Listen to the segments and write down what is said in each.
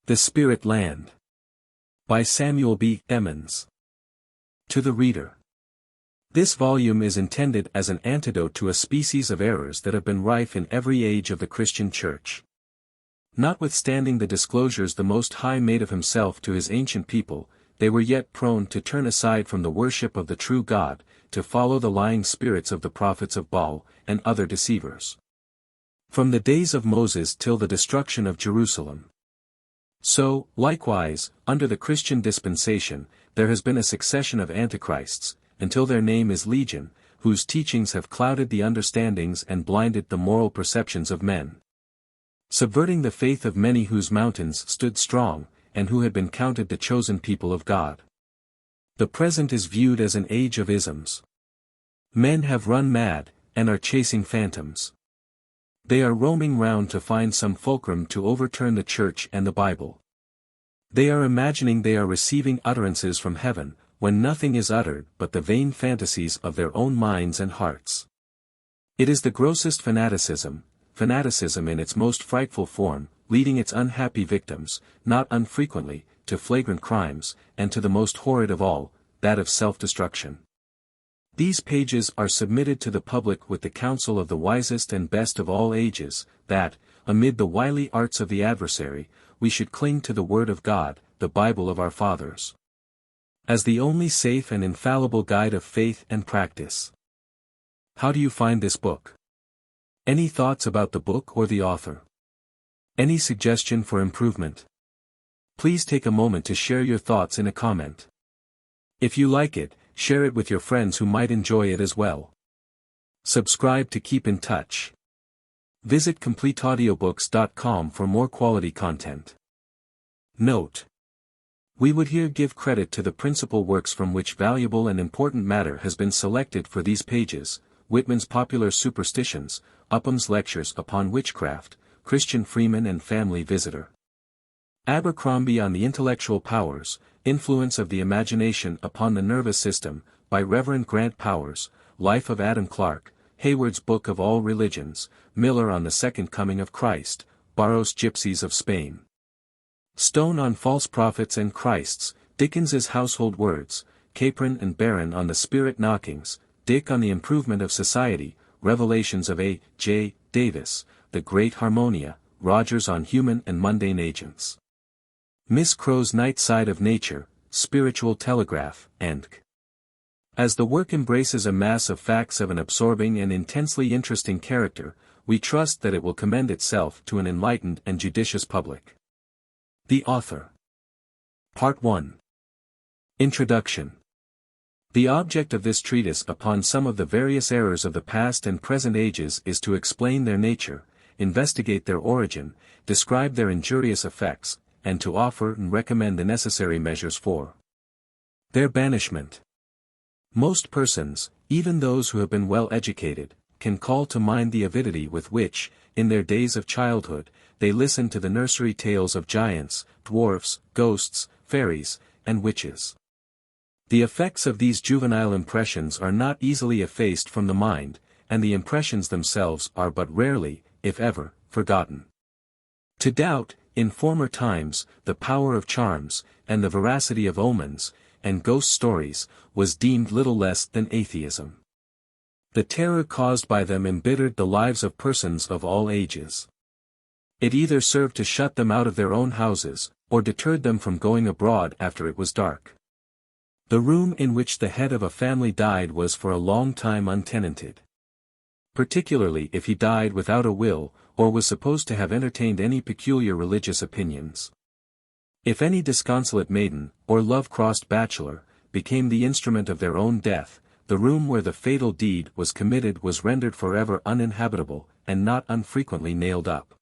The Spirit Land. By Samuel B. Emmons. To the reader. This volume is intended as an antidote to a species of errors that have been rife in every age of the Christian Church. Notwithstanding the disclosures the Most High made of himself to his ancient people, they were yet prone to turn aside from the worship of the true God, to follow the lying spirits of the prophets of Baal, and other deceivers. From the days of Moses till the destruction of Jerusalem. So, likewise, under the Christian dispensation, there has been a succession of antichrists, until their name is legion, whose teachings have clouded the understandings and blinded the moral perceptions of men. Subverting the faith of many whose mountains stood strong, and who had been counted the chosen people of God. The present is viewed as an age of isms. Men have run mad, and are chasing phantoms. They are roaming round to find some fulcrum to overturn the Church and the Bible. They are imagining they are receiving utterances from heaven, when nothing is uttered but the vain fantasies of their own minds and hearts. It is the grossest fanaticism in its most frightful form, leading its unhappy victims, not unfrequently, to flagrant crimes, and to the most horrid of all, that of self-destruction. These pages are submitted to the public with the counsel of the wisest and best of all ages, that, amid the wily arts of the adversary, we should cling to the Word of God, the Bible of our fathers, as the only safe and infallible guide of faith and practice. How do you find this book? Any thoughts about the book or the author? Any suggestion for improvement? Please take a moment to share your thoughts in a comment. If you like it, share it with your friends who might enjoy it as well. Subscribe to keep in touch. Visit CompleteAudiobooks.com for more quality content. Note: we would here give credit to the principal works from which valuable and important matter has been selected for these pages: Whitman's Popular Superstitions, Upham's Lectures upon Witchcraft, Christian Freeman and Family Visitor. Abercrombie on the Intellectual Powers, Influence of the Imagination upon the Nervous System, by Reverend Grant Powers, Life of Adam Clarke, Hayward's Book of All Religions, Miller on the Second Coming of Christ, Barrow's Gypsies of Spain. Stone on False Prophets and Christs, Dickens's Household Words, Capron and Barron on the Spirit Knockings, Dick on the Improvement of Society, Revelations of A. J. Davis, The Great Harmonia, Rogers on Human and Mundane Agents. Miss Crow's Night Side of Nature, Spiritual Telegraph, and As the work embraces a mass of facts of an absorbing and intensely interesting character, we trust that it will commend itself to an enlightened and judicious public. The author. Part 1. Introduction. The object of this treatise upon some of the various errors of the past and present ages is to explain their nature, investigate their origin, describe their injurious effects, and to offer and recommend the necessary measures for their banishment. Most persons, even those who have been well educated, can call to mind the avidity with which, in their days of childhood, they listened to the nursery tales of giants, dwarfs, ghosts, fairies, and witches. The effects of these juvenile impressions are not easily effaced from the mind, and the impressions themselves are but rarely, if ever, forgotten. To doubt, in former times, the power of charms, and the veracity of omens, and ghost stories, was deemed little less than atheism. The terror caused by them embittered the lives of persons of all ages. It either served to shut them out of their own houses, or deterred them from going abroad after it was dark. The room in which the head of a family died was for a long time untenanted. Particularly if he died without a will, or was supposed to have entertained any peculiar religious opinions. If any disconsolate maiden, or love-crossed bachelor, became the instrument of their own death, the room where the fatal deed was committed was rendered forever uninhabitable, and not unfrequently nailed up.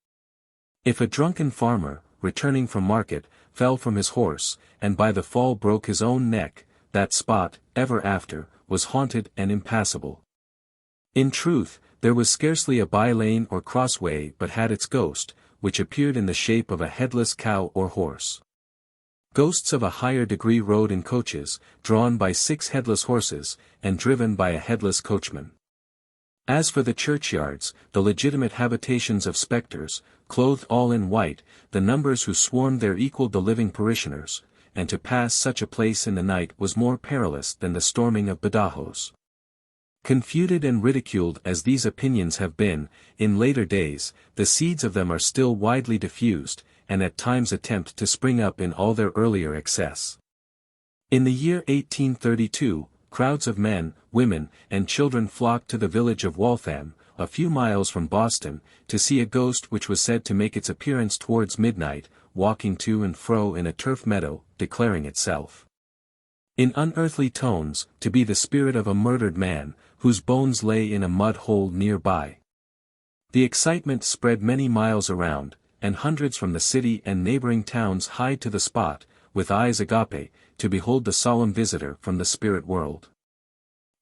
If a drunken farmer, returning from market, fell from his horse, and by the fall broke his own neck, that spot, ever after, was haunted and impassable. In truth, there was scarcely a by-lane or crossway but had its ghost, which appeared in the shape of a headless cow or horse. Ghosts of a higher degree rode in coaches, drawn by 6 headless horses, and driven by a headless coachman. As for the churchyards, the legitimate habitations of spectres, clothed all in white, the numbers who swarmed there equaled the living parishioners, and to pass such a place in the night was more perilous than the storming of Badajos. Confuted and ridiculed as these opinions have been, in later days, the seeds of them are still widely diffused, and at times attempt to spring up in all their earlier excess. In the year 1832, crowds of men, women, and children flocked to the village of Waltham, a few miles from Boston, to see a ghost which was said to make its appearance towards midnight, walking to and fro in a turf meadow, declaring itself, in unearthly tones, to be the spirit of a murdered man, whose bones lay in a mud hole near by. The excitement spread many miles around, and hundreds from the city and neighboring towns hied to the spot, with eyes agape, to behold the solemn visitor from the spirit world.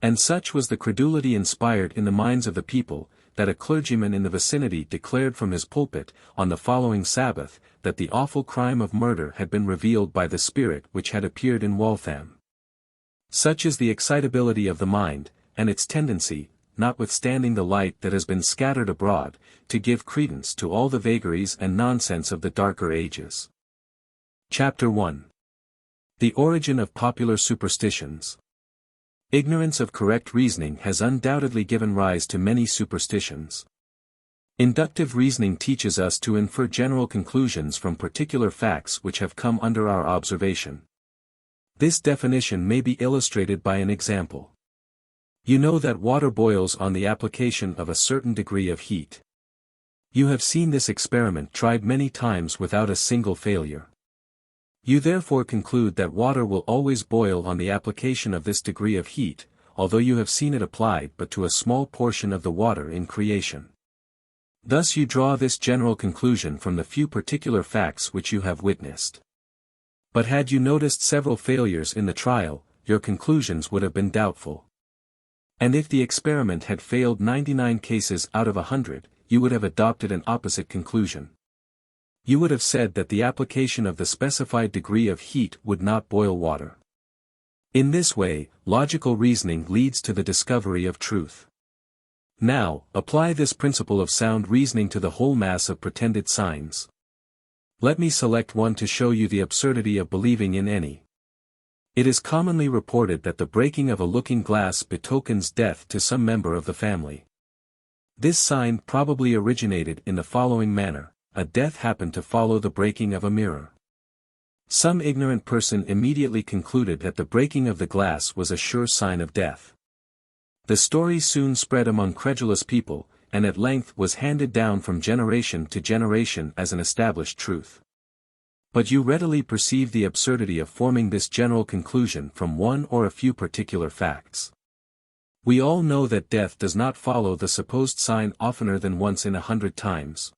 And such was the credulity inspired in the minds of the people, that a clergyman in the vicinity declared from his pulpit, on the following Sabbath, that the awful crime of murder had been revealed by the spirit which had appeared in Waltham. Such is the excitability of the mind, and its tendency, notwithstanding the light that has been scattered abroad, to give credence to all the vagaries and nonsense of the darker ages. Chapter 1. The origin of popular superstitions. Ignorance of correct reasoning has undoubtedly given rise to many superstitions. Inductive reasoning teaches us to infer general conclusions from particular facts which have come under our observation. This definition may be illustrated by an example. You know that water boils on the application of a certain degree of heat. You have seen this experiment tried many times without a single failure. You therefore conclude that water will always boil on the application of this degree of heat, although you have seen it applied but to a small portion of the water in creation. Thus you draw this general conclusion from the few particular facts which you have witnessed. But had you noticed several failures in the trial, your conclusions would have been doubtful. And if the experiment had failed 99 cases out of 100, you would have adopted an opposite conclusion. You would have said that the application of the specified degree of heat would not boil water. In this way, logical reasoning leads to the discovery of truth. Now, apply this principle of sound reasoning to the whole mass of pretended signs. Let me select one to show you the absurdity of believing in any. It is commonly reported that the breaking of a looking glass betokens death to some member of the family. This sign probably originated in the following manner: a death happened to follow the breaking of a mirror. Some ignorant person immediately concluded that the breaking of the glass was a sure sign of death. The story soon spread among credulous people, and at length was handed down from generation to generation as an established truth. But you readily perceive the absurdity of forming this general conclusion from one or a few particular facts. We all know that death does not follow the supposed sign oftener than once in 100 times.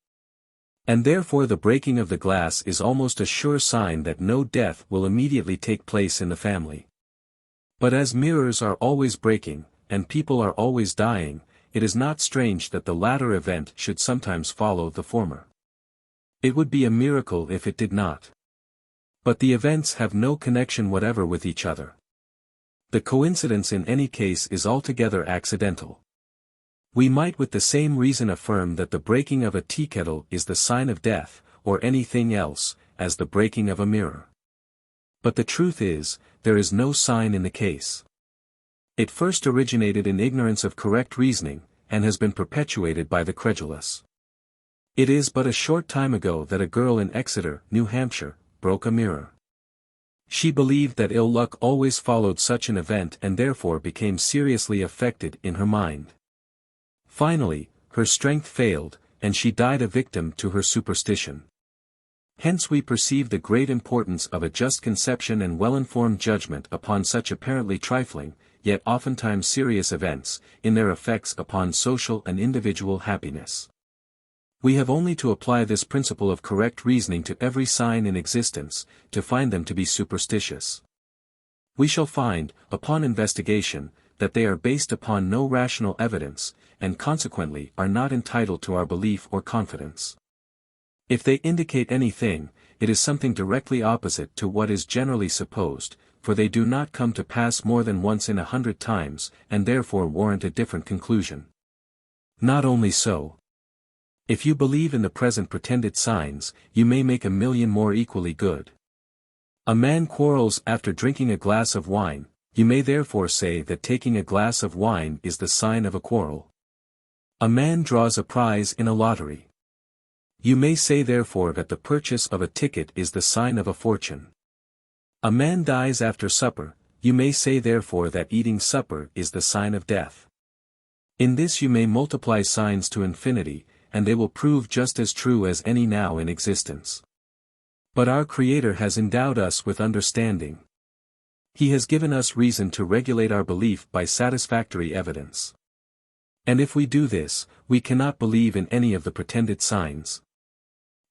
And therefore the breaking of the glass is almost a sure sign that no death will immediately take place in the family. But as mirrors are always breaking, and people are always dying, it is not strange that the latter event should sometimes follow the former. It would be a miracle if it did not. But the events have no connection whatever with each other. The coincidence in any case is altogether accidental. We might with the same reason affirm that the breaking of a teakettle is the sign of death, or anything else, as the breaking of a mirror. But the truth is, there is no sign in the case. It first originated in ignorance of correct reasoning, and has been perpetuated by the credulous. It is but a short time ago that a girl in Exeter, New Hampshire, broke a mirror. She believed that ill luck always followed such an event and therefore became seriously affected in her mind. Finally, her strength failed, and she died a victim to her superstition. Hence we perceive the great importance of a just conception and well-informed judgment upon such apparently trifling, yet oftentimes serious events, in their effects upon social and individual happiness. We have only to apply this principle of correct reasoning to every sign in existence, to find them to be superstitious. We shall find, upon investigation, that they are based upon no rational evidence, and consequently are not entitled to our belief or confidence. If they indicate anything, it is something directly opposite to what is generally supposed, for they do not come to pass more than once in 100 times, and therefore warrant a different conclusion. Not only so. If you believe in the present pretended signs, you may make a million more equally good. A man quarrels after drinking a glass of wine, you may therefore say that taking a glass of wine is the sign of a quarrel. A man draws a prize in a lottery. You may say therefore that the purchase of a ticket is the sign of a fortune. A man dies after supper, you may say therefore that eating supper is the sign of death. In this you may multiply signs to infinity, and they will prove just as true as any now in existence. But our Creator has endowed us with understanding. He has given us reason to regulate our belief by satisfactory evidence. And if we do this, we cannot believe in any of the pretended signs.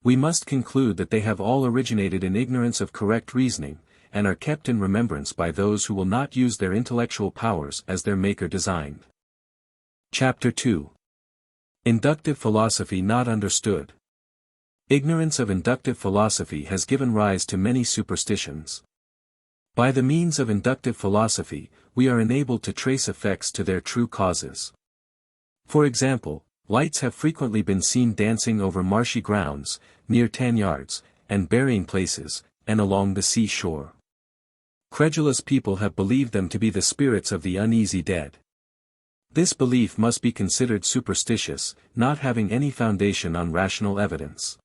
We must conclude that they have all originated in ignorance of correct reasoning, and are kept in remembrance by those who will not use their intellectual powers as their Maker designed. Chapter 2. Inductive Philosophy Not Understood. Ignorance of inductive philosophy has given rise to many superstitions. By the means of inductive philosophy, we are enabled to trace effects to their true causes. For example, lights have frequently been seen dancing over marshy grounds, near tan yards, and burying places, and along the sea-shore. Credulous people have believed them to be the spirits of the uneasy dead. This belief must be considered superstitious, not having any foundation on rational evidence.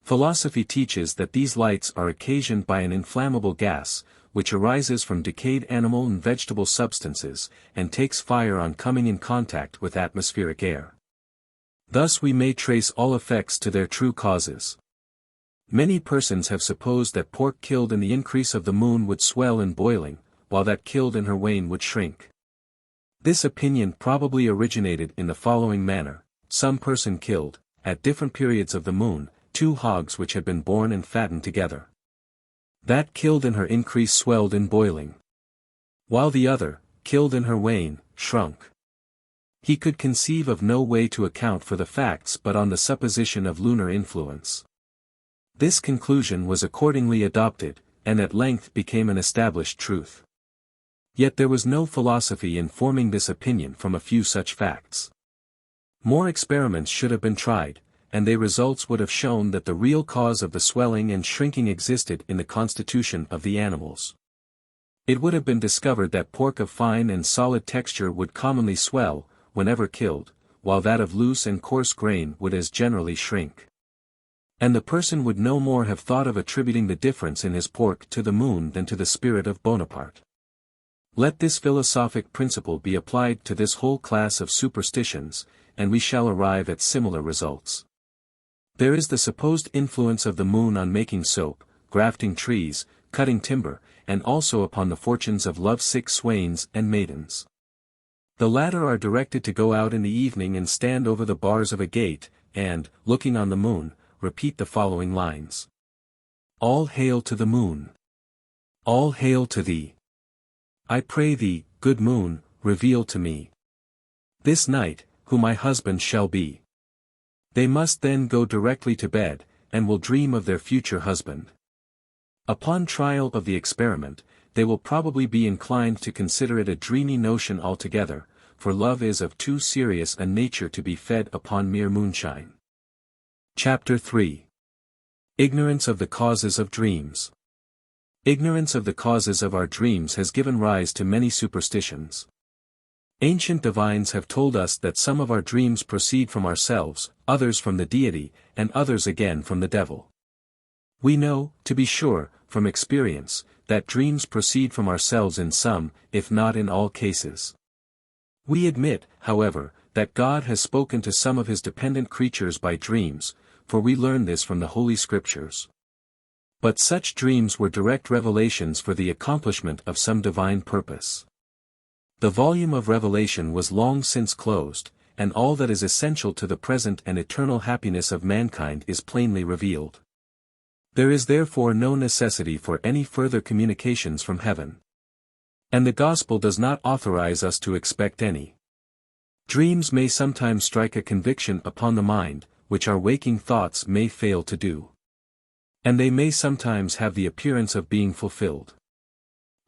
Philosophy teaches that these lights are occasioned by an inflammable gas, which arises from decayed animal and vegetable substances, and takes fire on coming in contact with atmospheric air. Thus we may trace all effects to their true causes. Many persons have supposed that pork killed in the increase of the moon would swell in boiling, while that killed in her wane would shrink. This opinion probably originated in the following manner: some person killed, at different periods of the moon, 2 hogs which had been born and fattened together. That killed in her increase swelled in boiling, while the other, killed in her wane, shrunk. He could conceive of no way to account for the facts but on the supposition of lunar influence. This conclusion was accordingly adopted, and at length became an established truth. Yet there was no philosophy in forming this opinion from a few such facts. More experiments should have been tried, and their results would have shown that the real cause of the swelling and shrinking existed in the constitution of the animals. It would have been discovered that pork of fine and solid texture would commonly swell, whenever killed, while that of loose and coarse grain would as generally shrink. And the person would no more have thought of attributing the difference in his pork to the moon than to the spirit of Bonaparte. Let this philosophic principle be applied to this whole class of superstitions, and we shall arrive at similar results. There is the supposed influence of the moon on making soap, grafting trees, cutting timber, and also upon the fortunes of love-sick swains and maidens. The latter are directed to go out in the evening and stand over the bars of a gate, and, looking on the moon, repeat the following lines: All hail to the moon! All hail to thee! I pray thee, good moon, reveal to me this night, who my husband shall be. They must then go directly to bed, and will dream of their future husband. Upon trial of the experiment, they will probably be inclined to consider it a dreamy notion altogether, for love is of too serious a nature to be fed upon mere moonshine. Chapter 3. Ignorance of the Causes of Dreams. Ignorance of the causes of our dreams has given rise to many superstitions. Ancient divines have told us that some of our dreams proceed from ourselves, others from the deity, and others again from the devil. We know, to be sure, from experience, that dreams proceed from ourselves in some, if not in all cases. We admit, however, that God has spoken to some of his dependent creatures by dreams, for we learn this from the Holy Scriptures. But such dreams were direct revelations for the accomplishment of some divine purpose. The volume of revelation was long since closed, and all that is essential to the present and eternal happiness of mankind is plainly revealed. There is therefore no necessity for any further communications from heaven. And the Gospel does not authorize us to expect any. Dreams may sometimes strike a conviction upon the mind, which our waking thoughts may fail to do. And they may sometimes have the appearance of being fulfilled.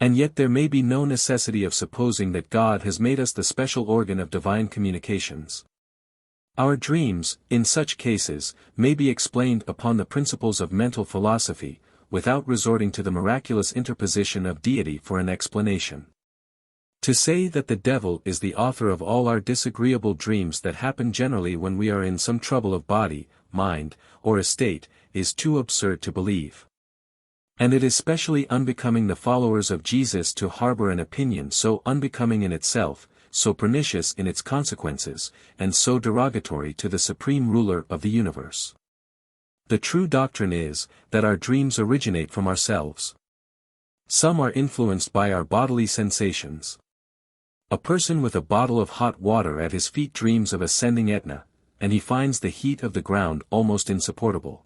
And yet there may be no necessity of supposing that God has made us the special organ of divine communications. Our dreams, in such cases, may be explained upon the principles of mental philosophy, without resorting to the miraculous interposition of deity for an explanation. To say that the devil is the author of all our disagreeable dreams that happen generally when we are in some trouble of body, mind, or estate, is too absurd to believe. And it is specially unbecoming the followers of Jesus to harbor an opinion so unbecoming in itself, so pernicious in its consequences, and so derogatory to the supreme ruler of the universe. The true doctrine is, that our dreams originate from ourselves. Some are influenced by our bodily sensations. A person with a bottle of hot water at his feet dreams of ascending Etna, and he finds the heat of the ground almost insupportable.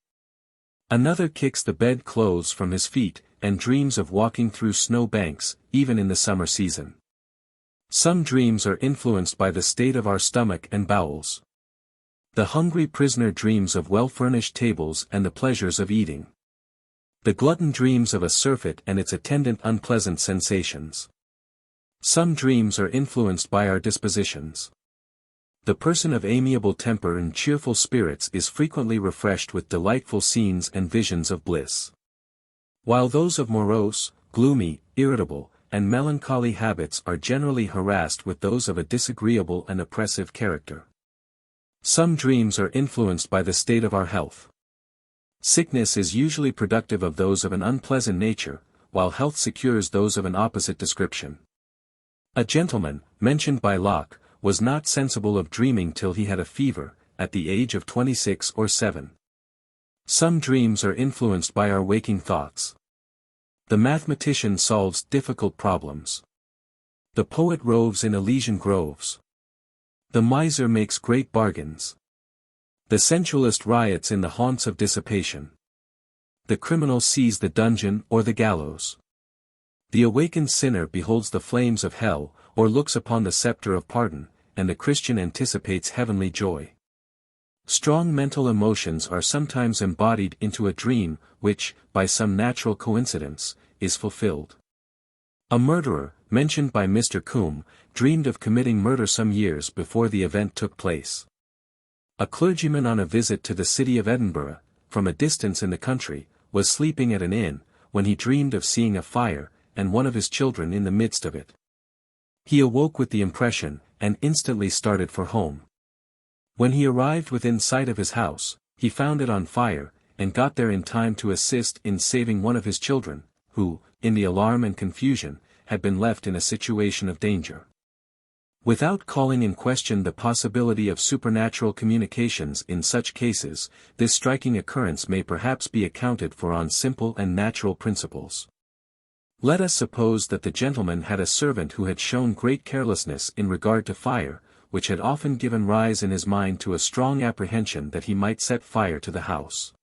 Another kicks the bed clothes from his feet, and dreams of walking through snow banks, even in the summer season. Some dreams are influenced by the state of our stomach and bowels. The hungry prisoner dreams of well-furnished tables and the pleasures of eating. The glutton dreams of a surfeit and its attendant unpleasant sensations. Some dreams are influenced by our dispositions. The person of amiable temper and cheerful spirits is frequently refreshed with delightful scenes and visions of bliss. While those of morose, gloomy, irritable, and melancholy habits are generally harassed with those of a disagreeable and oppressive character. Some dreams are influenced by the state of our health. Sickness is usually productive of those of an unpleasant nature, while health secures those of an opposite description. A gentleman, mentioned by Locke, was not sensible of dreaming till he had a fever, at the age of 26 or 7. Some dreams are influenced by our waking thoughts. The mathematician solves difficult problems. The poet roves in Elysian groves. The miser makes great bargains. The sensualist riots in the haunts of dissipation. The criminal sees the dungeon or the gallows. The awakened sinner beholds the flames of hell, or looks upon the scepter of pardon, and the Christian anticipates heavenly joy. Strong mental emotions are sometimes embodied into a dream, which, by some natural coincidence, is fulfilled. A murderer, mentioned by Mr. Combe, dreamed of committing murder some years before the event took place. A clergyman on a visit to the city of Edinburgh, from a distance in the country, was sleeping at an inn, when he dreamed of seeing a fire, and one of his children in the midst of it. He awoke with the impression, and instantly started for home. When he arrived within sight of his house, he found it on fire, and got there in time to assist in saving one of his children, who, in the alarm and confusion, had been left in a situation of danger. Without calling in question the possibility of supernatural communications in such cases, this striking occurrence may perhaps be accounted for on simple and natural principles. Let us suppose that the gentleman had a servant who had shown great carelessness in regard to fire, which had often given rise in his mind to a strong apprehension that he might set fire to the house.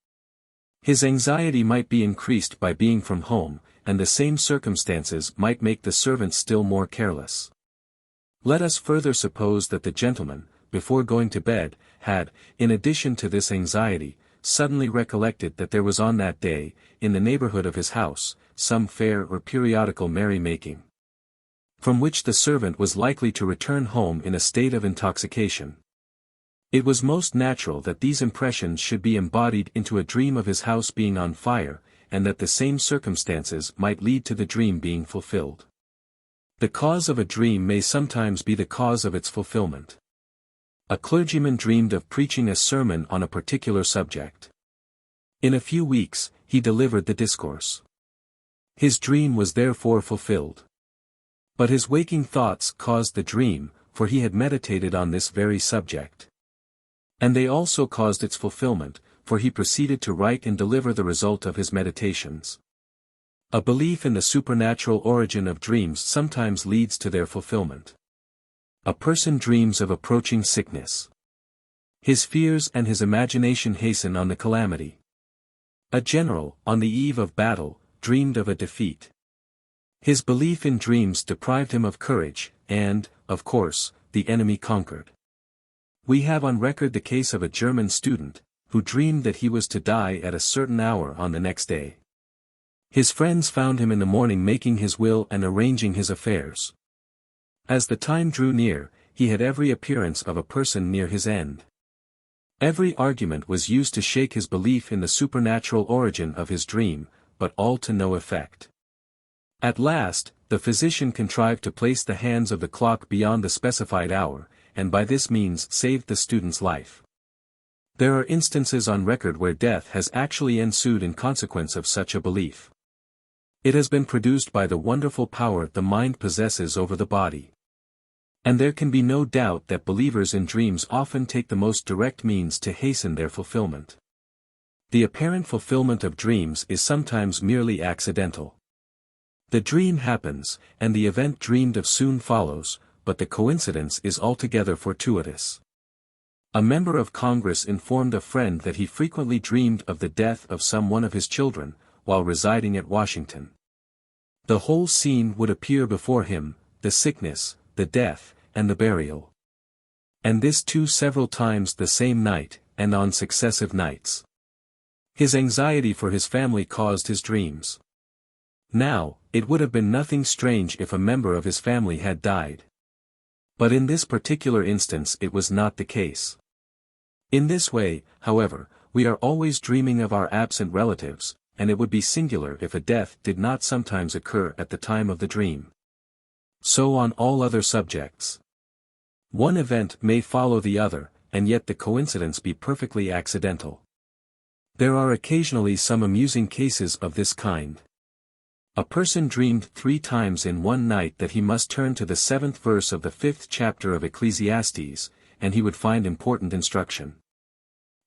His anxiety might be increased by being from home, and the same circumstances might make the servant still more careless. Let us further suppose that the gentleman, before going to bed, had, in addition to this anxiety, suddenly recollected that there was on that day, in the neighborhood of his house, some fair or periodical merry-making, from which the servant was likely to return home in a state of intoxication. It was most natural that these impressions should be embodied into a dream of his house being on fire, and that the same circumstances might lead to the dream being fulfilled. The cause of a dream may sometimes be the cause of its fulfillment. A clergyman dreamed of preaching a sermon on a particular subject. In a few weeks, he delivered the discourse. His dream was therefore fulfilled. But his waking thoughts caused the dream, for he had meditated on this very subject. And they also caused its fulfillment, for he proceeded to write and deliver the result of his meditations. A belief in the supernatural origin of dreams sometimes leads to their fulfillment. A person dreams of approaching sickness. His fears and his imagination hasten on the calamity. A general, on the eve of battle, dreamed of a defeat. His belief in dreams deprived him of courage, and, of course, the enemy conquered. We have on record the case of a German student, who dreamed that he was to die at a certain hour on the next day. His friends found him in the morning making his will and arranging his affairs. As the time drew near, he had every appearance of a person near his end. Every argument was used to shake his belief in the supernatural origin of his dream, but all to no effect. At last, the physician contrived to place the hands of the clock beyond the specified hour, and by this means saved the student's life. There are instances on record where death has actually ensued in consequence of such a belief. It has been produced by the wonderful power the mind possesses over the body. And there can be no doubt that believers in dreams often take the most direct means to hasten their fulfillment. The apparent fulfillment of dreams is sometimes merely accidental. The dream happens, and the event dreamed of soon follows, but the coincidence is altogether fortuitous. A member of Congress informed a friend that he frequently dreamed of the death of some one of his children, while residing at Washington. The whole scene would appear before him, the sickness, the death, and the burial. And this too several times the same night, and on successive nights. His anxiety for his family caused his dreams. Now, it would have been nothing strange if a member of his family had died. But in this particular instance it was not the case. In this way, however, we are always dreaming of our absent relatives, and it would be singular if a death did not sometimes occur at the time of the dream. So on all other subjects. One event may follow the other, and yet the coincidence be perfectly accidental. There are occasionally some amusing cases of this kind. A person dreamed 3 times in one night that he must turn to the 7th verse of the 5th chapter of Ecclesiastes, and he would find important instruction.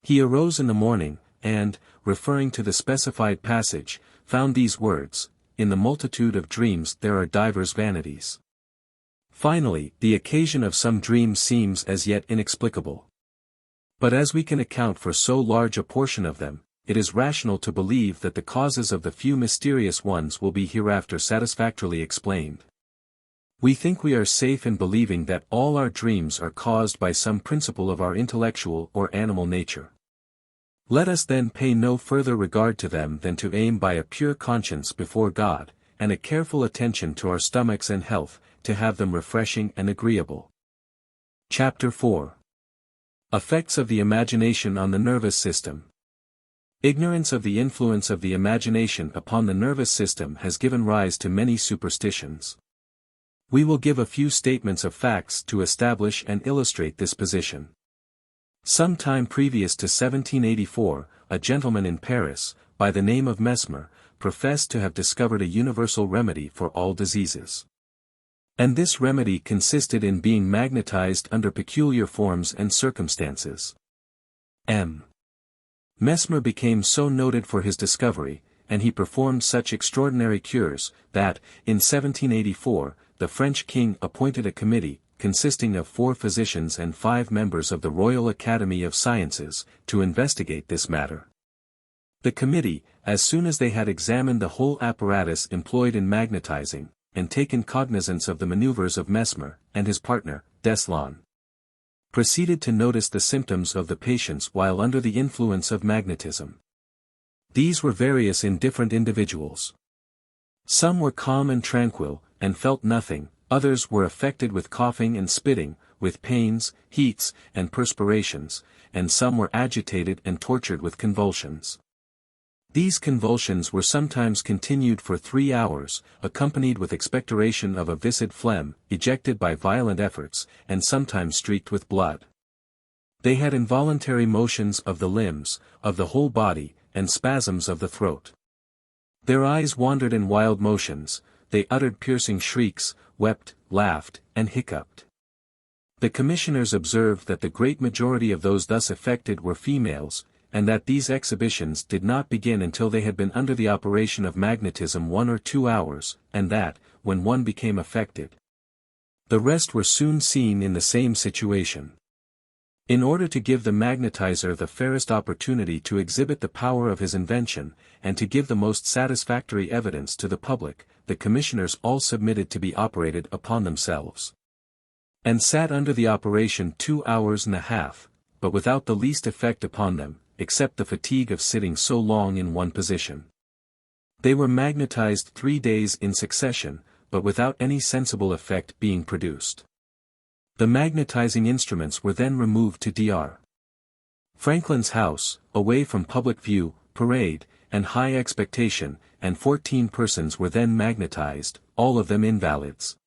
He arose in the morning, and, referring to the specified passage, found these words, "In the multitude of dreams there are divers vanities." Finally, the occasion of some dreams seems as yet inexplicable. But as we can account for so large a portion of them, it is rational to believe that the causes of the few mysterious ones will be hereafter satisfactorily explained. We think we are safe in believing that all our dreams are caused by some principle of our intellectual or animal nature. Let us then pay no further regard to them than to aim by a pure conscience before God, and a careful attention to our stomachs and health, to have them refreshing and agreeable. Chapter 4. Effects of the Imagination on the Nervous System. Ignorance of the influence of the imagination upon the nervous system has given rise to many superstitions. We will give a few statements of facts to establish and illustrate this position. Some time previous to 1784, a gentleman in Paris, by the name of Mesmer, professed to have discovered a universal remedy for all diseases. And this remedy consisted in being magnetized under peculiar forms and circumstances. Mesmer became so noted for his discovery, and he performed such extraordinary cures, that, in 1784, the French king appointed a committee, consisting of 4 physicians and 5 members of the Royal Academy of Sciences, to investigate this matter. The committee, as soon as they had examined the whole apparatus employed in magnetizing, and taken cognizance of the maneuvers of Mesmer, and his partner, Deslon, proceeded to notice the symptoms of the patients while under the influence of magnetism. These were various in different individuals. Some were calm and tranquil, and felt nothing, others were affected with coughing and spitting, with pains, heats, and perspirations, and some were agitated and tortured with convulsions. These convulsions were sometimes continued for 3 hours, accompanied with expectoration of a viscid phlegm, ejected by violent efforts, and sometimes streaked with blood. They had involuntary motions of the limbs, of the whole body, and spasms of the throat. Their eyes wandered in wild motions, they uttered piercing shrieks, wept, laughed, and hiccuped. The commissioners observed that the great majority of those thus affected were females, and that these exhibitions did not begin until they had been under the operation of magnetism 1 or 2 hours, and that, when one became affected, the rest were soon seen in the same situation. In order to give the magnetizer the fairest opportunity to exhibit the power of his invention, and to give the most satisfactory evidence to the public, the commissioners all submitted to be operated upon themselves, and sat under the operation 2 hours and a half, but without the least effect upon them, except the fatigue of sitting so long in one position. They were magnetized 3 days in succession, but without any sensible effect being produced. The magnetizing instruments were then removed to Dr. Franklin's house, away from public view, parade, and high expectation, and 14 persons were then magnetized, all of them invalids.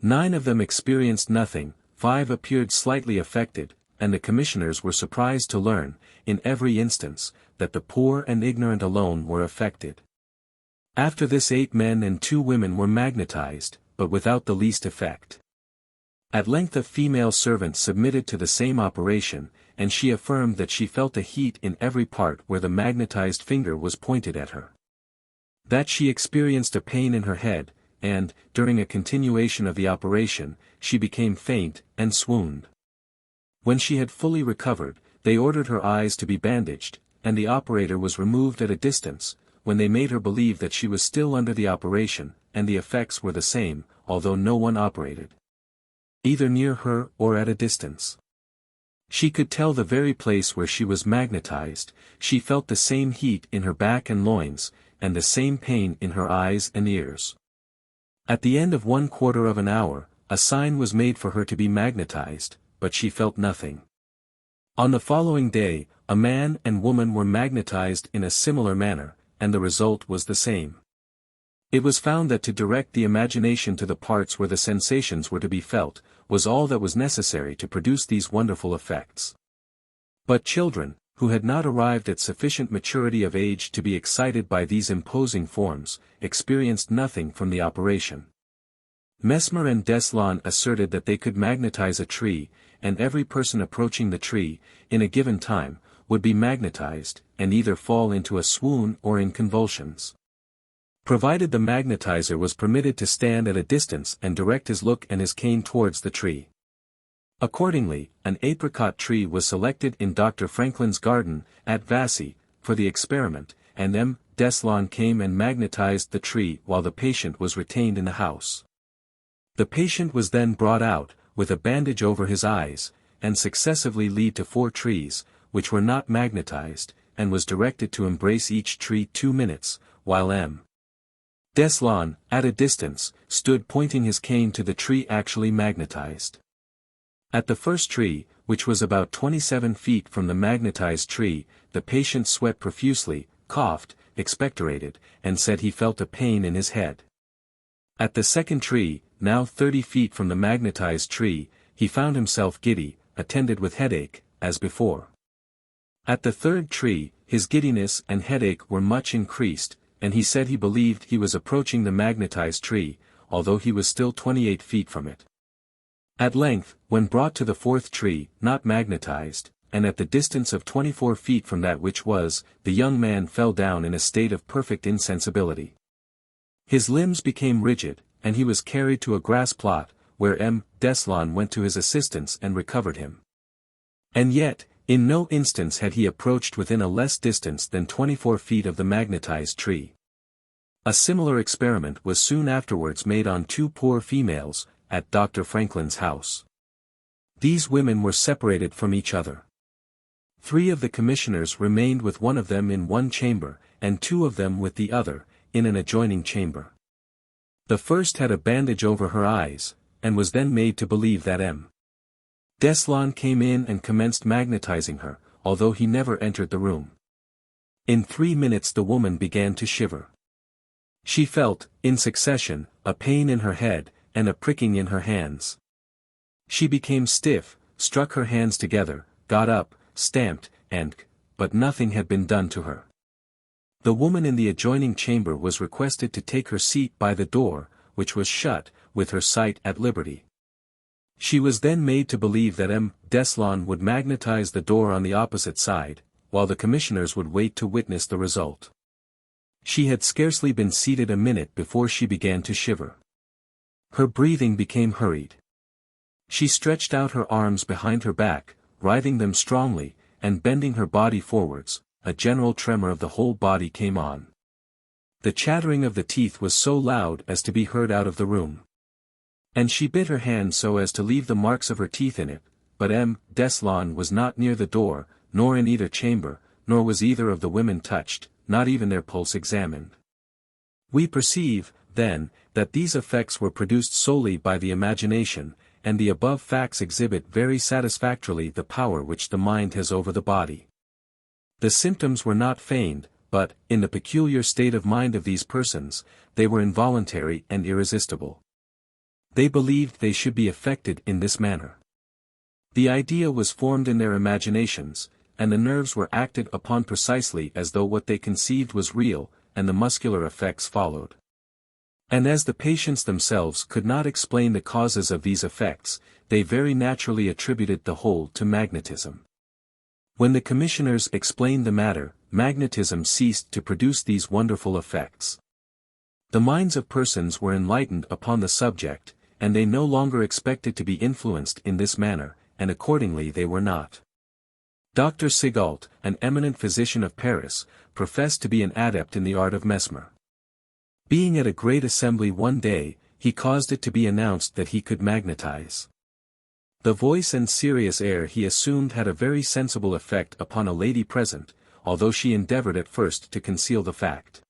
9 of them experienced nothing, 5 appeared slightly affected, and the commissioners were surprised to learn, in every instance, that the poor and ignorant alone were affected. After this 8 men and 2 women were magnetized, but without the least effect. At length a female servant submitted to the same operation, and she affirmed that she felt a heat in every part where the magnetized finger was pointed at her. That she experienced a pain in her head, and, during a continuation of the operation, she became faint, and swooned. When she had fully recovered, they ordered her eyes to be bandaged, and the operator was removed at a distance, when they made her believe that she was still under the operation, and the effects were the same, although no one operated. Either near her or at a distance. She could tell the very place where she was magnetized, she felt the same heat in her back and loins, and the same pain in her eyes and ears. At the end of 1/4 of an hour, a sign was made for her to be magnetized, but she felt nothing. On the following day, a man and woman were magnetized in a similar manner, and the result was the same. It was found that to direct the imagination to the parts where the sensations were to be felt, was all that was necessary to produce these wonderful effects. But children, who had not arrived at sufficient maturity of age to be excited by these imposing forms, experienced nothing from the operation. Mesmer and Deslon asserted that they could magnetize a tree, and every person approaching the tree, in a given time, would be magnetized, and either fall into a swoon or in convulsions. Provided the magnetizer was permitted to stand at a distance and direct his look and his cane towards the tree. Accordingly, an apricot tree was selected in Dr. Franklin's garden, at Vassy, for the experiment, and M. Deslon came and magnetized the tree while the patient was retained in the house. The patient was then brought out, with a bandage over his eyes, and successively led to 4 trees, which were not magnetized, and was directed to embrace each tree 2 minutes, while M. Deslon, at a distance, stood pointing his cane to the tree actually magnetized. At the first tree, which was about 27 feet from the magnetized tree, the patient sweat profusely, coughed, expectorated, and said he felt a pain in his head. At the second tree, now 30 feet from the magnetized tree, he found himself giddy, attended with headache, as before. At the third tree, his giddiness and headache were much increased, and he said he believed he was approaching the magnetized tree, although he was still 28 feet from it. At length, when brought to the 4th tree, not magnetized, and at the distance of 24 feet from that which was, the young man fell down in a state of perfect insensibility. His limbs became rigid, and he was carried to a grass plot, where M. Deslon went to his assistance and recovered him. And yet, in no instance had he approached within a less distance than 24 feet of the magnetized tree. A similar experiment was soon afterwards made on 2 poor females, at Dr. Franklin's house. These women were separated from each other. 3 of the commissioners remained with one of them in one chamber, and 2 of them with the other, in an adjoining chamber. The first had a bandage over her eyes, and was then made to believe that M. Deslon came in and commenced magnetizing her, although he never entered the room. In 3 minutes the woman began to shiver. She felt, in succession, a pain in her head, and a pricking in her hands. She became stiff, struck her hands together, got up, stamped, but nothing had been done to her. The woman in the adjoining chamber was requested to take her seat by the door, which was shut, with her sight at liberty. She was then made to believe that M. Deslon would magnetize the door on the opposite side, while the commissioners would wait to witness the result. She had scarcely been seated a minute before she began to shiver. Her breathing became hurried. She stretched out her arms behind her back, writhing them strongly, and bending her body forwards, a general tremor of the whole body came on. The chattering of the teeth was so loud as to be heard out of the room. And she bit her hand so as to leave the marks of her teeth in it, but M. Deslon was not near the door, nor in either chamber, nor was either of the women touched, not even their pulse examined. We perceive, then, that these effects were produced solely by the imagination, and the above facts exhibit very satisfactorily the power which the mind has over the body. The symptoms were not feigned, but, in the peculiar state of mind of these persons, they were involuntary and irresistible. They believed they should be affected in this manner. The idea was formed in their imaginations, and the nerves were acted upon precisely as though what they conceived was real, and the muscular effects followed. And as the patients themselves could not explain the causes of these effects, they very naturally attributed the whole to magnetism. When the commissioners explained the matter, magnetism ceased to produce these wonderful effects. The minds of persons were enlightened upon the subject, and they no longer expected to be influenced in this manner, and accordingly they were not. Dr. Sigault, an eminent physician of Paris, professed to be an adept in the art of mesmer. Being at a great assembly one day, he caused it to be announced that he could magnetize. The voice and serious air he assumed had a very sensible effect upon a lady present, although she endeavored at first to conceal the fact.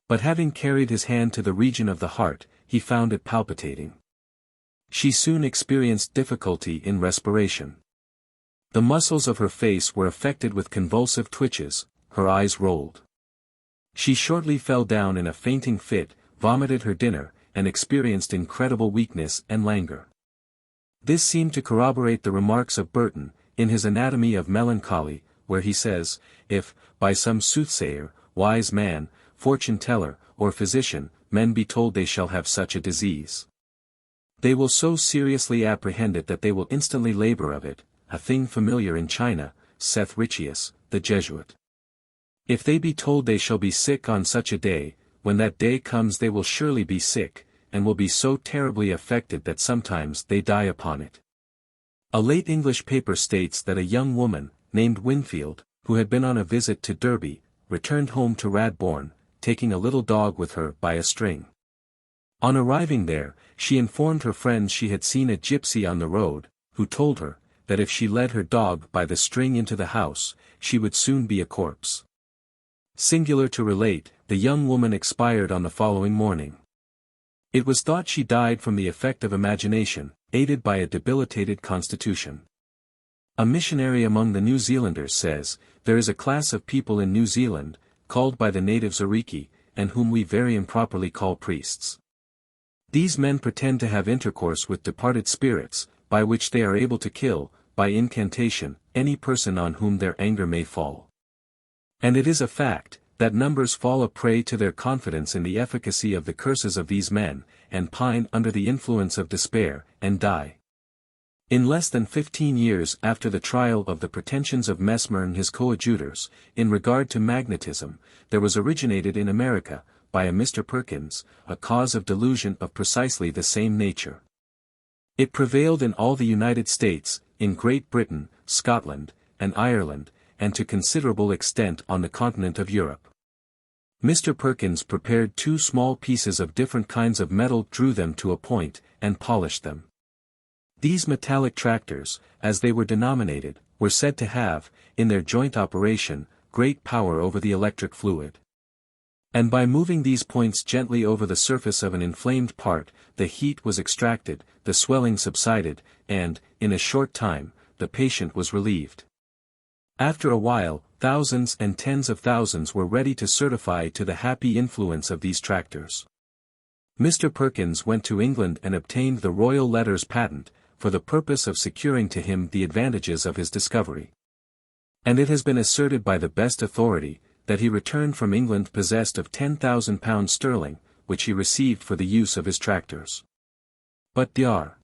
But having carried his hand to the region of the heart, he found it palpitating. She soon experienced difficulty in respiration. The muscles of her face were affected with convulsive twitches, her eyes rolled. She shortly fell down in a fainting fit, vomited her dinner, and experienced incredible weakness and languor. This seemed to corroborate the remarks of Burton, in his Anatomy of Melancholy, where he says, if, by some soothsayer, wise man, fortune-teller, or physician, men be told they shall have such a disease, they will so seriously apprehend it that they will instantly labor of it, a thing familiar in China, saith Riccius, the Jesuit. If they be told they shall be sick on such a day, when that day comes they will surely be sick, and will be so terribly affected that sometimes they die upon it. A late English paper states that a young woman, named Winfield, who had been on a visit to Derby, returned home to Radbourne, taking a little dog with her by a string. On arriving there, she informed her friends she had seen a gypsy on the road, who told her, that if she led her dog by the string into the house, she would soon be a corpse. Singular to relate, the young woman expired on the following morning. It was thought she died from the effect of imagination, aided by a debilitated constitution. A missionary among the New Zealanders says, there is a class of people in New Zealand, called by the natives Ariki, and whom we very improperly call priests. These men pretend to have intercourse with departed spirits, by which they are able to kill, by incantation, any person on whom their anger may fall. And it is a fact, that numbers fall a prey to their confidence in the efficacy of the curses of these men, and pine under the influence of despair, and die. In less than 15 years after the trial of the pretensions of Mesmer and his coadjutors, in regard to magnetism, there was originated in America, by a Mr. Perkins, a cause of delusion of precisely the same nature. It prevailed in all the United States, in Great Britain, Scotland, and Ireland, and to considerable extent on the continent of Europe. Mr. Perkins prepared 2 small pieces of different kinds of metal, drew them to a point, and polished them. These metallic tractors, as they were denominated, were said to have, in their joint operation, great power over the electric fluid. And by moving these points gently over the surface of an inflamed part, the heat was extracted, the swelling subsided, and, in a short time, the patient was relieved. After a while, thousands and tens of thousands were ready to certify to the happy influence of these tractors. Mr. Perkins went to England and obtained the Royal Letters Patent, for the purpose of securing to him the advantages of his discovery. And it has been asserted by the best authority, that he returned from England possessed of £10,000 sterling, which he received for the use of his tractors. But Dr.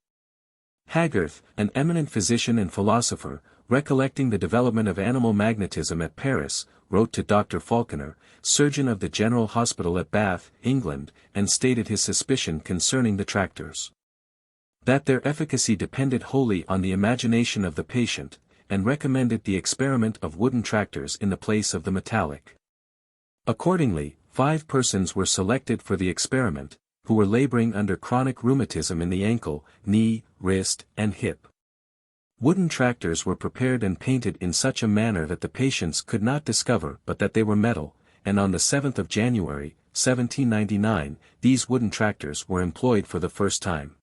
Hagarth, an eminent physician and philosopher, recollecting the development of animal magnetism at Paris, wrote to Dr. Falconer, surgeon of the General Hospital at Bath, England, and stated his suspicion concerning the tractors. That their efficacy depended wholly on the imagination of the patient, and recommended the experiment of wooden tractors in the place of the metallic. Accordingly, 5 persons were selected for the experiment, who were laboring under chronic rheumatism in the ankle, knee, wrist, and hip. Wooden tractors were prepared and painted in such a manner that the patients could not discover but that they were metal, and on the 7th of January, 1799, these wooden tractors were employed for the first time.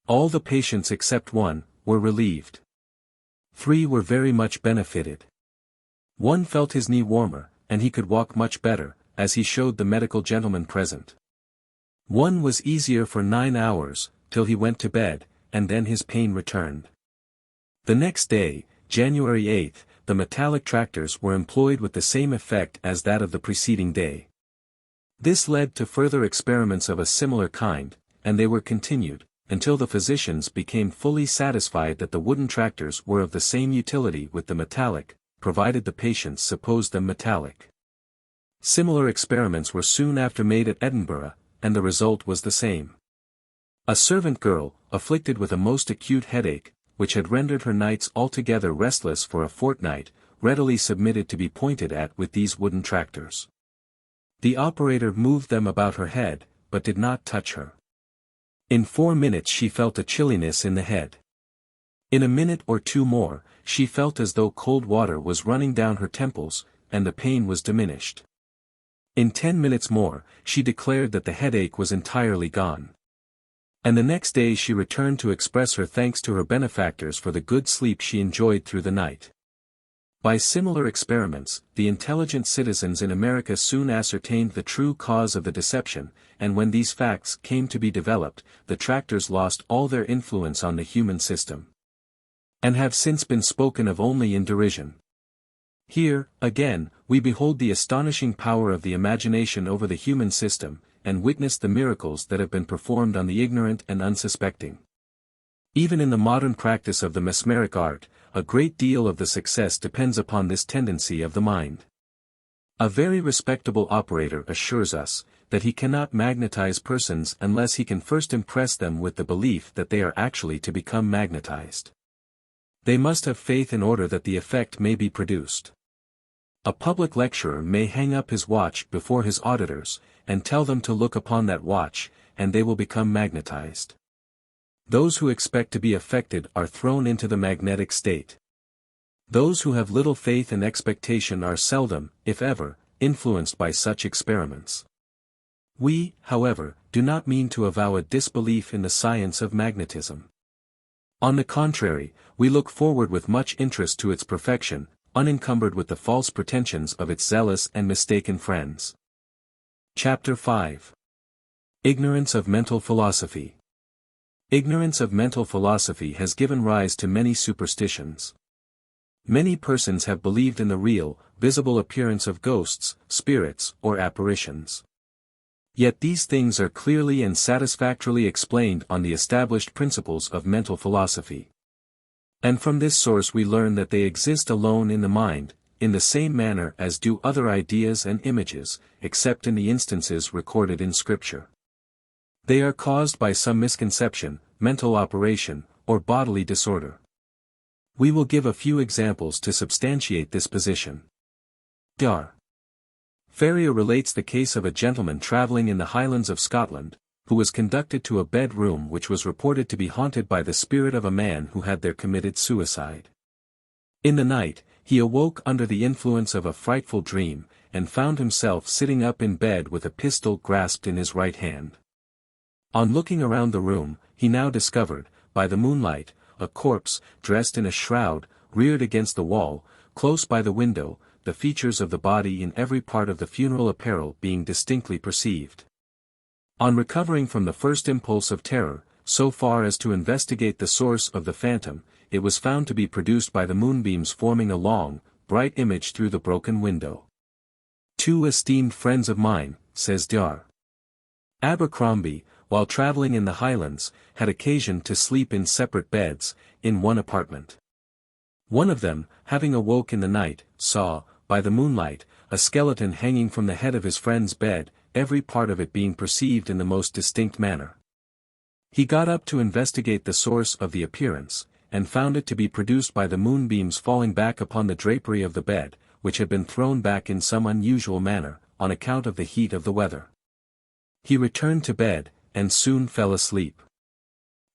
All the patients except one were relieved. 3 were very much benefited. 1 felt his knee warmer, and he could walk much better, as he showed the medical gentleman present. 1 was easier for 9 hours, till he went to bed, and then his pain returned. The next day, January 8, the metallic tractors were employed with the same effect as that of the preceding day. This led to further experiments of a similar kind, and they were continued, until the physicians became fully satisfied that the wooden tractors were of the same utility with the metallic, provided the patients supposed them metallic. Similar experiments were soon after made at Edinburgh, and the result was the same. A servant girl, afflicted with a most acute headache, which had rendered her nights altogether restless for a fortnight, readily submitted to be pointed at with these wooden tractors. The operator moved them about her head, but did not touch her. In 4 minutes she felt a chilliness in the head. In a minute or 2 more, she felt as though cold water was running down her temples, and the pain was diminished. In 10 minutes more, she declared that the headache was entirely gone. And the next day she returned to express her thanks to her benefactors for the good sleep she enjoyed through the night. By similar experiments, the intelligent citizens in America soon ascertained the true cause of the deception, and when these facts came to be developed, the tractors lost all their influence on the human system, and have since been spoken of only in derision. Here, again, we behold the astonishing power of the imagination over the human system, and witness the miracles that have been performed on the ignorant and unsuspecting. Even in the modern practice of the mesmeric art, a great deal of the success depends upon this tendency of the mind. A very respectable operator assures us, that he cannot magnetize persons unless he can first impress them with the belief that they are actually to become magnetized. They must have faith in order that the effect may be produced. A public lecturer may hang up his watch before his auditors, and tell them to look upon that watch, and they will become magnetized. Those who expect to be affected are thrown into the magnetic state. Those who have little faith and expectation are seldom, if ever, influenced by such experiments. We, however, do not mean to avow a disbelief in the science of magnetism. On the contrary, we look forward with much interest to its perfection, unencumbered with the false pretensions of its zealous and mistaken friends. Chapter 5. Ignorance of Mental Philosophy. Ignorance of mental philosophy has given rise to many superstitions. Many persons have believed in the real, visible appearance of ghosts, spirits, or apparitions. Yet these things are clearly and satisfactorily explained on the established principles of mental philosophy. And from this source we learn that they exist alone in the mind, in the same manner as do other ideas and images, except in the instances recorded in Scripture. They are caused by some misconception, mental operation, or bodily disorder. We will give a few examples to substantiate this position. Dar. Ferrier relates the case of a gentleman travelling in the Highlands of Scotland, who was conducted to a bedroom which was reported to be haunted by the spirit of a man who had there committed suicide. In the night, he awoke under the influence of a frightful dream, and found himself sitting up in bed with a pistol grasped in his right hand. On looking around the room, he now discovered, by the moonlight, a corpse, dressed in a shroud, reared against the wall, close by the window, the features of the body in every part of the funeral apparel being distinctly perceived. On recovering from the first impulse of terror, so far as to investigate the source of the phantom, it was found to be produced by the moonbeams forming a long, bright image through the broken window. 2 esteemed friends of mine, says Dar. Abercrombie, while travelling in the Highlands, had occasion to sleep in separate beds, in one apartment. One of them, having awoke in the night, saw, by the moonlight, a skeleton hanging from the head of his friend's bed, every part of it being perceived in the most distinct manner. He got up to investigate the source of the appearance, and found it to be produced by the moonbeams falling back upon the drapery of the bed, which had been thrown back in some unusual manner, on account of the heat of the weather. He returned to bed, and soon fell asleep.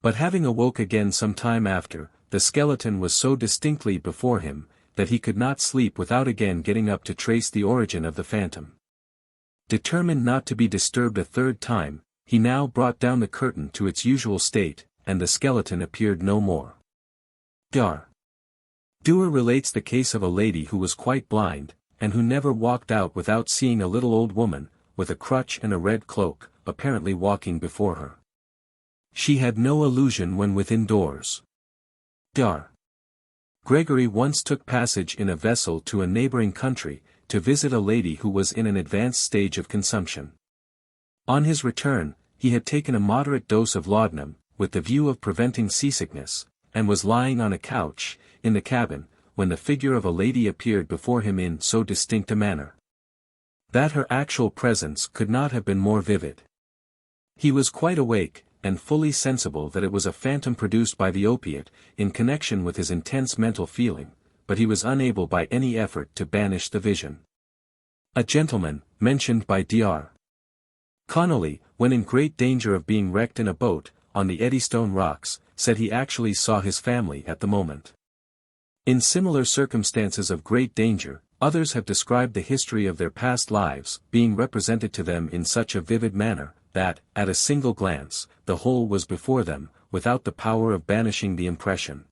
But having awoke again some time after, the skeleton was so distinctly before him, that he could not sleep without again getting up to trace the origin of the phantom. Determined not to be disturbed a third time, he now brought down the curtain to its usual state, and the skeleton appeared no more. Dar. Dewar relates the case of a lady who was quite blind, and who never walked out without seeing a little old woman, with a crutch and a red cloak, apparently walking before her. She had no illusion when within doors. Dar. Gregory once took passage in a vessel to a neighboring country, to visit a lady who was in an advanced stage of consumption. On his return, he had taken a moderate dose of laudanum, with the view of preventing seasickness, and was lying on a couch, in the cabin, when the figure of a lady appeared before him in so distinct a manner that her actual presence could not have been more vivid. He was quite awake, and fully sensible that it was a phantom produced by the opiate, in connection with his intense mental feeling, but he was unable by any effort to banish the vision. A gentleman, mentioned by Dr. Connolly, when in great danger of being wrecked in a boat, on the Eddystone Rocks, said he actually saw his family at the moment. In similar circumstances of great danger, others have described the history of their past lives being represented to them in such a vivid manner, that, at a single glance, the whole was before them, without the power of banishing the impression.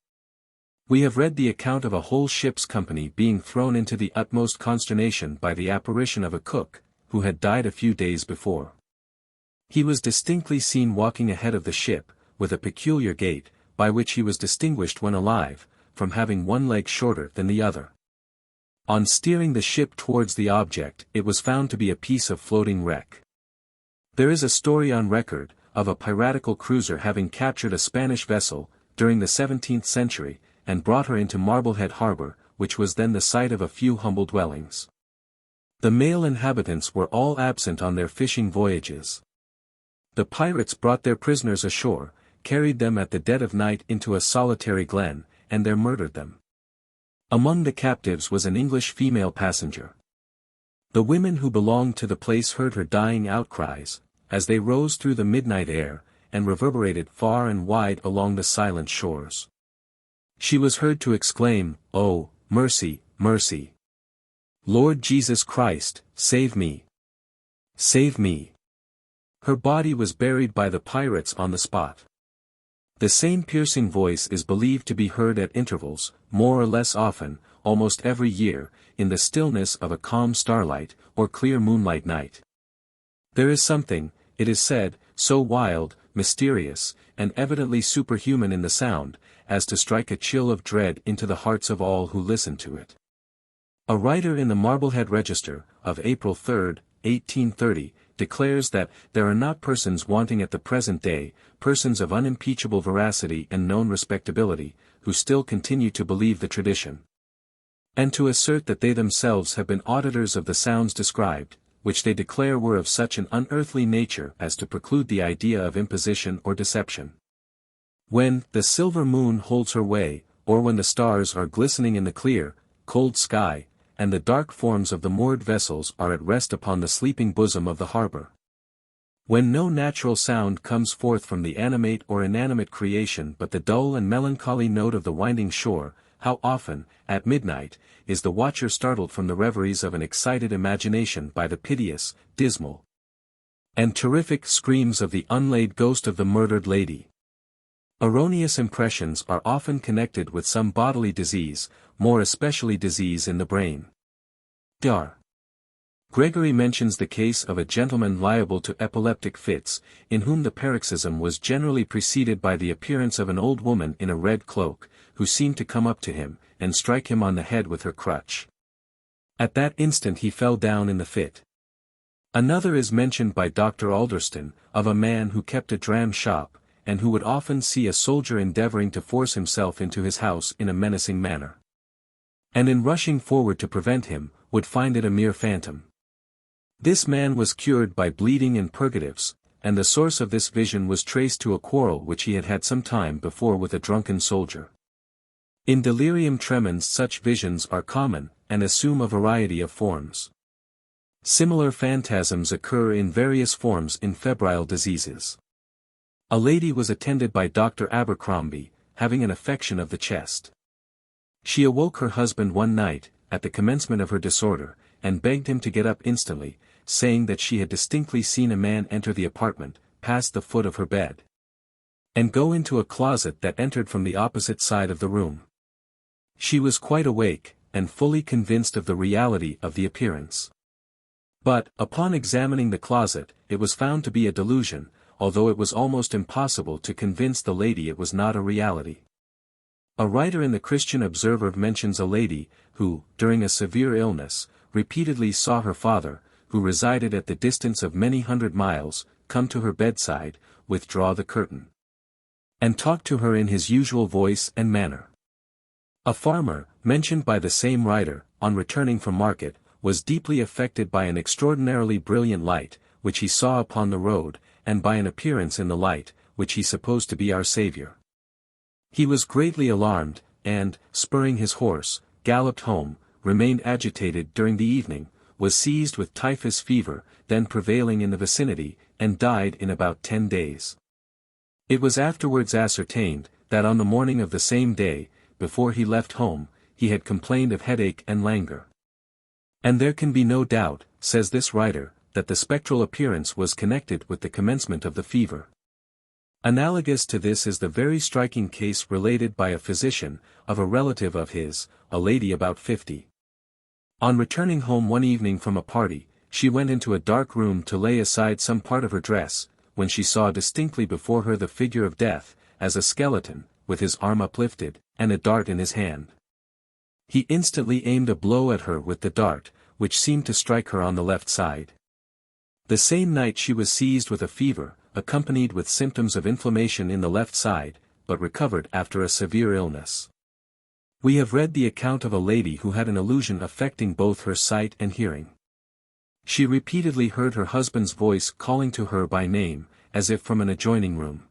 We have read the account of a whole ship's company being thrown into the utmost consternation by the apparition of a cook, who had died a few days before. He was distinctly seen walking ahead of the ship, with a peculiar gait, by which he was distinguished when alive, from having one leg shorter than the other. On steering the ship towards the object, it was found to be a piece of floating wreck. There is a story on record, of a piratical cruiser having captured a Spanish vessel, during the 17th century, and brought her into Marblehead Harbor, which was then the site of a few humble dwellings. The male inhabitants were all absent on their fishing voyages. The pirates brought their prisoners ashore, carried them at the dead of night into a solitary glen, and there murdered them. Among the captives was an English female passenger. The women who belonged to the place heard her dying outcries, as they rose through the midnight air, and reverberated far and wide along the silent shores. She was heard to exclaim, "Oh, mercy, mercy! Lord Jesus Christ, save me! Save me!" Her body was buried by the pirates on the spot. The same piercing voice is believed to be heard at intervals, more or less often, almost every year, in the stillness of a calm starlight, or clear moonlight night. There is something, it is said, so wild, mysterious, and evidently superhuman in the sound, as to strike a chill of dread into the hearts of all who listen to it. A writer in the Marblehead Register, of April 3, 1830, declares that there are not persons wanting at the present day, persons of unimpeachable veracity and known respectability, who still continue to believe the tradition, and to assert that they themselves have been auditors of the sounds described, which they declare were of such an unearthly nature as to preclude the idea of imposition or deception. When the silver moon holds her way, or when the stars are glistening in the clear, cold sky, and the dark forms of the moored vessels are at rest upon the sleeping bosom of the harbor. When no natural sound comes forth from the animate or inanimate creation but the dull and melancholy note of the winding shore, how often, at midnight, is the watcher startled from the reveries of an excited imagination by the piteous, dismal, and terrific screams of the unlaid ghost of the murdered lady. Erroneous impressions are often connected with some bodily disease, more especially disease in the brain. Dr. Gregory mentions the case of a gentleman liable to epileptic fits, in whom the paroxysm was generally preceded by the appearance of an old woman in a red cloak, who seemed to come up to him, and strike him on the head with her crutch. At that instant he fell down in the fit. Another is mentioned by Dr. Alderston, of a man who kept a dram shop, and who would often see a soldier endeavoring to force himself into his house in a menacing manner, and in rushing forward to prevent him, would find it a mere phantom. This man was cured by bleeding and purgatives, and the source of this vision was traced to a quarrel which he had had some time before with a drunken soldier. In delirium tremens such visions are common, and assume a variety of forms. Similar phantasms occur in various forms in febrile diseases. A lady was attended by Dr. Abercrombie, having an affection of the chest. She awoke her husband one night, at the commencement of her disorder, and begged him to get up instantly, saying that she had distinctly seen a man enter the apartment, past the foot of her bed. and go into a closet that entered from the opposite side of the room. She was quite awake, and fully convinced of the reality of the appearance. But, upon examining the closet, it was found to be a delusion, although it was almost impossible to convince the lady it was not a reality. A writer in the Christian Observer mentions a lady, who, during a severe illness, repeatedly saw her father, who resided at the distance of many hundred miles, come to her bedside, withdraw the curtain, and talk to her in his usual voice and manner. A farmer, mentioned by the same writer, on returning from market, was deeply affected by an extraordinarily brilliant light, which he saw upon the road, and by an appearance in the light, which he supposed to be our Saviour. He was greatly alarmed, and, spurring his horse, galloped home, remained agitated during the evening, was seized with typhus fever, then prevailing in the vicinity, and died in about 10 days. It was afterwards ascertained, that on the morning of the same day, before he left home, he had complained of headache and languor. And there can be no doubt, says this writer, that the spectral appearance was connected with the commencement of the fever. Analogous to this is the very striking case related by a physician, of a relative of his, a lady about 50. On returning home one evening from a party, she went into a dark room to lay aside some part of her dress, when she saw distinctly before her the figure of Death, as a skeleton, with his arm uplifted, and a dart in his hand. He instantly aimed a blow at her with the dart, which seemed to strike her on the left side. The same night she was seized with a fever, accompanied with symptoms of inflammation in the left side, but recovered after a severe illness. We have read the account of a lady who had an illusion affecting both her sight and hearing. She repeatedly heard her husband's voice calling to her by name, as if from an adjoining room.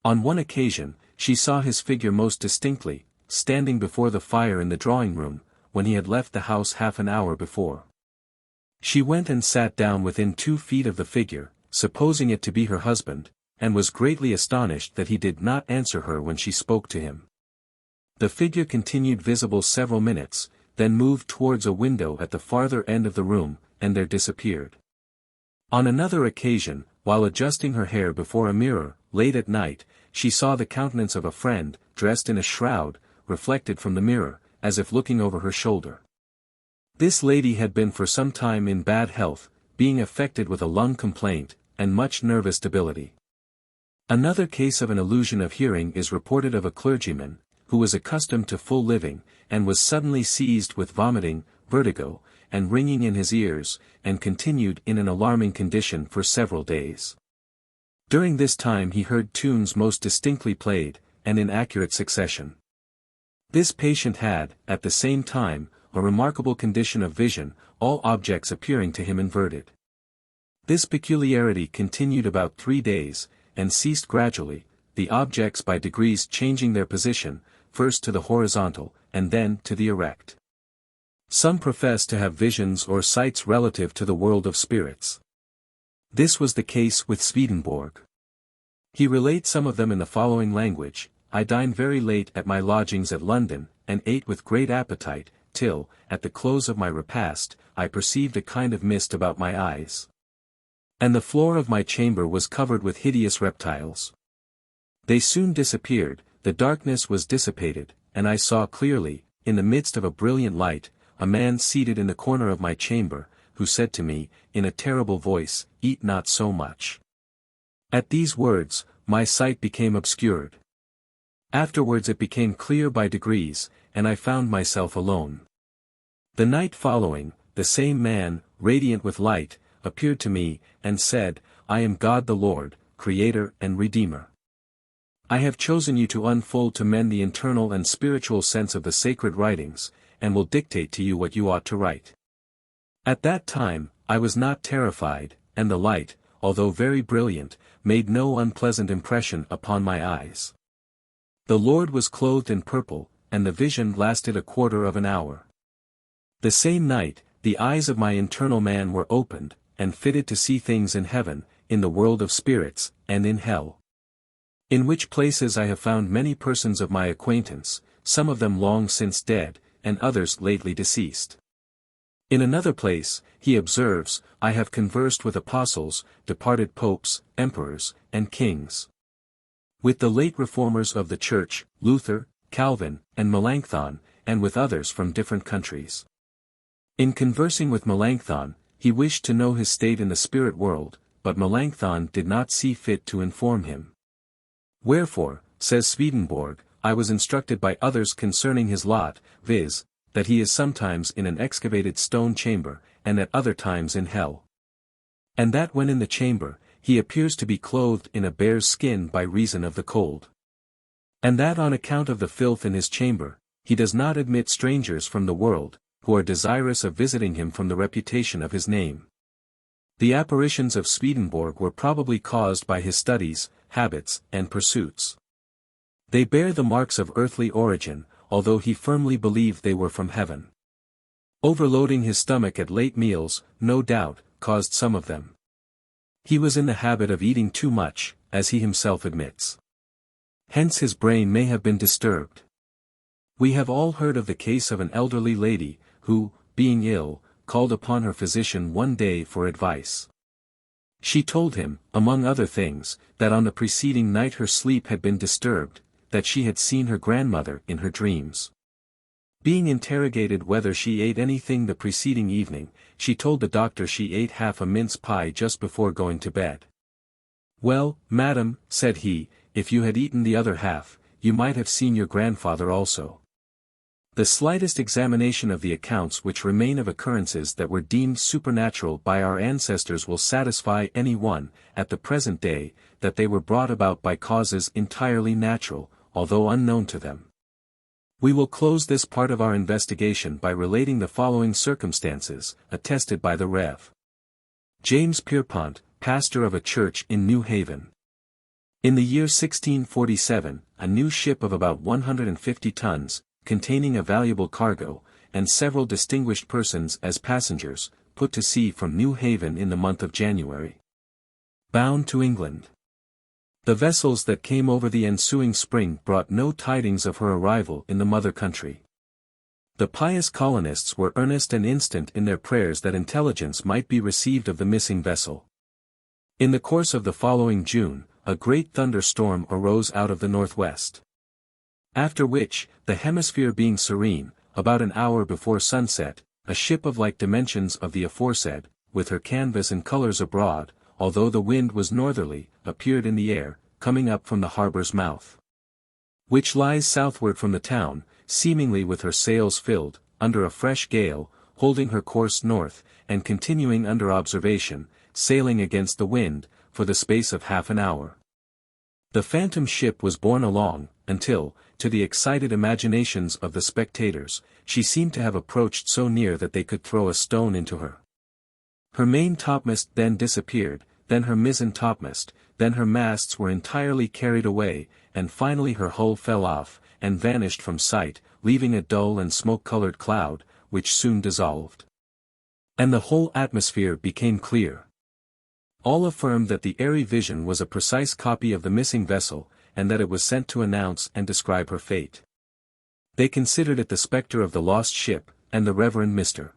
On one occasion, she saw his figure most distinctly, standing before the fire in the drawing-room, when he had left the house half an hour before. She went and sat down within 2 feet of the figure, supposing it to be her husband, and was greatly astonished that he did not answer her when she spoke to him. The figure continued visible several minutes, then moved towards a window at the farther end of the room, and there disappeared. On another occasion, while adjusting her hair before a mirror, late at night, she saw the countenance of a friend, dressed in a shroud, reflected from the mirror, as if looking over her shoulder. This lady had been for some time in bad health, being affected with a lung complaint, and much nervous debility. Another case of an illusion of hearing is reported of a clergyman, who was accustomed to full living, and was suddenly seized with vomiting, vertigo, and ringing in his ears, and continued in an alarming condition for several days. During this time he heard tunes most distinctly played, and in accurate succession. This patient had, at the same time, a remarkable condition of vision, all objects appearing to him inverted. This peculiarity continued about 3 days, and ceased gradually, the objects by degrees changing their position, first to the horizontal, and then to the erect. Some profess to have visions or sights relative to the world of spirits. This was the case with Swedenborg. He relates some of them in the following language: I dined very late at my lodgings at London, and ate with great appetite, till, at the close of my repast, I perceived a kind of mist about my eyes. And the floor of my chamber was covered with hideous reptiles. They soon disappeared, the darkness was dissipated, and I saw clearly, in the midst of a brilliant light, a man seated in the corner of my chamber, who said to me, in a terrible voice, "Eat not so much." At these words, my sight became obscured. Afterwards it became clear by degrees, and I found myself alone. The night following, the same man, radiant with light, appeared to me, and said, "I am God the Lord, Creator and Redeemer. I have chosen you to unfold to men the internal and spiritual sense of the sacred writings, and will dictate to you what you ought to write." At that time, I was not terrified, and the light, although very brilliant, made no unpleasant impression upon my eyes. The Lord was clothed in purple, and the vision lasted a quarter of an hour. The same night, the eyes of my internal man were opened, and fitted to see things in heaven, in the world of spirits, and in hell. In which places I have found many persons of my acquaintance, some of them long since dead, and others lately deceased. In another place, he observes, I have conversed with apostles, departed popes, emperors, and kings. With the late reformers of the Church, Luther, Calvin, and Melanchthon, and with others from different countries. In conversing with Melanchthon, he wished to know his state in the spirit world, but Melanchthon did not see fit to inform him. Wherefore, says Swedenborg, I was instructed by others concerning his lot, viz., that he is sometimes in an excavated stone chamber, and at other times in hell. And that when in the chamber, he appears to be clothed in a bear's skin by reason of the cold. And that on account of the filth in his chamber, he does not admit strangers from the world, who are desirous of visiting him from the reputation of his name. The apparitions of Swedenborg were probably caused by his studies, habits, and pursuits. They bear the marks of earthly origin, although he firmly believed they were from heaven. Overloading his stomach at late meals, no doubt, caused some of them. He was in the habit of eating too much, as he himself admits. Hence his brain may have been disturbed. We have all heard of the case of an elderly lady, who, being ill, called upon her physician one day for advice. She told him, among other things, that on the preceding night her sleep had been disturbed, that she had seen her grandmother in her dreams. Being interrogated whether she ate anything the preceding evening, she told the doctor she ate half a mince pie just before going to bed. Well, madam, said he, if you had eaten the other half, you might have seen your grandfather also. The slightest examination of the accounts which remain of occurrences that were deemed supernatural by our ancestors will satisfy any one, at the present day, that they were brought about by causes entirely natural, although unknown to them. We will close this part of our investigation by relating the following circumstances, attested by the Rev. James Pierpont, pastor of a church in New Haven. In the year 1647, a new ship of about 150 tons, containing a valuable cargo, and several distinguished persons as passengers, put to sea from New Haven in the month of January. Bound to England. The vessels that came over the ensuing spring brought no tidings of her arrival in the mother country. The pious colonists were earnest and instant in their prayers that intelligence might be received of the missing vessel. In the course of the following June, a great thunderstorm arose out of the northwest. After which, the hemisphere being serene, about an hour before sunset, a ship of like dimensions of the aforesaid, with her canvas and colours abroad, although the wind was northerly, appeared in the air, coming up from the harbour's mouth, which lies southward from the town, seemingly with her sails filled, under a fresh gale, holding her course north, and continuing under observation, sailing against the wind, for the space of half an hour. The phantom ship was borne along, until, to the excited imaginations of the spectators, she seemed to have approached so near that they could throw a stone into her. Her main topmast then disappeared, then her mizzen topmast, then her masts were entirely carried away, and finally her hull fell off, and vanished from sight, leaving a dull and smoke-colored cloud, which soon dissolved. And the whole atmosphere became clear. All affirmed that the airy vision was a precise copy of the missing vessel, and that it was sent to announce and describe her fate. They considered it the spectre of the lost ship, and the Reverend Mr.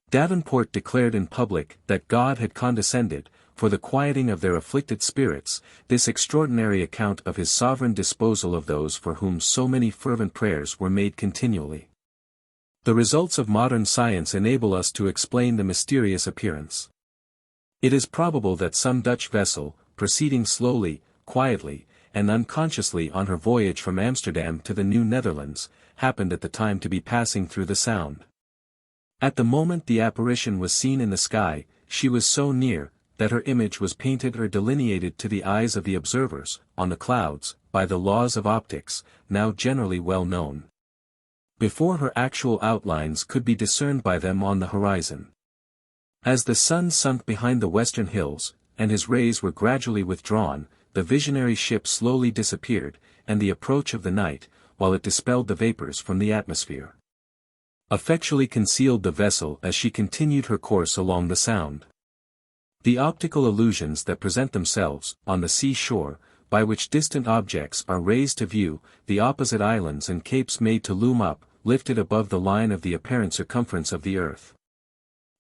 Davenport declared in public that God had condescended, for the quieting of their afflicted spirits, this extraordinary account of his sovereign disposal of those for whom so many fervent prayers were made continually. The results of modern science enable us to explain the mysterious appearance. It is probable that some Dutch vessel, proceeding slowly, quietly, and unconsciously on her voyage from Amsterdam to the New Netherlands, happened at the time to be passing through the Sound. At the moment the apparition was seen in the sky, she was so near, that her image was painted or delineated to the eyes of the observers, on the clouds, by the laws of optics, now generally well known, before her actual outlines could be discerned by them on the horizon. As the sun sunk behind the western hills, and his rays were gradually withdrawn, the visionary ship slowly disappeared, and the approach of the night, while it dispelled the vapors from the atmosphere, effectually concealed the vessel as she continued her course along the Sound. The optical illusions that present themselves, on the sea shore, by which distant objects are raised to view, the opposite islands and capes made to loom up, lifted above the line of the apparent circumference of the earth,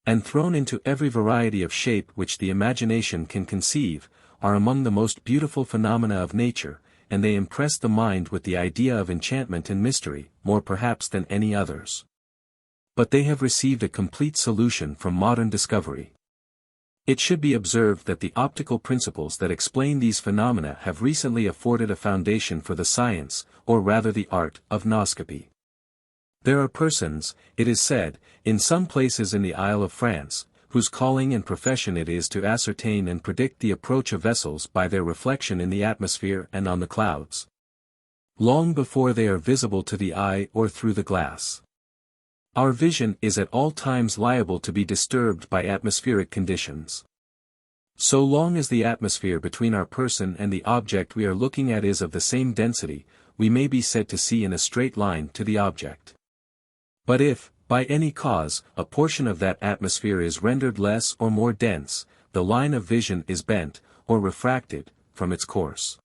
and thrown into every variety of shape which the imagination can conceive, are among the most beautiful phenomena of nature, and they impress the mind with the idea of enchantment and mystery, more perhaps than any others. But they have received a complete solution from modern discovery. It should be observed that the optical principles that explain these phenomena have recently afforded a foundation for the science, or rather the art, of noscopy. There are persons, it is said, in some places in the Isle of France, whose calling and profession it is to ascertain and predict the approach of vessels by their reflection in the atmosphere and on the clouds, long before they are visible to the eye or through the glass. Our vision is at all times liable to be disturbed by atmospheric conditions. So long as the atmosphere between our person and the object we are looking at is of the same density, we may be said to see in a straight line to the object. But if, by any cause, a portion of that atmosphere is rendered less or more dense, the line of vision is bent, or refracted, from its course.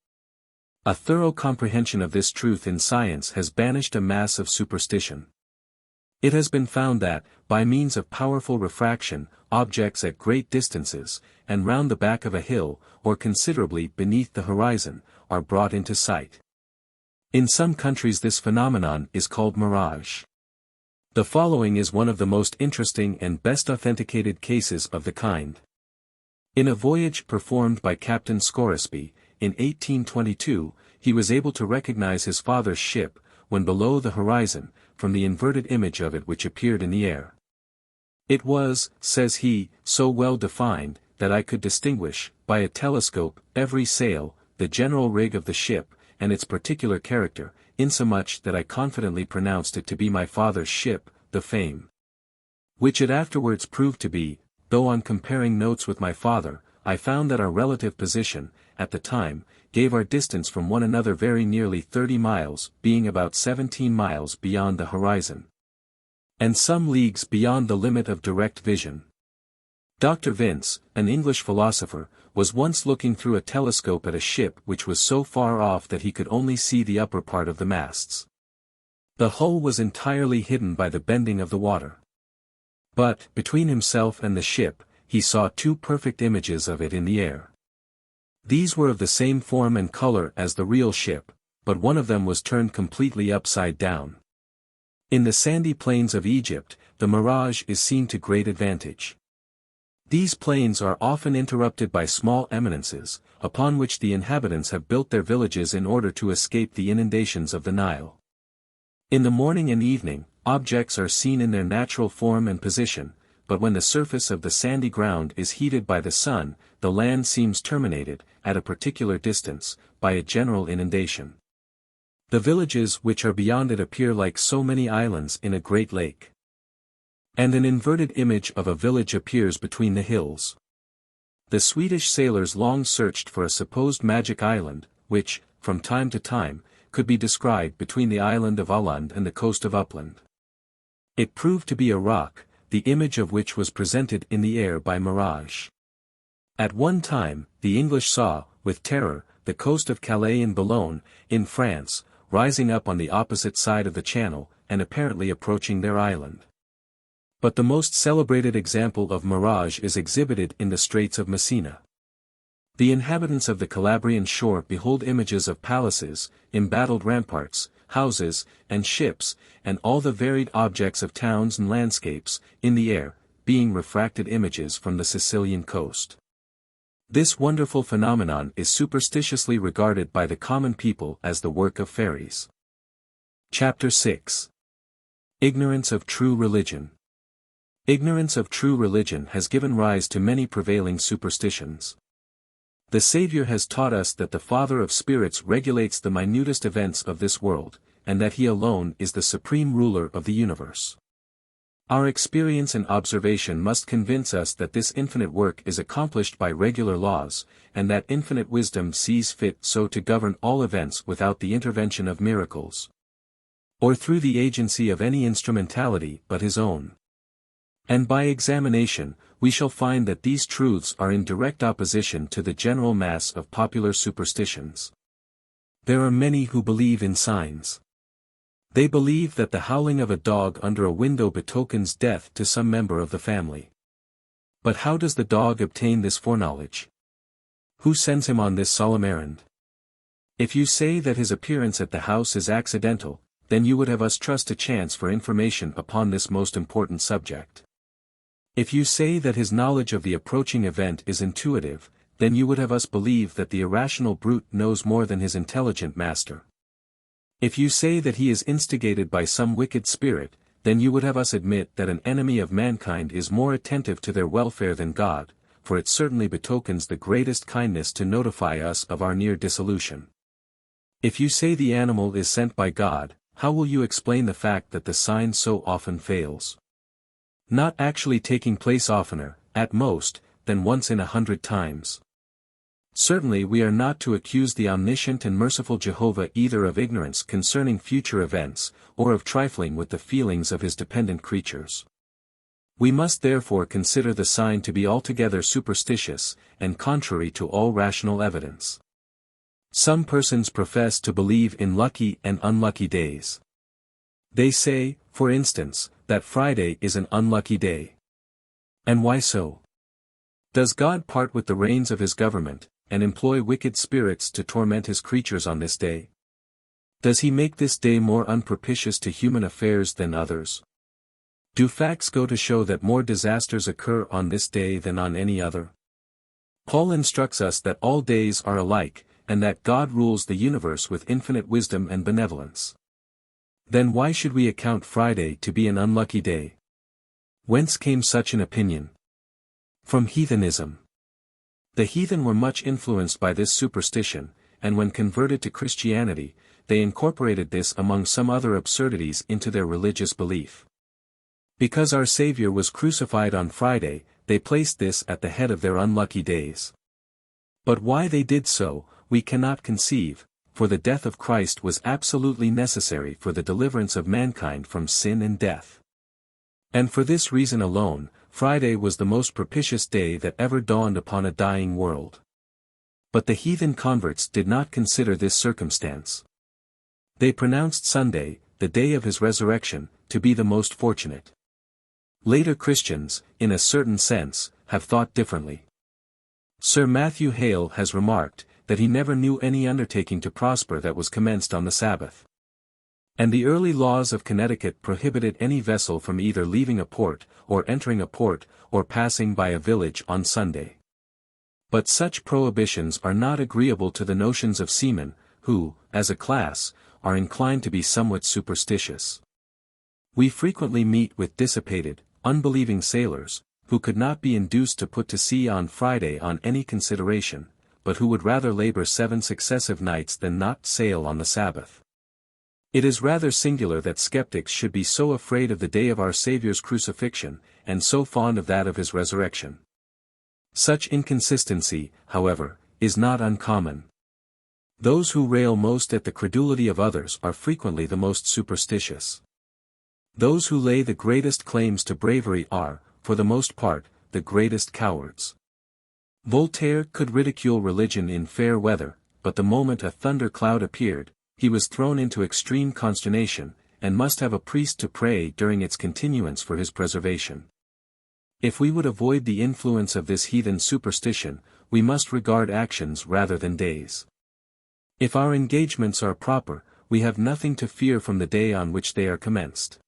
A thorough comprehension of this truth in science has banished a mass of superstition. It has been found that, by means of powerful refraction, objects at great distances, and round the back of a hill, or considerably beneath the horizon, are brought into sight. In some countries this phenomenon is called mirage. The following is one of the most interesting and best authenticated cases of the kind. In a voyage performed by Captain Scoresby, in 1822, he was able to recognize his father's ship, when below the horizon, from the inverted image of it which appeared in the air. It was, says he, so well defined, that I could distinguish, by a telescope, every sail, the general rig of the ship, and its particular character, insomuch that I confidently pronounced it to be my father's ship, the Fame. Which it afterwards proved to be, though on comparing notes with my father, I found that our relative position, at the time, gave our distance from one another very nearly 30 miles, being about 17 miles beyond the horizon, and some leagues beyond the limit of direct vision. Dr. Vince, an English philosopher, was once looking through a telescope at a ship which was so far off that he could only see the upper part of the masts. The hull was entirely hidden by the bending of the water. But, between himself and the ship, he saw two perfect images of it in the air. These were of the same form and color as the real ship, but one of them was turned completely upside down. In the sandy plains of Egypt, the mirage is seen to great advantage. These plains are often interrupted by small eminences, upon which the inhabitants have built their villages in order to escape the inundations of the Nile. In the morning and evening, objects are seen in their natural form and position, but when the surface of the sandy ground is heated by the sun, the land seems terminated, at a particular distance, by a general inundation. The villages which are beyond it appear like so many islands in a great lake. And an inverted image of a village appears between the hills. The Swedish sailors long searched for a supposed magic island, which, from time to time, could be descried between the island of Åland and the coast of Uppland. It proved to be a rock, the image of which was presented in the air by mirage. At one time, the English saw, with terror, the coast of Calais in Boulogne, in France, rising up on the opposite side of the channel, and apparently approaching their island. But the most celebrated example of mirage is exhibited in the Straits of Messina. The inhabitants of the Calabrian shore behold images of palaces, embattled ramparts, houses, and ships, and all the varied objects of towns and landscapes, in the air, being refracted images from the Sicilian coast. This wonderful phenomenon is superstitiously regarded by the common people as the work of fairies. Chapter 6. Ignorance of True Religion. Ignorance of true religion has given rise to many prevailing superstitions. The Savior has taught us that the Father of Spirits regulates the minutest events of this world, and that He alone is the supreme ruler of the universe. Our experience and observation must convince us that this infinite work is accomplished by regular laws, and that infinite wisdom sees fit so to govern all events without the intervention of miracles, or through the agency of any instrumentality but His own. And by examination, we shall find that these truths are in direct opposition to the general mass of popular superstitions. There are many who believe in signs. They believe that the howling of a dog under a window betokens death to some member of the family. But how does the dog obtain this foreknowledge? Who sends him on this solemn errand? If you say that his appearance at the house is accidental, then you would have us trust to chance for information upon this most important subject. If you say that his knowledge of the approaching event is intuitive, then you would have us believe that the irrational brute knows more than his intelligent master. If you say that he is instigated by some wicked spirit, then you would have us admit that an enemy of mankind is more attentive to their welfare than God, for it certainly betokens the greatest kindness to notify us of our near dissolution. If you say the animal is sent by God, how will you explain the fact that the sign so often fails? Not actually taking place oftener, at most, than once in 100 times. Certainly we are not to accuse the omniscient and merciful Jehovah either of ignorance concerning future events, or of trifling with the feelings of his dependent creatures. We must therefore consider the sign to be altogether superstitious, and contrary to all rational evidence. Some persons profess to believe in lucky and unlucky days. They say, for instance, that Friday is an unlucky day. And why so? Does God part with the reins of his government, and employ wicked spirits to torment his creatures on this day? Does he make this day more unpropitious to human affairs than others? Do facts go to show that more disasters occur on this day than on any other? Paul instructs us that all days are alike, and that God rules the universe with infinite wisdom and benevolence. Then why should we account Friday to be an unlucky day? Whence came such an opinion? From heathenism. The heathen were much influenced by this superstition, and when converted to Christianity, they incorporated this among some other absurdities into their religious belief. Because our Savior was crucified on Friday, they placed this at the head of their unlucky days. But why they did so, we cannot conceive, for the death of Christ was absolutely necessary for the deliverance of mankind from sin and death. And for this reason alone, Friday was the most propitious day that ever dawned upon a dying world. But the heathen converts did not consider this circumstance. They pronounced Sunday, the day of his resurrection, to be the most fortunate. Later Christians, in a certain sense, have thought differently. Sir Matthew Hale has remarked, that he never knew any undertaking to prosper that was commenced on the Sabbath. And the early laws of Connecticut prohibited any vessel from either leaving a port, or entering a port, or passing by a village on Sunday. But such prohibitions are not agreeable to the notions of seamen, who, as a class, are inclined to be somewhat superstitious. We frequently meet with dissipated, unbelieving sailors, who could not be induced to put to sea on Friday on any consideration, but who would rather labor 7 successive nights than not sail on the Sabbath. It is rather singular that skeptics should be so afraid of the day of our Saviour's crucifixion, and so fond of that of his resurrection. Such inconsistency, however, is not uncommon. Those who rail most at the credulity of others are frequently the most superstitious. Those who lay the greatest claims to bravery are, for the most part, the greatest cowards. Voltaire could ridicule religion in fair weather, but the moment a thunder cloud appeared, he was thrown into extreme consternation, and must have a priest to pray during its continuance for his preservation. If we would avoid the influence of this heathen superstition, we must regard actions rather than days. If our engagements are proper, we have nothing to fear from the day on which they are commenced.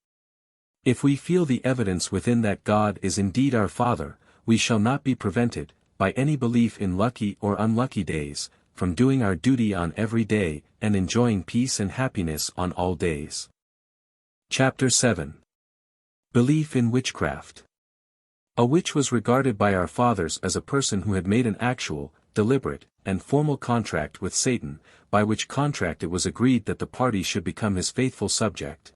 If we feel the evidence within that God is indeed our Father, we shall not be prevented, by any belief in lucky or unlucky days, from doing our duty on every day, and enjoying peace and happiness on all days. Chapter 7. Belief in Witchcraft. A witch was regarded by our fathers as a person who had made an actual, deliberate, and formal contract with Satan, by which contract it was agreed that the party should become his faithful subject,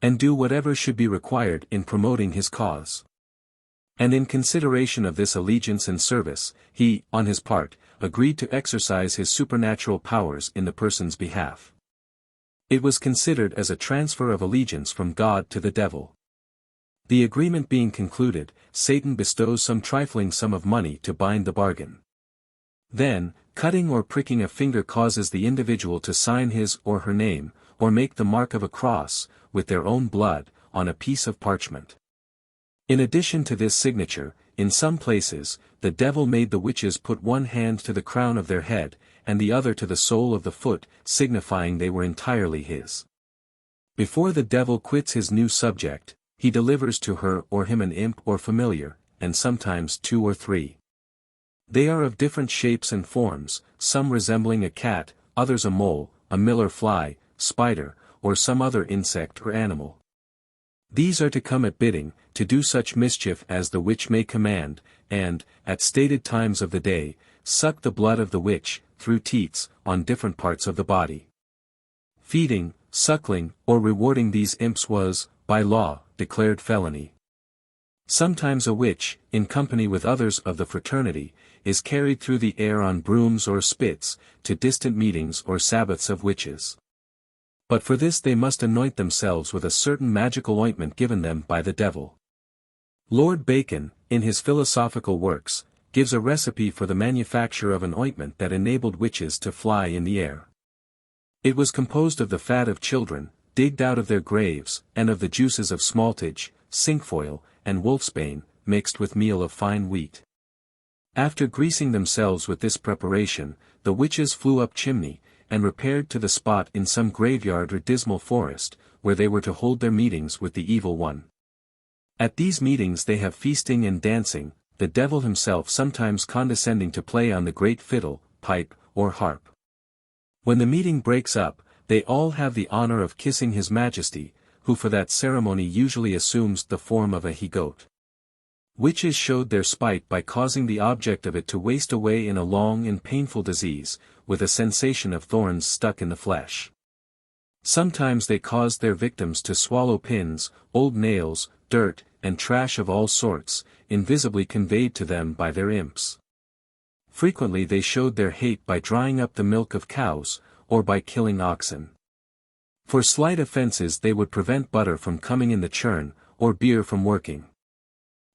and do whatever should be required in promoting his cause. And in consideration of this allegiance and service, he, on his part, agreed to exercise his supernatural powers in the person's behalf. It was considered as a transfer of allegiance from God to the devil. The agreement being concluded, Satan bestows some trifling sum of money to bind the bargain. Then, cutting or pricking a finger causes the individual to sign his or her name, or make the mark of a cross, with their own blood, on a piece of parchment. In addition to this signature, in some places, the devil made the witches put one hand to the crown of their head, and the other to the sole of the foot, signifying they were entirely his. Before the devil quits his new subject, he delivers to her or him an imp or familiar, and sometimes 2 or 3. They are of different shapes and forms, some resembling a cat, others a mole, a miller fly, spider, or some other insect or animal. These are to come at bidding, to do such mischief as the witch may command, and, at stated times of the day, suck the blood of the witch, through teats, on different parts of the body. Feeding, suckling, or rewarding these imps was, by law, declared felony. Sometimes a witch, in company with others of the fraternity, is carried through the air on brooms or spits, to distant meetings or sabbaths of witches. But for this they must anoint themselves with a certain magical ointment given them by the devil. Lord Bacon, in his philosophical works, gives a recipe for the manufacture of an ointment that enabled witches to fly in the air. It was composed of the fat of children, digged out of their graves, and of the juices of smaltage, cinquefoil, and wolfsbane, mixed with meal of fine wheat. After greasing themselves with this preparation, the witches flew up chimney, and repaired to the spot in some graveyard or dismal forest, where they were to hold their meetings with the evil one. At these meetings they have feasting and dancing, the devil himself sometimes condescending to play on the great fiddle, pipe, or harp. When the meeting breaks up, they all have the honor of kissing His Majesty, who for that ceremony usually assumes the form of a he-goat. Witches showed their spite by causing the object of it to waste away in a long and painful disease, with a sensation of thorns stuck in the flesh. Sometimes they caused their victims to swallow pins, old nails, dirt, and trash of all sorts, invisibly conveyed to them by their imps. Frequently they showed their hate by drying up the milk of cows, or by killing oxen. For slight offenses they would prevent butter from coming in the churn, or beer from working.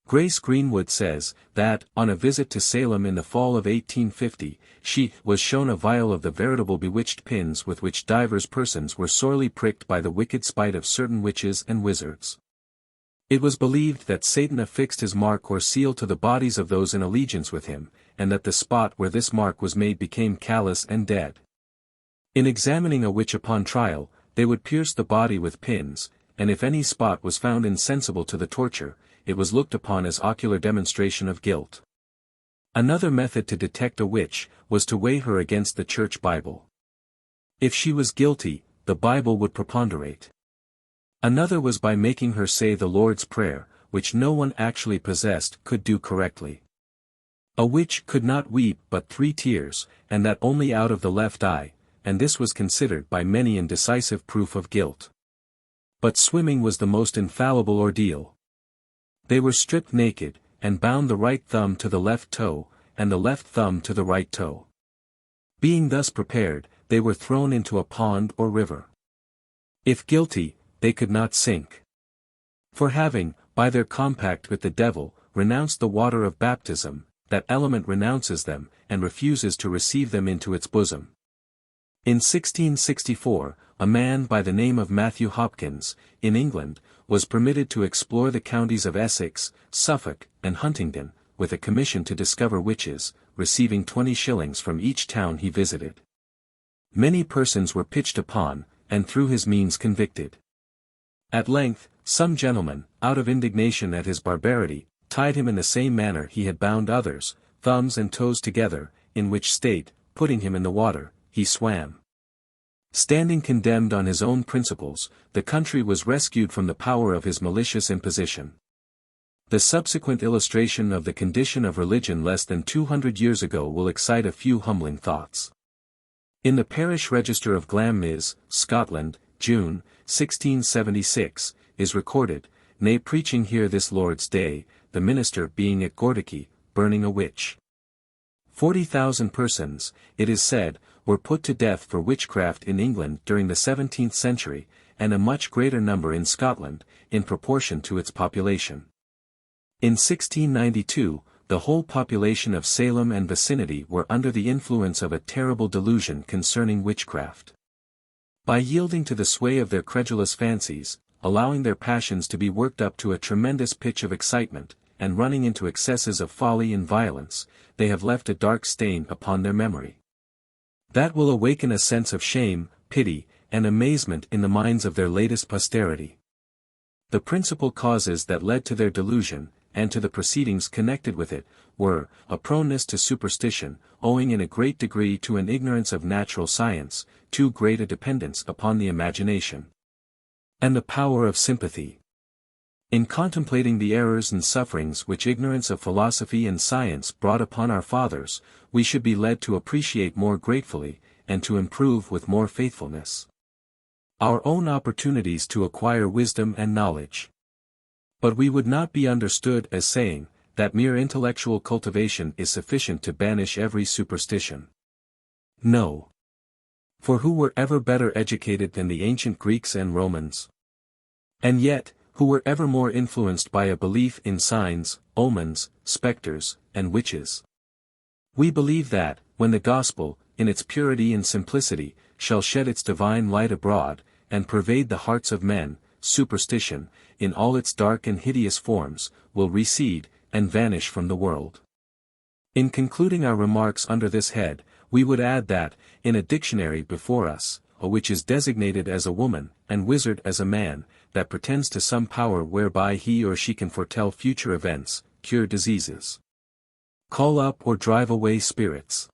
Grace Greenwood says, that, on a visit to Salem in the fall of 1850, she was shown a vial of the veritable bewitched pins with which divers persons were sorely pricked by the wicked spite of certain witches and wizards. It was believed that Satan affixed his mark or seal to the bodies of those in allegiance with him, and that the spot where this mark was made became callous and dead. In examining a witch upon trial, they would pierce the body with pins, and if any spot was found insensible to the torture, it was looked upon as ocular demonstration of guilt. Another method to detect a witch, was to weigh her against the Church Bible. If she was guilty, the Bible would preponderate. Another was by making her say the Lord's Prayer, which no one actually possessed could do correctly. A witch could not weep but 3 tears, and that only out of the left eye, and this was considered by many an decisive proof of guilt. But swimming was the most infallible ordeal. They were stripped naked, and bound the right thumb to the left toe, and the left thumb to the right toe. Being thus prepared, they were thrown into a pond or river. If guilty, they could not sink. For having, by their compact with the devil, renounced the water of baptism, that element renounces them, and refuses to receive them into its bosom. In 1664, a man by the name of Matthew Hopkins, in England, was permitted to explore the counties of Essex, Suffolk, and Huntingdon, with a commission to discover witches, receiving 20 shillings from each town he visited. Many persons were pitched upon, and through his means convicted. At length, some gentlemen, out of indignation at his barbarity, tied him in the same manner he had bound others, thumbs and toes together, in which state, putting him in the water, he swam. Standing condemned on his own principles, the country was rescued from the power of his malicious imposition. The subsequent illustration of the condition of religion less than 200 years ago will excite a few humbling thoughts. In the parish register of Glamis, Scotland, June, 1676, is recorded, "Nay preaching here this Lord's Day, the minister being at Gordicky, burning a witch." 40,000 persons, it is said, were put to death for witchcraft in England during the 17th century, and a much greater number in Scotland, in proportion to its population. In 1692, the whole population of Salem and vicinity were under the influence of a terrible delusion concerning witchcraft. By yielding to the sway of their credulous fancies, allowing their passions to be worked up to a tremendous pitch of excitement, and running into excesses of folly and violence, they have left a dark stain upon their memory. That will awaken a sense of shame, pity, and amazement in the minds of their latest posterity. The principal causes that led to their delusion, and to the proceedings connected with it, were, a proneness to superstition, owing in a great degree to an ignorance of natural science, too great a dependence upon the imagination, and the power of sympathy. In contemplating the errors and sufferings which ignorance of philosophy and science brought upon our fathers, we should be led to appreciate more gratefully, and to improve with more faithfulness our own opportunities to acquire wisdom and knowledge. But we would not be understood as saying, that mere intellectual cultivation is sufficient to banish every superstition. No. For who were ever better educated than the ancient Greeks and Romans? And yet, who were ever more influenced by a belief in signs, omens, specters, and witches? We believe that, when the gospel, in its purity and simplicity, shall shed its divine light abroad, and pervade the hearts of men, superstition, in all its dark and hideous forms, will recede, and vanish from the world. In concluding our remarks under this head, we would add that, in a dictionary before us, a witch is designated as a woman, and wizard as a man, that pretends to some power whereby he or she can foretell future events, cure diseases, call up or drive away spirits.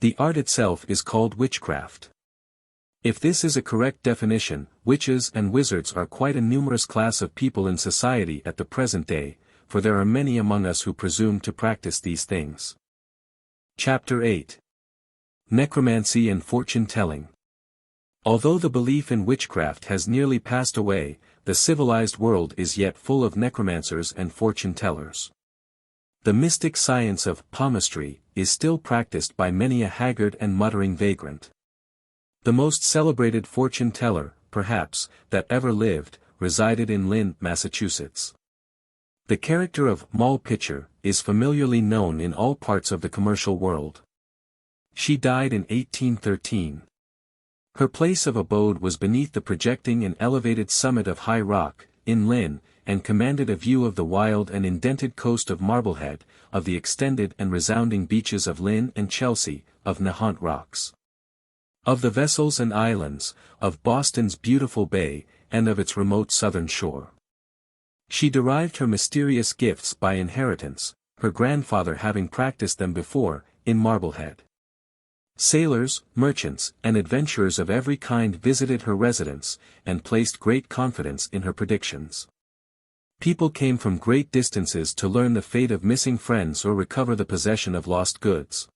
The art itself is called witchcraft. If this is a correct definition, witches and wizards are quite a numerous class of people in society at the present day, for there are many among us who presume to practice these things. Chapter 8. Necromancy and Fortune-Telling. Although the belief in witchcraft has nearly passed away, the civilized world is yet full of necromancers and fortune-tellers. The mystic science of palmistry is still practiced by many a haggard and muttering vagrant. The most celebrated fortune-teller, perhaps, that ever lived, resided in Lynn, Massachusetts. The character of Moll Pitcher is familiarly known in all parts of the commercial world. She died in 1813. Her place of abode was beneath the projecting and elevated summit of High Rock, in Lynn, and commanded a view of the wild and indented coast of Marblehead, of the extended and resounding beaches of Lynn and Chelsea, of Nahant Rocks, of the vessels and islands, of Boston's beautiful bay, and of its remote southern shore. She derived her mysterious gifts by inheritance, her grandfather having practiced them before, in Marblehead. Sailors, merchants, and adventurers of every kind visited her residence, and placed great confidence in her predictions. People came from great distances to learn the fate of missing friends or recover the possession of lost goods.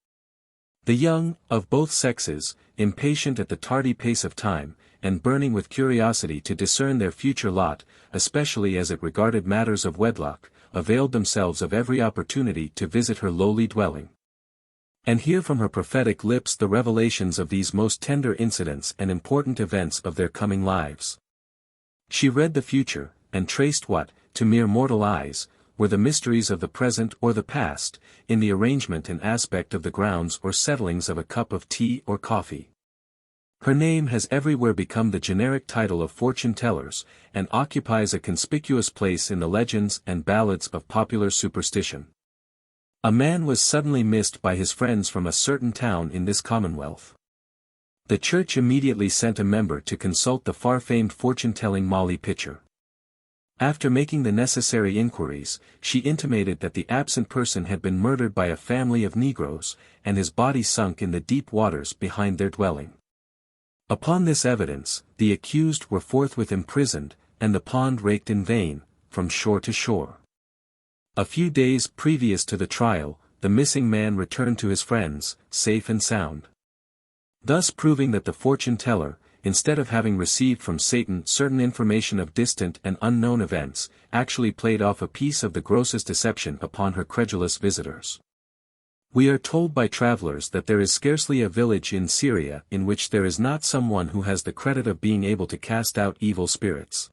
The young, of both sexes, impatient at the tardy pace of time, and burning with curiosity to discern their future lot, especially as it regarded matters of wedlock, availed themselves of every opportunity to visit her lowly dwelling, and hear from her prophetic lips the revelations of these most tender incidents and important events of their coming lives. She read the future, and traced what, to mere mortal eyes, were the mysteries of the present or the past, in the arrangement and aspect of the grounds or settlings of a cup of tea or coffee. Her name has everywhere become the generic title of fortune-tellers, and occupies a conspicuous place in the legends and ballads of popular superstition. A man was suddenly missed by his friends from a certain town in this commonwealth. The church immediately sent a member to consult the far-famed fortune-telling Molly Pitcher. After making the necessary inquiries, she intimated that the absent person had been murdered by a family of Negroes, and his body sunk in the deep waters behind their dwelling. Upon this evidence, the accused were forthwith imprisoned, and the pond raked in vain, from shore to shore. A few days previous to the trial, the missing man returned to his friends, safe and sound. Thus proving that the fortune-teller, instead of having received from Satan certain information of distant and unknown events, actually played off a piece of the grossest deception upon her credulous visitors. We are told by travelers that there is scarcely a village in Syria in which there is not someone who has the credit of being able to cast out evil spirits.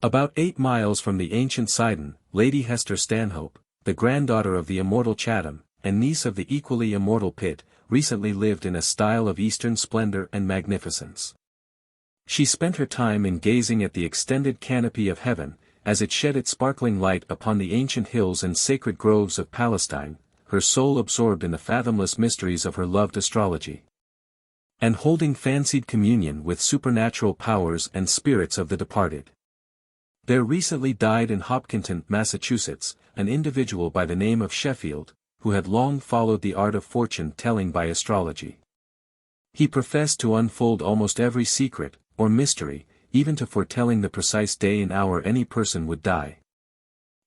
About 8 miles from the ancient Sidon, Lady Hester Stanhope, the granddaughter of the immortal Chatham, and niece of the equally immortal Pitt, recently lived in a style of Eastern splendor and magnificence. She spent her time in gazing at the extended canopy of heaven, as it shed its sparkling light upon the ancient hills and sacred groves of Palestine, her soul absorbed in the fathomless mysteries of her loved astrology, and holding fancied communion with supernatural powers and spirits of the departed. There recently died in Hopkinton, Massachusetts, an individual by the name of Sheffield, who had long followed the art of fortune-telling by astrology. He professed to unfold almost every secret, or mystery, even to foretelling the precise day and hour any person would die.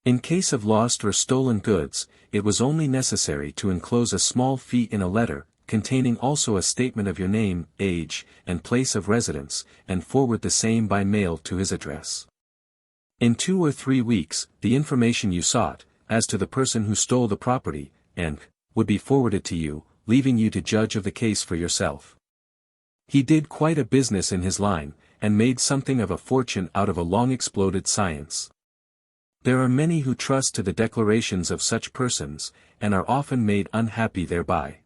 In case of lost or stolen goods, it was only necessary to enclose a small fee in a letter, containing also a statement of your name, age, and place of residence, and forward the same by mail to his address. In 2 or 3 weeks, the information you sought, as to the person who stole the property, would be forwarded to you, leaving you to judge of the case for yourself. He did quite a business in his line, and made something of a fortune out of a long-exploded science. There are many who trust to the declarations of such persons, and are often made unhappy thereby.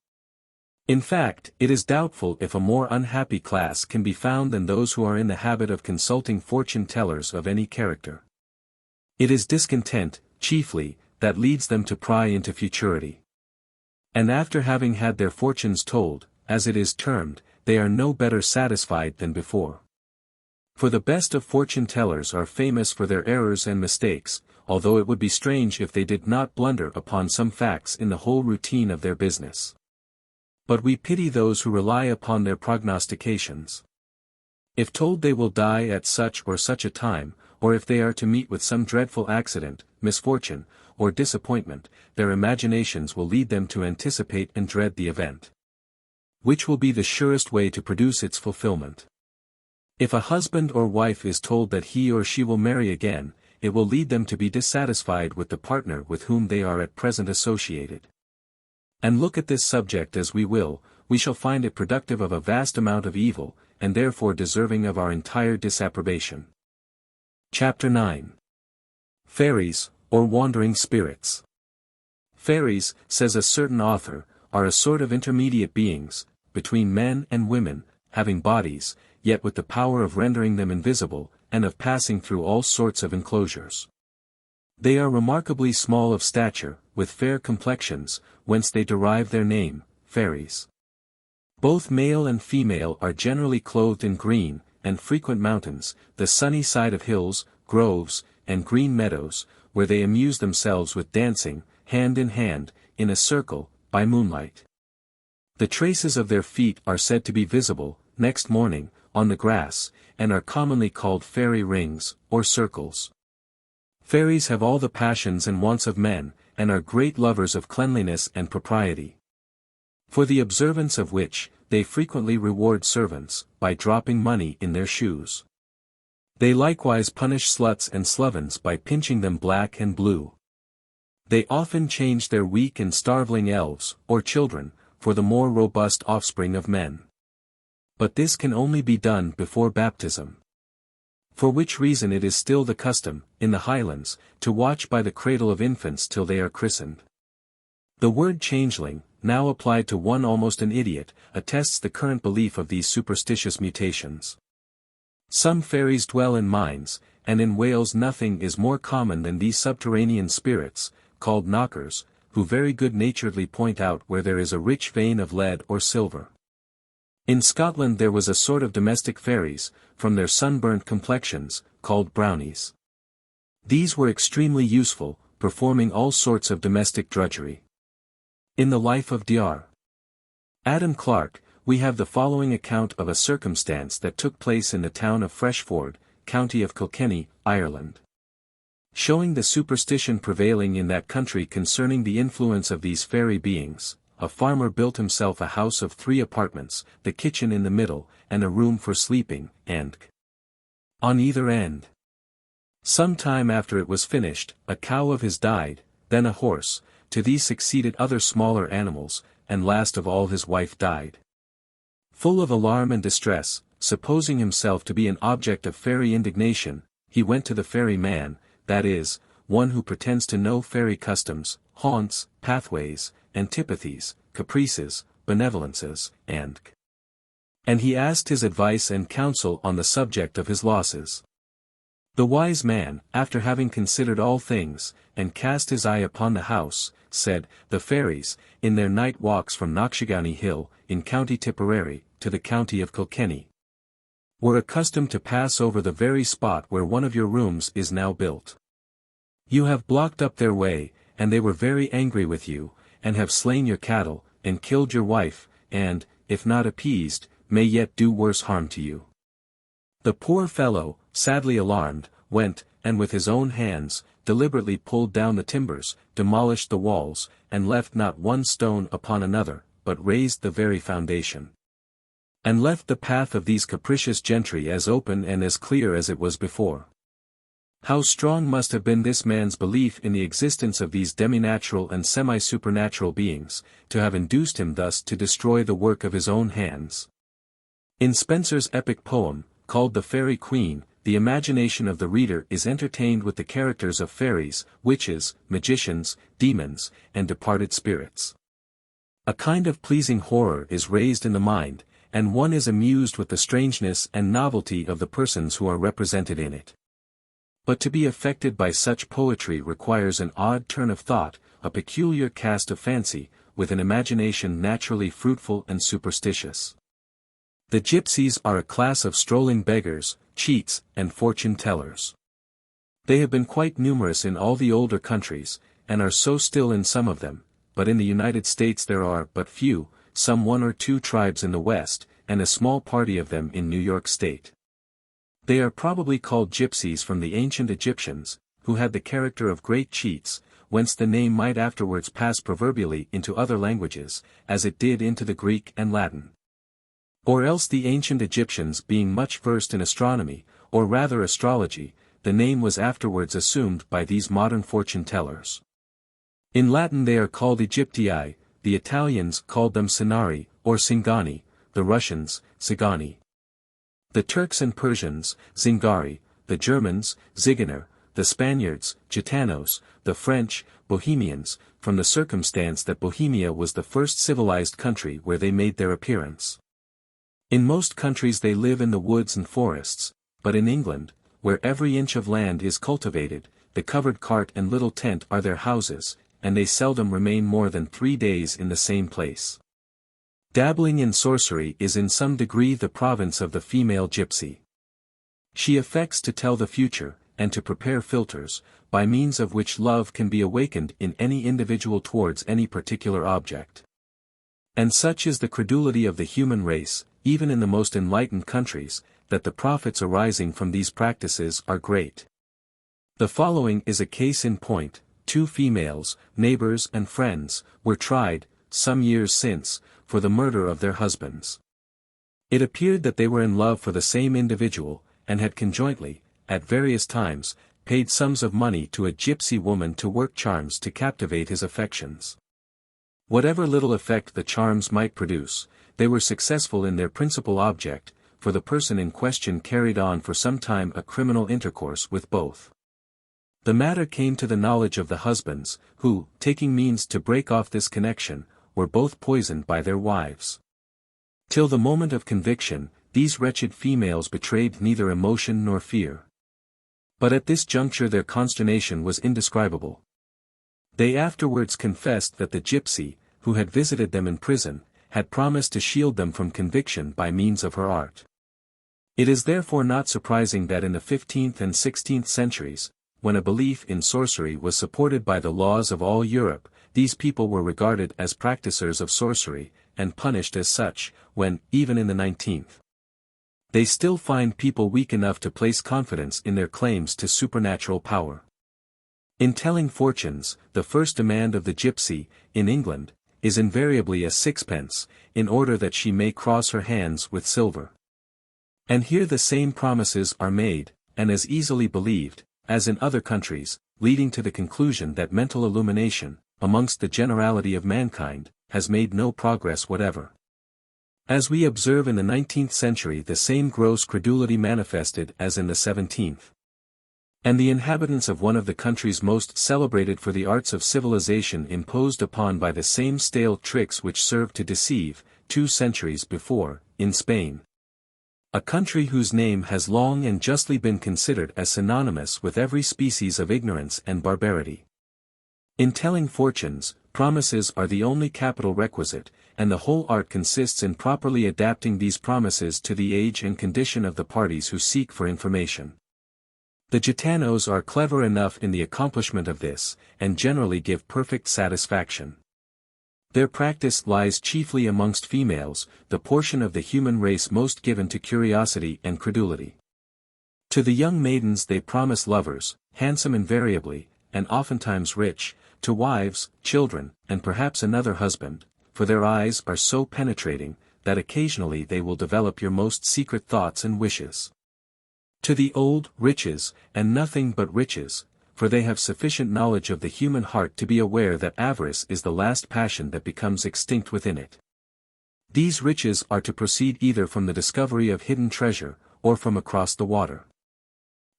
In fact, it is doubtful if a more unhappy class can be found than those who are in the habit of consulting fortune-tellers of any character. It is discontent, chiefly, that leads them to pry into futurity. And after having had their fortunes told, as it is termed, they are no better satisfied than before. For the best of fortune-tellers are famous for their errors and mistakes, although it would be strange if they did not blunder upon some facts in the whole routine of their business. But we pity those who rely upon their prognostications. If told they will die at such or such a time, or if they are to meet with some dreadful accident, misfortune, or disappointment, their imaginations will lead them to anticipate and dread the event, which will be the surest way to produce its fulfillment. If a husband or wife is told that he or she will marry again, it will lead them to be dissatisfied with the partner with whom they are at present associated. And look at this subject as we will, we shall find it productive of a vast amount of evil, and therefore deserving of our entire disapprobation. Chapter 9. Fairies, or Wandering Spirits. Fairies, says a certain author, are a sort of intermediate beings, between men and women, having bodies, yet with the power of rendering them invisible, and of passing through all sorts of enclosures. They are remarkably small of stature, with fair complexions, whence they derive their name, fairies. Both male and female are generally clothed in green, and frequent mountains, the sunny side of hills, groves, and green meadows, where they amuse themselves with dancing, hand in hand, in a circle, by moonlight. The traces of their feet are said to be visible, next morning, on the grass, and are commonly called fairy rings, or circles. Fairies have all the passions and wants of men, and are great lovers of cleanliness and propriety, for the observance of which, they frequently reward servants, by dropping money in their shoes. They likewise punish sluts and slovens by pinching them black and blue. They often change their weak and starveling elves, or children, for the more robust offspring of men. But this can only be done before baptism. For which reason it is still the custom, in the Highlands, to watch by the cradle of infants till they are christened. The word changeling, now applied to one almost an idiot, attests the current belief of these superstitious mutations. Some fairies dwell in mines, and in Wales nothing is more common than these subterranean spirits, called knockers, who very good-naturedly point out where there is a rich vein of lead or silver. In Scotland there was a sort of domestic fairies, from their sunburnt complexions, called brownies. These were extremely useful, performing all sorts of domestic drudgery. In the life of Dr. Adam Clarke, we have the following account of a circumstance that took place in the town of Freshford, county of Kilkenny, Ireland, showing the superstition prevailing in that country concerning the influence of these fairy beings. A farmer built himself a house of 3 apartments, the kitchen in the middle, and a room for sleeping, and on either end. Some time after it was finished, a cow of his died, then a horse, to these succeeded other smaller animals, and last of all his wife died. Full of alarm and distress, supposing himself to be an object of fairy indignation, he went to the fairy man, that is, one who pretends to know fairy customs, haunts, pathways, antipathies, caprices, benevolences, and he asked his advice and counsel on the subject of his losses. The wise man, after having considered all things, and cast his eye upon the house, said, the fairies, in their night walks from Knockshigownie Hill, in County Tipperary, to the county of Kilkenny, were accustomed to pass over the very spot where one of your rooms is now built. You have blocked up their way, and they were very angry with you, and have slain your cattle, and killed your wife, and, if not appeased, may yet do worse harm to you. The poor fellow, sadly alarmed, went, and with his own hands, deliberately pulled down the timbers, demolished the walls, and left not one stone upon another, but raised the very foundation, and left the path of these capricious gentry as open and as clear as it was before. How strong must have been this man's belief in the existence of these demi-natural and semi-supernatural beings, to have induced him thus to destroy the work of his own hands. In Spenser's epic poem, called The Fairy Queen, the imagination of the reader is entertained with the characters of fairies, witches, magicians, demons, and departed spirits. A kind of pleasing horror is raised in the mind, and one is amused with the strangeness and novelty of the persons who are represented in it. But to be affected by such poetry requires an odd turn of thought, a peculiar cast of fancy, with an imagination naturally fruitful and superstitious. The gypsies are a class of strolling beggars, cheats, and fortune-tellers. They have been quite numerous in all the older countries, and are so still in some of them, but in the United States there are but few, some 1 or 2 tribes in the West, and a small party of them in New York State. They are probably called gypsies from the ancient Egyptians, who had the character of great cheats, whence the name might afterwards pass proverbially into other languages, as it did into the Greek and Latin. Or else the ancient Egyptians being much versed in astronomy, or rather astrology, the name was afterwards assumed by these modern fortune-tellers. In Latin they are called Egyptii, the Italians called them Sinari, or Singani, the Russians, Sigani. The Turks and Persians, Zingari, the Germans, Zigener, the Spaniards, Gitanos, the French, Bohemians, from the circumstance that Bohemia was the first civilized country where they made their appearance. In most countries they live in the woods and forests, but in England, where every inch of land is cultivated, the covered cart and little tent are their houses, and they seldom remain more than 3 days in the same place. Dabbling in sorcery is in some degree the province of the female gypsy. She affects to tell the future, and to prepare philters, by means of which love can be awakened in any individual towards any particular object. And such is the credulity of the human race, even in the most enlightened countries, that the profits arising from these practices are great. The following is a case in point. 2 females, neighbors and friends, were tried, some years since, for the murder of their husbands. It appeared that they were in love for the same individual, and had conjointly, at various times, paid sums of money to a gypsy woman to work charms to captivate his affections. Whatever little effect the charms might produce, they were successful in their principal object, for the person in question carried on for some time a criminal intercourse with both. The matter came to the knowledge of the husbands, who, taking means to break off this connection, were both poisoned by their wives. Till the moment of conviction, these wretched females betrayed neither emotion nor fear. But at this juncture their consternation was indescribable. They afterwards confessed that the gypsy, who had visited them in prison, had promised to shield them from conviction by means of her art. It is therefore not surprising that in the 15th and 16th centuries, when a belief in sorcery was supported by the laws of all Europe, these people were regarded as practicers of sorcery, and punished as such, when, even in the 19th, they still find people weak enough to place confidence in their claims to supernatural power. In telling fortunes, the first demand of the gypsy, in England, is invariably a 6pence, in order that she may cross her hands with silver. And here the same promises are made, and as easily believed, as in other countries, leading to the conclusion that mental illumination, amongst the generality of mankind, has made no progress whatever. As we observe in the 19th century the same gross credulity manifested as in the 17th. And the inhabitants of one of the countries most celebrated for the arts of civilization imposed upon by the same stale tricks which served to deceive, 2 centuries before, in Spain. A country whose name has long and justly been considered as synonymous with every species of ignorance and barbarity. In telling fortunes, promises are the only capital requisite, and the whole art consists in properly adapting these promises to the age and condition of the parties who seek for information. The Gitanos are clever enough in the accomplishment of this, and generally give perfect satisfaction. Their practice lies chiefly amongst females, the portion of the human race most given to curiosity and credulity. To the young maidens they promise lovers, handsome invariably, and oftentimes rich, to wives, children, and perhaps another husband, for their eyes are so penetrating, that occasionally they will develop your most secret thoughts and wishes. To the old, riches, and nothing but riches, for they have sufficient knowledge of the human heart to be aware that avarice is the last passion that becomes extinct within it. These riches are to proceed either from the discovery of hidden treasure, or from across the water.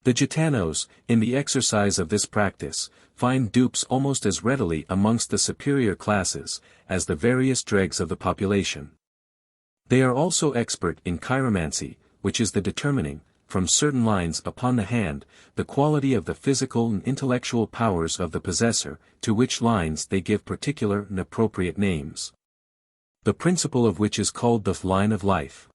The Gitanos, in the exercise of this practice, find dupes almost as readily amongst the superior classes, as the various dregs of the population. They are also expert in chiromancy, which is the determining, from certain lines upon the hand, the quality of the physical and intellectual powers of the possessor, to which lines they give particular and appropriate names. The principle of which is called the line of life.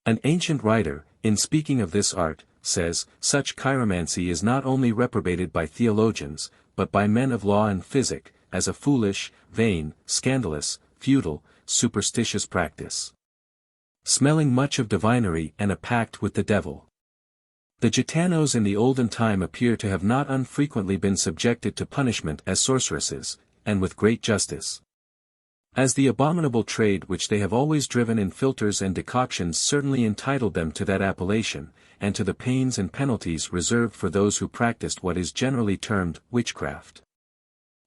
An ancient writer, in speaking of this art, says, such chiromancy is not only reprobated by theologians, but by men of law and physic, as a foolish, vain, scandalous, futile, superstitious practice, smelling much of divinery and a pact with the devil. The Gitanos in the olden time appear to have not unfrequently been subjected to punishment as sorceresses, and with great justice. As the abominable trade which they have always driven in philters and decoctions certainly entitled them to that appellation, and to the pains and penalties reserved for those who practiced what is generally termed witchcraft.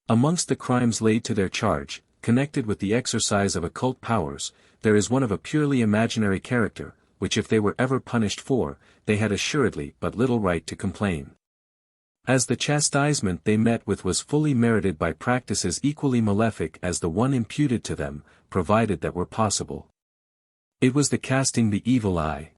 Amongst the crimes laid to their charge, connected with the exercise of occult powers, there is one of a purely imaginary character, which if they were ever punished for, they had assuredly but little right to complain. As the chastisement they met with was fully merited by practices equally malefic as the one imputed to them, provided that were possible. It was the casting the evil eye.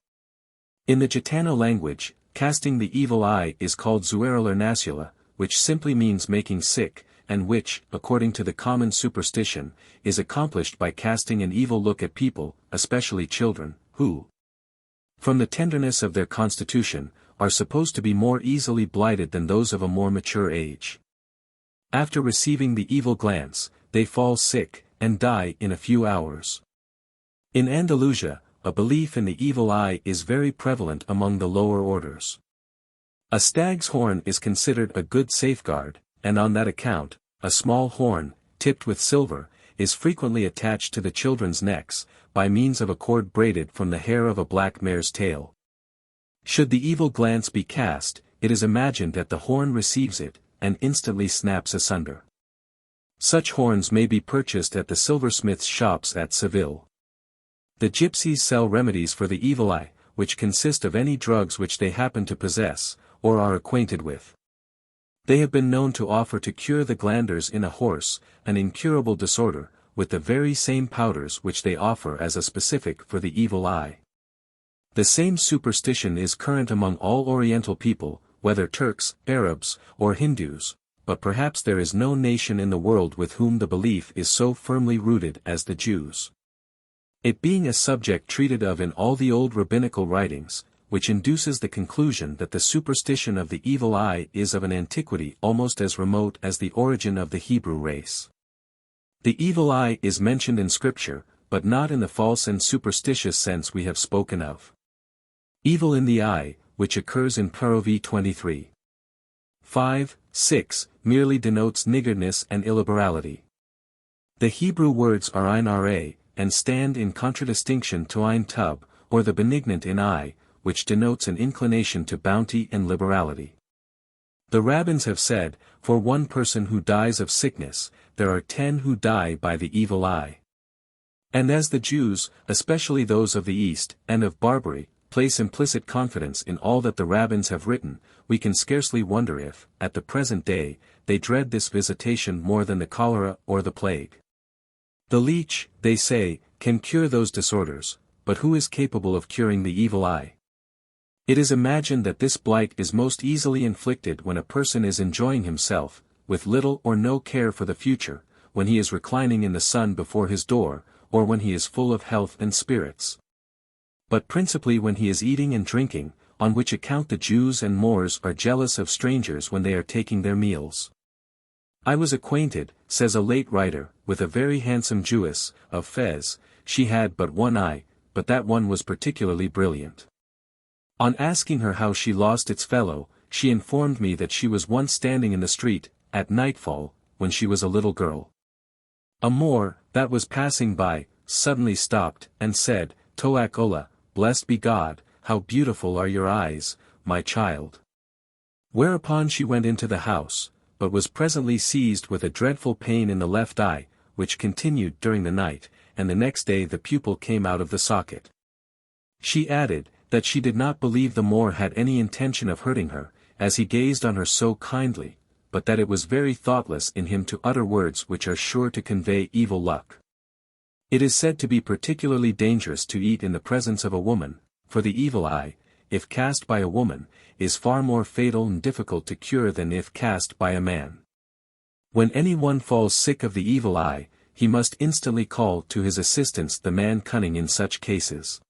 In the Gitano language, casting the evil eye is called zueral nasula, which simply means making sick, and which, according to the common superstition, is accomplished by casting an evil look at people, especially children, who, from the tenderness of their constitution, are supposed to be more easily blighted than those of a more mature age. After receiving the evil glance, they fall sick, and die in a few hours. In Andalusia, a belief in the evil eye is very prevalent among the lower orders. A stag's horn is considered a good safeguard, and on that account, a small horn, tipped with silver, is frequently attached to the children's necks, by means of a cord braided from the hair of a black mare's tail. Should the evil glance be cast, it is imagined that the horn receives it, and instantly snaps asunder. Such horns may be purchased at the silversmiths' shops at Seville. The gypsies sell remedies for the evil eye, which consist of any drugs which they happen to possess, or are acquainted with. They have been known to offer to cure the glanders in a horse, an incurable disorder, with the very same powders which they offer as a specific for the evil eye. The same superstition is current among all Oriental people, whether Turks, Arabs, or Hindus, but perhaps there is no nation in the world with whom the belief is so firmly rooted as the Jews. It being a subject treated of in all the old rabbinical writings, which induces the conclusion that the superstition of the evil eye is of an antiquity almost as remote as the origin of the Hebrew race. The evil eye is mentioned in Scripture, but not in the false and superstitious sense we have spoken of. Evil in the eye, which occurs in Prov 23. 5-6, merely denotes niggardness and illiberality. The Hebrew words are ein ra, and stand in contradistinction to ein tub, or the benignant in eye, which denotes an inclination to bounty and liberality. The rabbins have said, for one person who dies of sickness, there are 10 who die by the evil eye. And as the Jews, especially those of the East, and of Barbary, place implicit confidence in all that the rabbins have written, we can scarcely wonder if, at the present day, they dread this visitation more than the cholera or the plague. The leech, they say, can cure those disorders, but who is capable of curing the evil eye? It is imagined that this blight is most easily inflicted when a person is enjoying himself, with little or no care for the future, when he is reclining in the sun before his door, or when he is full of health and spirits. But principally when he is eating and drinking, on which account the Jews and Moors are jealous of strangers when they are taking their meals. I was acquainted, says a late writer, with a very handsome Jewess, of Fez. She had but one eye, but that one was particularly brilliant. On asking her how she lost its fellow, she informed me that she was once standing in the street, at nightfall, when she was a little girl. A Moor, that was passing by, suddenly stopped, and said, "Toak Ola, blessed be God, how beautiful are your eyes, my child." Whereupon she went into the house, but was presently seized with a dreadful pain in the left eye, which continued during the night, and the next day the pupil came out of the socket. She added, that she did not believe the Moor had any intention of hurting her, as he gazed on her so kindly, but that it was very thoughtless in him to utter words which are sure to convey evil luck. It is said to be particularly dangerous to eat in the presence of a woman, for the evil eye, if cast by a woman, is far more fatal and difficult to cure than if cast by a man. When any one falls sick of the evil eye, he must instantly call to his assistance the man cunning in such cases.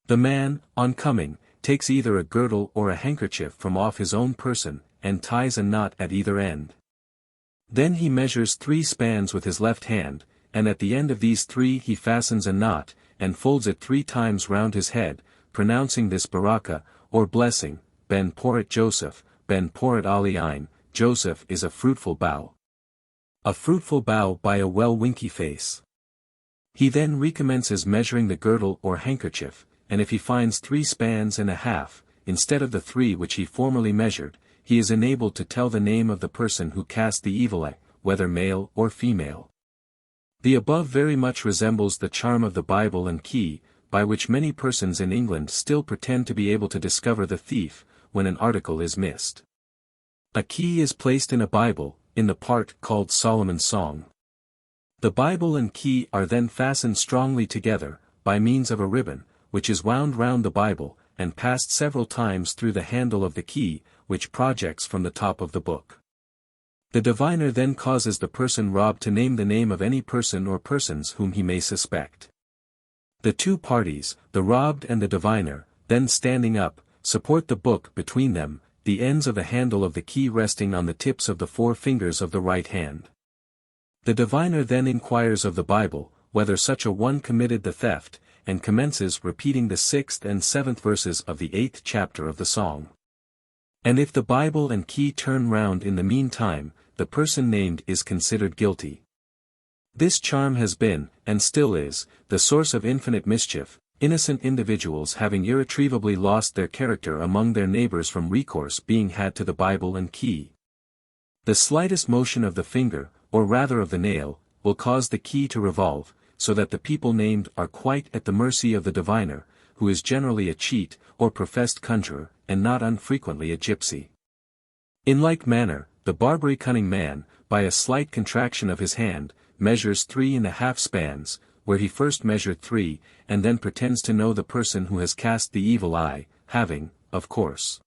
The man, on coming, takes either a girdle or a handkerchief from off his own person, and ties a knot at either end. Then he measures 3 spans with his left hand, and at the end of these 3 he fastens a knot, and folds it 3 times round his head, pronouncing this baraka, or blessing, Ben Porat Joseph, Ben Porat Ali Ein, Joseph is a fruitful bough. A fruitful bough by a well-winky face. He then recommences measuring the girdle or handkerchief, and if he finds 3 spans and a half, instead of the 3 which he formerly measured, he is enabled to tell the name of the person who cast the evil eye, whether male or female. The above very much resembles the charm of the Bible and key, by which many persons in England still pretend to be able to discover the thief, when an article is missed. A key is placed in a Bible, in the part called Solomon's Song. The Bible and key are then fastened strongly together, by means of a ribbon, which is wound round the Bible, and passed several times through the handle of the key, which projects from the top of the book. The diviner then causes the person robbed to name the name of any person or persons whom he may suspect. The 2 parties, the robbed and the diviner, then standing up, support the book between them, the ends of the handle of the key resting on the tips of the 4 fingers of the right hand. The diviner then inquires of the Bible, whether such a one committed the theft, and commences repeating the 6th and 7th verses of the 8th chapter of the song. And if the Bible and key turn round in the meantime, the person named is considered guilty. This charm has been, and still is, the source of infinite mischief, innocent individuals having irretrievably lost their character among their neighbors from recourse being had to the Bible and key. The slightest motion of the finger, or rather of the nail, will cause the key to revolve, so that the people named are quite at the mercy of the diviner, who is generally a cheat, or professed conjurer, and not unfrequently a gypsy. In like manner, the Barbary cunning man, by a slight contraction of his hand, measures 3½ spans, where he first measured 3, and then pretends to know the person who has cast the evil eye, having, of course,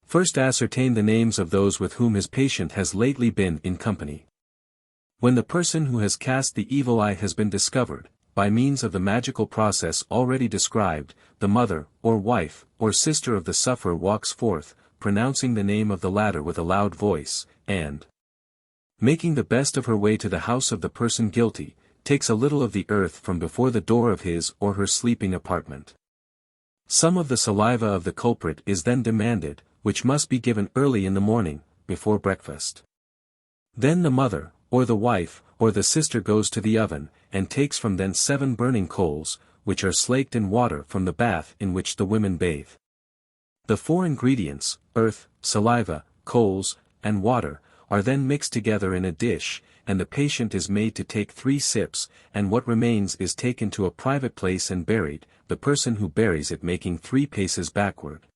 first ascertained the names of those with whom his patient has lately been in company. When the person who has cast the evil eye has been discovered, by means of the magical process already described, the mother, or wife, or sister of the sufferer walks forth, pronouncing the name of the latter with a loud voice, and, making the best of her way to the house of the person guilty, takes a little of the earth from before the door of his or her sleeping apartment. Some of the saliva of the culprit is then demanded, which must be given early in the morning, before breakfast. Then the mother, or the wife, or the sister goes to the oven, and takes from thence 7 burning coals, which are slaked in water from the bath in which the women bathe. The 4 ingredients, earth, saliva, coals, and water, are then mixed together in a dish, and the patient is made to take 3 sips, and what remains is taken to a private place and buried, the person who buries it making 3 paces backward,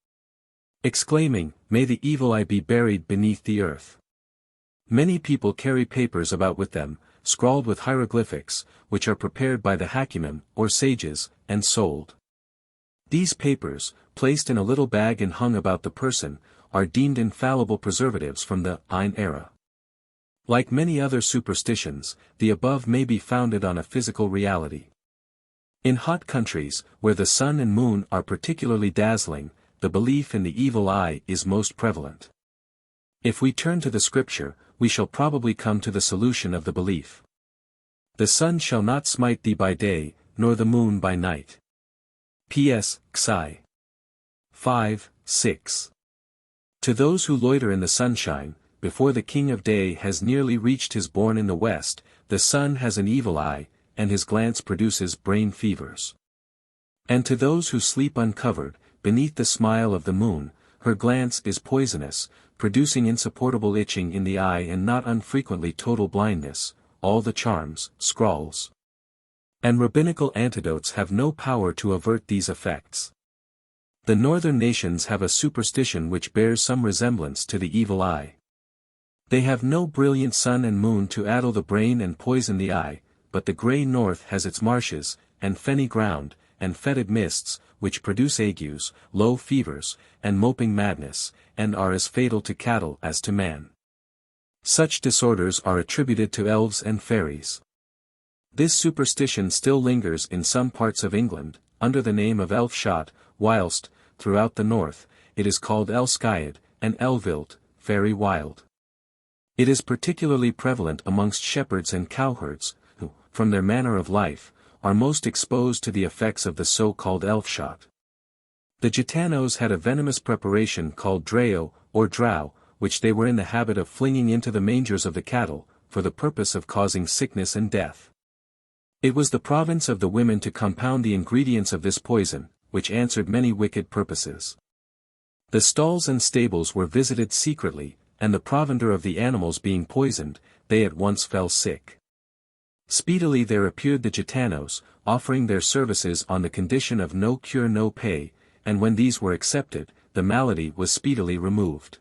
exclaiming, "May the evil eye be buried beneath the earth." Many people carry papers about with them, scrawled with hieroglyphics, which are prepared by the Hakimim, or sages, and sold. These papers, placed in a little bag and hung about the person, are deemed infallible preservatives from the Ein era. Like many other superstitions, the above may be founded on a physical reality. In hot countries, where the sun and moon are particularly dazzling, the belief in the evil eye is most prevalent. If we turn to the scripture, we shall probably come to the solution of the belief. The sun shall not smite thee by day, nor the moon by night. P.S. Xi. 5:6. To those who loiter in the sunshine, before the king of day has nearly reached his bourne in the west, the sun has an evil eye, and his glance produces brain fevers. And to those who sleep uncovered, beneath the smile of the moon, her glance is poisonous, producing insupportable itching in the eye and not unfrequently total blindness. All the charms, scrawls, and rabbinical antidotes have no power to avert these effects. The northern nations have a superstition which bears some resemblance to the evil eye. They have no brilliant sun and moon to addle the brain and poison the eye, but the grey north has its marshes, and fenny ground, and fetid mists, which produce agues, low fevers, and moping madness, and are as fatal to cattle as to man. Such disorders are attributed to elves and fairies. This superstition still lingers in some parts of England, under the name of elf-shot, whilst, throughout the north, it is called elskiad, and elvilt, fairy wild. It is particularly prevalent amongst shepherds and cowherds, who, from their manner of life, are most exposed to the effects of the so-called elf-shot. The Gitanos had a venomous preparation called drao, or drow, which they were in the habit of flinging into the mangers of the cattle, for the purpose of causing sickness and death. It was the province of the women to compound the ingredients of this poison, which answered many wicked purposes. The stalls and stables were visited secretly, and the provender of the animals being poisoned, they at once fell sick. Speedily there appeared the Gitanos, offering their services on the condition of no cure no pay, and when these were accepted, the malady was speedily removed.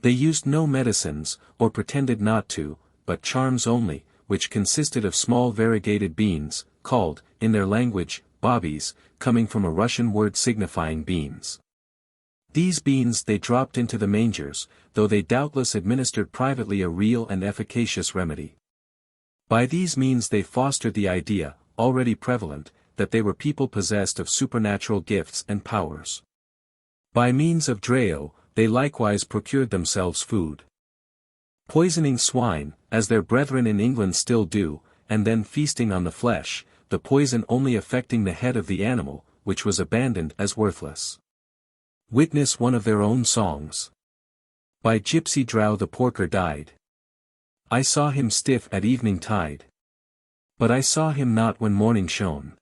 They used no medicines, or pretended not to, but charms only, which consisted of small variegated beans, called, in their language, bobbies, coming from a Russian word signifying beans. These beans they dropped into the mangers, though they doubtless administered privately a real and efficacious remedy. By these means they fostered the idea, already prevalent, that they were people possessed of supernatural gifts and powers. By means of drao, they likewise procured themselves food. Poisoning swine, as their brethren in England still do, and then feasting on the flesh, the poison only affecting the head of the animal, which was abandoned as worthless. Witness one of their own songs. By gypsy drow the porker died. I saw him stiff at evening tide. But I saw him not when morning shone.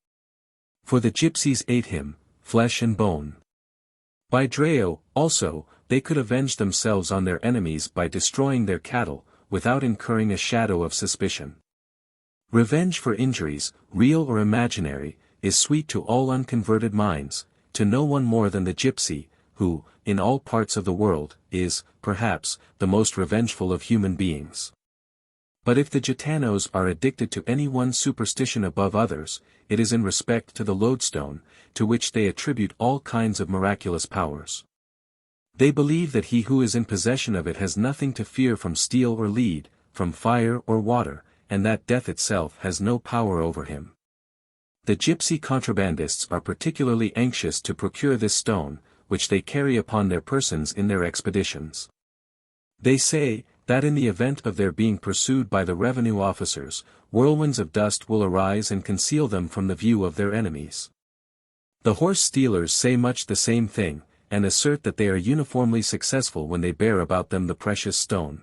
For the gypsies ate him, flesh and bone. By drao, also, they could avenge themselves on their enemies by destroying their cattle, without incurring a shadow of suspicion. Revenge for injuries, real or imaginary, is sweet to all unconverted minds, to no one more than the gypsy, who, in all parts of the world, is, perhaps, the most revengeful of human beings. But if the Gitanos are addicted to any one superstition above others, it is in respect to the lodestone, to which they attribute all kinds of miraculous powers. They believe that he who is in possession of it has nothing to fear from steel or lead, from fire or water, and that death itself has no power over him. The gypsy contrabandists are particularly anxious to procure this stone, which they carry upon their persons in their expeditions. They say, that in the event of their being pursued by the revenue officers, whirlwinds of dust will arise and conceal them from the view of their enemies. The horse stealers say much the same thing, and assert that they are uniformly successful when they bear about them the precious stone.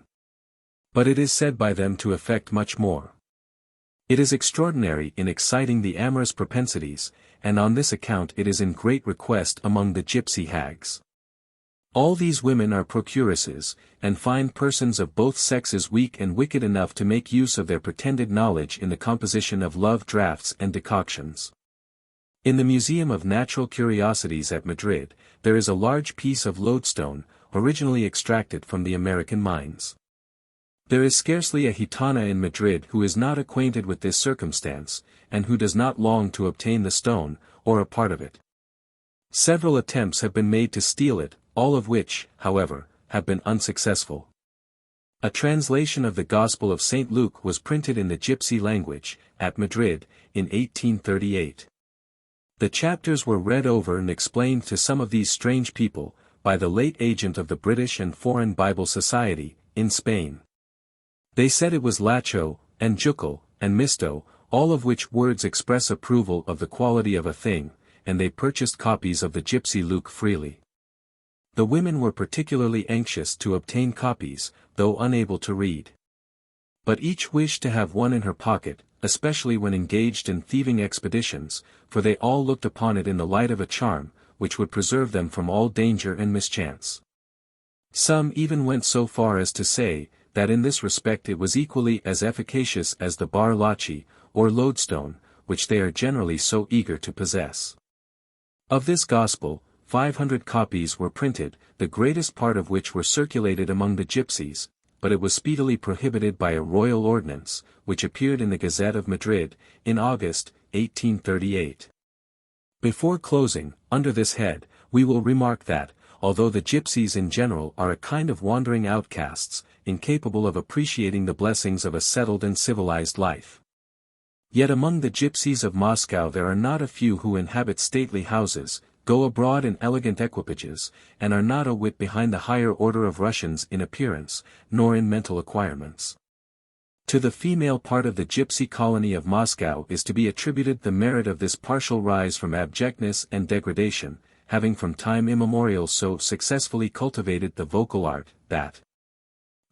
But it is said by them to effect much more. It is extraordinary in exciting the amorous propensities, and on this account it is in great request among the gypsy hags. All these women are procuresses, and find persons of both sexes weak and wicked enough to make use of their pretended knowledge in the composition of love draughts and decoctions. In the Museum of Natural Curiosities at Madrid, there is a large piece of lodestone, originally extracted from the American mines. There is scarcely a gitana in Madrid who is not acquainted with this circumstance, and who does not long to obtain the stone, or a part of it. Several attempts have been made to steal it, all of which, however, have been unsuccessful. A translation of the Gospel of St. Luke was printed in the Gypsy language, at Madrid, in 1838. The chapters were read over and explained to some of these strange people, by the late agent of the British and Foreign Bible Society, in Spain. They said it was lacho, and jucal, and misto, all of which words express approval of the quality of a thing, and they purchased copies of the Gypsy Luke freely. The women were particularly anxious to obtain copies, though unable to read. But each wished to have one in her pocket, especially when engaged in thieving expeditions, for they all looked upon it in the light of a charm, which would preserve them from all danger and mischance. Some even went so far as to say, that in this respect it was equally as efficacious as the bar lachi, or lodestone, which they are generally so eager to possess. Of this gospel, 500 copies were printed, the greatest part of which were circulated among the gypsies, but it was speedily prohibited by a royal ordinance, which appeared in the Gazette of Madrid, in August, 1838. Before closing, under this head, we will remark that, although the gypsies in general are a kind of wandering outcasts, incapable of appreciating the blessings of a settled and civilized life, yet among the gypsies of Moscow there are not a few who inhabit stately houses, go abroad in elegant equipages, and are not a whit behind the higher order of Russians in appearance, nor in mental acquirements. To the female part of the gypsy colony of Moscow is to be attributed the merit of this partial rise from abjectness and degradation, having from time immemorial so successfully cultivated the vocal art, that,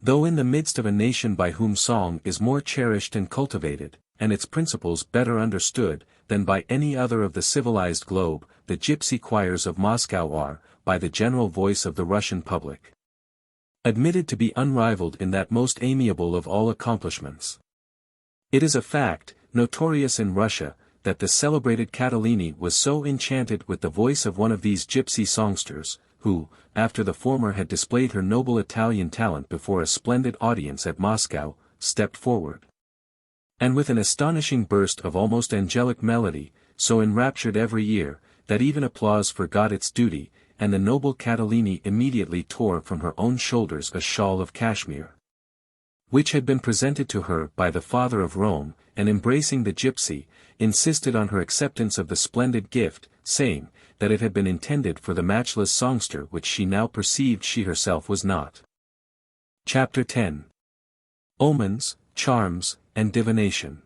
though in the midst of a nation by whom song is more cherished and cultivated, and its principles better understood, than by any other of the civilized globe, the gypsy choirs of Moscow are, by the general voice of the Russian public, admitted to be unrivaled in that most amiable of all accomplishments. It is a fact, notorious in Russia, that the celebrated Catalini was so enchanted with the voice of one of these gypsy songsters, who, after the former had displayed her noble Italian talent before a splendid audience at Moscow, stepped forward, and with an astonishing burst of almost angelic melody, so enraptured every ear, that even applause forgot its duty, and the noble Catalini immediately tore from her own shoulders a shawl of cashmere, which had been presented to her by the Father of Rome, and embracing the gypsy, insisted on her acceptance of the splendid gift, saying, that it had been intended for the matchless songster which she now perceived she herself was not. Chapter 10. Omens, Charms, and Divination.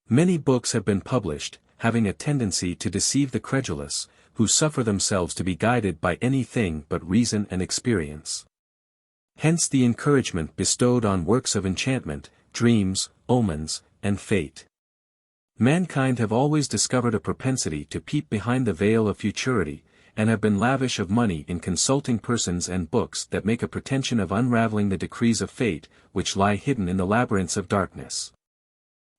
Many books have been published, having a tendency to deceive the credulous, who suffer themselves to be guided by anything but reason and experience. Hence the encouragement bestowed on works of enchantment, dreams, omens, and fate. Mankind have always discovered a propensity to peep behind the veil of futurity, and have been lavish of money in consulting persons and books that make a pretension of unraveling the decrees of fate, which lie hidden in the labyrinths of darkness.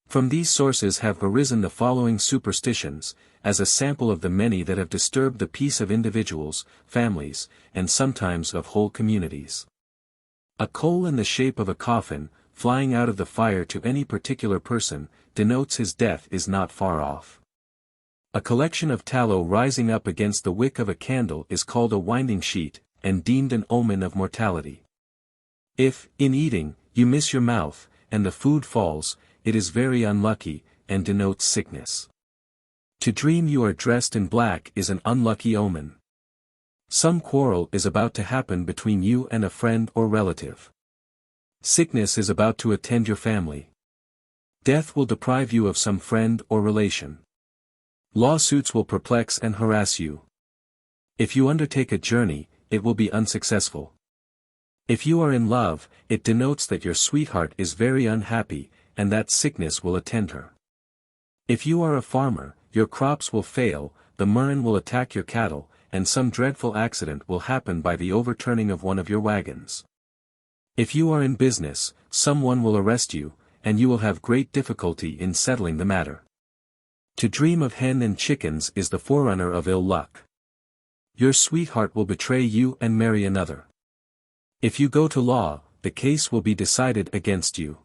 From these sources have arisen the following superstitions, as a sample of the many that have disturbed the peace of individuals, families, and sometimes of whole communities. A coal in the shape of a coffin, flying out of the fire to any particular person, denotes his death is not far off. A collection of tallow rising up against the wick of a candle is called a winding sheet, and deemed an omen of mortality. If, in eating, you miss your mouth, and the food falls, it is very unlucky, and denotes sickness. To dream you are dressed in black is an unlucky omen. Some quarrel is about to happen between you and a friend or relative. Sickness is about to attend your family. Death will deprive you of some friend or relation. Lawsuits will perplex and harass you. If you undertake a journey, it will be unsuccessful. If you are in love, it denotes that your sweetheart is very unhappy, and that sickness will attend her. If you are a farmer, your crops will fail, the murrain will attack your cattle, and some dreadful accident will happen by the overturning of one of your wagons. If you are in business, someone will arrest you, and you will have great difficulty in settling the matter. To dream of hen and chickens is the forerunner of ill luck. Your sweetheart will betray you and marry another. If you go to law, the case will be decided against you.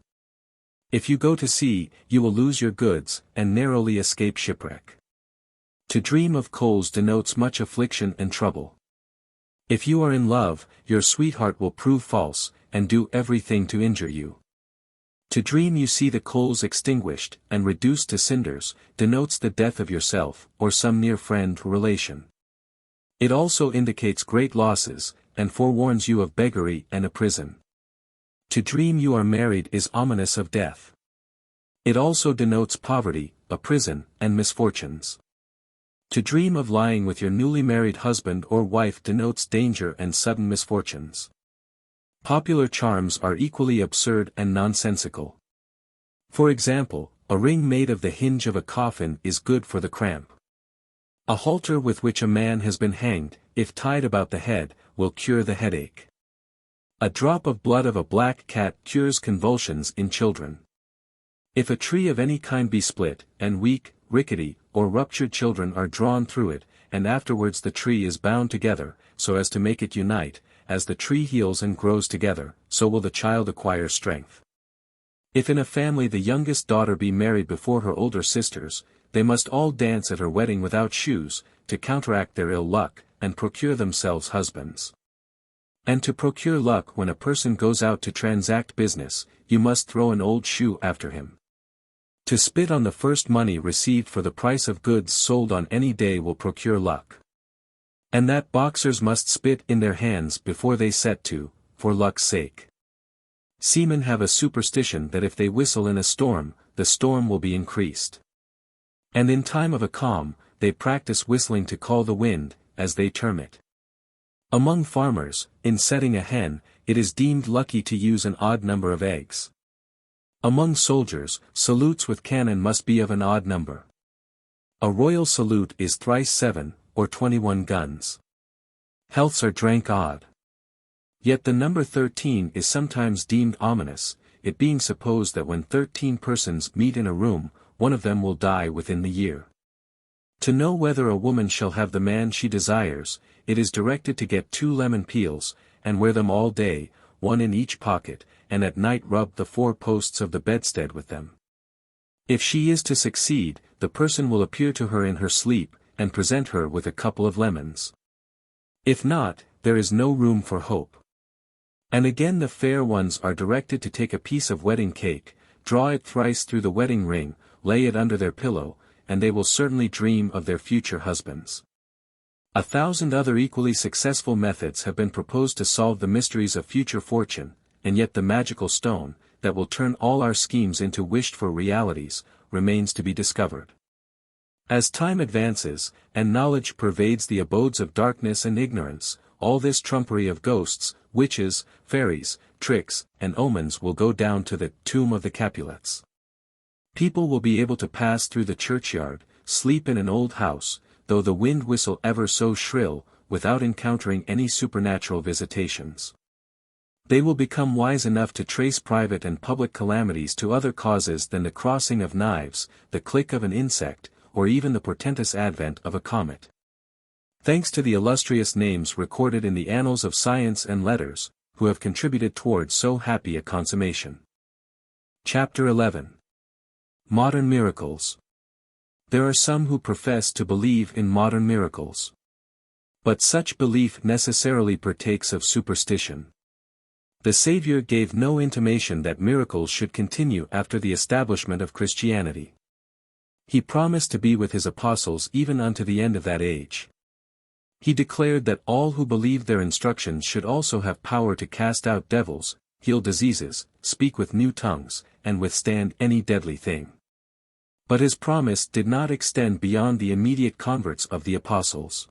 If you go to sea, you will lose your goods, and narrowly escape shipwreck. To dream of coals denotes much affliction and trouble. If you are in love, your sweetheart will prove false, and do everything to injure you. To dream you see the coals extinguished, and reduced to cinders, denotes the death of yourself, or some near friend or relation. It also indicates great losses, and forewarns you of beggary and a prison. To dream you are married is ominous of death. It also denotes poverty, a prison, and misfortunes. To dream of lying with your newly married husband or wife denotes danger and sudden misfortunes. Popular charms are equally absurd and nonsensical. For example, a ring made of the hinge of a coffin is good for the cramp. A halter with which a man has been hanged, if tied about the head, will cure the headache. A drop of blood of a black cat cures convulsions in children. If a tree of any kind be split, and weak, rickety, or ruptured children are drawn through it, and afterwards the tree is bound together, so as to make it unite, as the tree heals and grows together, so will the child acquire strength. If in a family the youngest daughter be married before her older sisters, they must all dance at her wedding without shoes, to counteract their ill luck, and procure themselves husbands. And to procure luck when a person goes out to transact business, you must throw an old shoe after him. To spit on the first money received for the price of goods sold on any day will procure luck. And that boxers must spit in their hands before they set to, for luck's sake. Seamen have a superstition that if they whistle in a storm, the storm will be increased. And in time of a calm, they practice whistling to call the wind, as they term it. Among farmers, in setting a hen, it is deemed lucky to use an odd number of eggs. Among soldiers, salutes with cannon must be of an odd number. A royal salute is thrice 7, or 21 guns. Healths are drank odd. Yet the number 13 is sometimes deemed ominous, it being supposed that when 13 persons meet in a room, one of them will die within the year. To know whether a woman shall have the man she desires, it is directed to get 2 lemon peels, and wear them all day, one in each pocket, and at night rub the 4 posts of the bedstead with them. If she is to succeed, the person will appear to her in her sleep, and present her with a couple of lemons. If not, there is no room for hope. And again the fair ones are directed to take a piece of wedding cake, draw it thrice through the wedding ring, lay it under their pillow, and they will certainly dream of their future husbands. 1,000 other equally successful methods have been proposed to solve the mysteries of future fortune, and yet the magical stone, that will turn all our schemes into wished-for realities, remains to be discovered. As time advances, and knowledge pervades the abodes of darkness and ignorance, all this trumpery of ghosts, witches, fairies, tricks, and omens will go down to the tomb of the Capulets. People will be able to pass through the churchyard, sleep in an old house, though the wind whistle ever so shrill, without encountering any supernatural visitations. They will become wise enough to trace private and public calamities to other causes than the crossing of knives, the click of an insect, or even the portentous advent of a comet. Thanks to the illustrious names recorded in the annals of science and letters, who have contributed towards so happy a consummation. Chapter 11. Modern Miracles. There are some who profess to believe in modern miracles. But such belief necessarily partakes of superstition. The Savior gave no intimation that miracles should continue after the establishment of Christianity. He promised to be with his apostles even unto the end of that age. He declared that all who believed their instructions should also have power to cast out devils, heal diseases, speak with new tongues, and withstand any deadly thing. But his promise did not extend beyond the immediate converts of the apostles.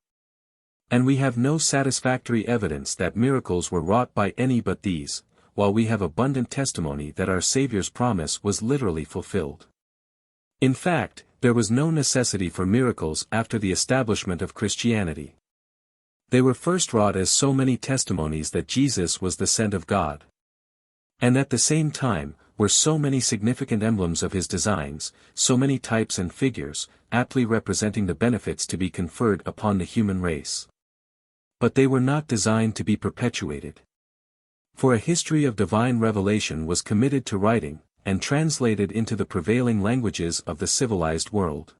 And we have no satisfactory evidence that miracles were wrought by any but these, while we have abundant testimony that our Savior's promise was literally fulfilled. In fact, there was no necessity for miracles after the establishment of Christianity. They were first wrought as so many testimonies that Jesus was the sent of God. And at the same time, were so many significant emblems of his designs, so many types and figures, aptly representing the benefits to be conferred upon the human race. But they were not designed to be perpetuated. For a history of divine revelation was committed to writing, and translated into the prevailing languages of the civilized world.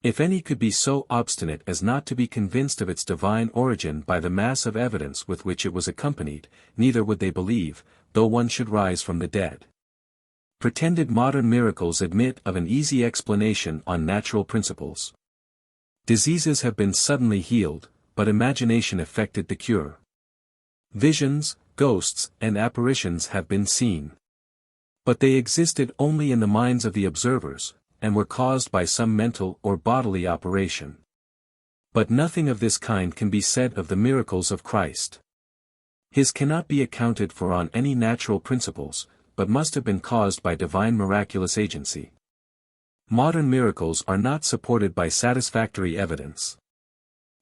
If any could be so obstinate as not to be convinced of its divine origin by the mass of evidence with which it was accompanied, neither would they believe, though one should rise from the dead. Pretended modern miracles admit of an easy explanation on natural principles. Diseases have been suddenly healed, but imagination effected the cure. Visions, ghosts, and apparitions have been seen. But they existed only in the minds of the observers, and were caused by some mental or bodily operation. But nothing of this kind can be said of the miracles of Christ. His cannot be accounted for on any natural principles, but must have been caused by divine miraculous agency. Modern miracles are not supported by satisfactory evidence.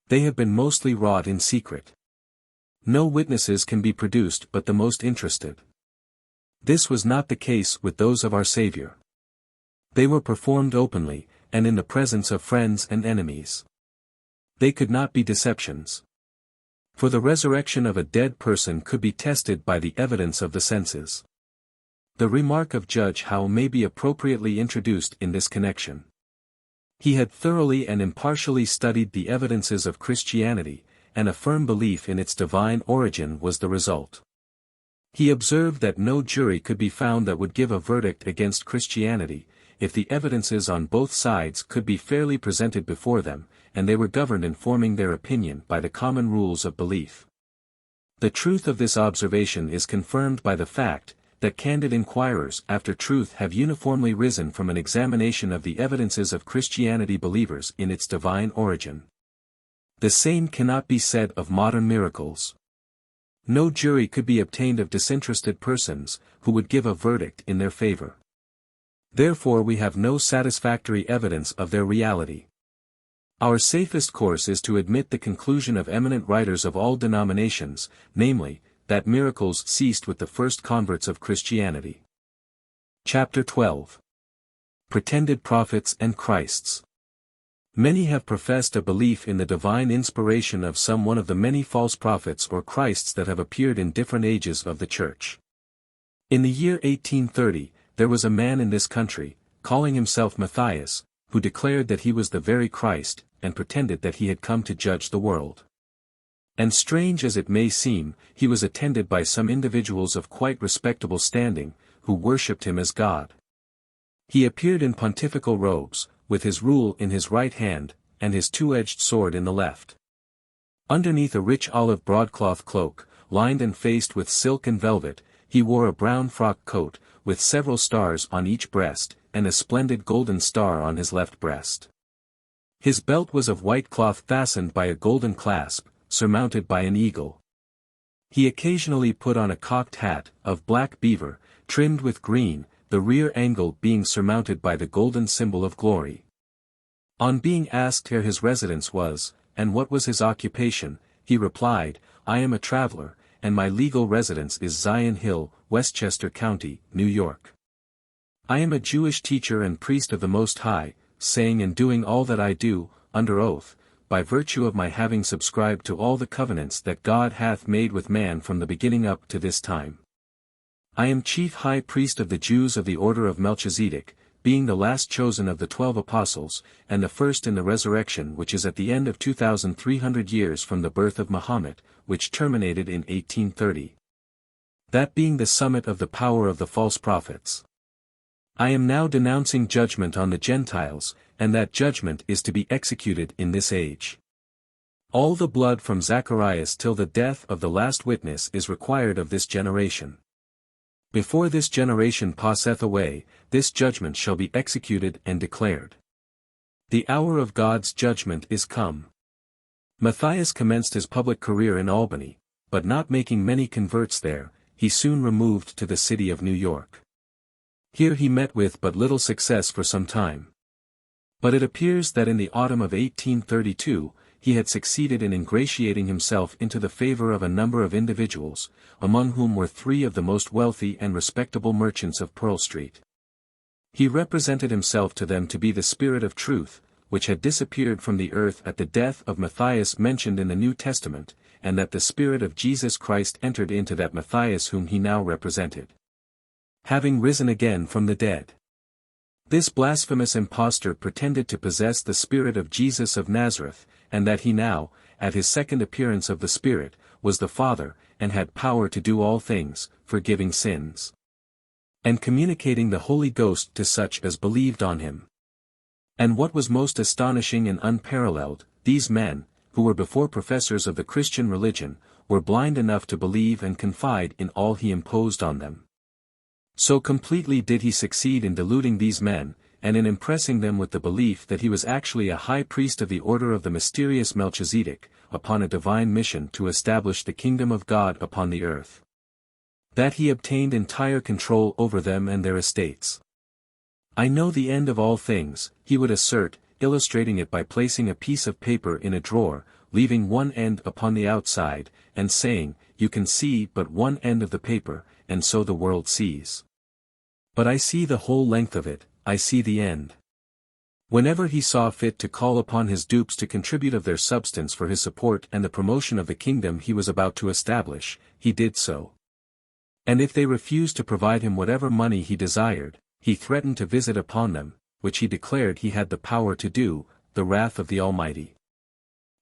They have been mostly wrought in secret. No witnesses can be produced but the most interested. This was not the case with those of our Savior. They were performed openly, and in the presence of friends and enemies. They could not be deceptions. For the resurrection of a dead person could be tested by the evidence of the senses. The remark of Judge Howe may be appropriately introduced in this connection. He had thoroughly and impartially studied the evidences of Christianity, and a firm belief in its divine origin was the result. He observed that no jury could be found that would give a verdict against Christianity, if the evidences on both sides could be fairly presented before them, and they were governed in forming their opinion by the common rules of belief. The truth of this observation is confirmed by the fact, that candid inquirers after truth have uniformly risen from an examination of the evidences of Christianity believers in its divine origin. The same cannot be said of modern miracles. No jury could be obtained of disinterested persons, who would give a verdict in their favor. Therefore we have no satisfactory evidence of their reality. Our safest course is to admit the conclusion of eminent writers of all denominations, namely, that miracles ceased with the first converts of Christianity. Chapter 12. Pretended Prophets and Christs. Many have professed a belief in the divine inspiration of some one of the many false prophets or Christs that have appeared in different ages of the Church. In the year 1830, there was a man in this country, calling himself Matthias, who declared that he was the very Christ, and pretended that he had come to judge the world. And strange as it may seem, he was attended by some individuals of quite respectable standing, who worshipped him as God. He appeared in pontifical robes, with his rule in his right hand, and his two-edged sword in the left. Underneath a rich olive broadcloth cloak, lined and faced with silk and velvet, he wore a brown frock coat, with several stars on each breast, and a splendid golden star on his left breast. His belt was of white cloth fastened by a golden clasp, surmounted by an eagle. He occasionally put on a cocked hat, of black beaver, trimmed with green, the rear angle being surmounted by the golden symbol of glory. On being asked where his residence was, and what was his occupation, he replied, "I am a traveler, and my legal residence is Zion Hill, Westchester County, New York. I am a Jewish teacher and priest of the Most High, saying and doing all that I do, under oath, by virtue of my having subscribed to all the covenants that God hath made with man from the beginning up to this time. I am chief high priest of the Jews of the order of Melchizedek, being the last chosen of the 12 apostles, and the first in the resurrection which is at the end of 2,300 years from the birth of Muhammad, which terminated in 1830. That being the summit of the power of the false prophets. I am now denouncing judgment on the Gentiles, and that judgment is to be executed in this age. All the blood from Zacharias till the death of the last witness is required of this generation. Before this generation passeth away, this judgment shall be executed and declared. The hour of God's judgment is come. Matthias commenced his public career in Albany, but not making many converts there, he soon removed to the city of New York. Here he met with but little success for some time. But it appears that in the autumn of 1832, he had succeeded in ingratiating himself into the favor of a number of individuals, among whom were 3 of the most wealthy and respectable merchants of Pearl Street. He represented himself to them to be the Spirit of Truth, which had disappeared from the earth at the death of Matthias mentioned in the New Testament, and that the Spirit of Jesus Christ entered into that Matthias whom he now represented, having risen again from the dead. This blasphemous impostor pretended to possess the Spirit of Jesus of Nazareth, and that he now, at his second appearance of the Spirit, was the Father, and had power to do all things, forgiving sins, and communicating the Holy Ghost to such as believed on him. And what was most astonishing and unparalleled, these men, who were before professors of the Christian religion, were blind enough to believe and confide in all he imposed on them. So completely did he succeed in deluding these men, and in impressing them with the belief that he was actually a high priest of the order of the mysterious Melchizedek, upon a divine mission to establish the kingdom of God upon the earth, that he obtained entire control over them and their estates. "I know the end of all things," he would assert, illustrating it by placing a piece of paper in a drawer, leaving one end upon the outside, and saying, "You can see but one end of the paper, and so the world sees. But I see the whole length of it, I see the end." Whenever he saw fit to call upon his dupes to contribute of their substance for his support and the promotion of the kingdom he was about to establish, he did so. And if they refused to provide him whatever money he desired, he threatened to visit upon them, which he declared he had the power to do, the wrath of the Almighty.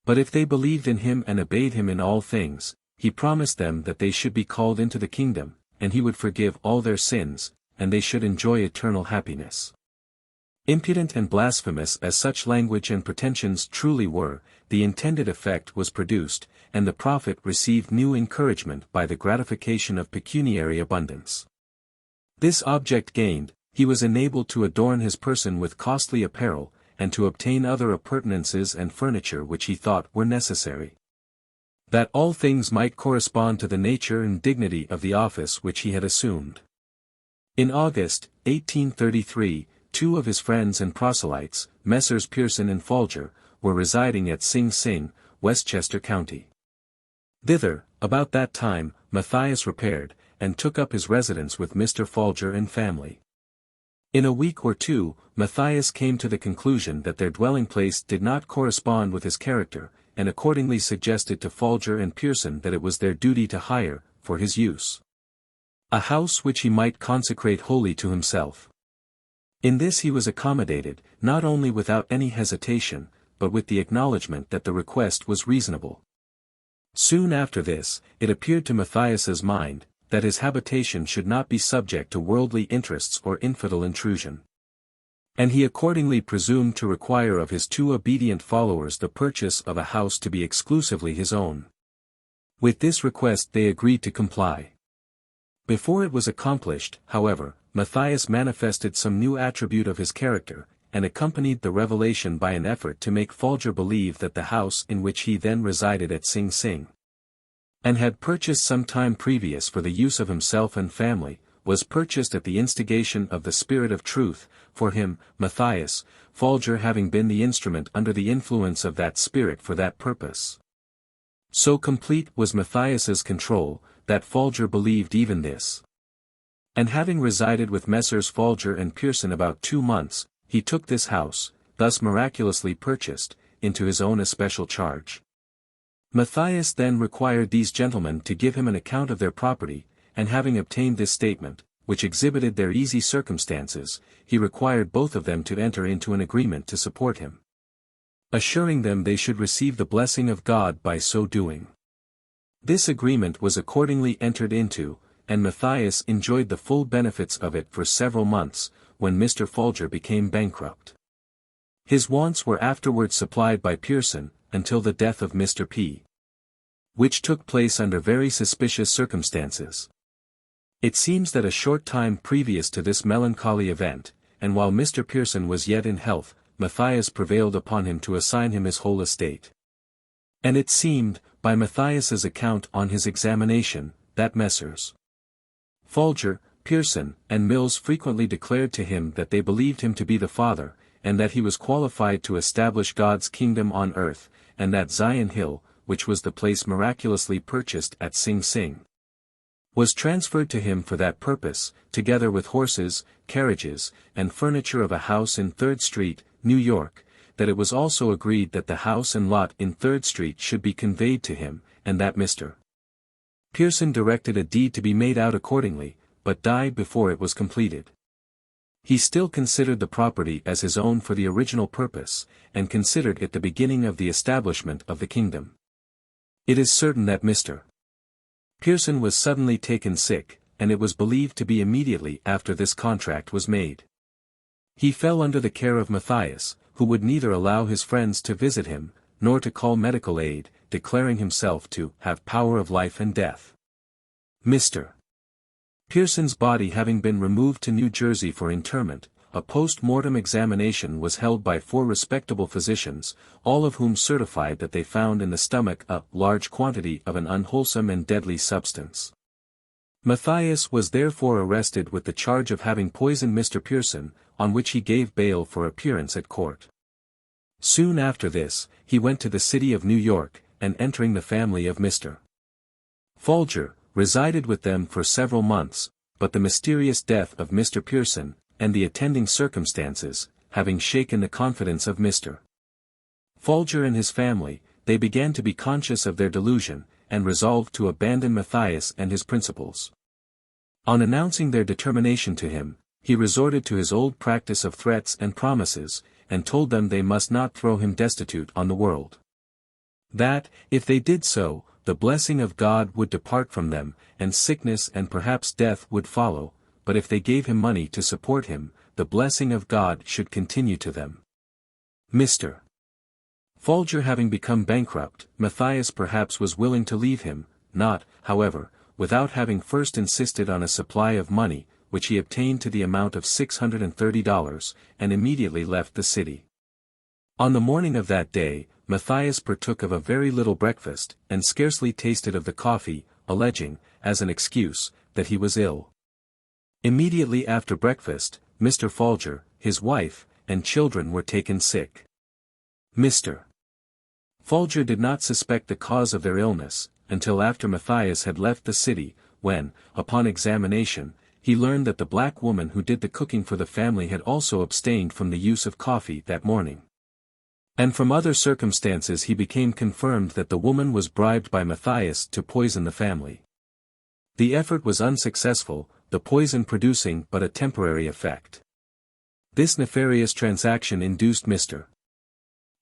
But if they believed in him and obeyed him in all things, he promised them that they should be called into the kingdom, and he would forgive all their sins, and they should enjoy eternal happiness. Impudent and blasphemous as such language and pretensions truly were, the intended effect was produced, and the prophet received new encouragement by the gratification of pecuniary abundance. This object gained, he was enabled to adorn his person with costly apparel, and to obtain other appurtenances and furniture which he thought were necessary, that all things might correspond to the nature and dignity of the office which he had assumed. In August, 1833, two of his friends and proselytes, Messrs. Puritan and Folger, were residing at Sing Sing, Westchester County. Thither, about that time, Matthias repaired, and took up his residence with Mr. Folger and family. In a week or two, Matthias came to the conclusion that their dwelling place did not correspond with his character, and accordingly suggested to Folger and Puritan that it was their duty to hire, for his use, a house which he might consecrate wholly to himself. In this he was accommodated, not only without any hesitation, but with the acknowledgment that the request was reasonable. Soon after this, it appeared to Matthias's mind, that his habitation should not be subject to worldly interests or infidel intrusion. And he accordingly presumed to require of his two obedient followers the purchase of a house to be exclusively his own. With this request they agreed to comply. Before it was accomplished, however, Matthias manifested some new attribute of his character, and accompanied the revelation by an effort to make Folger believe that the house in which he then resided at Sing Sing, and had purchased some time previous for the use of himself and family, was purchased at the instigation of the Spirit of Truth, for him, Matthias, Folger having been the instrument under the influence of that Spirit for that purpose. So complete was Matthias's control, that Folger believed even this. And having resided with Messrs. Folger and Puritan about 2 months, he took this house, thus miraculously purchased, into his own especial charge. Matthias then required these gentlemen to give him an account of their property, and having obtained this statement, which exhibited their easy circumstances, he required both of them to enter into an agreement to support him, assuring them they should receive the blessing of God by so doing. This agreement was accordingly entered into, and Matthias enjoyed the full benefits of it for several months, when Mr. Folger became bankrupt. His wants were afterwards supplied by Puritan, until the death of Mr. P., which took place under very suspicious circumstances. It seems that a short time previous to this melancholy event, and while Mr. Puritan was yet in health, Matthias prevailed upon him to assign him his whole estate. And it seemed, by Matthias's account on his examination, that Messrs. Folger, Puritan, and Mills frequently declared to him that they believed him to be the Father, and that he was qualified to establish God's kingdom on earth, and that Zion Hill, which was the place miraculously purchased at Sing Sing, was transferred to him for that purpose, together with horses, carriages, and furniture of a house in 3rd Street, New York, that it was also agreed that the house and lot in 3rd Street should be conveyed to him, and that Mr. Pearson directed a deed to be made out accordingly, but died before it was completed. He still considered the property as his own for the original purpose, and considered it the beginning of the establishment of the kingdom. It is certain that Mr. Pearson was suddenly taken sick, and it was believed to be immediately after this contract was made. He fell under the care of Matthias, who would neither allow his friends to visit him, nor to call medical aid, declaring himself to have power of life and death. Mr. Pearson's body having been removed to New Jersey for interment, a post-mortem examination was held by 4 respectable physicians, all of whom certified that they found in the stomach a large quantity of an unwholesome and deadly substance. Matthias was therefore arrested with the charge of having poisoned Mr. Pearson, on which he gave bail for appearance at court. Soon after this, he went to the city of New York, and entering the family of Mr. Folger, resided with them for several months, but the mysterious death of Mr. Pearson, and the attending circumstances, having shaken the confidence of Mr. Folger and his family, they began to be conscious of their delusion, and resolved to abandon Matthias and his principles. On announcing their determination to him, he resorted to his old practice of threats and promises, and told them they must not throw him destitute on the world. That, if they did so, the blessing of God would depart from them, and sickness and perhaps death would follow, but if they gave him money to support him, the blessing of God should continue to them. Mr. Folger having become bankrupt, Matthias perhaps was willing to leave him, not, however, without having first insisted on a supply of money, which he obtained to the amount of $630, and immediately left the city. On the morning of that day, Matthias partook of a very little breakfast, and scarcely tasted of the coffee, alleging, as an excuse, that he was ill. Immediately after breakfast, Mr. Folger, his wife, and children were taken sick. Mr. Folger did not suspect the cause of their illness, until after Matthias had left the city, when, upon examination, he learned that the black woman who did the cooking for the family had also abstained from the use of coffee that morning. And from other circumstances he became confirmed that the woman was bribed by Matthias to poison the family. The effort was unsuccessful, the poison producing but a temporary effect. This nefarious transaction induced Mr.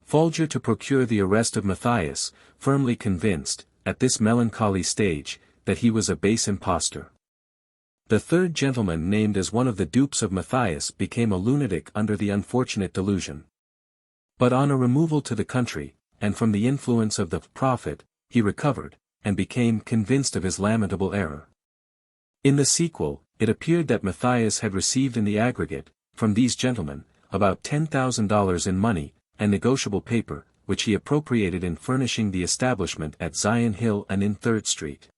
Folger to procure the arrest of Matthias, firmly convinced, at this melancholy stage, that he was a base impostor. The 3rd gentleman named as one of the dupes of Matthias became a lunatic under the unfortunate delusion. But on a removal to the country, and from the influence of the prophet, he recovered, and became convinced of his lamentable error. In the sequel, it appeared that Matthias had received in the aggregate, from these gentlemen, about $10,000 in money, and negotiable paper, which he appropriated in furnishing the establishment at Zion Hill and in 3rd Street.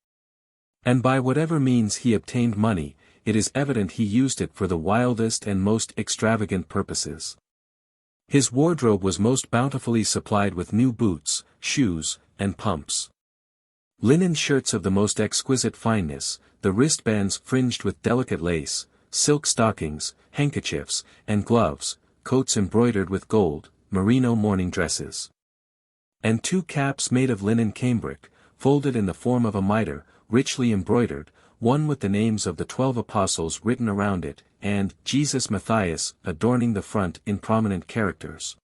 And by whatever means he obtained money, it is evident he used it for the wildest and most extravagant purposes. His wardrobe was most bountifully supplied with new boots, shoes, and pumps. Linen shirts of the most exquisite fineness, the wristbands fringed with delicate lace, silk stockings, handkerchiefs, and gloves, coats embroidered with gold, merino morning dresses. And 2 caps made of linen cambric, folded in the form of a mitre, richly embroidered, one with the names of the 12 apostles written around it, and Jesus Matthias adorning the front in prominent characters.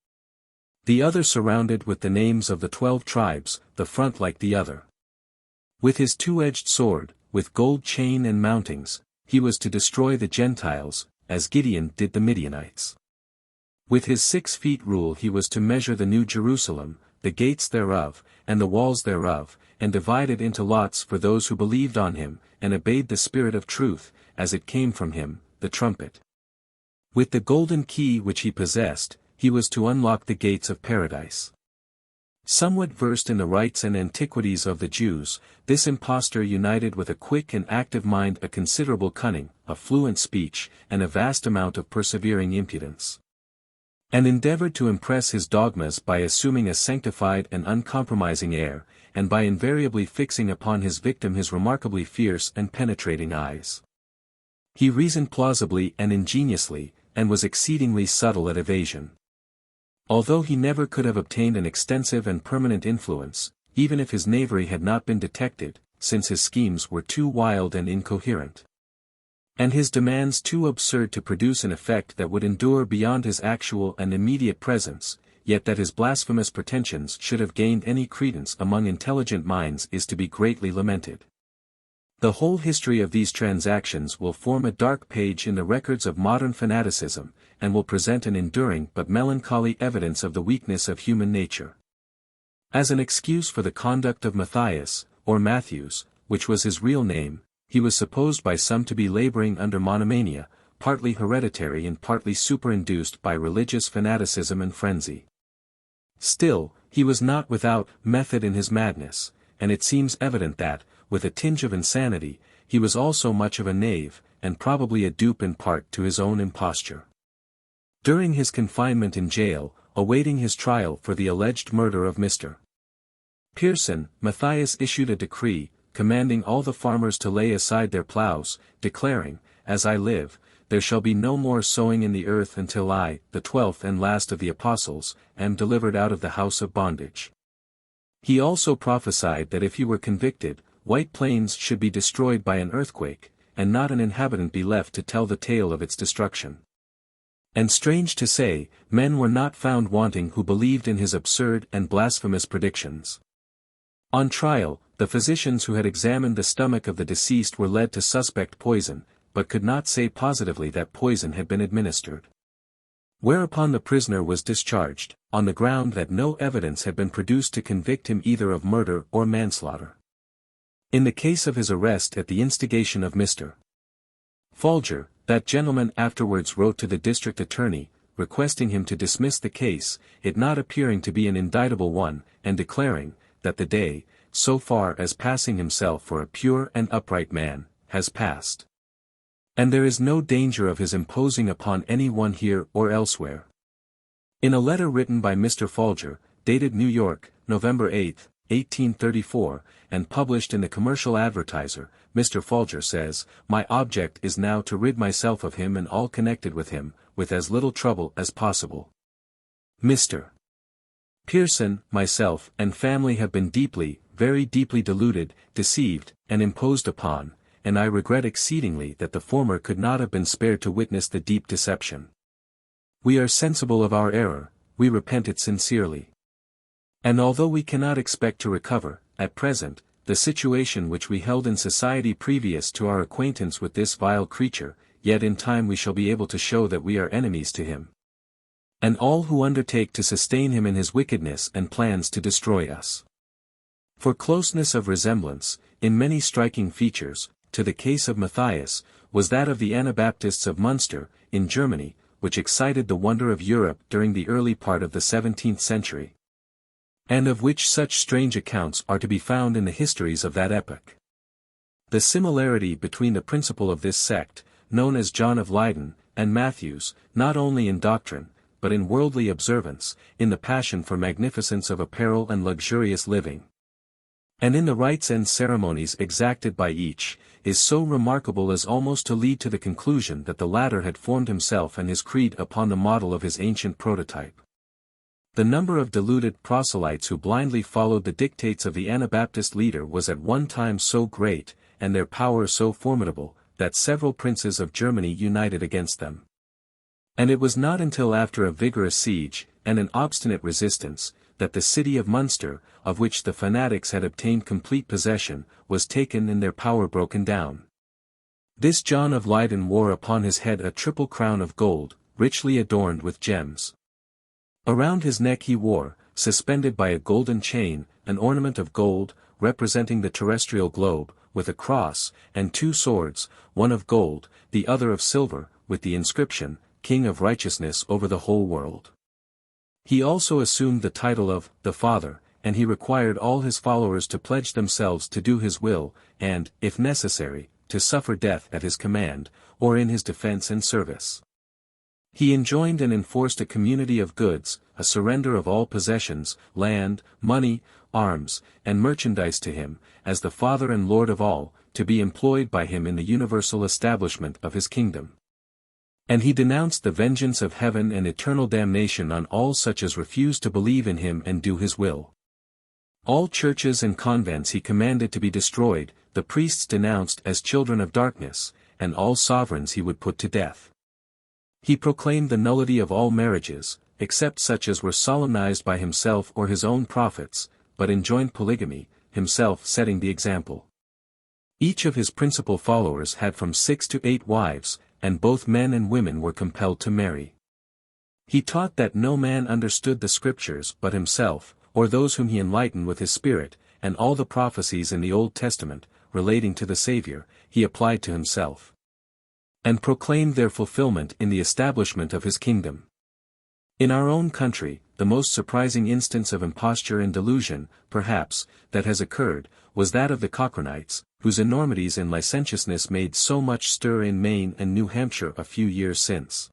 The other surrounded with the names of the 12 tribes, the front like the other. With his 2-edged sword, with gold chain and mountings, he was to destroy the Gentiles, as Gideon did the Midianites. With his 6 feet rule he was to measure the New Jerusalem, the gates thereof, and the walls thereof, and divide it into lots for those who believed on him, and obeyed the Spirit of truth, as it came from him, the trumpet. With the golden key which he possessed, he was to unlock the gates of paradise. Somewhat versed in the rites and antiquities of the Jews, this impostor united with a quick and active mind a considerable cunning, a fluent speech, and a vast amount of persevering impudence. And endeavored to impress his dogmas by assuming a sanctified and uncompromising air, and by invariably fixing upon his victim his remarkably fierce and penetrating eyes. He reasoned plausibly and ingeniously, and was exceedingly subtle at evasion. Although he never could have obtained an extensive and permanent influence, even if his knavery had not been detected, since his schemes were too wild and incoherent, and his demands too absurd to produce an effect that would endure beyond his actual and immediate presence, yet that his blasphemous pretensions should have gained any credence among intelligent minds is to be greatly lamented. The whole history of these transactions will form a dark page in the records of modern fanaticism, and will present an enduring but melancholy evidence of the weakness of human nature. As an excuse for the conduct of Matthias, or Matthews, which was his real name, he was supposed by some to be laboring under monomania, partly hereditary and partly superinduced by religious fanaticism and frenzy. Still, he was not without method in his madness, and it seems evident that, with a tinge of insanity, he was also much of a knave, and probably a dupe in part to his own imposture. During his confinement in jail, awaiting his trial for the alleged murder of Mr. Pearson, Matthias issued a decree, commanding all the farmers to lay aside their plows, declaring, "As I live, there shall be no more sowing in the earth until I, the 12th and last of the apostles, am delivered out of the house of bondage." He also prophesied that if he were convicted, White Plains should be destroyed by an earthquake, and not an inhabitant be left to tell the tale of its destruction. And strange to say, men were not found wanting who believed in his absurd and blasphemous predictions. On trial, the physicians who had examined the stomach of the deceased were led to suspect poison, but could not say positively that poison had been administered. Whereupon the prisoner was discharged, on the ground that no evidence had been produced to convict him either of murder or manslaughter. In the case of his arrest at the instigation of Mr. Folger, that gentleman afterwards wrote to the district attorney, requesting him to dismiss the case, it not appearing to be an indictable one, and declaring, that the day, so far as passing himself for a pure and upright man, has passed. And there is no danger of his imposing upon any one here or elsewhere. In a letter written by Mr. Folger, dated New York, November 8, 1834, and published in the Commercial Advertiser, Mr. Folger says, "My object is now to rid myself of him and all connected with him, with as little trouble as possible. Mr. Pearson, myself, and family have been deeply, very deeply deluded, deceived, and imposed upon, and I regret exceedingly that the former could not have been spared to witness the deep deception. We are sensible of our error, we repent it sincerely. And although we cannot expect to recover, at present, the situation which we held in society previous to our acquaintance with this vile creature, yet in time we shall be able to show that we are enemies to him, and all who undertake to sustain him in his wickedness and plans to destroy us." For closeness of resemblance, in many striking features, to the case of Matthias, was that of the Anabaptists of Munster, in Germany, which excited the wonder of Europe during the early part of the 17th century, and of which such strange accounts are to be found in the histories of that epoch. The similarity between the principle of this sect, known as John of Leyden, and Matthews, not only in doctrine, but in worldly observance, in the passion for magnificence of apparel and luxurious living, and in the rites and ceremonies exacted by each, is so remarkable as almost to lead to the conclusion that the latter had formed himself and his creed upon the model of his ancient prototype. The number of deluded proselytes who blindly followed the dictates of the Anabaptist leader was at one time so great, and their power so formidable, that several princes of Germany united against them. And it was not until after a vigorous siege, and an obstinate resistance, that the city of Munster, of which the fanatics had obtained complete possession, was taken and their power broken down. This John of Leyden wore upon his head a triple crown of gold, richly adorned with gems. Around his neck he wore, suspended by a golden chain, an ornament of gold, representing the terrestrial globe, with a cross, and two swords, one of gold, the other of silver, with the inscription, King of Righteousness over the whole world. He also assumed the title of the Father, and he required all his followers to pledge themselves to do his will, and, if necessary, to suffer death at his command, or in his defense and service. He enjoined and enforced a community of goods, a surrender of all possessions, land, money, arms, and merchandise to him, as the Father and Lord of all, to be employed by him in the universal establishment of his kingdom. And he denounced the vengeance of heaven and eternal damnation on all such as refused to believe in him and do his will. All churches and convents he commanded to be destroyed, the priests denounced as children of darkness, and all sovereigns he would put to death. He proclaimed the nullity of all marriages, except such as were solemnized by himself or his own prophets, but enjoined polygamy, himself setting the example. Each of his principal followers had from 6 to 8 wives, and both men and women were compelled to marry. He taught that no man understood the scriptures but himself, or those whom he enlightened with his spirit, and all the prophecies in the Old Testament, relating to the Savior, he applied to himself, and proclaimed their fulfillment in the establishment of his kingdom. In our own country, the most surprising instance of imposture and delusion, perhaps, that has occurred, was that of the Cochranites, whose enormities in licentiousness made so much stir in Maine and New Hampshire a few years since.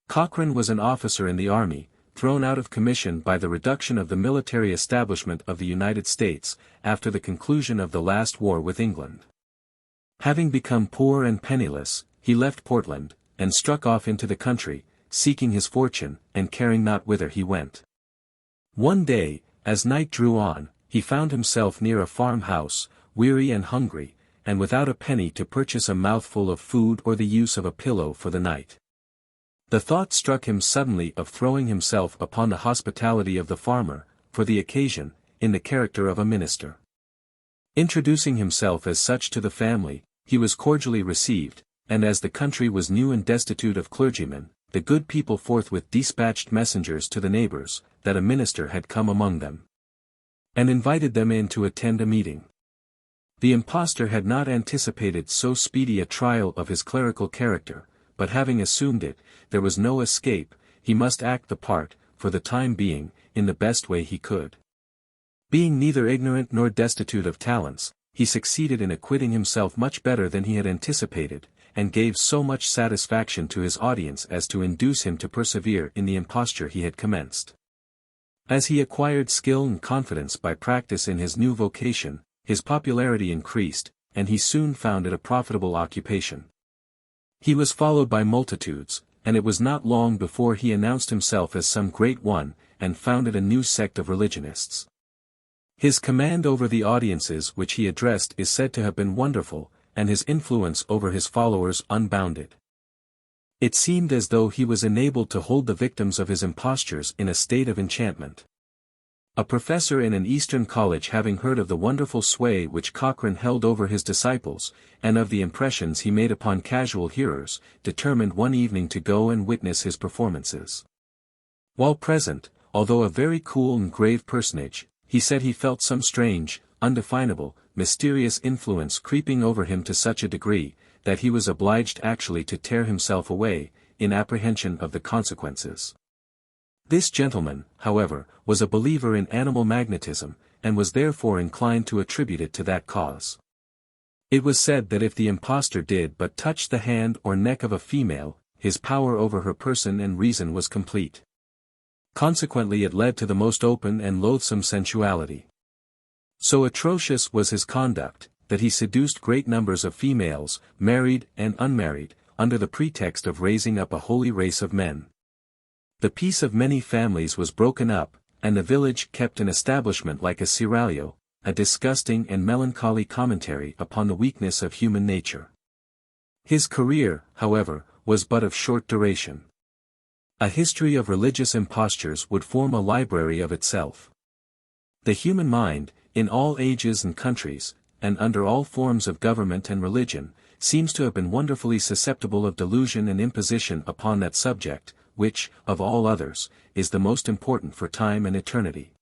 Cochrane was an officer in the army, thrown out of commission by the reduction of the military establishment of the United States, after the conclusion of the last war with England. Having become poor and penniless, he left Portland, and struck off into the country, seeking his fortune, and caring not whither he went. One day, as night drew on, he found himself near a farmhouse, weary and hungry, and without a penny to purchase a mouthful of food or the use of a pillow for the night. The thought struck him suddenly of throwing himself upon the hospitality of the farmer, for the occasion, in the character of a minister. Introducing himself as such to the family, he was cordially received, and as the country was new and destitute of clergymen, the good people forthwith dispatched messengers to the neighbors, that a minister had come among them, and invited them in to attend a meeting. The impostor had not anticipated so speedy a trial of his clerical character, but having assumed it, there was no escape, he must act the part, for the time being, in the best way he could. Being neither ignorant nor destitute of talents, he succeeded in acquitting himself much better than he had anticipated, and gave so much satisfaction to his audience as to induce him to persevere in the imposture he had commenced. As he acquired skill and confidence by practice in his new vocation, his popularity increased, and he soon found it a profitable occupation. He was followed by multitudes, and it was not long before he announced himself as some great one, and founded a new sect of religionists. His command over the audiences which he addressed is said to have been wonderful, and his influence over his followers unbounded. It seemed as though he was enabled to hold the victims of his impostures in a state of enchantment. A professor in an Eastern college, having heard of the wonderful sway which Cochrane held over his disciples, and of the impressions he made upon casual hearers, determined one evening to go and witness his performances. While present, although a very cool and grave personage, he said he felt some strange, undefinable, mysterious influence creeping over him to such a degree, that he was obliged actually to tear himself away, in apprehension of the consequences. This gentleman, however, was a believer in animal magnetism, and was therefore inclined to attribute it to that cause. It was said that if the impostor did but touch the hand or neck of a female, his power over her person and reason was complete. Consequently it led to the most open and loathsome sensuality. So atrocious was his conduct, that he seduced great numbers of females, married and unmarried, under the pretext of raising up a holy race of men. The peace of many families was broken up, and the village kept an establishment like a seraglio, a disgusting and melancholy commentary upon the weakness of human nature. His career, however, was but of short duration. A history of religious impostures would form a library of itself. The human mind, in all ages and countries, and under all forms of government and religion, seems to have been wonderfully susceptible of delusion and imposition upon that subject, which, of all others, is the most important for time and eternity.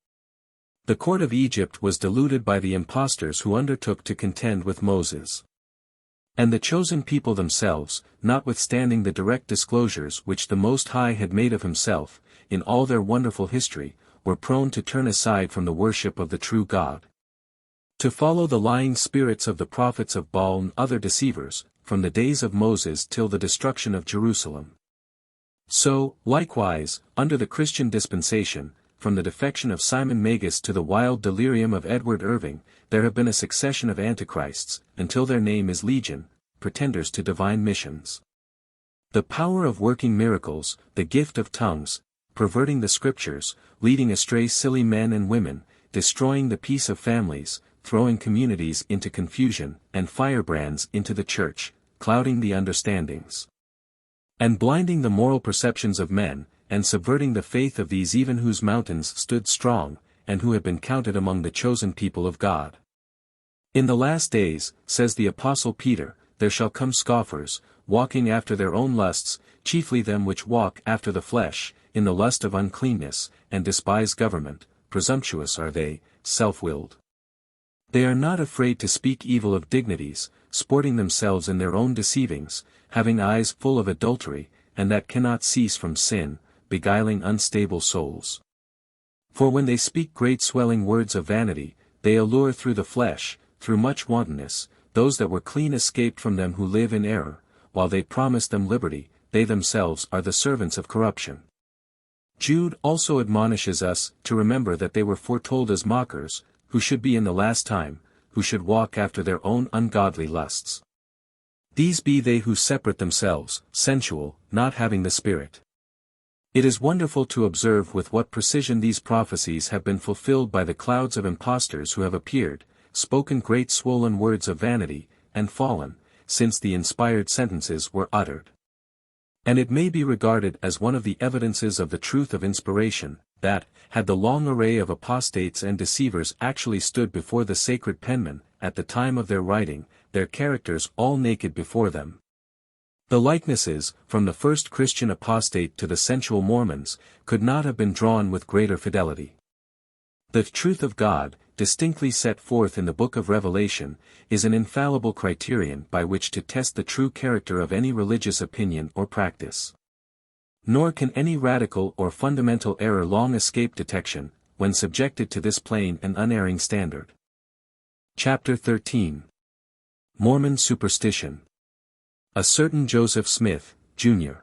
The court of Egypt was deluded by the impostors who undertook to contend with Moses. And the chosen people themselves, notwithstanding the direct disclosures which the Most High had made of himself, in all their wonderful history, were prone to turn aside from the worship of the true God, to follow the lying spirits of the prophets of Baal and other deceivers, from the days of Moses till the destruction of Jerusalem. So, likewise, under the Christian dispensation, from the defection of Simon Magus to the wild delirium of Edward Irving, there have been a succession of antichrists, until their name is legion, pretenders to divine missions. The power of working miracles, the gift of tongues, perverting the scriptures, leading astray silly men and women, destroying the peace of families, throwing communities into confusion, and firebrands into the church, clouding the understandings, and blinding the moral perceptions of men, and subverting the faith of these even whose mountains stood strong, and who had been counted among the chosen people of God. In the last days, says the Apostle Peter, there shall come scoffers, walking after their own lusts, chiefly them which walk after the flesh, in the lust of uncleanness, and despise government, presumptuous are they, self-willed. They are not afraid to speak evil of dignities, sporting themselves in their own deceivings, having eyes full of adultery, and that cannot cease from sin, beguiling unstable souls. For when they speak great swelling words of vanity, they allure through the flesh, through much wantonness, those that were clean escaped from them who live in error, while they promise them liberty, they themselves are the servants of corruption. Jude also admonishes us to remember that they were foretold as mockers, who should be in the last time, who should walk after their own ungodly lusts. These be they who separate themselves, sensual, not having the Spirit. It is wonderful to observe with what precision these prophecies have been fulfilled by the clouds of impostors who have appeared, spoken great swollen words of vanity, and fallen, since the inspired sentences were uttered. And it may be regarded as one of the evidences of the truth of inspiration, that, had the long array of apostates and deceivers actually stood before the sacred penman, at the time of their writing, their characters all naked before them. The likenesses, from the first Christian apostate to the sensual Mormons, could not have been drawn with greater fidelity. The truth of God, distinctly set forth in the book of Revelation, is an infallible criterion by which to test the true character of any religious opinion or practice. Nor can any radical or fundamental error long escape detection, when subjected to this plain and unerring standard. Chapter 13. Mormon Superstition. A certain Joseph Smith, Jr.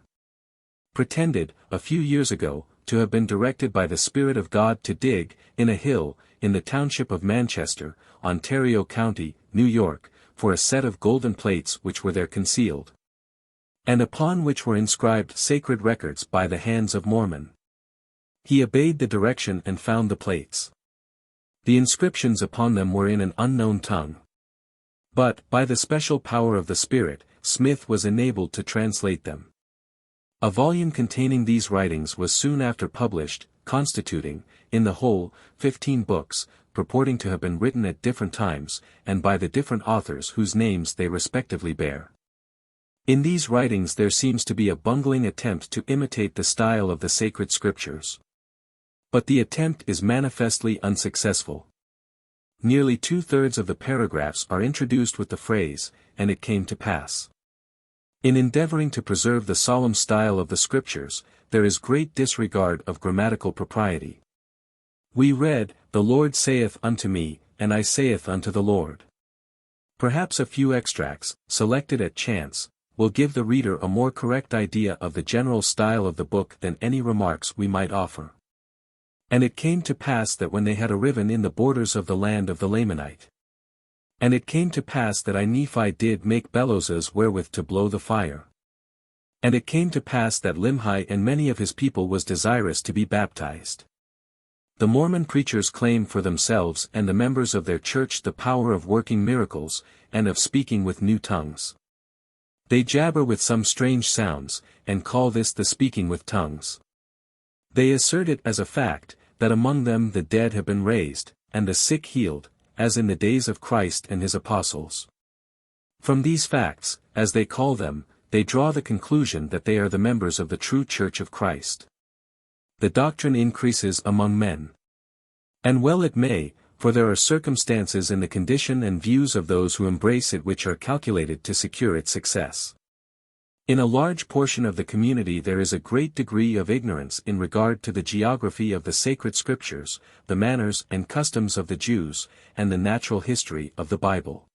pretended, a few years ago, to have been directed by the Spirit of God to dig, in a hill, in the township of Manchester, Ontario County, New York, for a set of golden plates which were there concealed, and upon which were inscribed sacred records by the hands of Mormon. He obeyed the direction and found the plates. The inscriptions upon them were in an unknown tongue. But, by the special power of the Spirit, Smith was enabled to translate them. A volume containing these writings was soon after published, constituting, in the whole, 15 books, purporting to have been written at different times, and by the different authors whose names they respectively bear. In these writings there seems to be a bungling attempt to imitate the style of the sacred scriptures. But the attempt is manifestly unsuccessful. Nearly 2/3 of the paragraphs are introduced with the phrase, "and it came to pass." In endeavoring to preserve the solemn style of the scriptures, there is great disregard of grammatical propriety. We read, "The Lord saith unto me, and I saith unto the Lord." Perhaps a few extracts, selected at chance, will give the reader a more correct idea of the general style of the book than any remarks we might offer. "And it came to pass that when they had arriven in the borders of the land of the Lamanite. And it came to pass that I Nephi did make bellowses wherewith to blow the fire. And it came to pass that Limhi and many of his people was desirous to be baptized." The Mormon preachers claim for themselves and the members of their church the power of working miracles, and of speaking with new tongues. They jabber with some strange sounds, and call this the speaking with tongues. They assert it as a fact, that among them the dead have been raised, and the sick healed, as in the days of Christ and his apostles. From these facts, as they call them, they draw the conclusion that they are the members of the true Church of Christ. The doctrine increases among men. And well it may, for there are circumstances in the condition and views of those who embrace it which are calculated to secure its success. In a large portion of the community there is a great degree of ignorance in regard to the geography of the sacred scriptures, the manners and customs of the Jews, and the natural history of the Bible.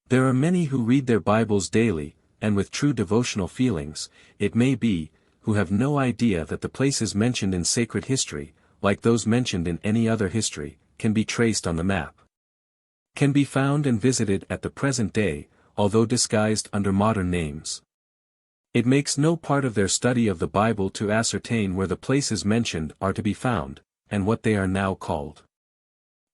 There are many who read their Bibles daily, and with true devotional feelings, it may be, who have no idea that the places mentioned in sacred history, like those mentioned in any other history, can be traced on the map, can be found and visited at the present day, although disguised under modern names. It makes no part of their study of the Bible to ascertain where the places mentioned are to be found, and what they are now called.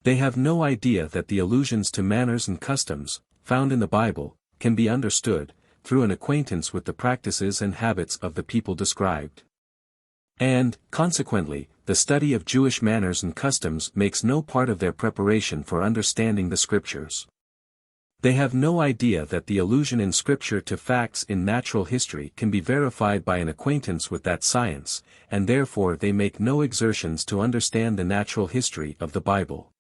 They have no idea that the allusions to manners and customs, found in the Bible, can be understood, through an acquaintance with the practices and habits of the people described. And, consequently, the study of Jewish manners and customs makes no part of their preparation for understanding the Scriptures. They have no idea that the allusion in Scripture to facts in natural history can be verified by an acquaintance with that science, and therefore they make no exertions to understand the natural history of the Bible.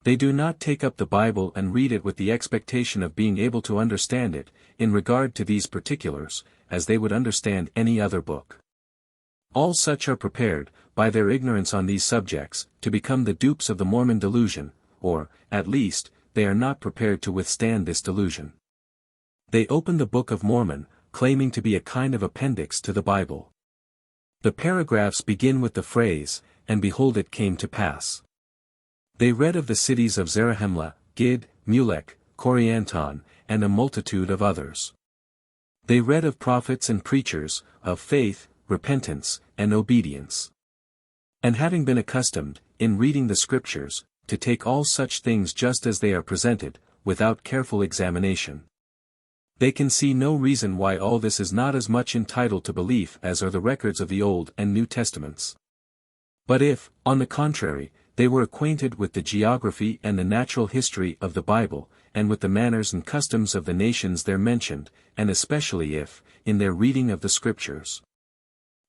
They do not take up the Bible and read it with the expectation of being able to understand it, in regard to these particulars, as they would understand any other book. All such are prepared, by their ignorance on these subjects, to become the dupes of the Mormon delusion, or, at least, they are not prepared to withstand this delusion. They open the Book of Mormon, claiming to be a kind of appendix to the Bible. The paragraphs begin with the phrase, "And behold it came to pass." They read of the cities of Zarahemla, Gid, Mulek, Corianton, and a multitude of others. They read of prophets and preachers, of faith, repentance, and obedience. And having been accustomed, in reading the Scriptures, to take all such things just as they are presented, without careful examination, they can see no reason why all this is not as much entitled to belief as are the records of the Old and New Testaments. But if, on the contrary, they were acquainted with the geography and the natural history of the Bible, and with the manners and customs of the nations there mentioned, and especially if, in their reading of the Scriptures,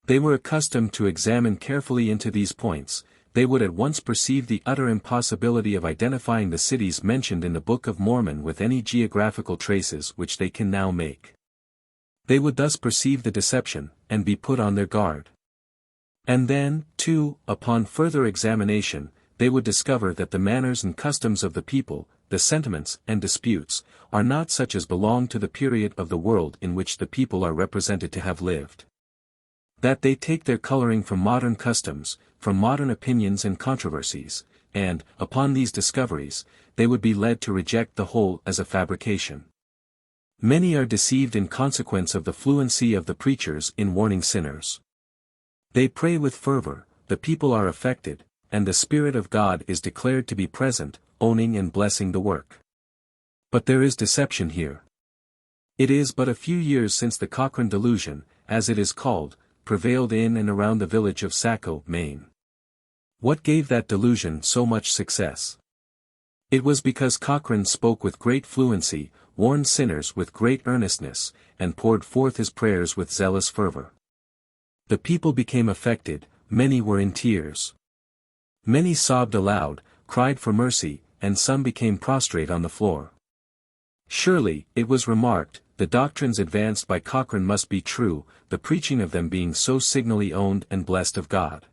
they were accustomed to examine carefully into these points, they would at once perceive the utter impossibility of identifying the cities mentioned in the Book of Mormon with any geographical traces which they can now make. They would thus perceive the deception, and be put on their guard. And then, too, upon further examination, they would discover that the manners and customs of the people, the sentiments and disputes, are not such as belong to the period of the world in which the people are represented to have lived. That they take their coloring from modern customs, from modern opinions and controversies, and, upon these discoveries, they would be led to reject the whole as a fabrication. Many are deceived in consequence of the fluency of the preachers in warning sinners. They pray with fervor, the people are affected, and the Spirit of God is declared to be present, owning and blessing the work. But there is deception here. It is but a few years since the Cochrane delusion, as it is called, prevailed in and around the village of Saco, Maine. What gave that delusion so much success? It was because Cochrane spoke with great fluency, warned sinners with great earnestness, and poured forth his prayers with zealous fervor. The people became affected, many were in tears. Many sobbed aloud, cried for mercy, and some became prostrate on the floor. Surely, it was remarked, the doctrines advanced by Cochrane must be true, the preaching of them being so signally owned and blessed of God.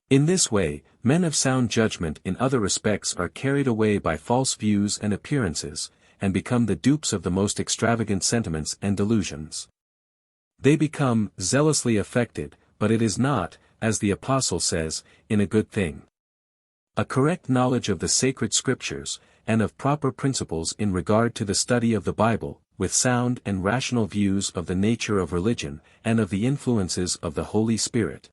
In this way, men of sound judgment in other respects are carried away by false views and appearances, and become the dupes of the most extravagant sentiments and delusions. They become zealously affected, but it is not, as the Apostle says, in a good thing. A correct knowledge of the sacred Scriptures, and of proper principles in regard to the study of the Bible, with sound and rational views of the nature of religion, and of the influences of the Holy Spirit,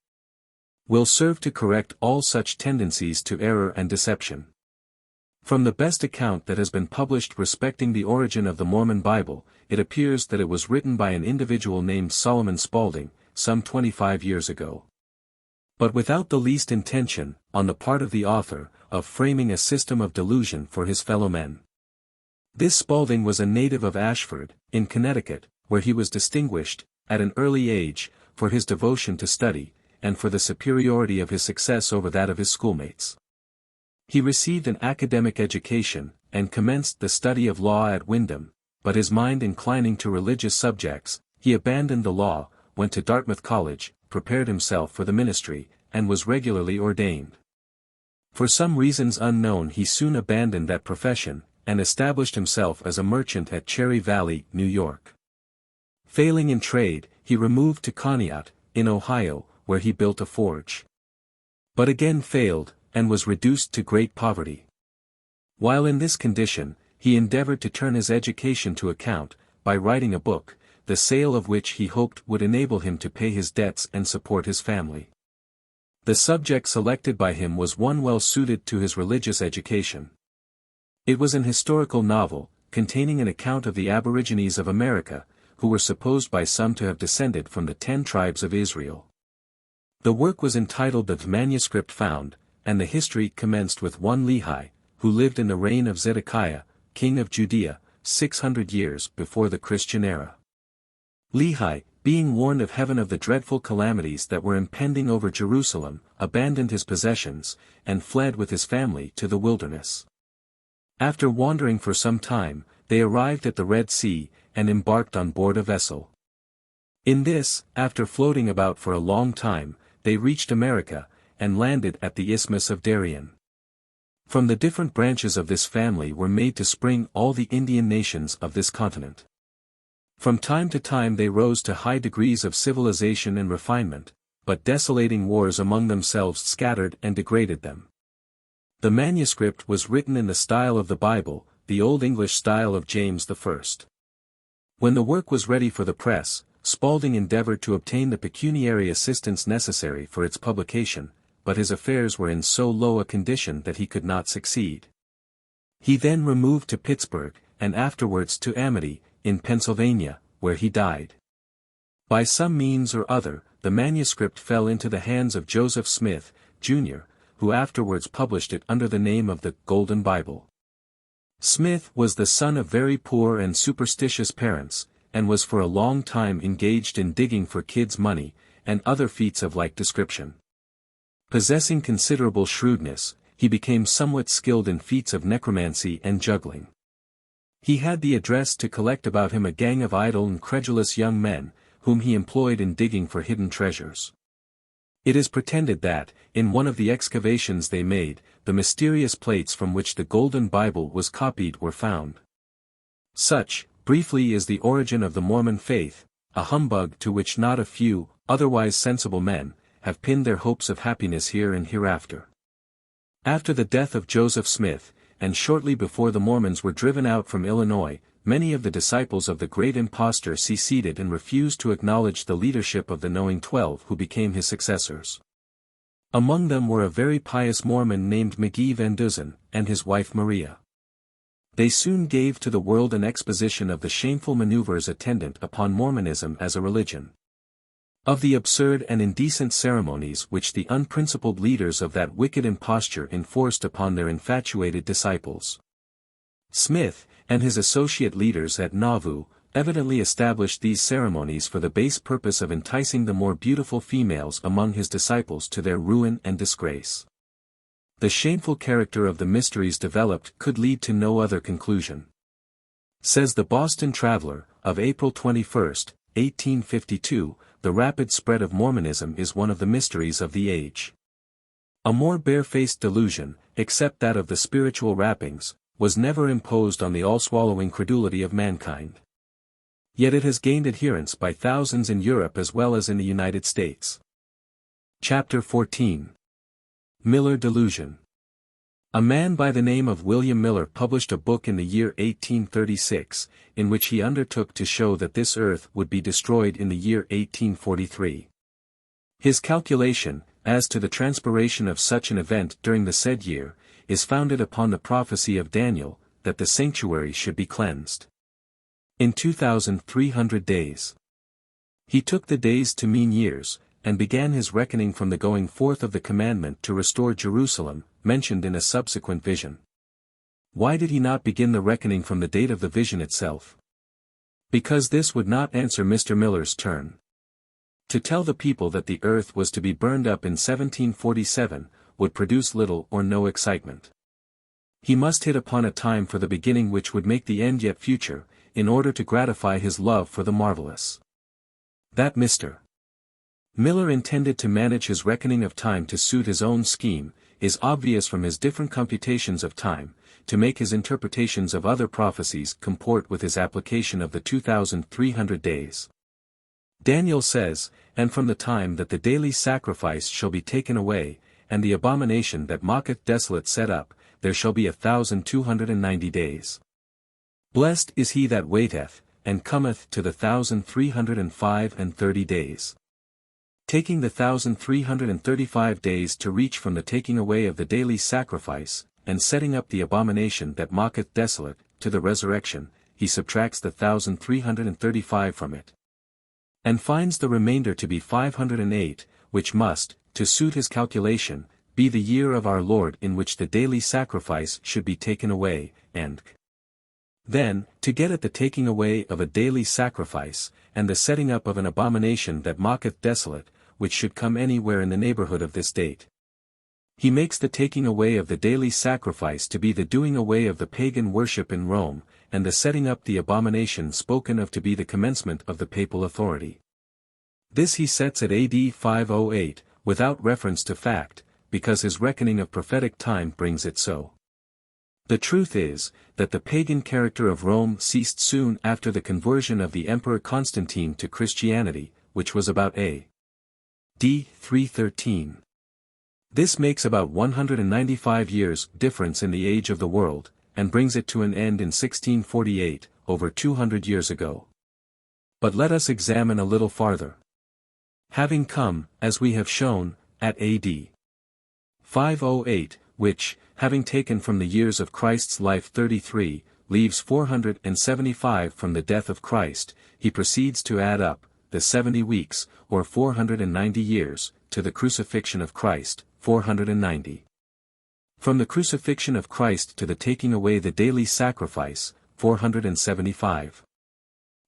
will serve to correct all such tendencies to error and deception. From the best account that has been published respecting the origin of the Mormon Bible, it appears that it was written by an individual named Solomon Spaulding, some 25 years ago. But without the least intention, on the part of the author, of framing a system of delusion for his fellow men. This Spaulding was a native of Ashford, in Connecticut, where he was distinguished, at an early age, for his devotion to study, and for the superiority of his success over that of his schoolmates. He received an academic education, and commenced the study of law at Windham, but his mind inclining to religious subjects, he abandoned the law, went to Dartmouth College, prepared himself for the ministry, and was regularly ordained. For some reasons unknown he soon abandoned that profession, and established himself as a merchant at Cherry Valley, New York. Failing in trade, he removed to Conneaut, in Ohio, where he built a forge. But again failed, and was reduced to great poverty. While in this condition, he endeavored to turn his education to account, by writing a book, the sale of which he hoped would enable him to pay his debts and support his family. The subject selected by him was one well suited to his religious education. It was an historical novel, containing an account of the Aborigines of America, who were supposed by some to have descended from the 10 tribes of Israel. The work was entitled The Manuscript Found, and the history commenced with one Lehi, who lived in the reign of Zedekiah, king of Judea, 600 years before the Christian era. Lehi, being warned of heaven of the dreadful calamities that were impending over Jerusalem, abandoned his possessions, and fled with his family to the wilderness. After wandering for some time, they arrived at the Red Sea, and embarked on board a vessel. In this, after floating about for a long time, they reached America, and landed at the Isthmus of Darien. From the different branches of this family were made to spring all the Indian nations of this continent. From time to time they rose to high degrees of civilization and refinement, but desolating wars among themselves scattered and degraded them. The manuscript was written in the style of the Bible, the Old English style of James I. When the work was ready for the press, Spalding endeavored to obtain the pecuniary assistance necessary for its publication, but his affairs were in so low a condition that he could not succeed. He then removed to Pittsburgh, and afterwards to Amity, in Pennsylvania, where he died. By some means or other, the manuscript fell into the hands of Joseph Smith, Jr., who afterwards published it under the name of the Golden Bible. Smith was the son of very poor and superstitious parents, and was for a long time engaged in digging for kids' money, and other feats of like description. Possessing considerable shrewdness, he became somewhat skilled in feats of necromancy and juggling. He had the address to collect about him a gang of idle and credulous young men, whom he employed in digging for hidden treasures. It is pretended that, in one of the excavations they made, the mysterious plates from which the Golden Bible was copied were found. Such, briefly, is the origin of the Mormon faith, a humbug to which not a few, otherwise sensible men, have pinned their hopes of happiness here and hereafter. After the death of Joseph Smith, and shortly before the Mormons were driven out from Illinois, many of the disciples of the great impostor seceded and refused to acknowledge the leadership of the knowing 12 who became his successors. Among them were a very pious Mormon named McGee Van Duzen, and his wife Maria. They soon gave to the world an exposition of the shameful maneuvers attendant upon Mormonism as a religion. Of the absurd and indecent ceremonies which the unprincipled leaders of that wicked imposture enforced upon their infatuated disciples. Smith, and his associate leaders at Nauvoo, evidently established these ceremonies for the base purpose of enticing the more beautiful females among his disciples to their ruin and disgrace. The shameful character of the mysteries developed could lead to no other conclusion. Says the Boston Traveler, of April 21, 1852, the rapid spread of Mormonism is one of the mysteries of the age. A more barefaced delusion, except that of the spiritual wrappings, was never imposed on the all-swallowing credulity of mankind. Yet it has gained adherents by thousands in Europe as well as in the United States. Chapter 14. Miller Delusion. A man by the name of William Miller published a book in the year 1836, in which he undertook to show that this earth would be destroyed in the year 1843. His calculation, as to the transpiration of such an event during the said year, is founded upon the prophecy of Daniel, that the sanctuary should be cleansed in 2,300 days. He took the days to mean years, and began his reckoning from the going forth of the commandment to restore Jerusalem, mentioned in a subsequent vision. Why did he not begin the reckoning from the date of the vision itself? Because this would not answer Mr. Miller's turn. To tell the people that the earth was to be burned up in 1747, would produce little or no excitement. He must hit upon a time for the beginning which would make the end yet future, in order to gratify his love for the marvelous. That Mr. Miller intended to manage his reckoning of time to suit his own scheme, is obvious from his different computations of time, to make his interpretations of other prophecies comport with his application of the 2,300 days. Daniel says, and from the time that the daily sacrifice shall be taken away, and the abomination that mocketh desolate set up, there shall be 1,290 days. Blessed is he that waiteth, and cometh to the 1305 and 30 days. Taking the 1335 days to reach from the taking away of the daily sacrifice, and setting up the abomination that mocketh desolate, to the resurrection, he subtracts the 1335 from it. And finds the remainder to be 508, which must, to suit his calculation, be the year of our Lord in which the daily sacrifice should be taken away, and then, to get at the taking away of a daily sacrifice, and the setting up of an abomination that mocketh desolate, which should come anywhere in the neighborhood of this date. He makes the taking away of the daily sacrifice to be the doing away of the pagan worship in Rome, and the setting up the abomination spoken of to be the commencement of the papal authority. This he sets at AD 508, without reference to fact, because his reckoning of prophetic time brings it so. The truth is, that the pagan character of Rome ceased soon after the conversion of the Emperor Constantine to Christianity, which was about A.D. 313. This makes about 195 years difference in the age of the world, and brings it to an end in 1648, over 200 years ago. But let us examine a little farther. Having come, as we have shown, at AD 508, which, having taken from the years of Christ's life 33, leaves 475 from the death of Christ, he proceeds to add up, the 70 weeks, or 490 years, to the crucifixion of Christ, 490. From the crucifixion of Christ to the taking away the daily sacrifice, 475.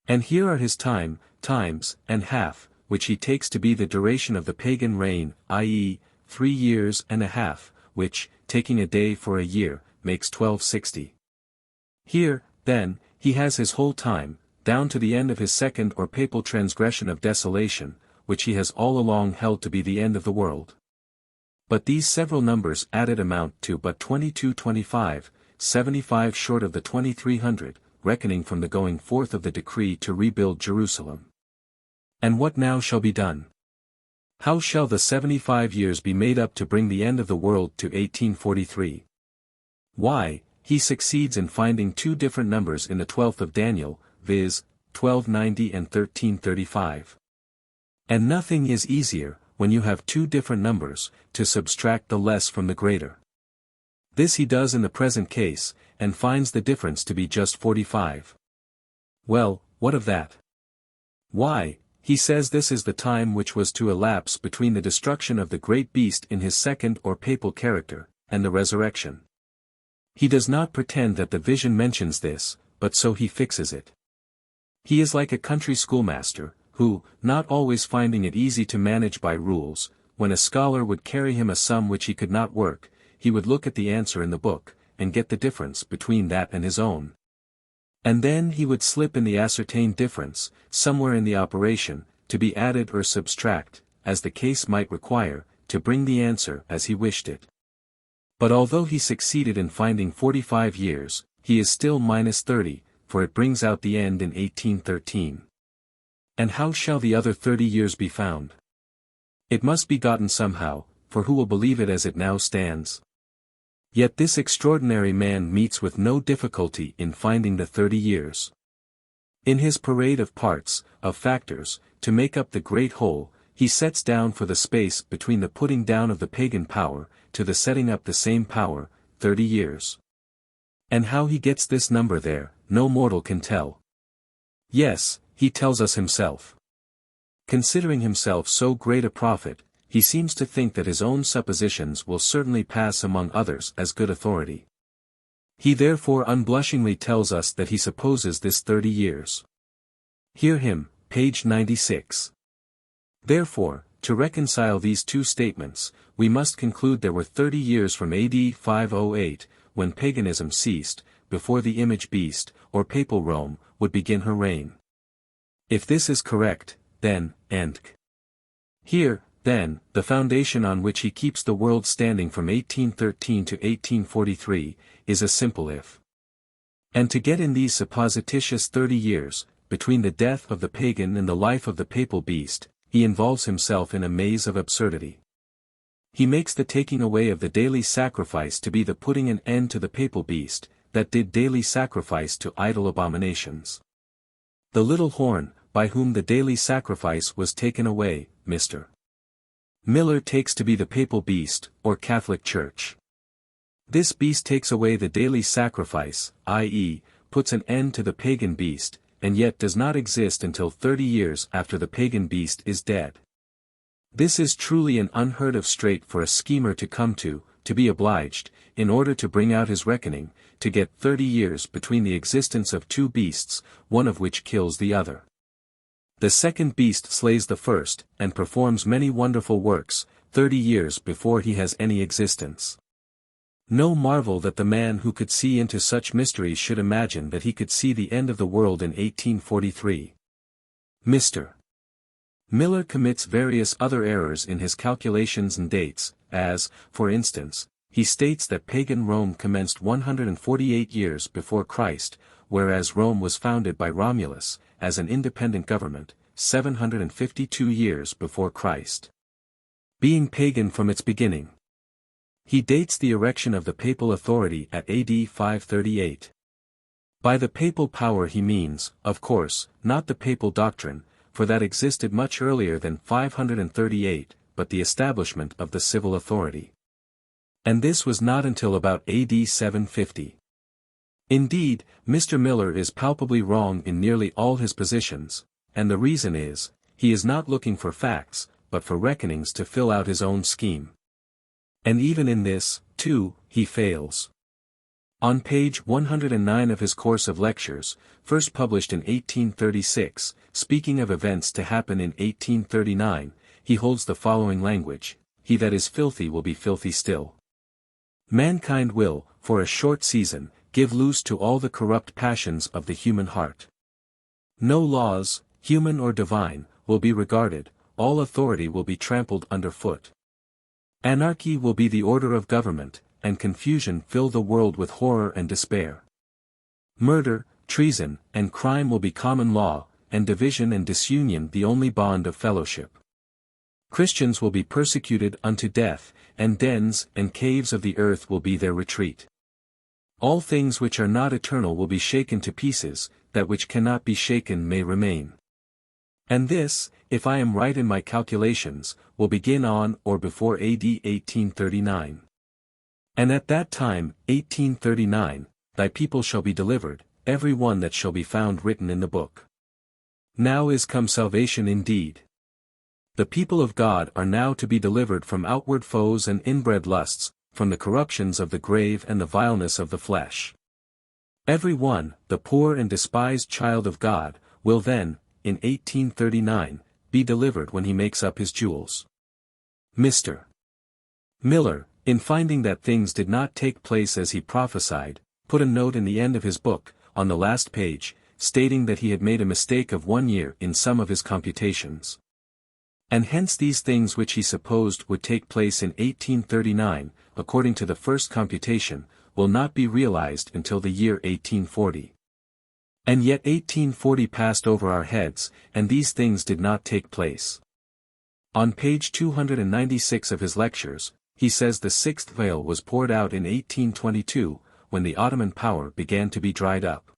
And here are his times, and half, which he takes to be the duration of the pagan reign, i.e., 3 years and a half, which, taking a day for a year, makes 1260. Here, then, he has his whole time, down to the end of his second or papal transgression of desolation, which he has all along held to be the end of the world. But these several numbers added amount to but 2225, 75 short of the 2300, reckoning from the going forth of the decree to rebuild Jerusalem. And what now shall be done? How shall the 75 years be made up to bring the end of the world to 1843? Why, he succeeds in finding two different numbers in the 12th of Daniel, viz., 1290 and 1335. And nothing is easier, when you have two different numbers, to subtract the less from the greater. This he does in the present case, and finds the difference to be just 45. Well, what of that? Why, he says this is the time which was to elapse between the destruction of the great beast in his second or papal character, and the resurrection. He does not pretend that the vision mentions this, but so he fixes it. He is like a country schoolmaster, who, not always finding it easy to manage by rules, when a scholar would carry him a sum which he could not work, he would look at the answer in the book, and get the difference between that and his own. And then he would slip in the ascertained difference, somewhere in the operation, to be added or subtract, as the case might require, to bring the answer as he wished it. But although he succeeded in finding 45 years, he is still minus 30, for it brings out the end in 1813. And how shall the other 30 years be found? It must be gotten somehow, for who will believe it as it now stands? Yet this extraordinary man meets with no difficulty in finding the 30 years. In his parade of parts, of factors, to make up the great whole, he sets down for the space between the putting down of the pagan power, to the setting up the same power, 30 years. And how he gets this number there, no mortal can tell. Yes, he tells us himself. Considering himself so great a prophet, he seems to think that his own suppositions will certainly pass among others as good authority. He therefore unblushingly tells us that he supposes this 30 years. Hear him, page 96. Therefore, to reconcile these two statements, we must conclude there were 30 years from AD 508, when paganism ceased, before the image beast, or papal Rome, would begin her reign. If this is correct, then, and here, then, the foundation on which he keeps the world standing from 1813 to 1843, is a simple if. And to get in these supposititious 30 years, between the death of the pagan and the life of the papal beast, he involves himself in a maze of absurdity. He makes the taking away of the daily sacrifice to be the putting an end to the papal beast, that did daily sacrifice to idol abominations. The little horn, by whom the daily sacrifice was taken away, Mr. Miller takes to be the papal beast, or Catholic Church. This beast takes away the daily sacrifice, i.e., puts an end to the pagan beast, and yet does not exist until 30 years after the pagan beast is dead. This is truly an unheard of strait for a schemer to come to be obliged, in order to bring out his reckoning, to get 30 years between the existence of two beasts, one of which kills the other. The second beast slays the first, and performs many wonderful works, 30 years before he has any existence. No marvel that the man who could see into such mysteries should imagine that he could see the end of the world in 1843. Mr. Miller commits various other errors in his calculations and dates, as, for instance, he states that pagan Rome commenced 148 years before Christ, whereas Rome was founded by Romulus, as an independent government, 752 years before Christ. Being pagan from its beginning. He dates the erection of the papal authority at AD 538. By the papal power he means, of course, not the papal doctrine, for that existed much earlier than 538, but the establishment of the civil authority. And this was not until about AD 750. Indeed, Mr. Miller is palpably wrong in nearly all his positions, and the reason is, he is not looking for facts, but for reckonings to fill out his own scheme. And even in this, too, he fails. On page 109 of his course of lectures, first published in 1836, speaking of events to happen in 1839, he holds the following language: "He that is filthy will be filthy still. Mankind will, for a short season, give loose to all the corrupt passions of the human heart. No laws, human or divine, will be regarded, all authority will be trampled under foot. Anarchy will be the order of government, and confusion fill the world with horror and despair. Murder, treason, and crime will be common law, and division and disunion the only bond of fellowship. Christians will be persecuted unto death, and dens and caves of the earth will be their retreat. All things which are not eternal will be shaken to pieces, that which cannot be shaken may remain. And this, if I am right in my calculations, will begin on or before AD 1839. And at that time, 1839, thy people shall be delivered, every one that shall be found written in the book. Now is come salvation indeed. The people of God are now to be delivered from outward foes and inbred lusts, from the corruptions of the grave and the vileness of the flesh. Every one, the poor and despised child of God, will then, in 1839, be delivered when he makes up his jewels." Mr. Miller, in finding that things did not take place as he prophesied, put a note in the end of his book, on the last page, stating that he had made a mistake of 1 year in some of his computations. And hence these things which he supposed would take place in 1839, according to the first computation, will not be realized until the year 1840. And yet 1840 passed over our heads, and these things did not take place. On page 296 of his lectures, he says the sixth veil was poured out in 1822, when the Ottoman power began to be dried up.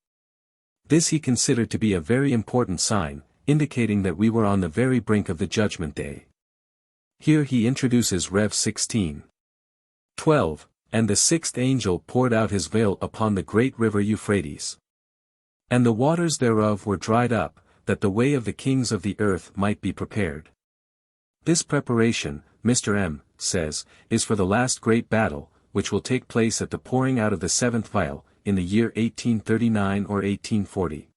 This he considered to be a very important sign, indicating that we were on the very brink of the Judgment Day. Here he introduces Rev 16:12, "And the sixth angel poured out his veil upon the great river Euphrates. And the waters thereof were dried up, that the way of the kings of the earth might be prepared." This preparation, Mr. M. says, is for the last great battle, which will take place at the pouring out of the seventh vial, in the year 1839 or 1840.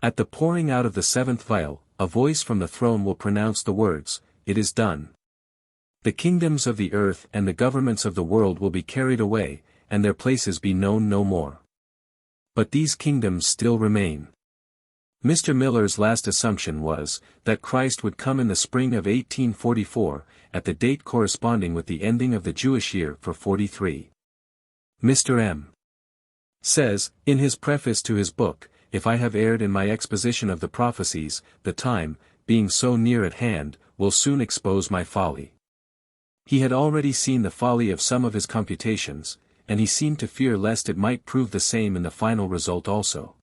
At the pouring out of the seventh vial, a voice from the throne will pronounce the words, "It is done." The kingdoms of the earth and the governments of the world will be carried away, and their places be known no more. But these kingdoms still remain. Mr. Miller's last assumption was, that Christ would come in the spring of 1844, at the date corresponding with the ending of the Jewish year for 43. Mr. M. says, in his preface to his book, "If I have erred in my exposition of the prophecies, the time, being so near at hand, will soon expose my folly." He had already seen the folly of some of his computations, and he seemed to fear lest it might prove the same in the final result also.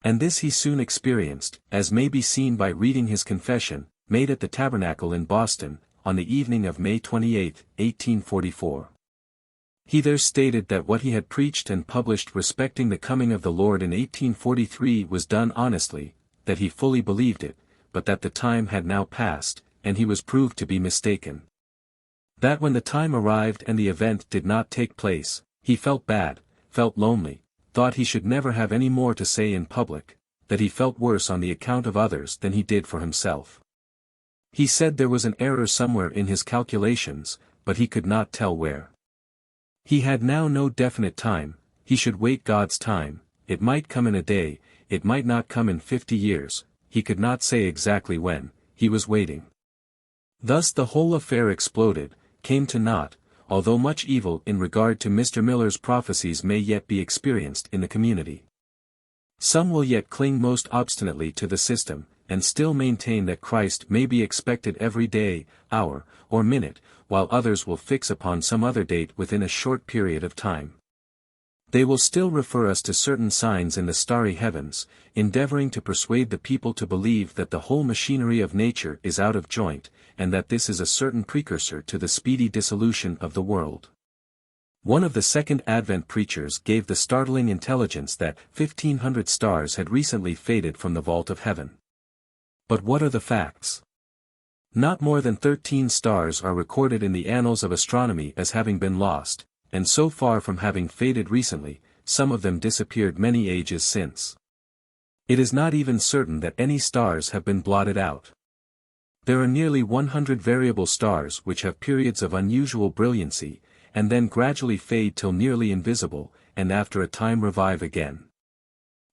And this he soon experienced, as may be seen by reading his confession, made at the Tabernacle in Boston, on the evening of May 28, 1844. He there stated that what he had preached and published respecting the coming of the Lord in 1843 was done honestly, that he fully believed it, but that the time had now passed, and he was proved to be mistaken. That when the time arrived and the event did not take place, he felt bad, felt lonely, thought he should never have any more to say in public, that he felt worse on the account of others than he did for himself. He said there was an error somewhere in his calculations, but he could not tell where. He had now no definite time, he should wait God's time, it might come in a day, it might not come in 50 years, he could not say exactly when, he was waiting. Thus the whole affair exploded, came to naught, although much evil in regard to Mr. Miller's prophecies may yet be experienced in the community. Some will yet cling most obstinately to the system, and still maintain that Christ may be expected every day, hour, or minute, while others will fix upon some other date within a short period of time. They will still refer us to certain signs in the starry heavens, endeavoring to persuade the people to believe that the whole machinery of nature is out of joint, and that this is a certain precursor to the speedy dissolution of the world. One of the Second Advent preachers gave the startling intelligence that 1,500 stars had recently faded from the vault of heaven. But what are the facts? Not more than 13 stars are recorded in the annals of astronomy as having been lost, and so far from having faded recently, some of them disappeared many ages since. It is not even certain that any stars have been blotted out. There are nearly 100 variable stars which have periods of unusual brilliancy, and then gradually fade till nearly invisible, and after a time revive again.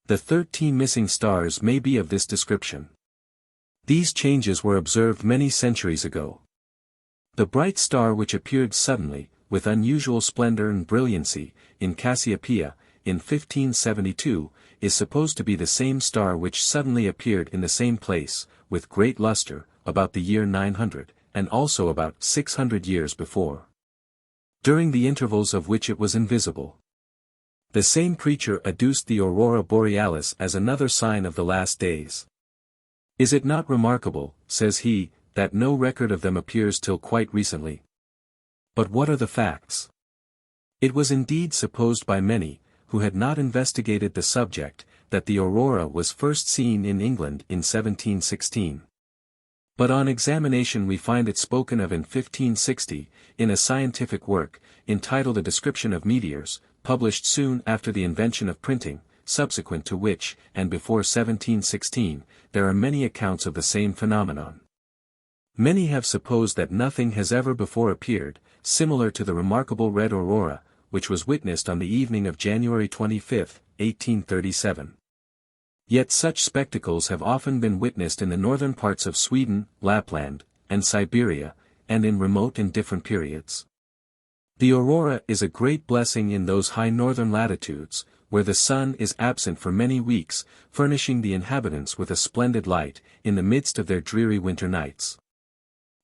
The 13 missing stars may be of this description. These changes were observed many centuries ago. The bright star which appeared suddenly, with unusual splendor and brilliancy, in Cassiopeia, in 1572, is supposed to be the same star which suddenly appeared in the same place, with great luster, about the year 900, and also about 600 years before. During the intervals of which it was invisible. The same preacher adduced the aurora borealis as another sign of the last days. Is it not remarkable, says he, that no record of them appears till quite recently? But what are the facts? It was indeed supposed by many, who had not investigated the subject, that the aurora was first seen in England in 1716. But on examination we find it spoken of in 1560, in a scientific work, entitled A Description of Meteors, published soon after the invention of printing, subsequent to which, and before 1716, there are many accounts of the same phenomenon. Many have supposed that nothing has ever before appeared, similar to the remarkable red aurora, which was witnessed on the evening of January 25, 1837. Yet such spectacles have often been witnessed in the northern parts of Sweden, Lapland, and Siberia, and in remote and different periods. The aurora is a great blessing in those high northern latitudes, where the sun is absent for many weeks, furnishing the inhabitants with a splendid light, in the midst of their dreary winter nights.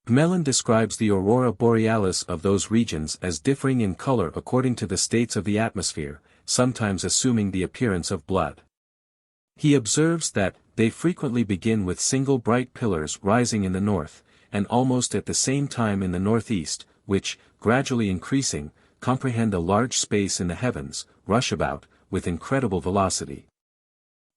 Gmelin describes the aurora borealis of those regions as differing in color according to the states of the atmosphere, sometimes assuming the appearance of blood. He observes that, they frequently begin with single bright pillars rising in the north, and almost at the same time in the northeast, which, gradually increasing, comprehend a large space in the heavens, rush about, with incredible velocity,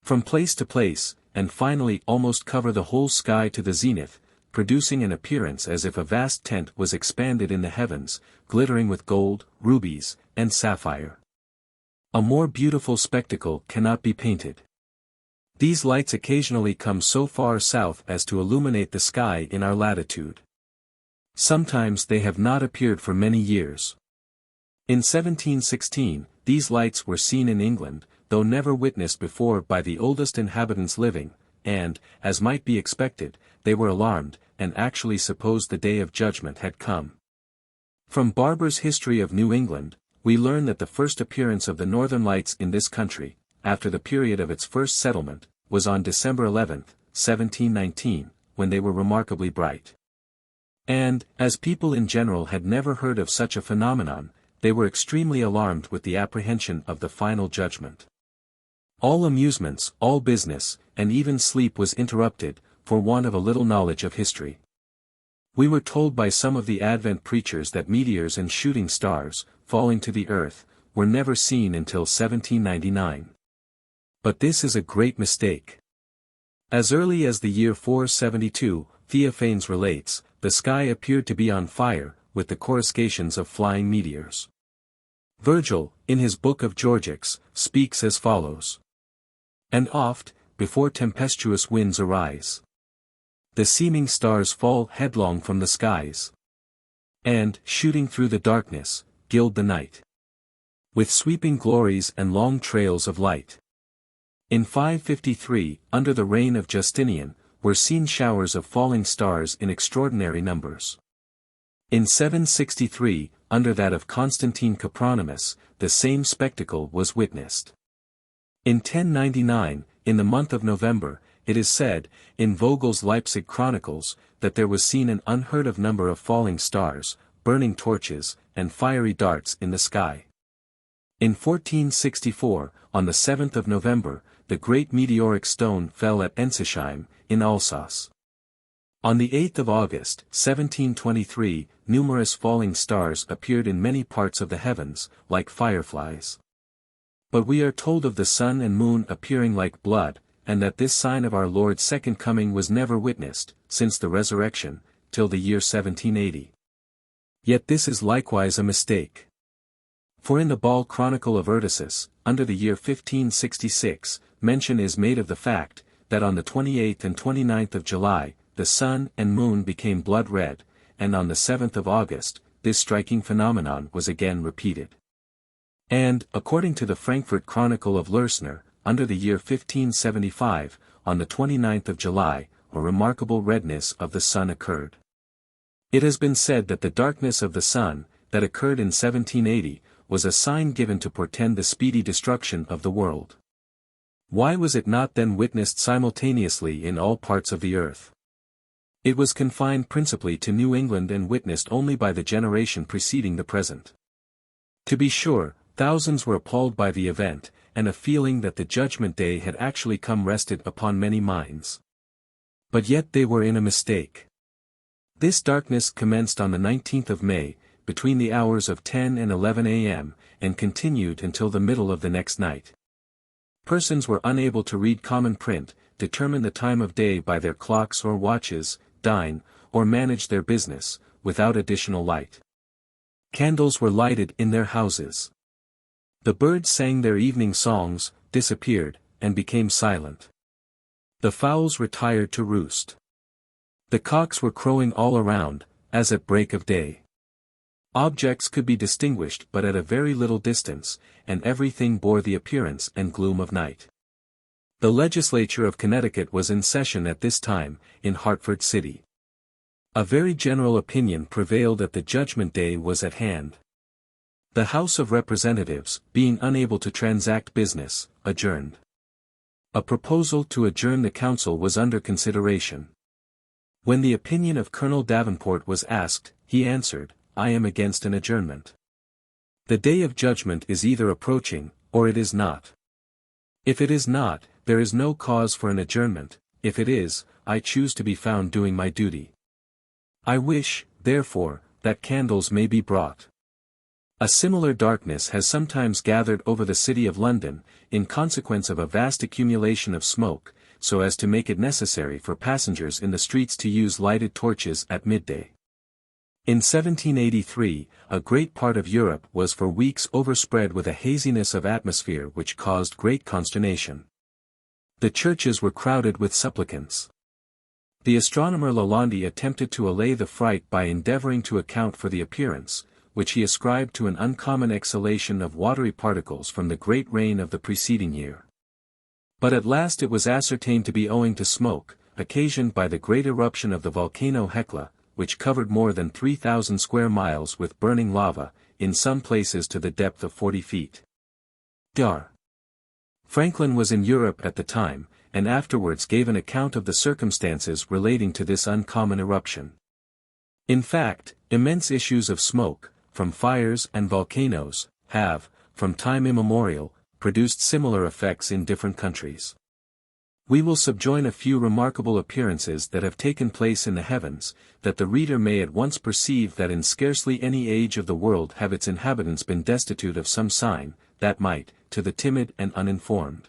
from place to place, and finally almost cover the whole sky to the zenith, producing an appearance as if a vast tent was expanded in the heavens, glittering with gold, rubies, and sapphire. A more beautiful spectacle cannot be painted. These lights occasionally come so far south as to illuminate the sky in our latitude. Sometimes they have not appeared for many years. In 1716, these lights were seen in England, though never witnessed before by the oldest inhabitants living, and, as might be expected, they were alarmed, and actually supposed the day of judgment had come. From Barber's History of New England, we learn that the first appearance of the northern lights in this country, after the period of its first settlement, was on December 11, 1719, when they were remarkably bright. And, as people in general had never heard of such a phenomenon, they were extremely alarmed with the apprehension of the final judgment. All amusements, all business, and even sleep was interrupted, for want of a little knowledge of history. We were told by some of the Advent preachers that meteors and shooting stars, falling to the earth, were never seen until 1799. But this is a great mistake. As early as the year 472, Theophanes relates, the sky appeared to be on fire, with the coruscations of flying meteors. Virgil, in his book of Georgics, speaks as follows. And oft, before tempestuous winds arise, the seeming stars fall headlong from the skies, and, shooting through the darkness, gild the night with sweeping glories and long trails of light. In 553, under the reign of Justinian, were seen showers of falling stars in extraordinary numbers. In 763, under that of Constantine Copronymus, the same spectacle was witnessed. In 1099, in the month of November, it is said, in Vogel's Leipzig Chronicles, that there was seen an unheard of number of falling stars, burning torches, and fiery darts in the sky. In 1464, on the 7th of November, the great meteoric stone fell at Ensisheim, in Alsace. On the 8th of August, 1723, numerous falling stars appeared in many parts of the heavens, like fireflies. But we are told of the sun and moon appearing like blood, and that this sign of our Lord's second coming was never witnessed, since the resurrection, till the year 1780. Yet this is likewise a mistake. For in the Ball Chronicle of Ertisus, under the year 1566, mention is made of the fact, that on the 28th and 29th of July, the sun and moon became blood red, and on the 7th of August, this striking phenomenon was again repeated. And, according to the Frankfurt Chronicle of Lersner, under the year 1575, on the 29th of July, a remarkable redness of the sun occurred. It has been said that the darkness of the sun, that occurred in 1780, was a sign given to portend the speedy destruction of the world. Why was it not then witnessed simultaneously in all parts of the earth? It was confined principally to New England and witnessed only by the generation preceding the present. To be sure, thousands were appalled by the event, and a feeling that the judgment day had actually come rested upon many minds. But yet they were in a mistake. This darkness commenced on the 19th of May, between the hours of 10 and 11 a.m., and continued until the middle of the next night. Persons were unable to read common print, determine the time of day by their clocks or watches, dine, or manage their business, without additional light. Candles were lighted in their houses. The birds sang their evening songs, disappeared, and became silent. The fowls retired to roost. The cocks were crowing all around, as at break of day. Objects could be distinguished but at a very little distance, and everything bore the appearance and gloom of night. The legislature of Connecticut was in session at this time, in Hartford City. A very general opinion prevailed that the judgment day was at hand. The House of Representatives, being unable to transact business, adjourned. A proposal to adjourn the council was under consideration. When the opinion of Colonel Davenport was asked, he answered, "I am against an adjournment. The day of judgment is either approaching, or it is not. If it is not, there is no cause for an adjournment; if it is, I choose to be found doing my duty. I wish, therefore, that candles may be brought." A similar darkness has sometimes gathered over the city of London, in consequence of a vast accumulation of smoke, so as to make it necessary for passengers in the streets to use lighted torches at midday. In 1783, a great part of Europe was for weeks overspread with a haziness of atmosphere which caused great consternation. The churches were crowded with supplicants. The astronomer Lalande attempted to allay the fright by endeavoring to account for the appearance, which he ascribed to an uncommon exhalation of watery particles from the great rain of the preceding year. But at last it was ascertained to be owing to smoke, occasioned by the great eruption of the volcano Hekla, which covered more than 3,000 square miles with burning lava, in some places to the depth of 40 feet. Dr. Franklin was in Europe at the time, and afterwards gave an account of the circumstances relating to this uncommon eruption. In fact, immense issues of smoke, from fires and volcanoes, have, from time immemorial, produced similar effects in different countries. We will subjoin a few remarkable appearances that have taken place in the heavens, that the reader may at once perceive that in scarcely any age of the world have its inhabitants been destitute of some sign, that might, to the timid and uninformed,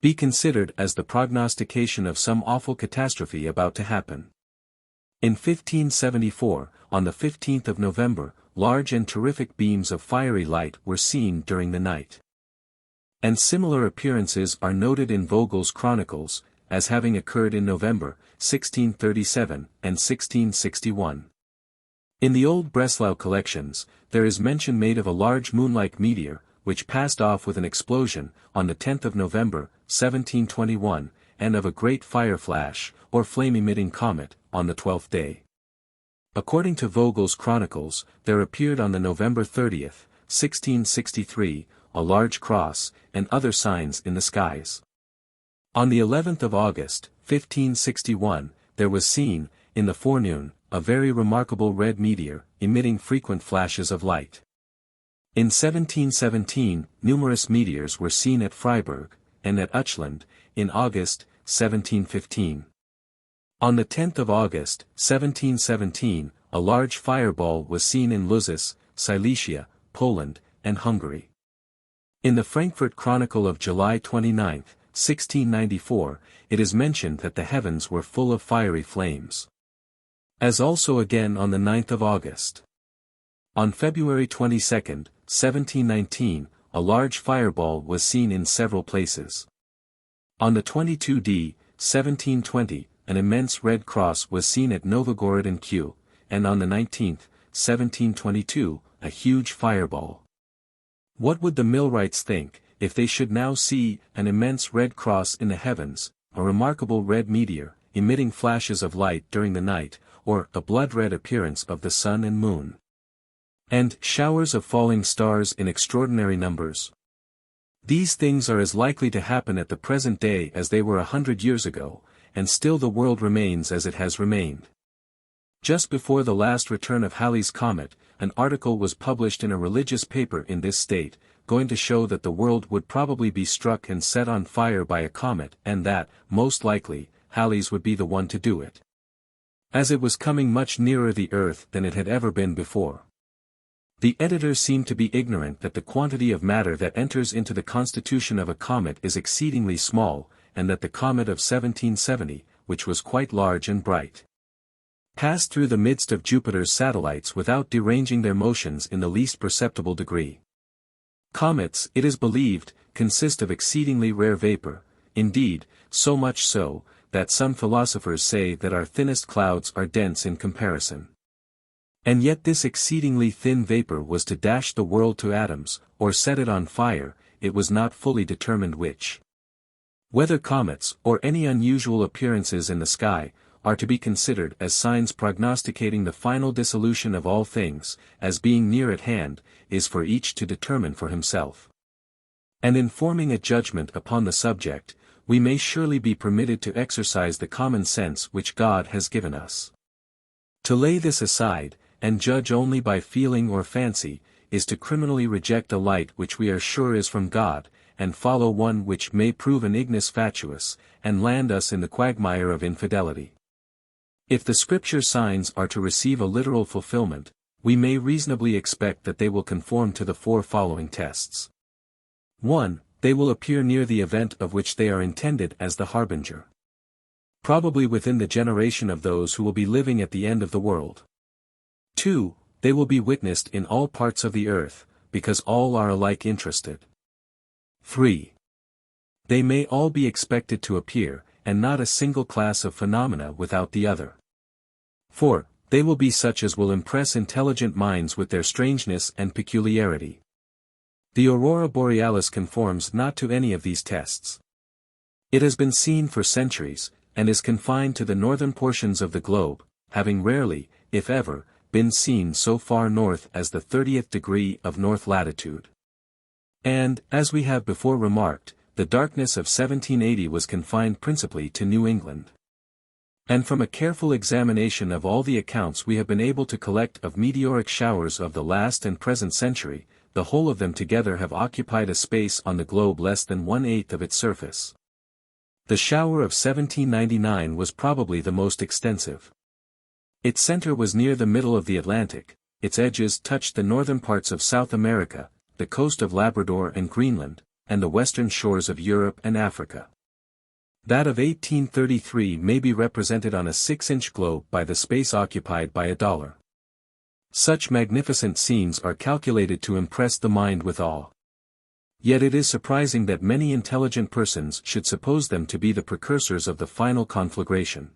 be considered as the prognostication of some awful catastrophe about to happen. In 1574, on the 15th of November, large and terrific beams of fiery light were seen during the night. And similar appearances are noted in Vogel's chronicles, as having occurred in November, 1637, and 1661. In the old Breslau collections, there is mention made of a large moon-like meteor, which passed off with an explosion, on the 10th of November, 1721, and of a great fire flash, or flame-emitting comet, on the 12th day. According to Vogel's chronicles, there appeared on the November 30th, 1663, a large cross, and other signs in the skies. On the 11th of August, 1561, there was seen, in the forenoon, a very remarkable red meteor, emitting frequent flashes of light. In 1717, numerous meteors were seen at Freiburg, and at Uchland, in August, 1715. On the 10th of August, 1717, a large fireball was seen in Luzzas, Silesia, Poland, and Hungary. In the Frankfurt Chronicle of July 29, 1694, it is mentioned that the heavens were full of fiery flames. As also again on the 9th of August. On February 22, 1719, a large fireball was seen in several places. On the 22d, 1720, an immense red cross was seen at Novgorod and Kew, and on the 19th, 1722, a huge fireball. What would the millwrights think, if they should now see an immense red cross in the heavens, a remarkable red meteor, emitting flashes of light during the night, or a blood-red appearance of the sun and moon, and showers of falling stars in extraordinary numbers? These things are as likely to happen at the present day as they were 100 years ago, and still the world remains as it has remained. Just before the last return of Halley's comet, an article was published in a religious paper in this state, going to show that the world would probably be struck and set on fire by a comet, and that, most likely, Halley's would be the one to do it, as it was coming much nearer the earth than it had ever been before. The editor seemed to be ignorant that the quantity of matter that enters into the constitution of a comet is exceedingly small, and that the comet of 1770, which was quite large and bright, passed through the midst of Jupiter's satellites without deranging their motions in the least perceptible degree. Comets, it is believed, consist of exceedingly rare vapor, indeed, so much so, that some philosophers say that our thinnest clouds are dense in comparison. And yet this exceedingly thin vapor was to dash the world to atoms, or set it on fire, it was not fully determined which. Whether comets, or any unusual appearances in the sky, are to be considered as signs prognosticating the final dissolution of all things, as being near at hand, is for each to determine for himself. And in forming a judgment upon the subject, we may surely be permitted to exercise the common sense which God has given us. To lay this aside, and judge only by feeling or fancy, is to criminally reject a light which we are sure is from God, and follow one which may prove an ignis fatuus, and land us in the quagmire of infidelity. If the Scripture signs are to receive a literal fulfillment, we may reasonably expect that they will conform to the four following tests. 1. They will appear near the event of which they are intended as the harbinger, probably within the generation of those who will be living at the end of the world. 2. They will be witnessed in all parts of the earth, because all are alike interested. 3. They may all be expected to appear, and not a single class of phenomena without the other. 4. They will be such as will impress intelligent minds with their strangeness and peculiarity. The aurora borealis conforms not to any of these tests. It has been seen for centuries, and is confined to the northern portions of the globe, having rarely, if ever, been seen so far north as the 30th degree of north latitude. And, as we have before remarked, the darkness of 1780 was confined principally to New England. And from a careful examination of all the accounts we have been able to collect of meteoric showers of the last and present century, the whole of them together have occupied a space on the globe less than 1/8 of its surface. The shower of 1799 was probably the most extensive. Its center was near the middle of the Atlantic, its edges touched the northern parts of South America, the coast of Labrador and Greenland, and the western shores of Europe and Africa. That of 1833 may be represented on a 6-inch globe by the space occupied by a dollar. Such magnificent scenes are calculated to impress the mind with awe. Yet it is surprising that many intelligent persons should suppose them to be the precursors of the final conflagration.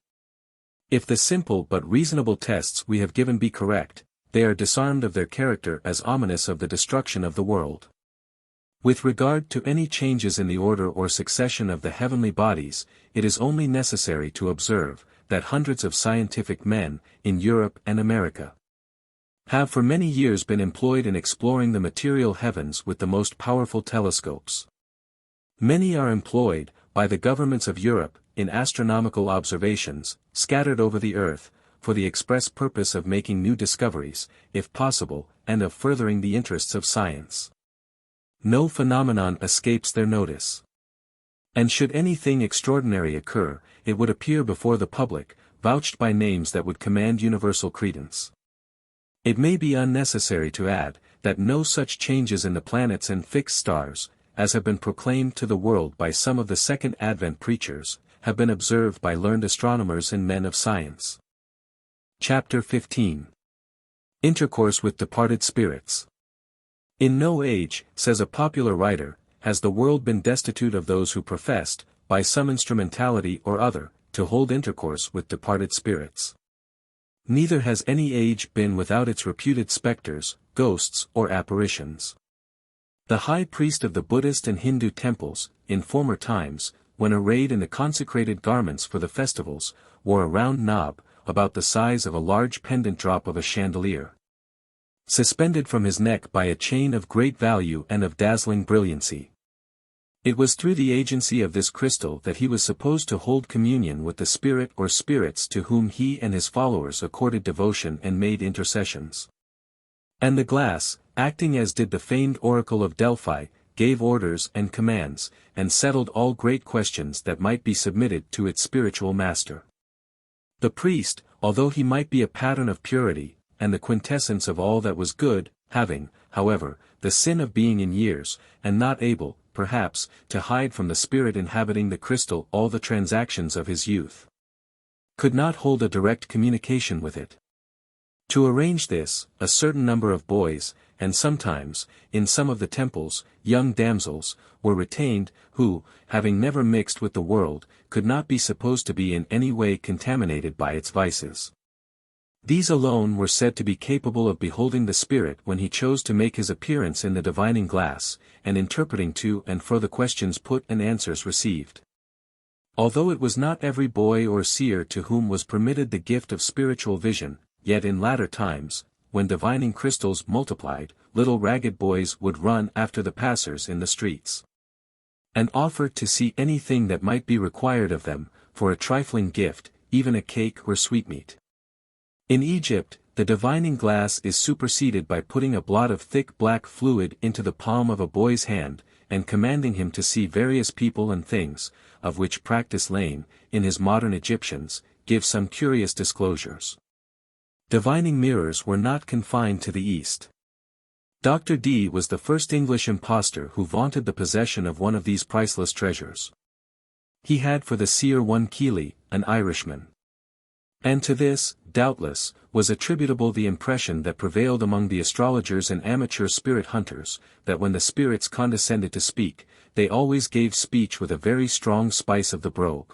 If the simple but reasonable tests we have given be correct, they are disarmed of their character as ominous of the destruction of the world. With regard to any changes in the order or succession of the heavenly bodies, it is only necessary to observe, that hundreds of scientific men, in Europe and America, have for many years been employed in exploring the material heavens with the most powerful telescopes. Many are employed, by the governments of Europe, in astronomical observations, scattered over the earth, for the express purpose of making new discoveries, if possible, and of furthering the interests of science. No phenomenon escapes their notice. And should anything extraordinary occur, it would appear before the public, vouched by names that would command universal credence. It may be unnecessary to add, that no such changes in the planets and fixed stars, as have been proclaimed to the world by some of the Second Advent preachers, have been observed by learned astronomers and men of science. Chapter 15. Intercourse with Departed Spirits. In no age, says a popular writer, has the world been destitute of those who professed, by some instrumentality or other, to hold intercourse with departed spirits. Neither has any age been without its reputed specters, ghosts, or apparitions. The high priest of the Buddhist and Hindu temples, in former times, when arrayed in the consecrated garments for the festivals, wore a round knob, about the size of a large pendant drop of a chandelier, suspended from his neck by a chain of great value and of dazzling brilliancy. It was through the agency of this crystal that he was supposed to hold communion with the spirit or spirits to whom he and his followers accorded devotion and made intercessions. And the glass, acting as did the famed oracle of Delphi, gave orders and commands, and settled all great questions that might be submitted to its spiritual master. The priest, although he might be a pattern of purity, and the quintessence of all that was good, having, however, the sin of being in years, and not able, perhaps, to hide from the spirit inhabiting the crystal all the transactions of his youth, could not hold a direct communication with it. To arrange this, a certain number of boys, and sometimes, in some of the temples, young damsels, were retained, who, having never mixed with the world, could not be supposed to be in any way contaminated by its vices. These alone were said to be capable of beholding the spirit when he chose to make his appearance in the divining glass, and interpreting to and fro the questions put and answers received. Although it was not every boy or seer to whom was permitted the gift of spiritual vision, yet in latter times, when divining crystals multiplied, little ragged boys would run after the passers in the streets, and offer to see anything that might be required of them, for a trifling gift, even a cake or sweetmeat. In Egypt, the divining glass is superseded by putting a blot of thick black fluid into the palm of a boy's hand, and commanding him to see various people and things, of which practice Lane, in his Modern Egyptians, gives some curious disclosures. Divining mirrors were not confined to the East. Dr. Dee was the first English impostor who vaunted the possession of one of these priceless treasures. He had for the seer one Keeley, an Irishman. And to this, doubtless, was attributable the impression that prevailed among the astrologers and amateur spirit hunters, that when the spirits condescended to speak, they always gave speech with a very strong spice of the brogue.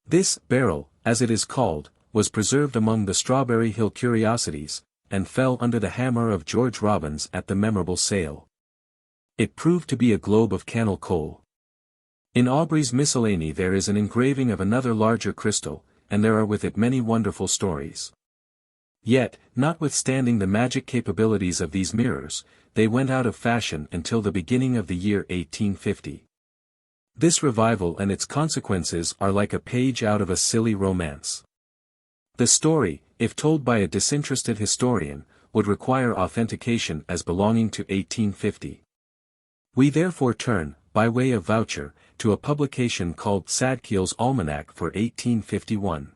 This barrel, as it is called, was preserved among the Strawberry Hill curiosities, and fell under the hammer of George Robbins at the memorable sale. It proved to be a globe of cannel coal. In Aubrey's Miscellany there is an engraving of another larger crystal, and there are with it many wonderful stories. Yet, notwithstanding the magic capabilities of these mirrors, they went out of fashion until the beginning of the year 1850. This revival and its consequences are like a page out of a silly romance. The story, if told by a disinterested historian, would require authentication as belonging to 1850. We therefore turn, by way of voucher, to a publication called Sadkiel's Almanac for 1851.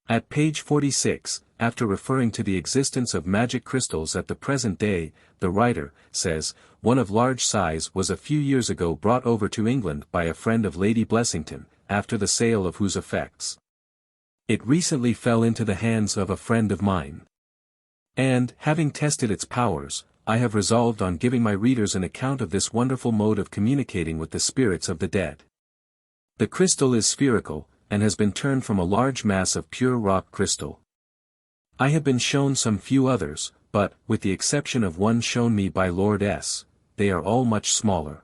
At page 46, after referring to the existence of magic crystals at the present day, the writer says, one of large size was a few years ago brought over to England by a friend of Lady Blessington, after the sale of whose effects it recently fell into the hands of a friend of mine. And, having tested its powers, I have resolved on giving my readers an account of this wonderful mode of communicating with the spirits of the dead. The crystal is spherical, and has been turned from a large mass of pure rock crystal. I have been shown some few others, but, with the exception of one shown me by Lord S., they are all much smaller.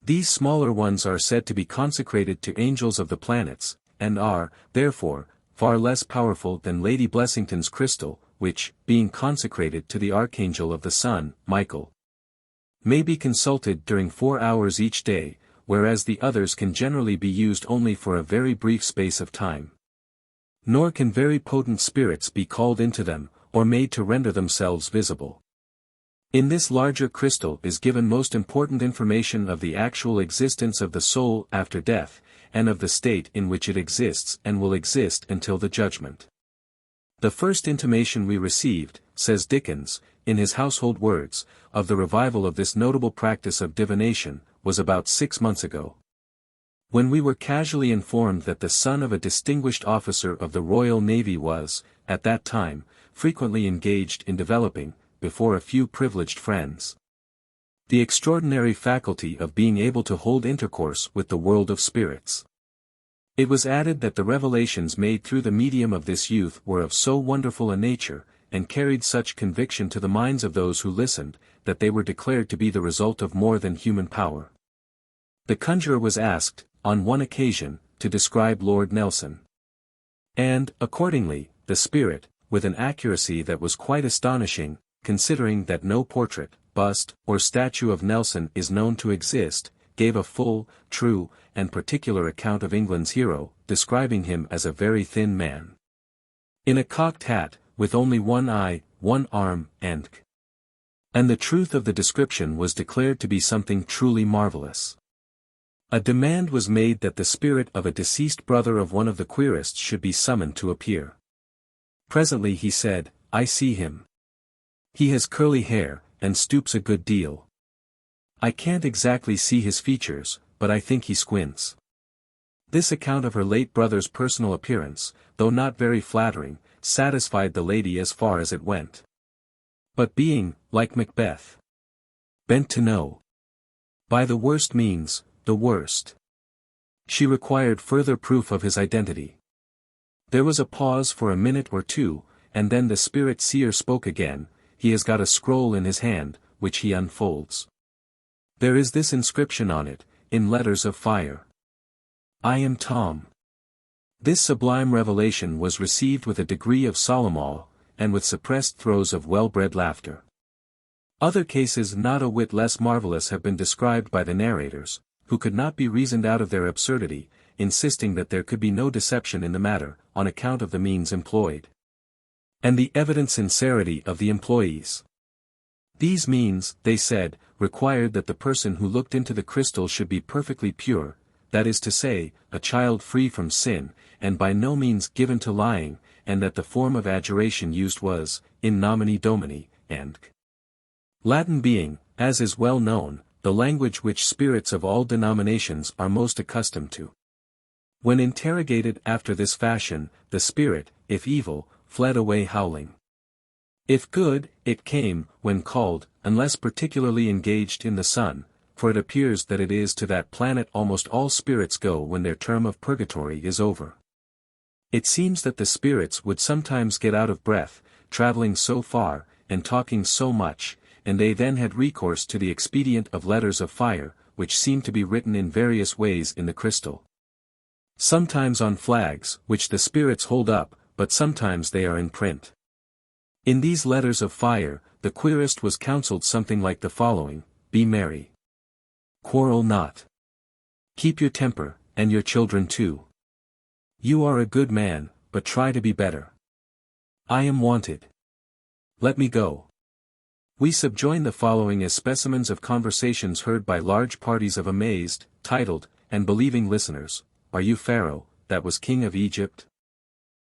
These smaller ones are said to be consecrated to angels of the planets, and are, therefore, far less powerful than Lady Blessington's crystal, which, being consecrated to the Archangel of the Sun, Michael, may be consulted during 4 hours each day, whereas the others can generally be used only for a very brief space of time. Nor can very potent spirits be called into them, or made to render themselves visible. In this larger crystal is given most important information of the actual existence of the soul after death, and of the state in which it exists and will exist until the judgment. The first intimation we received, says Dickens, in his Household Words, of the revival of this notable practice of divination, was about 6 months ago. When we were casually informed that the son of a distinguished officer of the Royal Navy was, at that time, frequently engaged in developing, before a few privileged friends, the extraordinary faculty of being able to hold intercourse with the world of spirits. It was added that the revelations made through the medium of this youth were of so wonderful a nature, and carried such conviction to the minds of those who listened, that they were declared to be the result of more than human power. The conjurer was asked, on one occasion, to describe Lord Nelson. And, accordingly, the spirit, with an accuracy that was quite astonishing, considering that no portrait, bust, or statue of Nelson is known to exist, gave a full, true, and particular account of England's hero, describing him as a very thin man, in a cocked hat, with only one eye, one arm, and the truth of the description was declared to be something truly marvelous. A demand was made that the spirit of a deceased brother of one of the querists should be summoned to appear. Presently he said, I see him. He has curly hair, and stoops a good deal. I can't exactly see his features, but I think he squints. This account of her late brother's personal appearance, though not very flattering, satisfied the lady as far as it went. But being, like Macbeth, bent to know, by the worst means, the worst, she required further proof of his identity. There was a pause for a minute or two, and then the spirit seer spoke again. He has got a scroll in his hand, which he unfolds. There is this inscription on it, in letters of fire. I am Tom. This sublime revelation was received with a degree of solemn awe, and with suppressed throes of well-bred laughter. Other cases not a whit less marvelous have been described by the narrators, who could not be reasoned out of their absurdity, insisting that there could be no deception in the matter, on account of the means employed, and the evident sincerity of the employees. These means, they said, required that the person who looked into the crystal should be perfectly pure, that is to say, a child free from sin, and by no means given to lying, and that the form of adjuration used was, in nomine Domini, and Latin being, as is well known, the language which spirits of all denominations are most accustomed to. When interrogated after this fashion, the spirit, if evil, fled away howling. If good, it came, when called, unless particularly engaged in the sun, for it appears that it is to that planet almost all spirits go when their term of purgatory is over. It seems that the spirits would sometimes get out of breath, traveling so far, and talking so much, and they then had recourse to the expedient of letters of fire, which seem to be written in various ways in the crystal. Sometimes on flags, which the spirits hold up, but sometimes they are in print. In these letters of fire, the querist was counselled something like the following: Be merry. Quarrel not. Keep your temper, and your children too. You are a good man, but try to be better. I am wanted. Let me go. We subjoin the following as specimens of conversations heard by large parties of amazed, titled, and believing listeners. Are you Pharaoh, that was king of Egypt?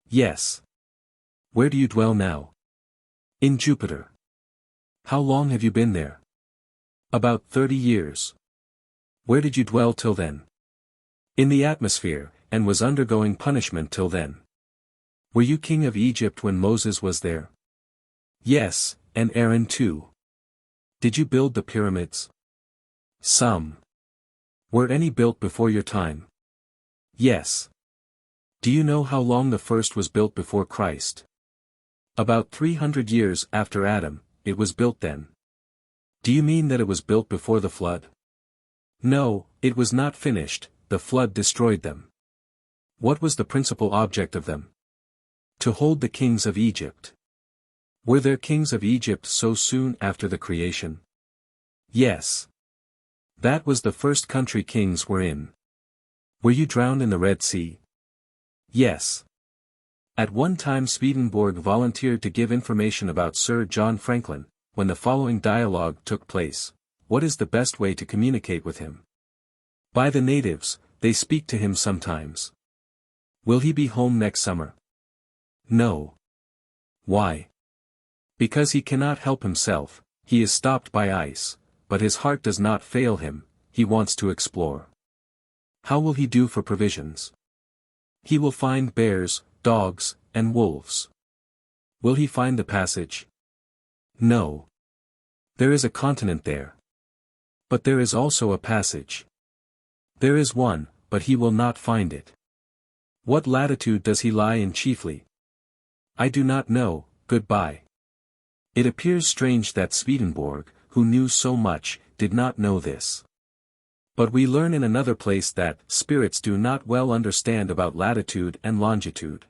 Yes. Where do you dwell now? In Jupiter. How long have you been there? About 30 years. Where did you dwell till then? In the atmosphere, and was undergoing punishment till then. Were you king of Egypt when Moses was there? Yes, and Aaron too. Did you build the pyramids? Some. Were any built before your time? Yes. Do you know how long the first was built before Christ? About 300 years after Adam, it was built then. Do you mean that it was built before the flood? No, it was not finished, the flood destroyed them. What was the principal object of them? To hold the kings of Egypt. Were there kings of Egypt so soon after the creation? Yes. That was the first country kings were in. Were you drowned in the Red Sea? Yes. At one time Swedenborg volunteered to give information about Sir John Franklin, when the following dialogue took place. What is the best way to communicate with him? By the natives, they speak to him sometimes. Will he be home next summer? No. Why? Because he cannot help himself, he is stopped by ice, but his heart does not fail him, he wants to explore. How will he do for provisions? He will find bears, dogs, and wolves. Will he find the passage? No. There is a continent there. But there is also a passage. There is one, but he will not find it. What latitude does he lie in chiefly? I do not know, goodbye. It appears strange that Swedenborg, who knew so much, did not know this. But we learn in another place that spirits do not well understand about latitude and longitude.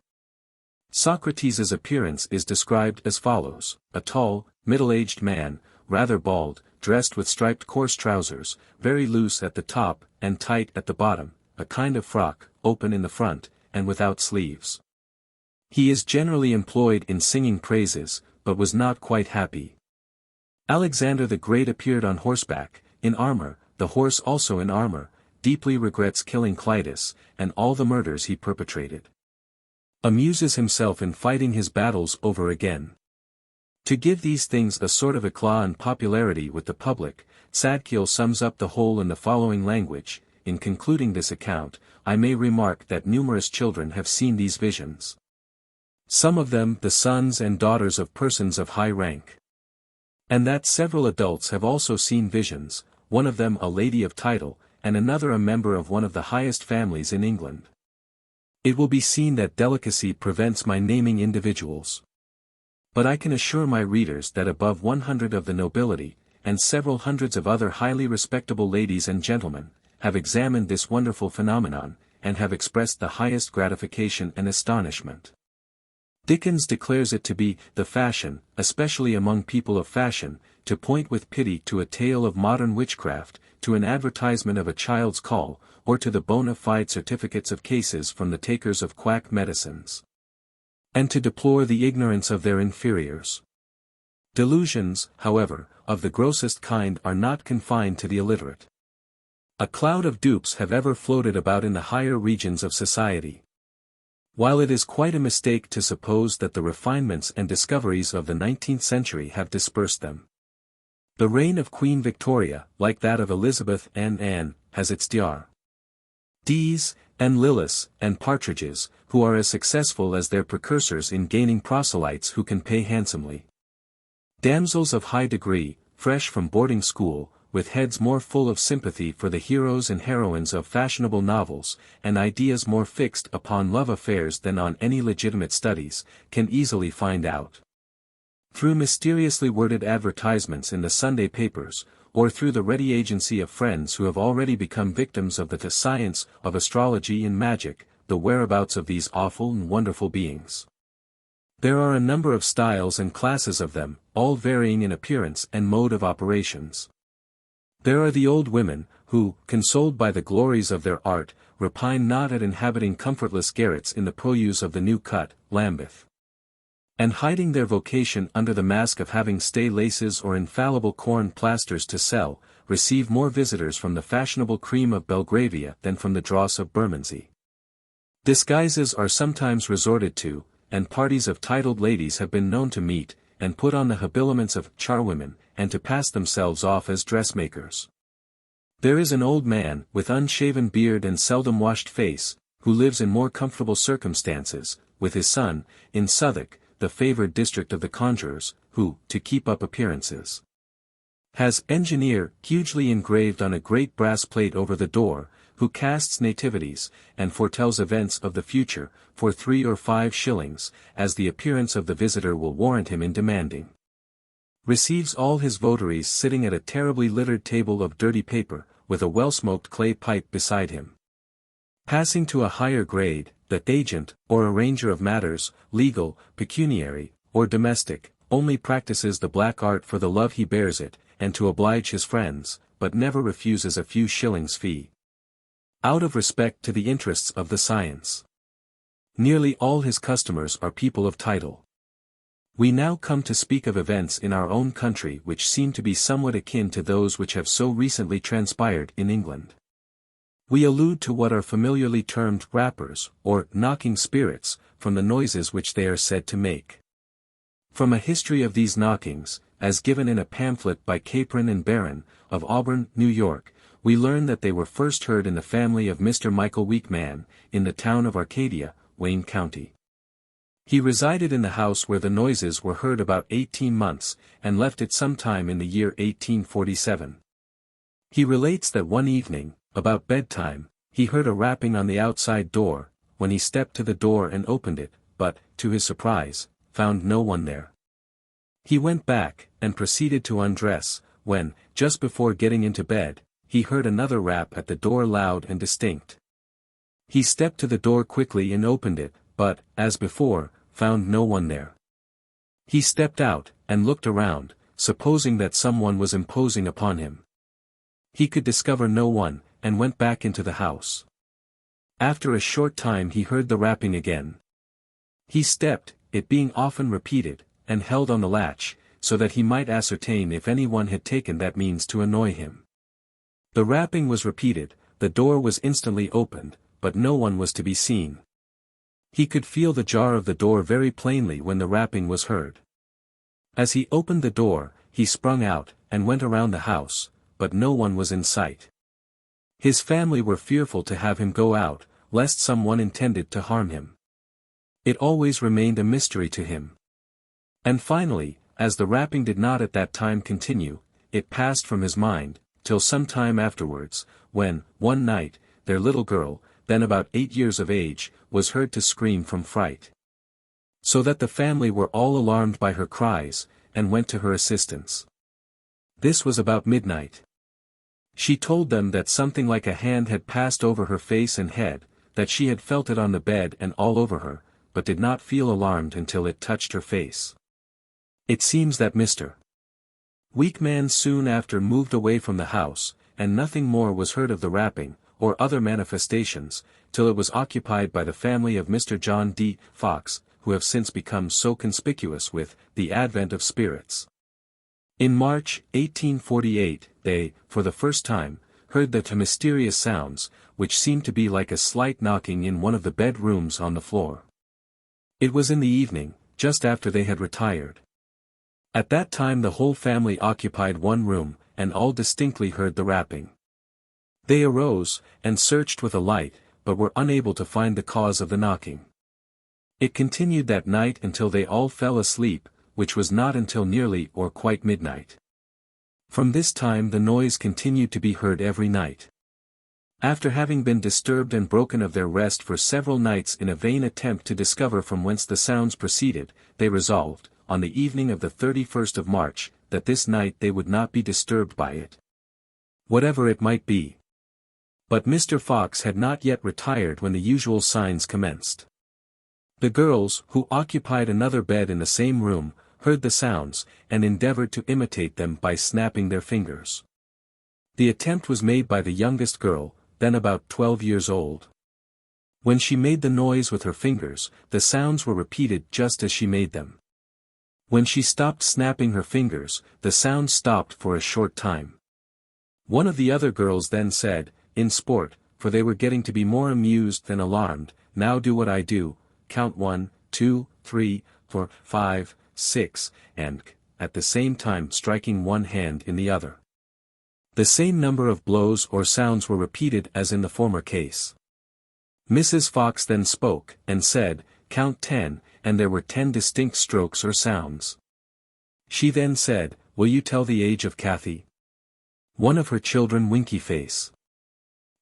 Socrates' appearance is described as follows: a tall, middle-aged man, rather bald, dressed with striped coarse trousers, very loose at the top and tight at the bottom, a kind of frock, open in the front, and without sleeves. He is generally employed in singing praises, but was not quite happy. Alexander the Great appeared on horseback, in armor, the horse also in armor, deeply regrets killing Clitus, and all the murders he perpetrated. Amuses himself in fighting his battles over again. To give these things a sort of eclat and popularity with the public, Sadkiel sums up the whole in the following language. In concluding this account, I may remark that numerous children have seen these visions. Some of them the sons and daughters of persons of high rank. And that several adults have also seen visions, one of them a lady of title, and another a member of one of the highest families in England. It will be seen that delicacy prevents my naming individuals. But I can assure my readers that above 100 of the nobility, and several hundreds of other highly respectable ladies and gentlemen, have examined this wonderful phenomenon, and have expressed the highest gratification and astonishment. Dickens declares it to be the fashion, especially among people of fashion, to point with pity to a tale of modern witchcraft, to an advertisement of a child's call, or to the bona fide certificates of cases from the takers of quack medicines. And to deplore the ignorance of their inferiors. Delusions, however, of the grossest kind are not confined to the illiterate. A cloud of dupes have ever floated about in the higher regions of society. While it is quite a mistake to suppose that the refinements and discoveries of the 19th century have dispersed them. The reign of Queen Victoria, like that of Elizabeth and Anne, has its D's, and Lillis, and Partridges, who are as successful as their precursors in gaining proselytes who can pay handsomely. Damsels of high degree, fresh from boarding school, with heads more full of sympathy for the heroes and heroines of fashionable novels, and ideas more fixed upon love affairs than on any legitimate studies, can easily find out. Through mysteriously worded advertisements in the Sunday papers, or through the ready agency of friends who have already become victims of the science of astrology and magic, the whereabouts of these awful and wonderful beings. There are a number of styles and classes of them, all varying in appearance and mode of operations. There are the old women, who, consoled by the glories of their art, repine not at inhabiting comfortless garrets in the purlieus of the New Cut, Lambeth. and hiding their vocation under the mask of having stay laces or infallible corn plasters to sell, receive more visitors from the fashionable cream of Belgravia than from the dross of Bermondsey. Disguises are sometimes resorted to, and parties of titled ladies have been known to meet, and put on the habiliments of charwomen, and to pass themselves off as dressmakers. There is an old man, with unshaven beard and seldom washed face, who lives in more comfortable circumstances, with his son, in Southwark, the favoured district of the conjurers, who, to keep up appearances, has engineer hugely engraved on a great brass plate over the door, who casts nativities, and foretells events of the future, for 3 or 5 shillings, as the appearance of the visitor will warrant him in demanding. Receives all his votaries sitting at a terribly littered table of dirty paper, with a well-smoked clay pipe beside him. Passing to a higher grade, the agent, or arranger of matters, legal, pecuniary, or domestic, only practices the black art for the love he bears it, and to oblige his friends, but never refuses a few shillings fee, out of respect to the interests of the science. Nearly all his customers are people of title. We now come to speak of events in our own country which seem to be somewhat akin to those which have so recently transpired in England. We allude to what are familiarly termed rappers, or knocking spirits, from the noises which they are said to make. From a history of these knockings, as given in a pamphlet by Capron and Barron, of Auburn, New York, we learn that they were first heard in the family of Mr. Michael Weekman, in the town of Arcadia, Wayne County. He resided in the house where the noises were heard about 18 months, and left it some time in the year 1847. He relates that one evening, about bedtime, he heard a rapping on the outside door, when he stepped to the door and opened it, but, to his surprise, found no one there. He went back, and proceeded to undress, when, just before getting into bed, he heard another rap at the door loud and distinct. He stepped to the door quickly and opened it, but, as before, found no one there. He stepped out, and looked around, supposing that someone was imposing upon him. He could discover no one, and went back into the house. After a short time he heard the rapping again. He stepped, it being often repeated, and held on the latch, so that he might ascertain if anyone had taken that means to annoy him. The rapping was repeated, the door was instantly opened, but no one was to be seen. He could feel the jar of the door very plainly when the rapping was heard. As he opened the door, he sprung out, and went around the house, but no one was in sight. His family were fearful to have him go out, lest someone intended to harm him. It always remained a mystery to him. And finally, as the rapping did not at that time continue, it passed from his mind, till some time afterwards, when, one night, their little girl, then about 8 years of age, was heard to scream from fright. So that the family were all alarmed by her cries, and went to her assistance. This was about midnight. She told them that something like a hand had passed over her face and head, that she had felt it on the bed and all over her, but did not feel alarmed until it touched her face. It seems that Mr. Weekman soon after moved away from the house, and nothing more was heard of the rapping, or other manifestations, till it was occupied by the family of Mr. John D. Fox, who have since become so conspicuous with the advent of spirits. In March, 1848, they, for the first time, heard the mysterious sounds, which seemed to be like a slight knocking in one of the bedrooms on the floor. It was in the evening, just after they had retired. At that time the whole family occupied one room, and all distinctly heard the rapping. They arose, and searched with a light, but were unable to find the cause of the knocking. It continued that night until they all fell asleep, which was not until nearly or quite midnight. From this time the noise continued to be heard every night. After having been disturbed and broken of their rest for several nights in a vain attempt to discover from whence the sounds proceeded, they resolved, on the evening of the 31st of March, that this night they would not be disturbed by it, whatever it might be. But Mr. Fox had not yet retired when the usual signs commenced. The girls, who occupied another bed in the same room, heard the sounds, and endeavored to imitate them by snapping their fingers. The attempt was made by the youngest girl, then about 12 years old. When she made the noise with her fingers, the sounds were repeated just as she made them. When she stopped snapping her fingers, the sound stopped for a short time. One of the other girls then said, in sport, for they were getting to be more amused than alarmed, "Now do what I do, count 1, 2, 3, 4, 5, 6, and," at the same time striking one hand in the other. The same number of blows or sounds were repeated as in the former case. Mrs. Fox then spoke, and said, "Count 10, and there were 10 distinct strokes or sounds." She then said, "Will you tell the age of Kathy?" One of her children winky face.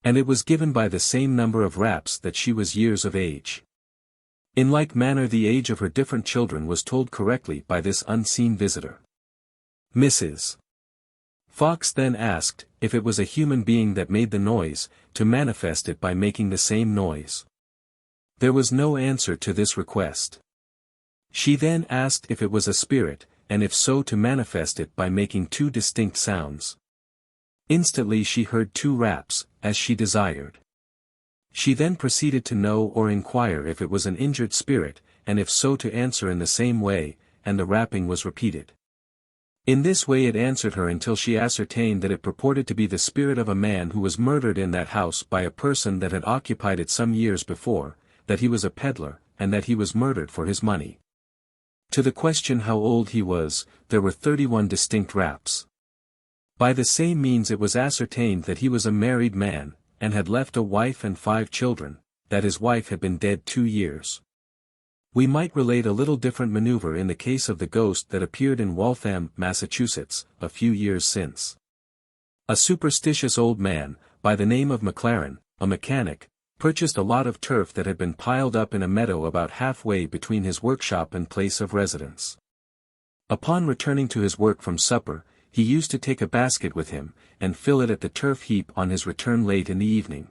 And it was given by the same number of raps that she was years of age. In like manner the age of her different children was told correctly by this unseen visitor. Mrs. Fox then asked, if it was a human being that made the noise, to manifest it by making the same noise. There was no answer to this request. She then asked if it was a spirit, and if so to manifest it by making 2 distinct sounds. Instantly she heard 2 raps, as she desired. She then proceeded to know or inquire if it was an injured spirit, and if so to answer in the same way, and the rapping was repeated. In this way it answered her until she ascertained that it purported to be the spirit of a man who was murdered in that house by a person that had occupied it some years before, that he was a peddler, and that he was murdered for his money. To the question how old he was, there were 31 distinct raps. By the same means it was ascertained that he was a married man, and had left a wife and 5 children, that his wife had been dead 2 years. We might relate a little different maneuver in the case of the ghost that appeared in Waltham, Massachusetts, a few years since. A superstitious old man, by the name of McLaren, a mechanic, purchased a lot of turf that had been piled up in a meadow about halfway between his workshop and place of residence. Upon returning to his work from supper, he used to take a basket with him, and fill it at the turf heap on his return late in the evening.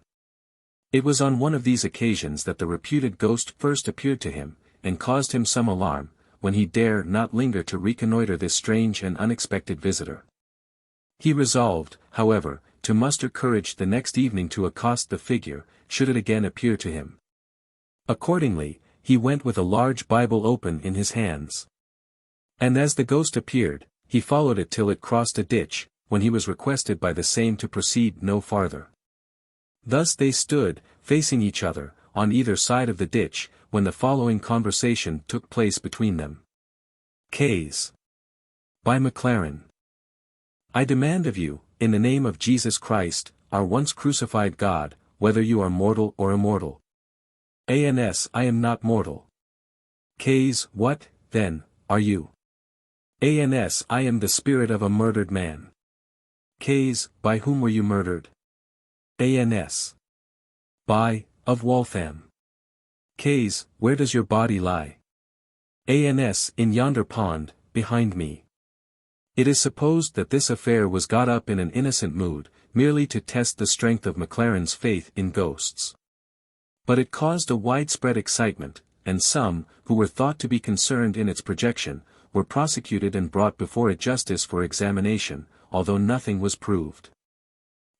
It was on one of these occasions that the reputed ghost first appeared to him, and caused him some alarm, when he dare not linger to reconnoiter this strange and unexpected visitor. He resolved, however, to muster courage the next evening to accost the figure, should it again appear to him. Accordingly, he went with a large Bible open in his hands. And as the ghost appeared, he followed it till it crossed a ditch, when he was requested by the same to proceed no farther. Thus they stood, facing each other, on either side of the ditch, when the following conversation took place between them. Ks. By McLaren. I demand of you, in the name of Jesus Christ, our once crucified God, whether you are mortal or immortal. Ans. I am not mortal. Ks. What, then, are you? Ans. I am the spirit of a murdered man. Ks. By whom were you murdered? Ans. By, of Waltham. Ks. Where does your body lie? Ans. In yonder pond, behind me. It is supposed that this affair was got up in an innocent mood, merely to test the strength of McLaren's faith in ghosts. But it caused a widespread excitement, and some, who were thought to be concerned in its projection, were prosecuted and brought before a justice for examination, although nothing was proved.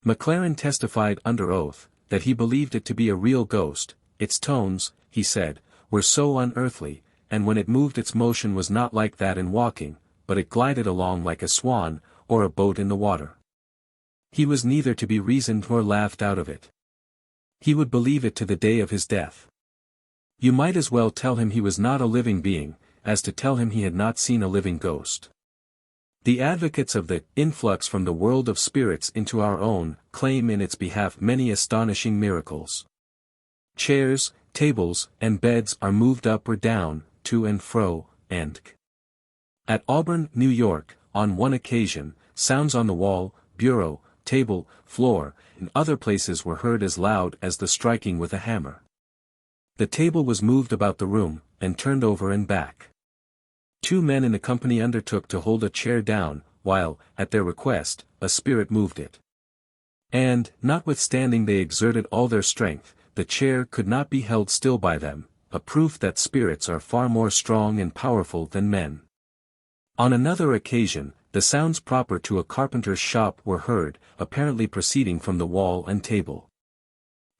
McLaren testified under oath, that he believed it to be a real ghost. Its tones, he said, were so unearthly, and when it moved its motion was not like that in walking, but it glided along like a swan, or a boat in the water. He was neither to be reasoned nor laughed out of it. He would believe it to the day of his death. You might as well tell him he was not a living being, as to tell him he had not seen a living ghost. The advocates of the influx from the world of spirits into our own, claim in its behalf many astonishing miracles. Chairs, tables, and beds are moved up or down, to and fro, and at Auburn, New York, on one occasion, sounds on the wall, bureau, table, floor, and other places were heard as loud as the striking with a hammer. The table was moved about the room, and turned over and back. 2 men in the company undertook to hold a chair down, while, at their request, a spirit moved it. And, notwithstanding they exerted all their strength, the chair could not be held still by them, a proof that spirits are far more strong and powerful than men. On another occasion, the sounds proper to a carpenter's shop were heard, apparently proceeding from the wall and table.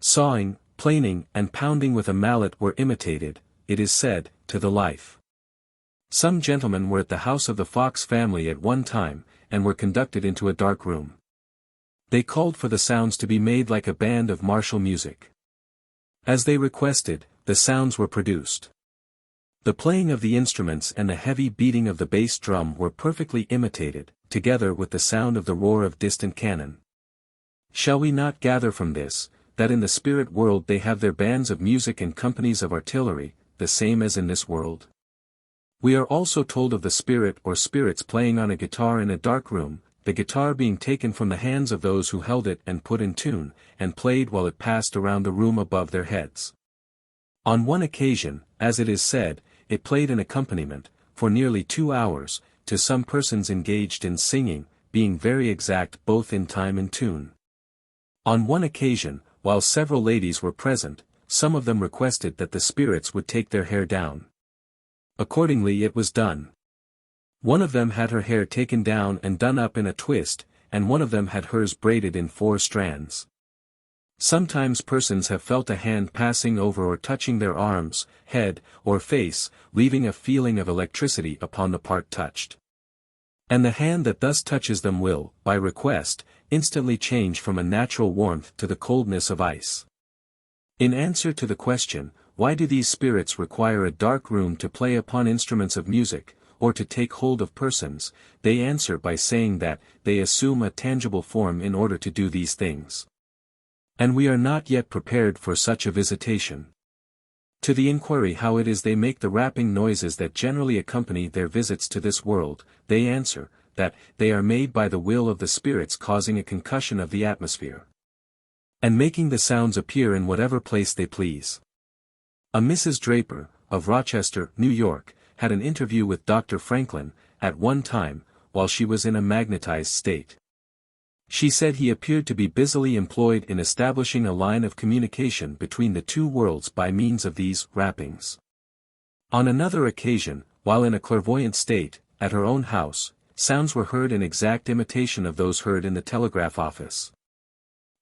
Sawing, planing, and pounding with a mallet were imitated, it is said, to the life. Some gentlemen were at the house of the Fox family at one time, and were conducted into a dark room. They called for the sounds to be made like a band of martial music. As they requested, the sounds were produced. The playing of the instruments and the heavy beating of the bass drum were perfectly imitated, together with the sound of the roar of distant cannon. Shall we not gather from this, that in the spirit world they have their bands of music and companies of artillery, the same as in this world? We are also told of the spirit or spirits playing on a guitar in a dark room, the guitar being taken from the hands of those who held it and put in tune, and played while it passed around the room above their heads. On one occasion, as it is said, it played an accompaniment, for nearly 2 hours, to some persons engaged in singing, being very exact both in time and tune. On one occasion, while several ladies were present, some of them requested that the spirits would take their hair down. Accordingly it was done. One of them had her hair taken down and done up in a twist, and one of them had hers braided in 4 strands. Sometimes persons have felt a hand passing over or touching their arms, head, or face, leaving a feeling of electricity upon the part touched. And the hand that thus touches them will, by request, instantly change from a natural warmth to the coldness of ice. In answer to the question, why do these spirits require a dark room to play upon instruments of music, or to take hold of persons, they answer by saying that they assume a tangible form in order to do these things. And we are not yet prepared for such a visitation. To the inquiry how it is they make the rapping noises that generally accompany their visits to this world, they answer, that they are made by the will of the spirits causing a concussion of the atmosphere, and making the sounds appear in whatever place they please. A Mrs. Draper, of Rochester, New York, had an interview with Dr. Franklin, at one time, while she was in a magnetized state. She said he appeared to be busily employed in establishing a line of communication between the 2 worlds by means of these rappings. On another occasion, while in a clairvoyant state, at her own house, sounds were heard in exact imitation of those heard in the telegraph office.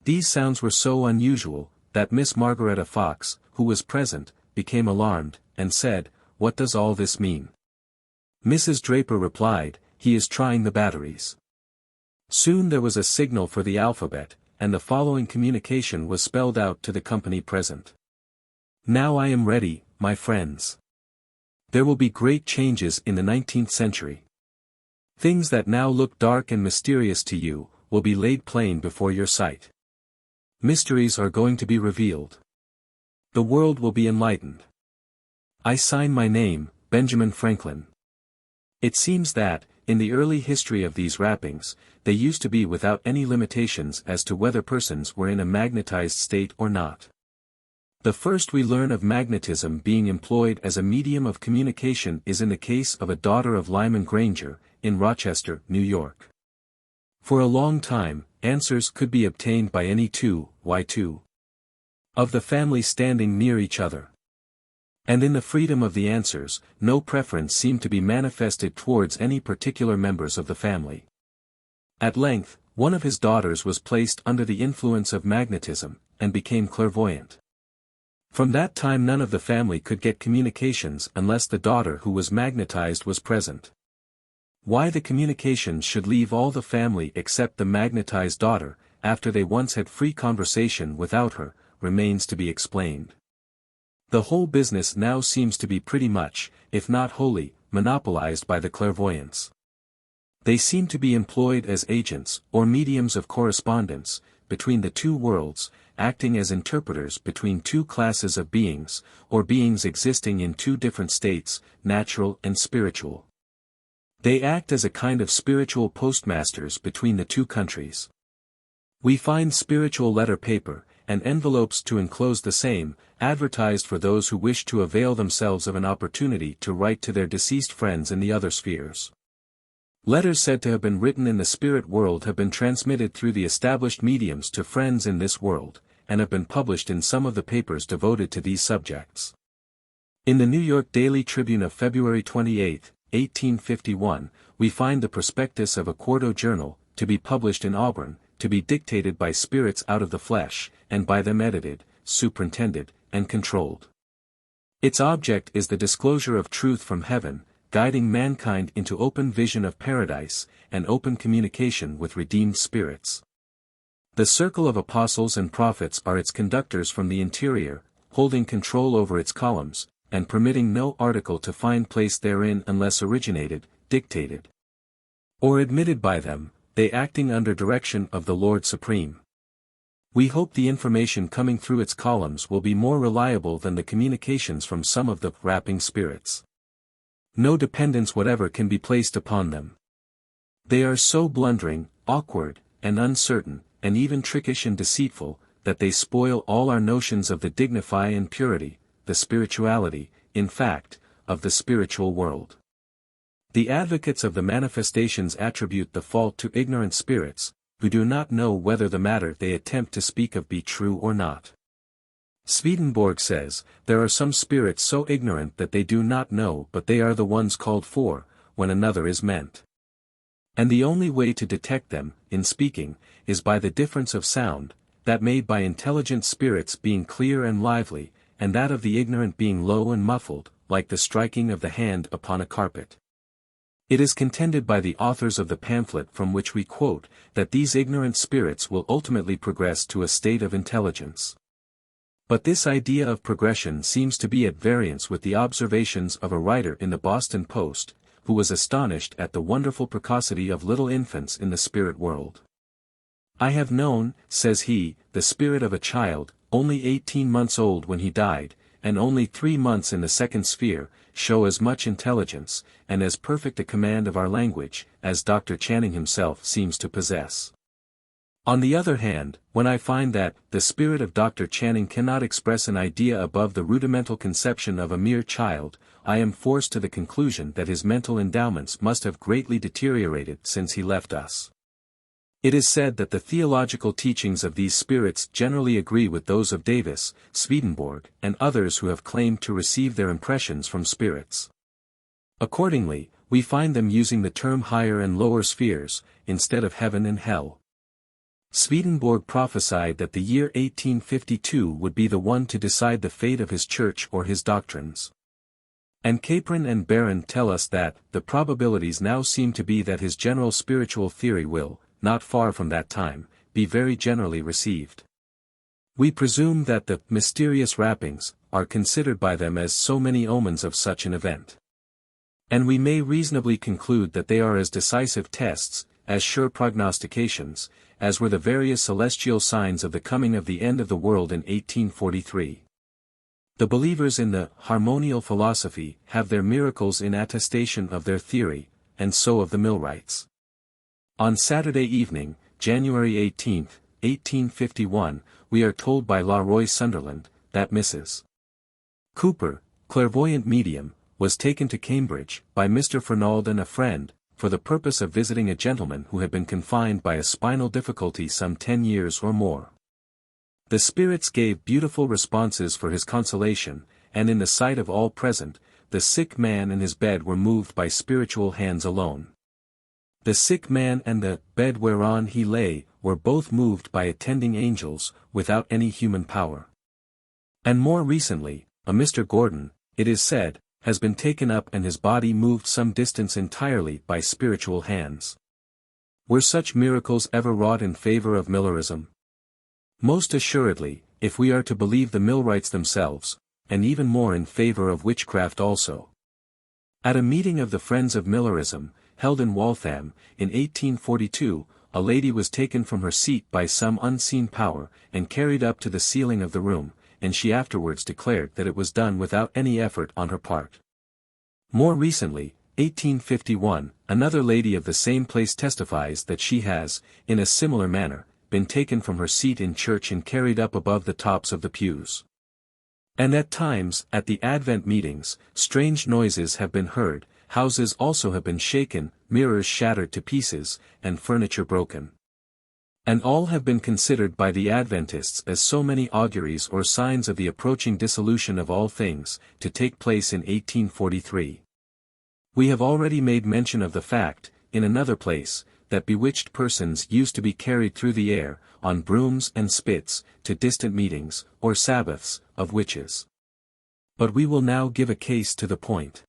These sounds were so unusual, that Miss Margaretta Fox, who was present, became alarmed, and said, "What does all this mean?" Mrs. Draper replied, "He is trying the batteries." Soon there was a signal for the alphabet, and the following communication was spelled out to the company present. "Now I am ready, my friends. There will be great changes in the 19th century. Things that now look dark and mysterious to you, will be laid plain before your sight. Mysteries are going to be revealed. The world will be enlightened. I sign my name, Benjamin Franklin." It seems that, in the early history of these rappings, they used to be without any limitations as to whether persons were in a magnetized state or not. The first we learn of magnetism being employed as a medium of communication is in the case of a daughter of Lyman Granger, in Rochester, New York. For a long time, answers could be obtained by any two of the family standing near each other. And in the freedom of the answers, no preference seemed to be manifested towards any particular members of the family. At length, one of his daughters was placed under the influence of magnetism, and became clairvoyant. From that time none of the family could get communications unless the daughter who was magnetized was present. Why the communications should leave all the family except the magnetized daughter, after they once had free conversation without her, remains to be explained. The whole business now seems to be pretty much, if not wholly, monopolized by the clairvoyants. They seem to be employed as agents, or mediums of correspondence, between the 2 worlds, acting as interpreters between 2 classes of beings, or beings existing in 2 different states, natural and spiritual. They act as a kind of spiritual postmasters between the 2 countries. We find spiritual letter paper, and envelopes to enclose the same, advertised for those who wish to avail themselves of an opportunity to write to their deceased friends in the other spheres. Letters said to have been written in the spirit world have been transmitted through the established mediums to friends in this world, and have been published in some of the papers devoted to these subjects. In the New York Daily Tribune of February 28, 1851, we find the prospectus of a quarto journal, to be published in Auburn, to be dictated by spirits out of the flesh, and by them edited, superintended, and controlled. Its object is the disclosure of truth from heaven, guiding mankind into open vision of paradise, and open communication with redeemed spirits. The circle of apostles and prophets are its conductors from the interior, holding control over its columns, and permitting no article to find place therein unless originated, dictated, or admitted by them, they acting under direction of the Lord Supreme. We hope the information coming through its columns will be more reliable than the communications from some of the rapping spirits. No dependence whatever can be placed upon them. They are so blundering, awkward, and uncertain, and even trickish and deceitful, that they spoil all our notions of the dignity and purity, the spirituality, in fact, of the spiritual world. The advocates of the manifestations attribute the fault to ignorant spirits, who do not know whether the matter they attempt to speak of be true or not. Swedenborg says, there are some spirits so ignorant that they do not know but they are the ones called for, when another is meant. And the only way to detect them, in speaking, is by the difference of sound, that made by intelligent spirits being clear and lively, and that of the ignorant being low and muffled, like the striking of the hand upon a carpet. It is contended by the authors of the pamphlet from which we quote, that these ignorant spirits will ultimately progress to a state of intelligence. But this idea of progression seems to be at variance with the observations of a writer in the Boston Post, who was astonished at the wonderful precocity of little infants in the spirit world. I have known, says he, the spirit of a child, only 18 months old when he died, and only 3 months in the second sphere, show as much intelligence, and as perfect a command of our language, as Dr. Channing himself seems to possess. On the other hand, when I find that, the spirit of Dr. Channing cannot express an idea above the rudimental conception of a mere child, I am forced to the conclusion that his mental endowments must have greatly deteriorated since he left us. It is said that the theological teachings of these spirits generally agree with those of Davis, Swedenborg, and others who have claimed to receive their impressions from spirits. Accordingly, we find them using the term higher and lower spheres, instead of heaven and hell. Swedenborg prophesied that the year 1852 would be the one to decide the fate of his church or his doctrines. And Capron and Barron tell us that, the probabilities now seem to be that his general spiritual theory will, not far from that time, be very generally received. We presume that the mysterious rappings are considered by them as so many omens of such an event. And we may reasonably conclude that they are as decisive tests, as sure prognostications, as were the various celestial signs of the coming of the end of the world in 1843. The believers in the harmonial philosophy have their miracles in attestation of their theory, and so of the millwrights. On Saturday evening, January 18, 1851, we are told by La Roy Sunderland, that Mrs. Cooper, clairvoyant medium, was taken to Cambridge, by Mr. Fernald and a friend, for the purpose of visiting a gentleman who had been confined by a spinal difficulty some 10 years or more. The spirits gave beautiful responses for his consolation, and in the sight of all present, the sick man and his bed were moved by spiritual hands alone. The sick man and the bed whereon he lay, were both moved by attending angels, without any human power. And more recently, a Mr. Gordon, it is said, has been taken up and his body moved some distance entirely by spiritual hands. Were such miracles ever wrought in favor of Millerism? Most assuredly, if we are to believe the millwrights themselves, and even more in favor of witchcraft also. At a meeting of the Friends of Millerism, held in Waltham, in 1842, a lady was taken from her seat by some unseen power, and carried up to the ceiling of the room, and she afterwards declared that it was done without any effort on her part. More recently, 1851, another lady of the same place testifies that she has, in a similar manner, been taken from her seat in church and carried up above the tops of the pews. And at times, at the Advent meetings, strange noises have been heard, houses also have been shaken, mirrors shattered to pieces, and furniture broken. And all have been considered by the Adventists as so many auguries or signs of the approaching dissolution of all things, to take place in 1843. We have already made mention of the fact, in another place, that bewitched persons used to be carried through the air, on brooms and spits, to distant meetings, or Sabbaths, of witches. But we will now give a case to the point.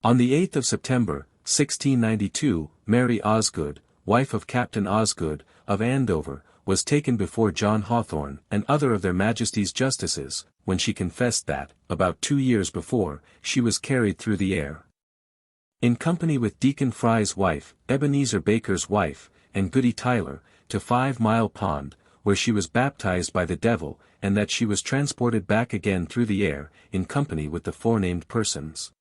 On the 8th of September, 1692, Mary Osgood, wife of Captain Osgood, of Andover, was taken before John Hawthorne and other of their Majesties' justices, when she confessed that, about 2 years before, she was carried through the air. In company with Deacon Fry's wife, Ebenezer Baker's wife, and Goody Tyler, to 5 Mile Pond, where she was baptized by the devil, and that she was transported back again through the air, in company with the forenamed persons.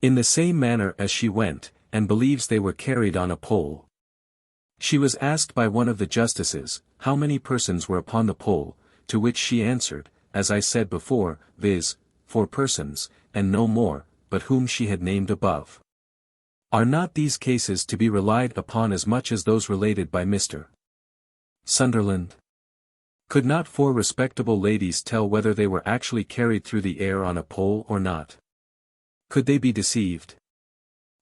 In the same manner as she went, and believes they were carried on a pole. She was asked by one of the justices, how many persons were upon the pole, to which she answered, as I said before, viz., 4 persons, and no more, but whom she had named above. Are not these cases to be relied upon as much as those related by Mr. Sunderland? Could not 4 respectable ladies tell whether they were actually carried through the air on a pole or not? Could they be deceived?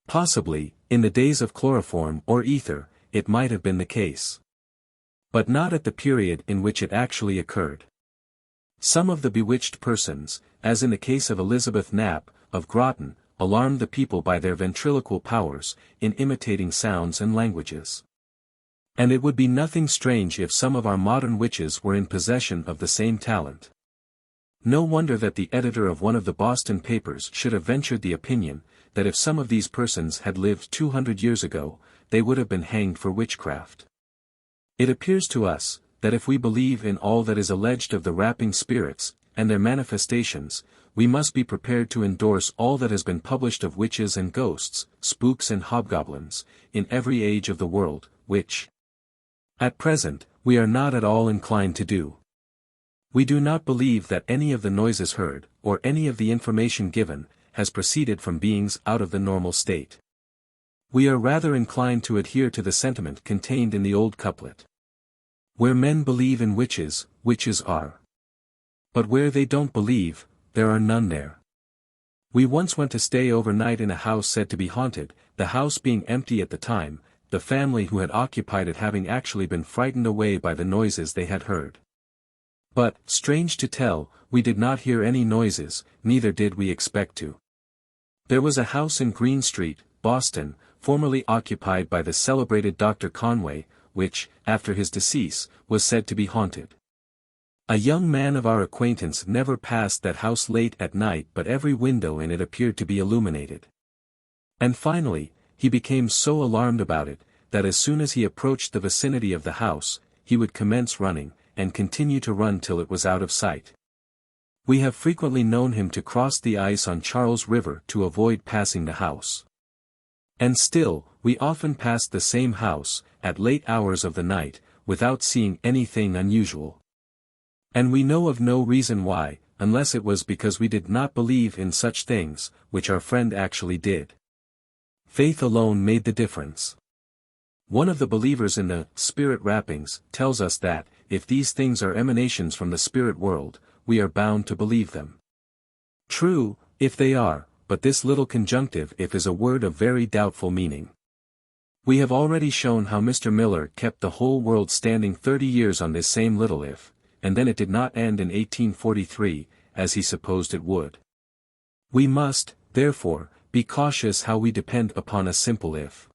Possibly, in the days of chloroform or ether, it might have been the case. But not at the period in which it actually occurred. Some of the bewitched persons, as in the case of Elizabeth Knapp, of Groton, alarmed the people by their ventriloquial powers, in imitating sounds and languages. And it would be nothing strange if some of our modern witches were in possession of the same talent. No wonder that the editor of one of the Boston papers should have ventured the opinion, that if some of these persons had lived 200 years ago, they would have been hanged for witchcraft. It appears to us, that if we believe in all that is alleged of the rapping spirits, and their manifestations, we must be prepared to endorse all that has been published of witches and ghosts, spooks and hobgoblins, in every age of the world, which, at present, we are not at all inclined to do. We do not believe that any of the noises heard, or any of the information given, has proceeded from beings out of the normal state. We are rather inclined to adhere to the sentiment contained in the old couplet. Where men believe in witches, witches are. But where they don't believe, there are none there. We once went to stay overnight in a house said to be haunted, the house being empty at the time, the family who had occupied it having actually been frightened away by the noises they had heard. But, strange to tell, we did not hear any noises, neither did we expect to. There was a house in Green Street, Boston, formerly occupied by the celebrated Dr. Conway, which, after his decease, was said to be haunted. A young man of our acquaintance never passed that house late at night, but every window in it appeared to be illuminated. And finally, he became so alarmed about it, that as soon as he approached the vicinity of the house, he would commence running, and continue to run till it was out of sight. We have frequently known him to cross the ice on Charles River to avoid passing the house. And still, we often passed the same house, at late hours of the night, without seeing anything unusual. And we know of no reason why, unless it was because we did not believe in such things, which our friend actually did. Faith alone made the difference. One of the believers in the spirit rappings tells us that, if these things are emanations from the spirit world, we are bound to believe them. True, if they are, but this little conjunctive if is a word of very doubtful meaning. We have already shown how Mr. Miller kept the whole world standing 30 years on this same little if, and then it did not end in 1843, as he supposed it would. We must, therefore, be cautious how we depend upon a simple if.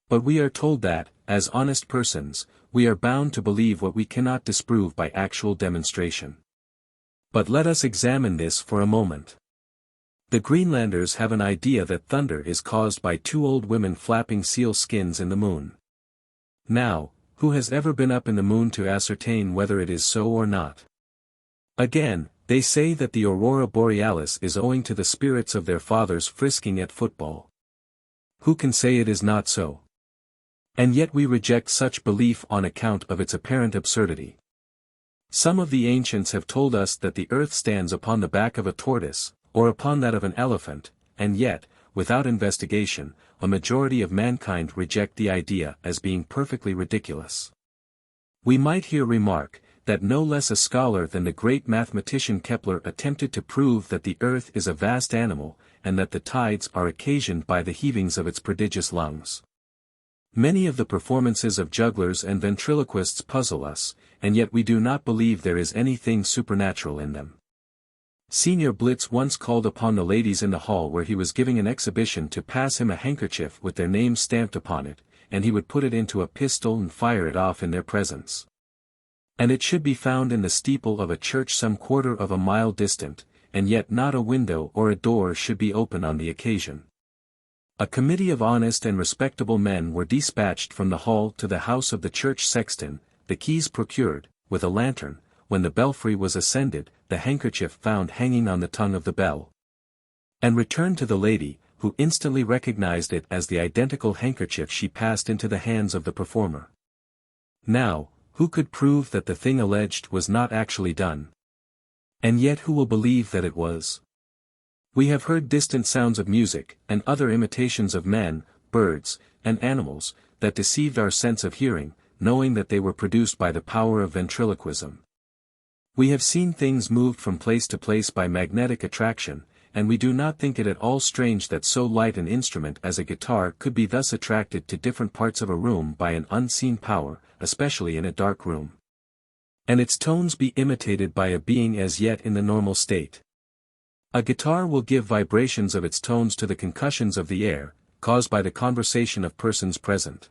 But we are told that, as honest persons, we are bound to believe what we cannot disprove by actual demonstration. But let us examine this for a moment. The Greenlanders have an idea that thunder is caused by 2 old women flapping seal skins in the moon. Now, who has ever been up in the moon to ascertain whether it is so or not? Again, they say that the aurora borealis is owing to the spirits of their fathers frisking at football. Who can say it is not so? And yet we reject such belief on account of its apparent absurdity. Some of the ancients have told us that the earth stands upon the back of a tortoise, or upon that of an elephant, and yet, without investigation, a majority of mankind reject the idea as being perfectly ridiculous. We might here remark, that no less a scholar than the great mathematician Kepler attempted to prove that the earth is a vast animal, and that the tides are occasioned by the heavings of its prodigious lungs. Many of the performances of jugglers and ventriloquists puzzle us, and yet we do not believe there is anything supernatural in them. Senior Blitz once called upon the ladies in the hall where he was giving an exhibition to pass him a handkerchief with their names stamped upon it, and he would put it into a pistol and fire it off in their presence. And it should be found in the steeple of a church some quarter of a mile distant, and yet not a window or a door should be open on the occasion. A committee of honest and respectable men were dispatched from the hall to the house of the church sexton, the keys procured, with a lantern. When the belfry was ascended, the handkerchief found hanging on the tongue of the bell, and returned to the lady, who instantly recognized it as the identical handkerchief she passed into the hands of the performer. Now, who could prove that the thing alleged was not actually done? And yet who will believe that it was? We have heard distant sounds of music, and other imitations of men, birds, and animals, that deceived our sense of hearing, knowing that they were produced by the power of ventriloquism. We have seen things moved from place to place by magnetic attraction, and we do not think it at all strange that so light an instrument as a guitar could be thus attracted to different parts of a room by an unseen power, especially in a dark room, and its tones be imitated by a being as yet in the normal state. A guitar will give vibrations of its tones to the concussions of the air, caused by the conversation of persons present.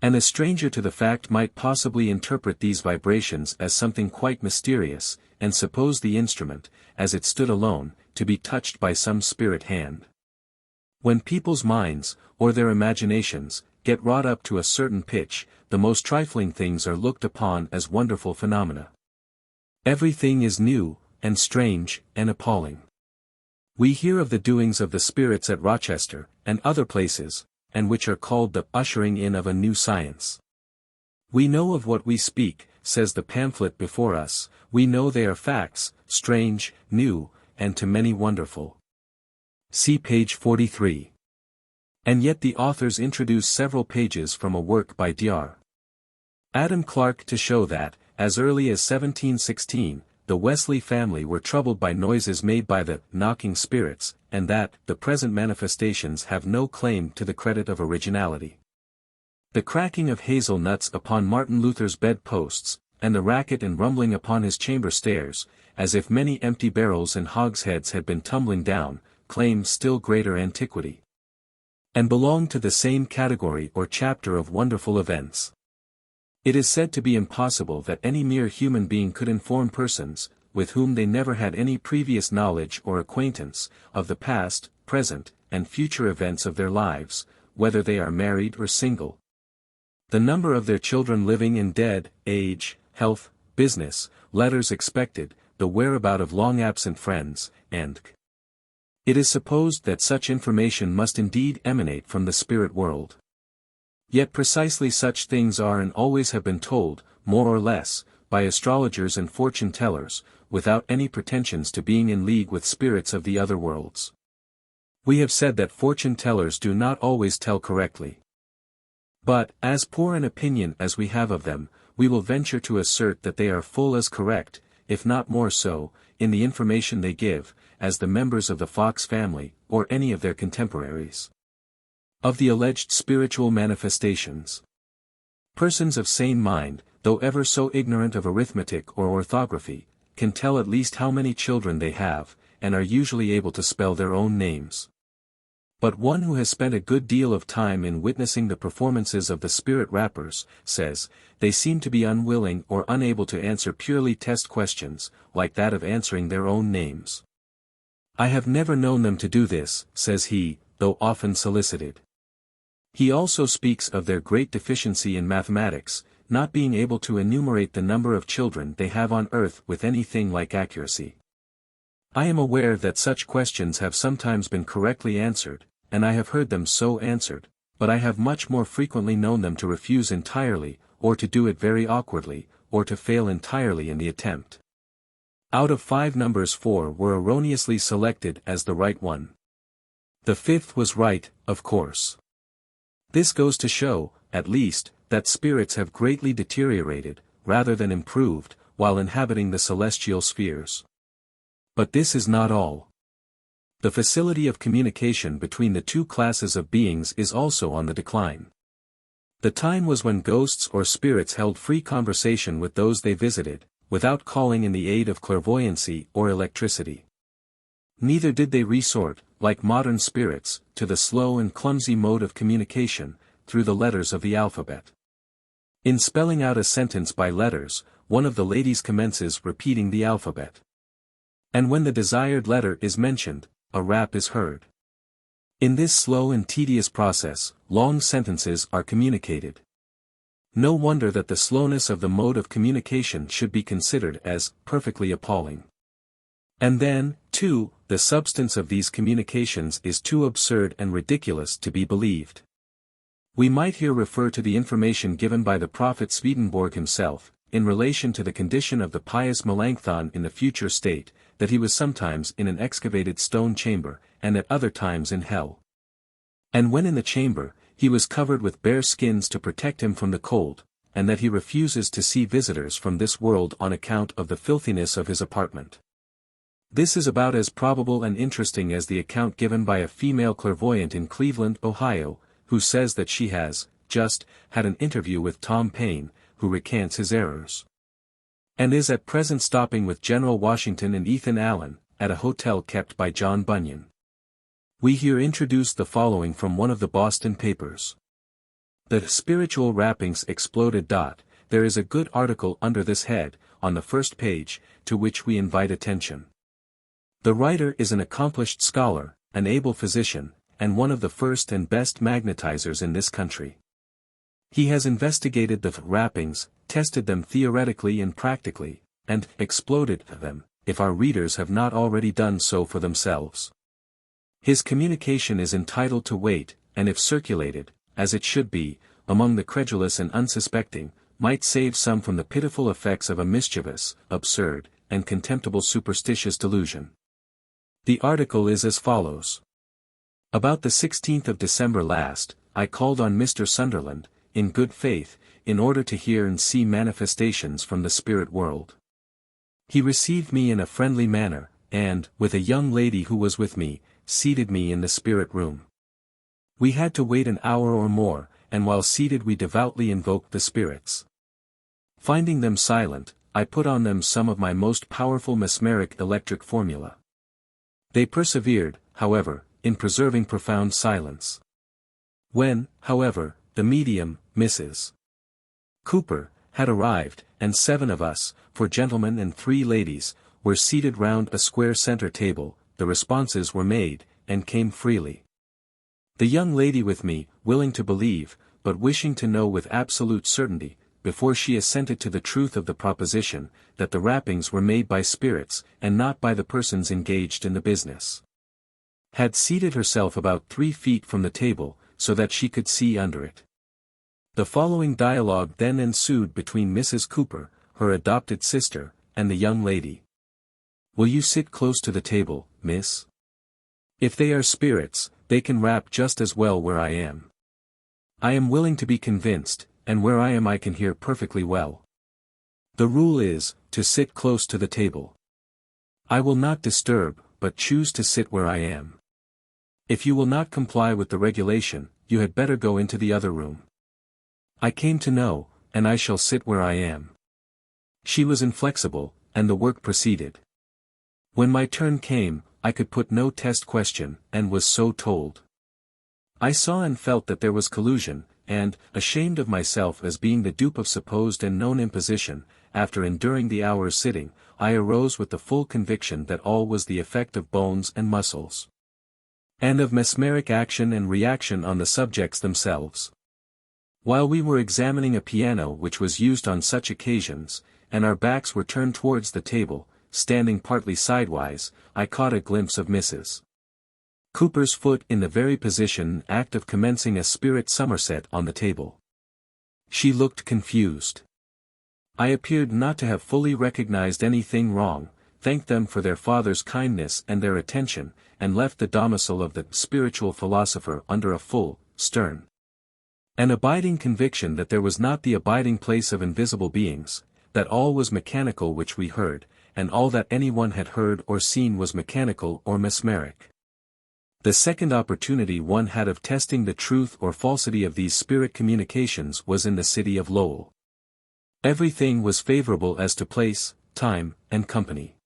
And a stranger to the fact might possibly interpret these vibrations as something quite mysterious, and suppose the instrument, as it stood alone, to be touched by some spirit hand. When people's minds, or their imaginations, get wrought up to a certain pitch, the most trifling things are looked upon as wonderful phenomena. Everything is new, and strange, and appalling. We hear of the doings of the spirits at Rochester, and other places, and which are called the ushering in of a new science. We know of what we speak, says the pamphlet before us, we know they are facts, strange, new, and to many wonderful. See page 43. And yet the authors introduce several pages from a work by Dr. Adam Clarke to show that, as early as 1716, the Wesley family were troubled by noises made by the knocking spirits, and that the present manifestations have no claim to the credit of originality. The cracking of hazel nuts upon Martin Luther's bed-posts, and the racket and rumbling upon his chamber stairs, as if many empty barrels and hogsheads had been tumbling down, claim still greater antiquity, and belong to the same category or chapter of wonderful events. It is said to be impossible that any mere human being could inform persons, with whom they never had any previous knowledge or acquaintance, of the past, present, and future events of their lives, whether they are married or single, the number of their children living and dead, age, health, business, letters expected, the whereabout of long-absent friends, and it is supposed that such information must indeed emanate from the spirit world. Yet precisely such things are and always have been told, more or less, by astrologers and fortune-tellers, without any pretensions to being in league with spirits of the other worlds. We have said that fortune-tellers do not always tell correctly. But, as poor an opinion as we have of them, we will venture to assert that they are full as correct, if not more so, in the information they give, as the members of the Fox family, or any of their contemporaries. Of the alleged spiritual manifestations. Persons of sane mind, though ever so ignorant of arithmetic or orthography, can tell at least how many children they have, and are usually able to spell their own names. But one who has spent a good deal of time in witnessing the performances of the spirit rappers, says, they seem to be unwilling or unable to answer purely test questions, like that of answering their own names. I have never known them to do this, says he, though often solicited. He also speaks of their great deficiency in mathematics, not being able to enumerate the number of children they have on earth with anything like accuracy. I am aware that such questions have sometimes been correctly answered, and I have heard them so answered, but I have much more frequently known them to refuse entirely, or to do it very awkwardly, or to fail entirely in the attempt. Out of 5 numbers 4 were erroneously selected as the right one. The 5th was right, of course. This goes to show, at least, that spirits have greatly deteriorated, rather than improved, while inhabiting the celestial spheres. But this is not all. The facility of communication between the two classes of beings is also on the decline. The time was when ghosts or spirits held free conversation with those they visited, without calling in the aid of clairvoyancy or electricity. Neither did they resort, like modern spirits, to the slow and clumsy mode of communication, through the letters of the alphabet. In spelling out a sentence by letters, one of the ladies commences repeating the alphabet. And when the desired letter is mentioned, a rap is heard. In this slow and tedious process, long sentences are communicated. No wonder that the slowness of the mode of communication should be considered as perfectly appalling. And then, too, the substance of these communications is too absurd and ridiculous to be believed. We might here refer to the information given by the prophet Swedenborg himself, in relation to the condition of the pious Melanchthon in the future state, that he was sometimes in an excavated stone chamber, and at other times in hell. And when in the chamber, he was covered with bare skins to protect him from the cold, and that he refuses to see visitors from this world on account of the filthiness of his apartment. This is about as probable and interesting as the account given by a female clairvoyant in Cleveland, Ohio, who says that she has, just, had an interview with Tom Paine, who recants his errors. And is at present stopping with General Washington and Ethan Allen, at a hotel kept by John Bunyan. We here introduce the following from one of the Boston papers. The spiritual rappings exploded. There is a good article under this head, on the first page, to which we invite attention. The writer is an accomplished scholar, an able physician, and one of the first and best magnetizers in this country. He has investigated the rappings, tested them theoretically and practically, and exploded them, if our readers have not already done so for themselves. His communication is entitled to weight, and if circulated, as it should be, among the credulous and unsuspecting, might save some from the pitiful effects of a mischievous, absurd, and contemptible superstitious delusion. The article is as follows. About the 16th of December last, I called on Mr. Sunderland, in good faith, in order to hear and see manifestations from the spirit world. He received me in a friendly manner, and, with a young lady who was with me, seated me in the spirit room. We had to wait an hour or more, and while seated we devoutly invoked the spirits. Finding them silent, I put on them some of my most powerful mesmeric electric formula. They persevered, however, in preserving profound silence. When, however, the medium, Mrs. Cooper, had arrived, and 7 of us, 4 gentlemen and 3 ladies, were seated round a square center table, the responses were made, and came freely. The young lady with me, willing to believe, but wishing to know with absolute certainty, before she assented to the truth of the proposition, that the rappings were made by spirits, and not by the persons engaged in the business, had seated herself about 3 feet from the table, so that she could see under it. The following dialogue then ensued between Mrs. Cooper, her adopted sister, and the young lady. Will you sit close to the table, miss? If they are spirits, they can rap just as well where I am. I am willing to be convinced, and where I am I can hear perfectly well. The rule is, to sit close to the table. I will not disturb, but choose to sit where I am. If you will not comply with the regulation, you had better go into the other room. I came to know, and I shall sit where I am. She was inflexible, and the work proceeded. When my turn came, I could put no test question, and was so told. I saw and felt that there was collusion, and, ashamed of myself as being the dupe of supposed and known imposition, after enduring the hour's sitting, I arose with the full conviction that all was the effect of bones and muscles, and of mesmeric action and reaction on the subjects themselves. While we were examining a piano which was used on such occasions, and our backs were turned towards the table, standing partly sidewise, I caught a glimpse of Mrs. Cooper's foot in the very position and act of commencing a spirit somerset on the table. She looked confused. I appeared not to have fully recognized anything wrong, thanked them for their father's kindness and their attention, and left the domicile of the spiritual philosopher under a full, stern, an abiding conviction that there was not the abiding place of invisible beings, that all was mechanical which we heard, and all that anyone had heard or seen was mechanical or mesmeric. The second opportunity one had of testing the truth or falsity of these spirit communications was in the city of Lowell. Everything was favorable as to place, time, and company.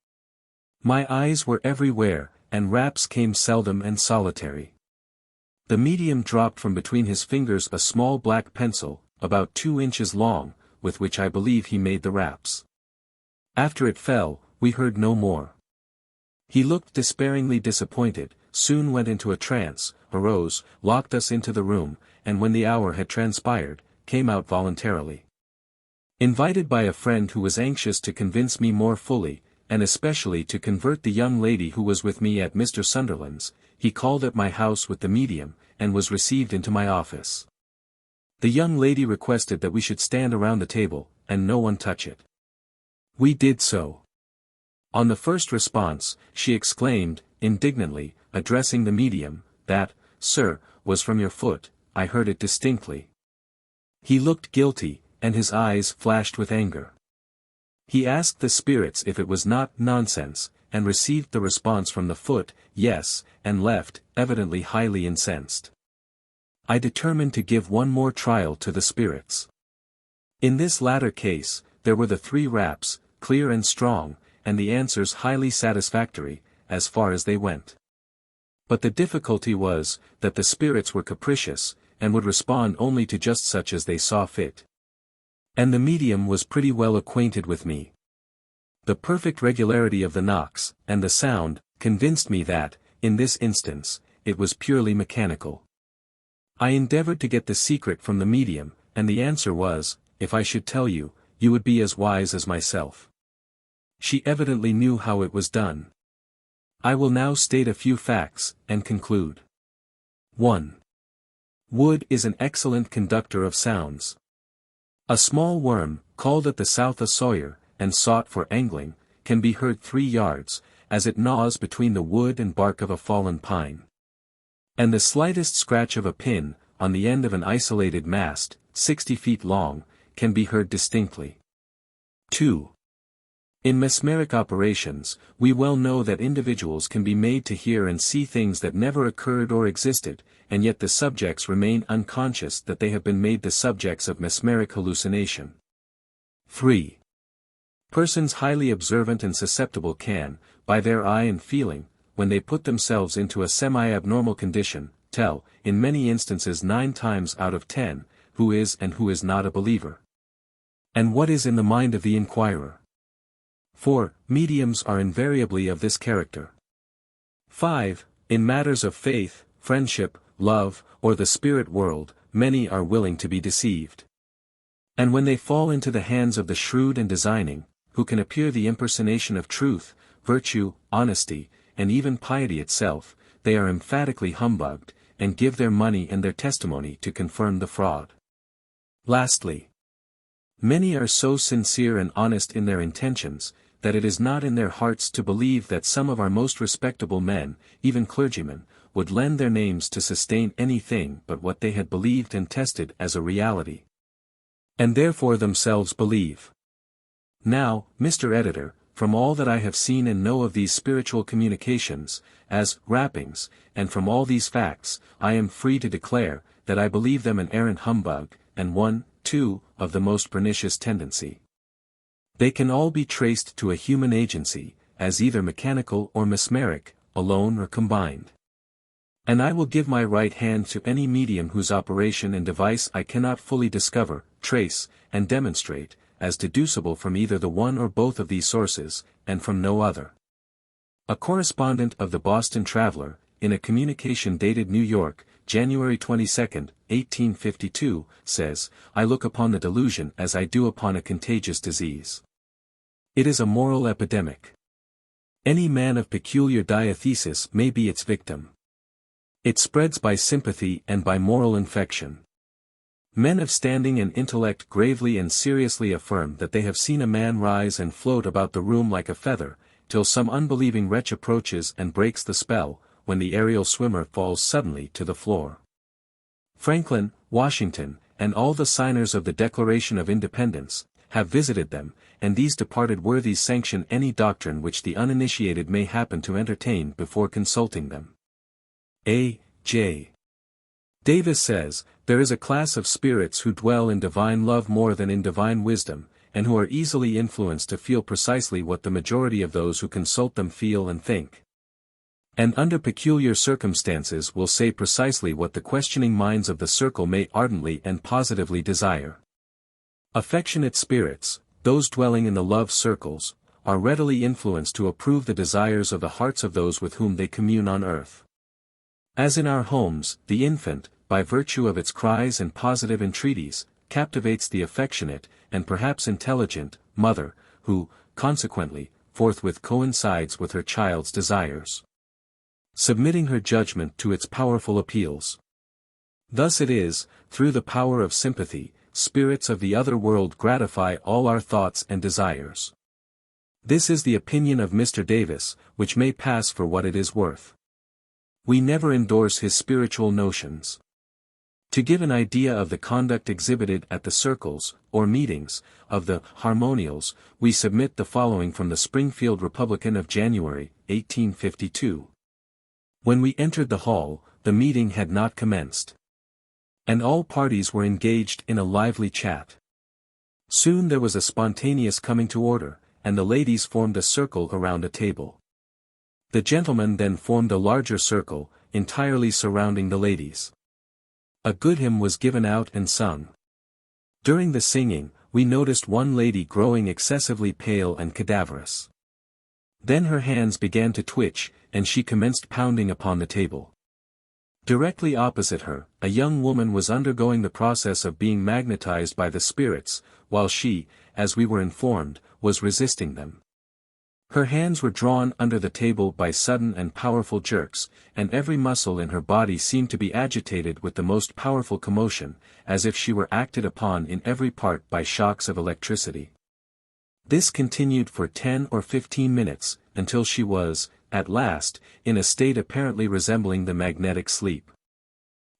My eyes were everywhere, and raps came seldom and solitary. The medium dropped from between his fingers a small black pencil, about 2 inches long, with which I believe he made the raps. After it fell, we heard no more. He looked despairingly disappointed, soon went into a trance, arose, locked us into the room, and when the hour had transpired, came out voluntarily. Invited by a friend who was anxious to convince me more fully, and especially to convert the young lady who was with me at Mr. Sunderland's, he called at my house with the medium, and was received into my office. The young lady requested that we should stand around the table, and no one touch it. We did so. On the first response, she exclaimed, indignantly, addressing the medium, that, "Sir, was from your foot, I heard it distinctly." He looked guilty, and his eyes flashed with anger. He asked the spirits if it was not nonsense, and received the response from the foot, yes, and left, evidently highly incensed. I determined to give one more trial to the spirits. In this latter case, there were the 3 raps, clear and strong, and the answers highly satisfactory, as far as they went. But the difficulty was, that the spirits were capricious, and would respond only to just such as they saw fit. And the medium was pretty well acquainted with me. The perfect regularity of the knocks, and the sound, convinced me that, in this instance, it was purely mechanical. I endeavored to get the secret from the medium, and the answer was, if I should tell you, you would be as wise as myself. She evidently knew how it was done. I will now state a few facts, and conclude. 1. Wood is an excellent conductor of sounds. A small worm, called at the south a sawyer, and sought for angling, can be heard 3 yards, as it gnaws between the wood and bark of a fallen pine. And the slightest scratch of a pin, on the end of an isolated mast, 60 feet long, can be heard distinctly. 2. In mesmeric operations, we well know that individuals can be made to hear and see things that never occurred or existed, and yet the subjects remain unconscious that they have been made the subjects of mesmeric hallucination. 3. Persons highly observant and susceptible can, by their eye and feeling, when they put themselves into a semi-abnormal condition, tell, in many instances 9 times out of 10, who is and who is not a believer. And what is in the mind of the inquirer. 4. Mediums are invariably of this character. 5. In matters of faith, friendship, love, or the spirit world, many are willing to be deceived. And when they fall into the hands of the shrewd and designing, who can appear the impersonation of truth, virtue, honesty, and even piety itself, they are emphatically humbugged, and give their money and their testimony to confirm the fraud. Lastly, many are so sincere and honest in their intentions, that it is not in their hearts to believe that some of our most respectable men, even clergymen, would lend their names to sustain anything but what they had believed and tested as a reality. And therefore themselves believe. Now, Mr. Editor, from all that I have seen and know of these spiritual communications, as rappings, and from all these facts, I am free to declare, that I believe them an arrant humbug, and one, too, of the most pernicious tendency. They can all be traced to a human agency, as either mechanical or mesmeric, alone or combined. And I will give my right hand to any medium whose operation and device I cannot fully discover, trace, and demonstrate, as deducible from either the one or both of these sources, and from no other. A correspondent of the Boston Traveler, in a communication dated New York, January 22, 1852, says, "I look upon the delusion as I do upon a contagious disease. It is a moral epidemic. Any man of peculiar diathesis may be its victim. It spreads by sympathy and by moral infection. Men of standing and intellect gravely and seriously affirm that they have seen a man rise and float about the room like a feather, till some unbelieving wretch approaches and breaks the spell, when the aerial swimmer falls suddenly to the floor. Franklin, Washington, and all the signers of the Declaration of Independence, have visited them, and these departed worthies sanction any doctrine which the uninitiated may happen to entertain before consulting them." A. J. Davis says, "There is a class of spirits who dwell in divine love more than in divine wisdom, and who are easily influenced to feel precisely what the majority of those who consult them feel and think. And under peculiar circumstances will say precisely what the questioning minds of the circle may ardently and positively desire. Affectionate spirits, those dwelling in the love circles, are readily influenced to approve the desires of the hearts of those with whom they commune on earth. As in our homes, the infant, by virtue of its cries and positive entreaties, captivates the affectionate, and perhaps intelligent, mother, who, consequently, forthwith coincides with her child's desires, submitting her judgment to its powerful appeals. Thus it is, through the power of sympathy, spirits of the other world gratify all our thoughts and desires. This is the opinion of Mr. Davis, which may pass for what it is worth. We never endorse his spiritual notions. To give an idea of the conduct exhibited at the circles, or meetings, of the harmonials, we submit the following from the Springfield Republican of January, 1852. When we entered the hall, the meeting had not commenced, and all parties were engaged in a lively chat. Soon there was a spontaneous coming to order, and the ladies formed a circle around a table. The gentlemen then formed a larger circle, entirely surrounding the ladies. A good hymn was given out and sung. During the singing, we noticed one lady growing excessively pale and cadaverous. Then her hands began to twitch, and she commenced pounding upon the table. Directly opposite her, a young woman was undergoing the process of being magnetized by the spirits, while she, as we were informed, was resisting them. Her hands were drawn under the table by sudden and powerful jerks, and every muscle in her body seemed to be agitated with the most powerful commotion, as if she were acted upon in every part by shocks of electricity. This continued for 10 or 15 minutes, until she was, at last, in a state apparently resembling the magnetic sleep.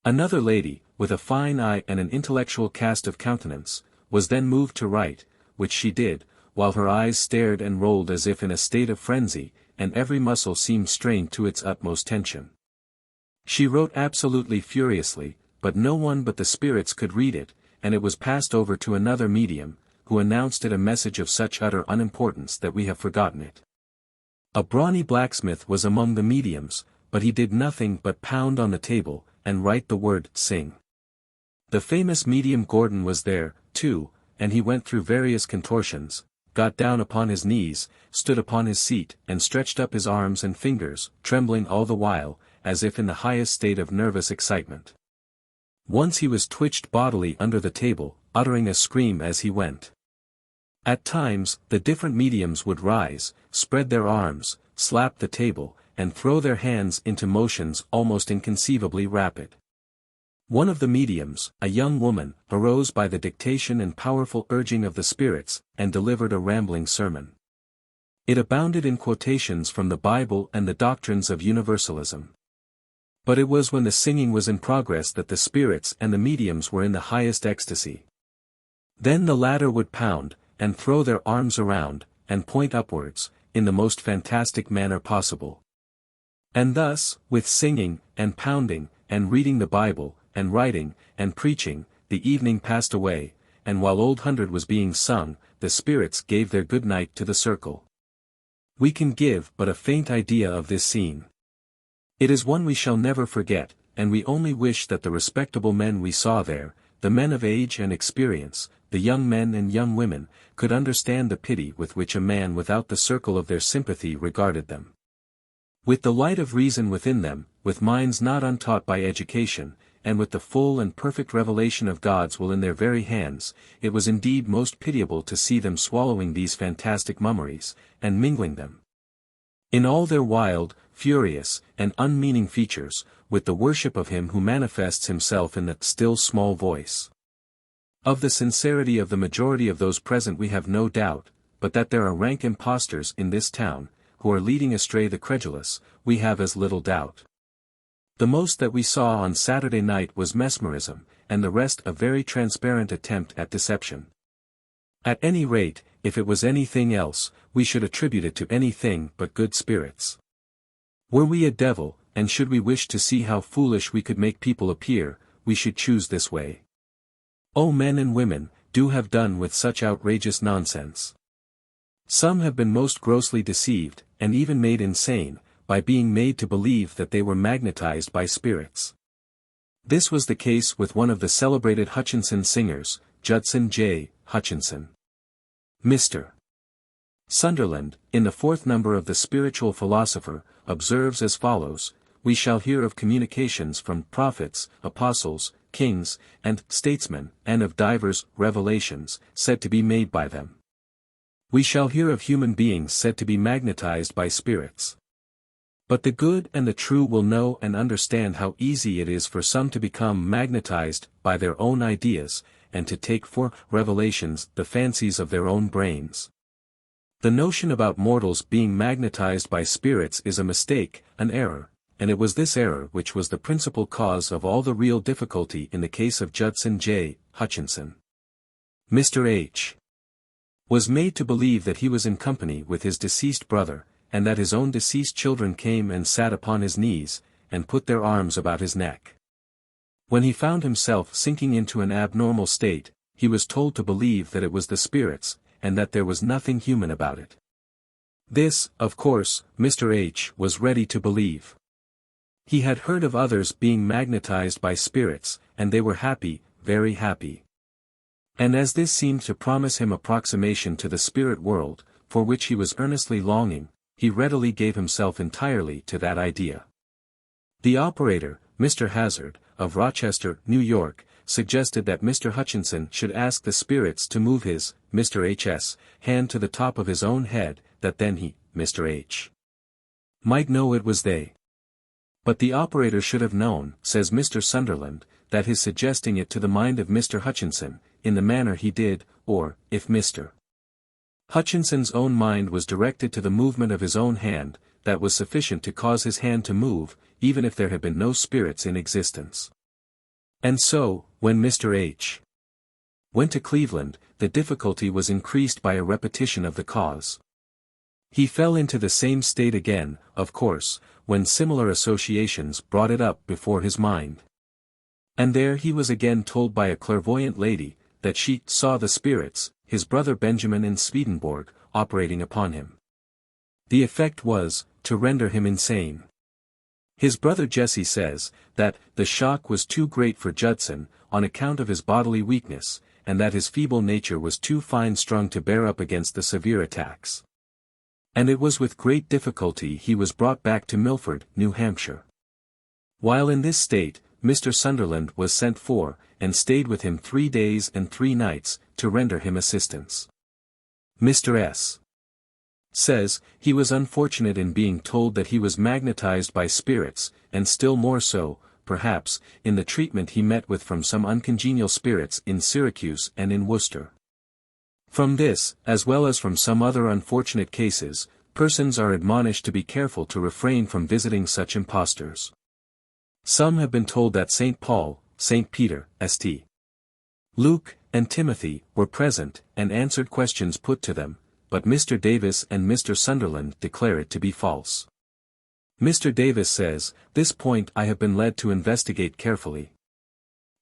Another lady, with a fine eye and an intellectual cast of countenance, was then moved to write, which she did, while her eyes stared and rolled as if in a state of frenzy, and every muscle seemed strained to its utmost tension. She wrote absolutely furiously, but no one but the spirits could read it, and it was passed over to another medium, who announced it a message of such utter unimportance that we have forgotten it. A brawny blacksmith was among the mediums, but he did nothing but pound on the table, and write the word sing. The famous medium Gordon was there, too, and he went through various contortions, got down upon his knees, stood upon his seat, and stretched up his arms and fingers, trembling all the while, as if in the highest state of nervous excitement. Once he was twitched bodily under the table, uttering a scream as he went. At times, the different mediums would rise, spread their arms, slap the table, and throw their hands into motions almost inconceivably rapid. One of the mediums, a young woman, arose by the dictation and powerful urging of the spirits, and delivered a rambling sermon. It abounded in quotations from the Bible and the doctrines of universalism. But it was when the singing was in progress that the spirits and the mediums were in the highest ecstasy. Then the latter would pound, and throw their arms around, and point upwards, in the most fantastic manner possible. And thus, with singing, and pounding, and reading the Bible, and writing, and preaching, the evening passed away, and while Old Hundred was being sung, the spirits gave their good night to the circle. We can give but a faint idea of this scene. It is one we shall never forget, and we only wish that the respectable men we saw there, the men of age and experience, the young men and young women, could understand the pity with which a man without the circle of their sympathy regarded them. With the light of reason within them, with minds not untaught by education, and with the full and perfect revelation of God's will in their very hands, it was indeed most pitiable to see them swallowing these fantastic mummeries, and mingling them, in all their wild, furious, and unmeaning features, with the worship of him who manifests himself in that still small voice. Of the sincerity of the majority of those present we have no doubt, but that there are rank impostors in this town, who are leading astray the credulous, we have as little doubt. The most that we saw on Saturday night was mesmerism, and the rest a very transparent attempt at deception. At any rate, if it was anything else, we should attribute it to anything but good spirits. Were we a devil, and should we wish to see how foolish we could make people appear, we should choose this way. O men and women, do have done with such outrageous nonsense. Some have been most grossly deceived, and even made insane, by being made to believe that they were magnetized by spirits. This was the case with one of the celebrated Hutchinson singers, Judson J. Hutchinson. Mr. Sunderland, in the 4th number of The Spiritual Philosopher, observes as follows: "We shall hear of communications from prophets, apostles, kings, and statesmen, and of divers revelations, said to be made by them. We shall hear of human beings said to be magnetized by spirits. But the good and the true will know and understand how easy it is for some to become magnetized by their own ideas, and to take for revelations the fancies of their own brains. The notion about mortals being magnetized by spirits is a mistake, an error, and it was this error which was the principal cause of all the real difficulty in the case of Judson J. Hutchinson. Mr. H. was made to believe that he was in company with his deceased brother, and that his own deceased children came and sat upon his knees, and put their arms about his neck. When he found himself sinking into an abnormal state, he was told to believe that it was the spirits, and that there was nothing human about it. This, of course, Mr. H. was ready to believe. He had heard of others being magnetized by spirits, and they were happy, very happy. And as this seemed to promise him approximation to the spirit world, for which he was earnestly longing, he readily gave himself entirely to that idea. The operator, Mr. Hazard, of Rochester, New York, suggested that Mr. Hutchinson should ask the spirits to move his, Mr. H.'s, hand to the top of his own head, that then he, Mr. H., might know it was they. But the operator should have known, says Mr. Sunderland, that his suggesting it to the mind of Mr. Hutchinson, in the manner he did, or, if Mr. Hutchinson's own mind was directed to the movement of his own hand, that was sufficient to cause his hand to move, even if there had been no spirits in existence. And so, when Mr. H. went to Cleveland, the difficulty was increased by a repetition of the cause. He fell into the same state again, of course, when similar associations brought it up before his mind. And there he was again told by a clairvoyant lady, that she saw the spirits, his brother Benjamin in Swedenborg, operating upon him. The effect was, to render him insane. His brother Jesse says, that the shock was too great for Judson, on account of his bodily weakness, and that his feeble nature was too fine-strung to bear up against the severe attacks. And it was with great difficulty he was brought back to Milford, New Hampshire. While in this state, Mr. Sunderland was sent for, and stayed with him 3 days and 3 nights, to render him assistance. Mr. S. says, he was unfortunate in being told that he was magnetized by spirits, and still more so, perhaps, in the treatment he met with from some uncongenial spirits in Syracuse and in Worcester. From this, as well as from some other unfortunate cases, persons are admonished to be careful to refrain from visiting such impostors. Some have been told that St. Paul, St. Peter, St. Luke, and Timothy, were present, and answered questions put to them, but Mr. Davis and Mr. Sunderland declare it to be false. Mr. Davis says, this point I have been led to investigate carefully.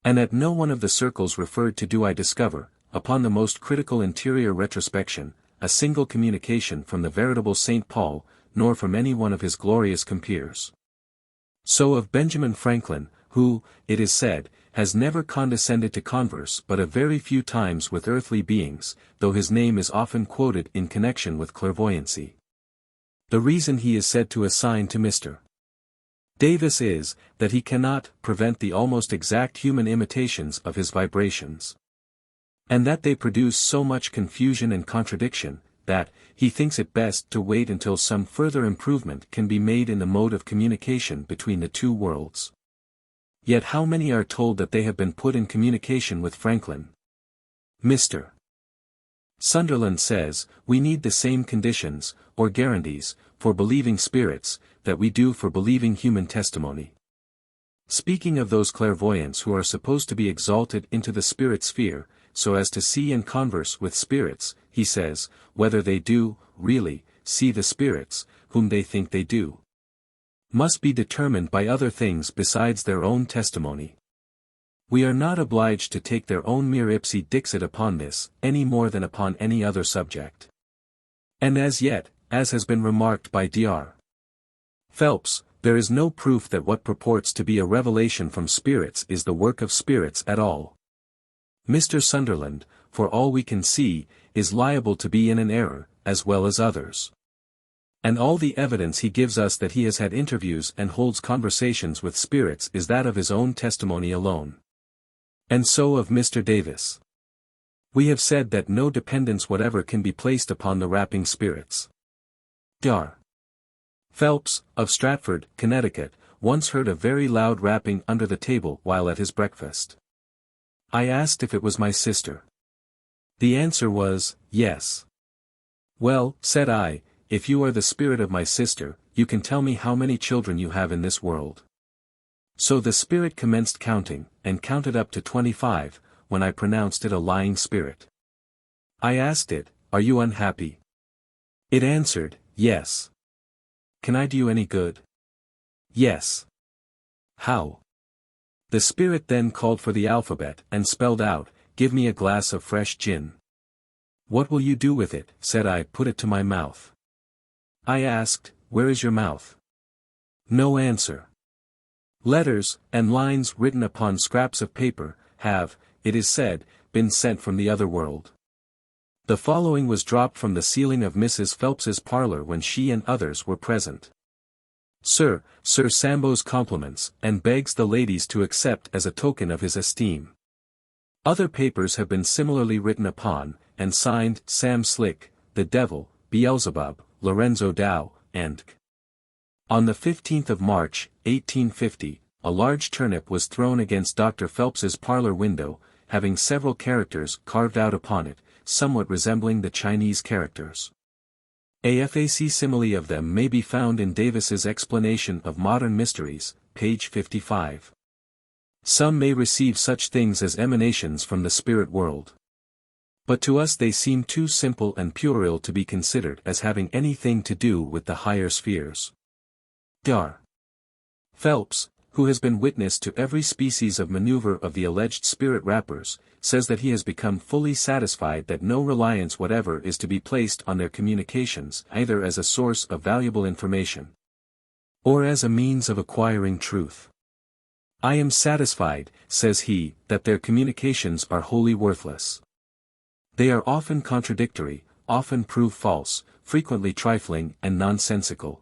And at no one of the circles referred to do I discover, upon the most critical interior retrospection, a single communication from the veritable St. Paul, nor from any one of his glorious compeers. So of Benjamin Franklin, who, it is said, has never condescended to converse but a very few times with earthly beings, though his name is often quoted in connection with clairvoyancy. The reason he is said to assign to Mr. Davis is, that he cannot prevent the almost exact human imitations of his vibrations. And that they produce so much confusion and contradiction, that, he thinks it best to wait until some further improvement can be made in the mode of communication between the two worlds. Yet how many are told that they have been put in communication with Franklin? Mr. Sunderland says, we need the same conditions, or guarantees, for believing spirits, that we do for believing human testimony. Speaking of those clairvoyants who are supposed to be exalted into the spirit sphere, so as to see and converse with spirits, he says, whether they do, really, see the spirits, whom they think they do, must be determined by other things besides their own testimony. We are not obliged to take their own mere ipse dixit upon this, any more than upon any other subject. And as yet, as has been remarked by Dr. Phelps, there is no proof that what purports to be a revelation from spirits is the work of spirits at all. Mr. Sunderland, for all we can see, is liable to be in an error, as well as others. And all the evidence he gives us that he has had interviews and holds conversations with spirits is that of his own testimony alone. And so of Mr. Davis. We have said that no dependence whatever can be placed upon the rapping spirits. Dr. Phelps, of Stratford, Connecticut, once heard a very loud rapping under the table while at his breakfast. I asked if it was my sister. The answer was, yes. Well, said I, if you are the spirit of my sister, you can tell me how many children you have in this world. So the spirit commenced counting, and counted up to 25, when I pronounced it a lying spirit. I asked it, are you unhappy? It answered, yes. Can I do you any good? Yes. How? The spirit then called for the alphabet and spelled out, give me a glass of fresh gin. What will you do with it? Said I. Put it to my mouth. I asked, where is your mouth? No answer. Letters, and lines written upon scraps of paper, have, it is said, been sent from the other world. The following was dropped from the ceiling of Mrs. Phelps's parlor when she and others were present. Sir Sambo's compliments, and begs the ladies to accept as a token of his esteem. Other papers have been similarly written upon, and signed, Sam Slick, the Devil, Beelzebub, Lorenzo Dow, and On the 15th of March, 1850, a large turnip was thrown against Dr. Phelps's parlor window, having several characters carved out upon it, somewhat resembling the Chinese characters. A facsimile of them may be found in Davis's Explanation of Modern Mysteries, page 55. Some may receive such things as emanations from the spirit world. But to us they seem too simple and puerile to be considered as having anything to do with the higher spheres. Dr. Phelps, who has been witness to every species of maneuver of the alleged spirit rappers, says that he has become fully satisfied that no reliance whatever is to be placed on their communications either as a source of valuable information or as a means of acquiring truth. I am satisfied, says he, that their communications are wholly worthless. They are often contradictory, often prove false, frequently trifling and nonsensical,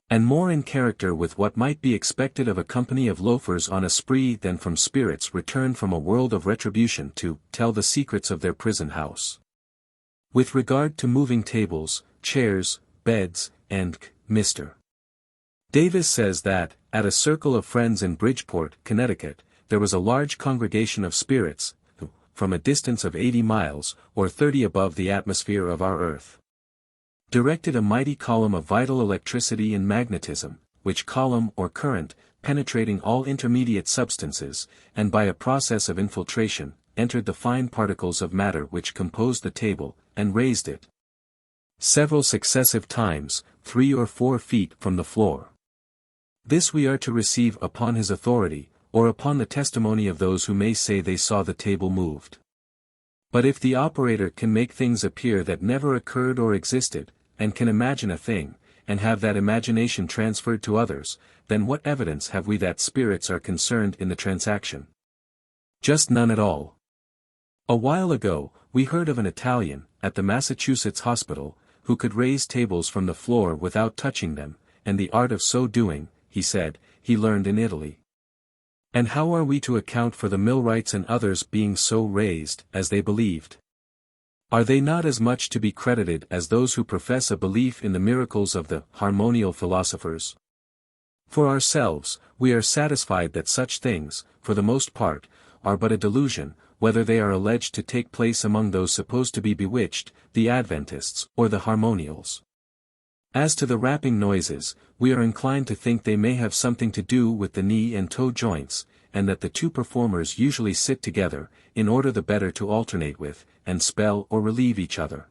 and more in character with what might be expected of a company of loafers on a spree than from spirits returned from a world of retribution to tell the secrets of their prison house. With regard to moving tables, chairs, beds, and Mr. Davis says that, at a circle of friends in Bridgeport, Connecticut, there was a large congregation of spirits, who, from a distance of 80 miles, or 30 above the atmosphere of our earth, directed a mighty column of vital electricity and magnetism, which column or current, penetrating all intermediate substances, and by a process of infiltration, entered the fine particles of matter which composed the table, and raised it several successive times, 3 or 4 feet from the floor. This we are to receive upon his authority, or upon the testimony of those who may say they saw the table moved. But if the operator can make things appear that never occurred or existed, and can imagine a thing, and have that imagination transferred to others, then what evidence have we that spirits are concerned in the transaction? Just none at all. A while ago, we heard of an Italian, at the Massachusetts hospital, who could raise tables from the floor without touching them, and the art of so doing, he said, he learned in Italy. And how are we to account for the millwrights and others being so raised, as they believed? Are they not as much to be credited as those who profess a belief in the miracles of the harmonial philosophers? For ourselves, we are satisfied that such things, for the most part, are but a delusion, whether they are alleged to take place among those supposed to be bewitched, the Adventists, or the harmonials. As to the rapping noises, we are inclined to think they may have something to do with the knee and toe joints, and that the two performers usually sit together, in order the better to alternate with, and spell or relieve each other.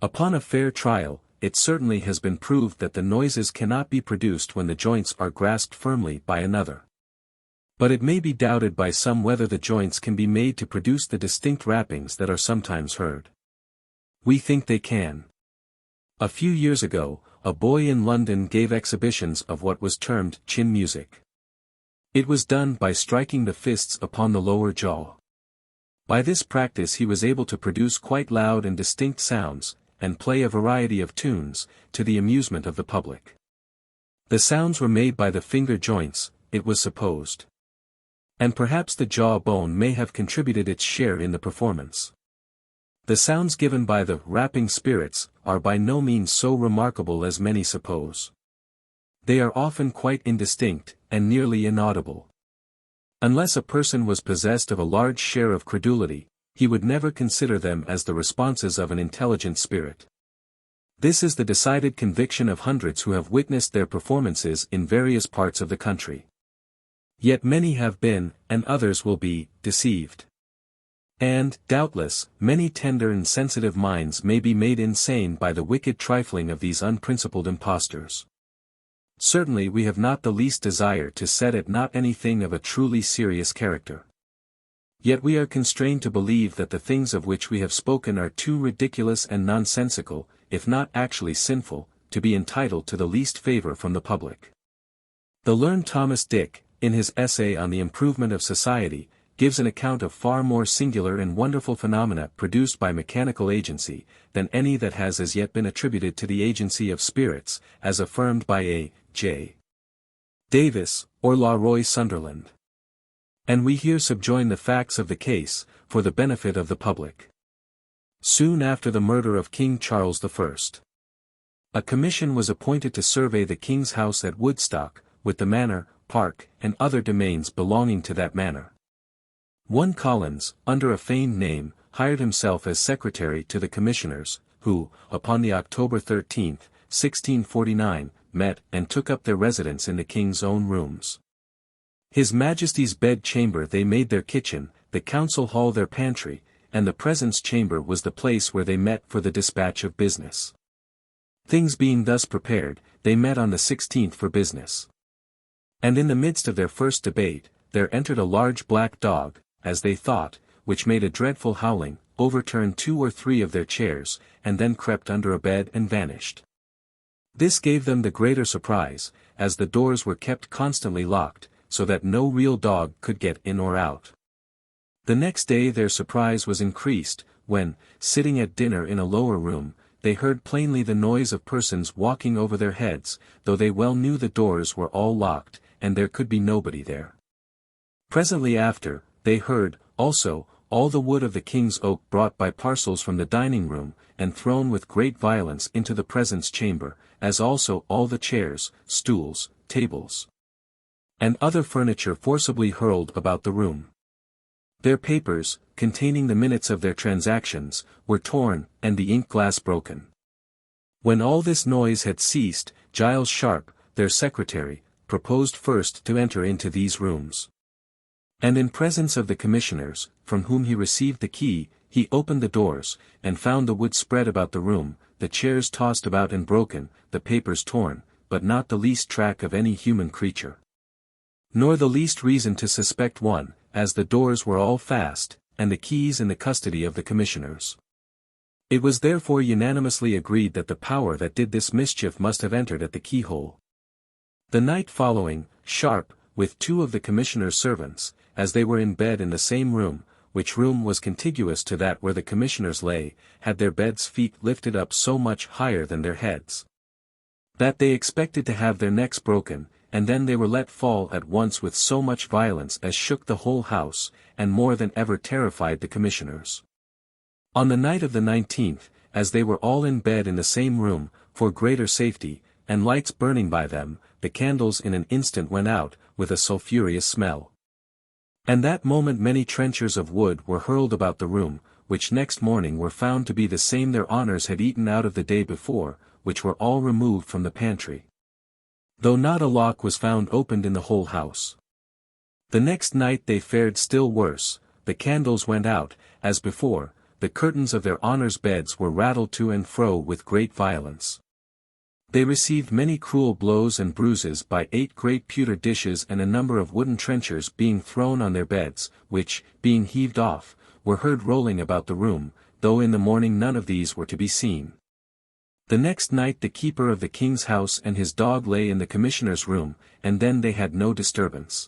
Upon a fair trial, it certainly has been proved that the noises cannot be produced when the joints are grasped firmly by another. But it may be doubted by some whether the joints can be made to produce the distinct rappings that are sometimes heard. We think they can. A few years ago, a boy in London gave exhibitions of what was termed chin music. It was done by striking the fists upon the lower jaw. By this practice he was able to produce quite loud and distinct sounds, and play a variety of tunes, to the amusement of the public. The sounds were made by the finger joints, it was supposed. And perhaps the jaw bone may have contributed its share in the performance. The sounds given by the rapping spirits are by no means so remarkable as many suppose. They are often quite indistinct, and nearly inaudible. Unless a person was possessed of a large share of credulity, he would never consider them as the responses of an intelligent spirit. This is the decided conviction of hundreds who have witnessed their performances in various parts of the country. Yet many have been, and others will be, deceived. And, doubtless, many tender and sensitive minds may be made insane by the wicked trifling of these unprincipled impostors. Certainly we have not the least desire to set at naught anything of a truly serious character. Yet we are constrained to believe that the things of which we have spoken are too ridiculous and nonsensical, if not actually sinful, to be entitled to the least favor from the public. The learned Thomas Dick, in his essay on the improvement of society, gives an account of far more singular and wonderful phenomena produced by mechanical agency, than any that has as yet been attributed to the agency of spirits, as affirmed by A. J. Davis, or La Roy Sunderland. And we here subjoin the facts of the case, for the benefit of the public. Soon after the murder of King Charles I, a commission was appointed to survey the king's house at Woodstock, with the manor, park, and other domains belonging to that manor. One Collins, under a feigned name, hired himself as secretary to the commissioners, who, upon the October 13, 1649, met and took up their residence in the king's own rooms. His Majesty's bed-chamber they made their kitchen, the council hall their pantry, and the presence chamber was the place where they met for the dispatch of business. Things being thus prepared, they met on the 16th for business. And in the midst of their first debate, there entered a large black dog, as they thought, which made a dreadful howling, overturned 2 or 3 of their chairs, and then crept under a bed and vanished. This gave them the greater surprise, as the doors were kept constantly locked, so that no real dog could get in or out. The next day their surprise was increased, when, sitting at dinner in a lower room, they heard plainly the noise of persons walking over their heads, though they well knew the doors were all locked, and there could be nobody there. Presently after, they heard, also, all the wood of the king's oak brought by parcels from the dining room, and thrown with great violence into the presence chamber, as also all the chairs, stools, tables, and other furniture forcibly hurled about the room. Their papers, containing the minutes of their transactions, were torn, and the ink glass broken. When all this noise had ceased, Giles Sharp, their secretary, proposed first to enter into these rooms. And in presence of the commissioners, from whom he received the key, he opened the doors, and found the wood spread about the room, the chairs tossed about and broken, the papers torn, but not the least track of any human creature. Nor the least reason to suspect one, as the doors were all fast, and the keys in the custody of the commissioners. It was therefore unanimously agreed that the power that did this mischief must have entered at the keyhole. The night following, Sharp, with 2 of the commissioners' servants, as they were in bed in the same room, which room was contiguous to that where the commissioners lay, had their beds' feet lifted up so much higher than their heads, that they expected to have their necks broken, and then they were let fall at once with so much violence as shook the whole house, and more than ever terrified the commissioners. On the night of the 19th, as they were all in bed in the same room, for greater safety, and lights burning by them, the candles in an instant went out, with a sulphurous smell. And that moment many trenchers of wood were hurled about the room, which next morning were found to be the same their honours had eaten out of the day before, which were all removed from the pantry. Though not a lock was found opened in the whole house. The next night they fared still worse, the candles went out, as before, the curtains of their honours' beds were rattled to and fro with great violence. They received many cruel blows and bruises by 8 great pewter dishes and a number of wooden trenchers being thrown on their beds, which, being heaved off, were heard rolling about the room, though in the morning none of these were to be seen. The next night the keeper of the king's house and his dog lay in the commissioner's room, and then they had no disturbance.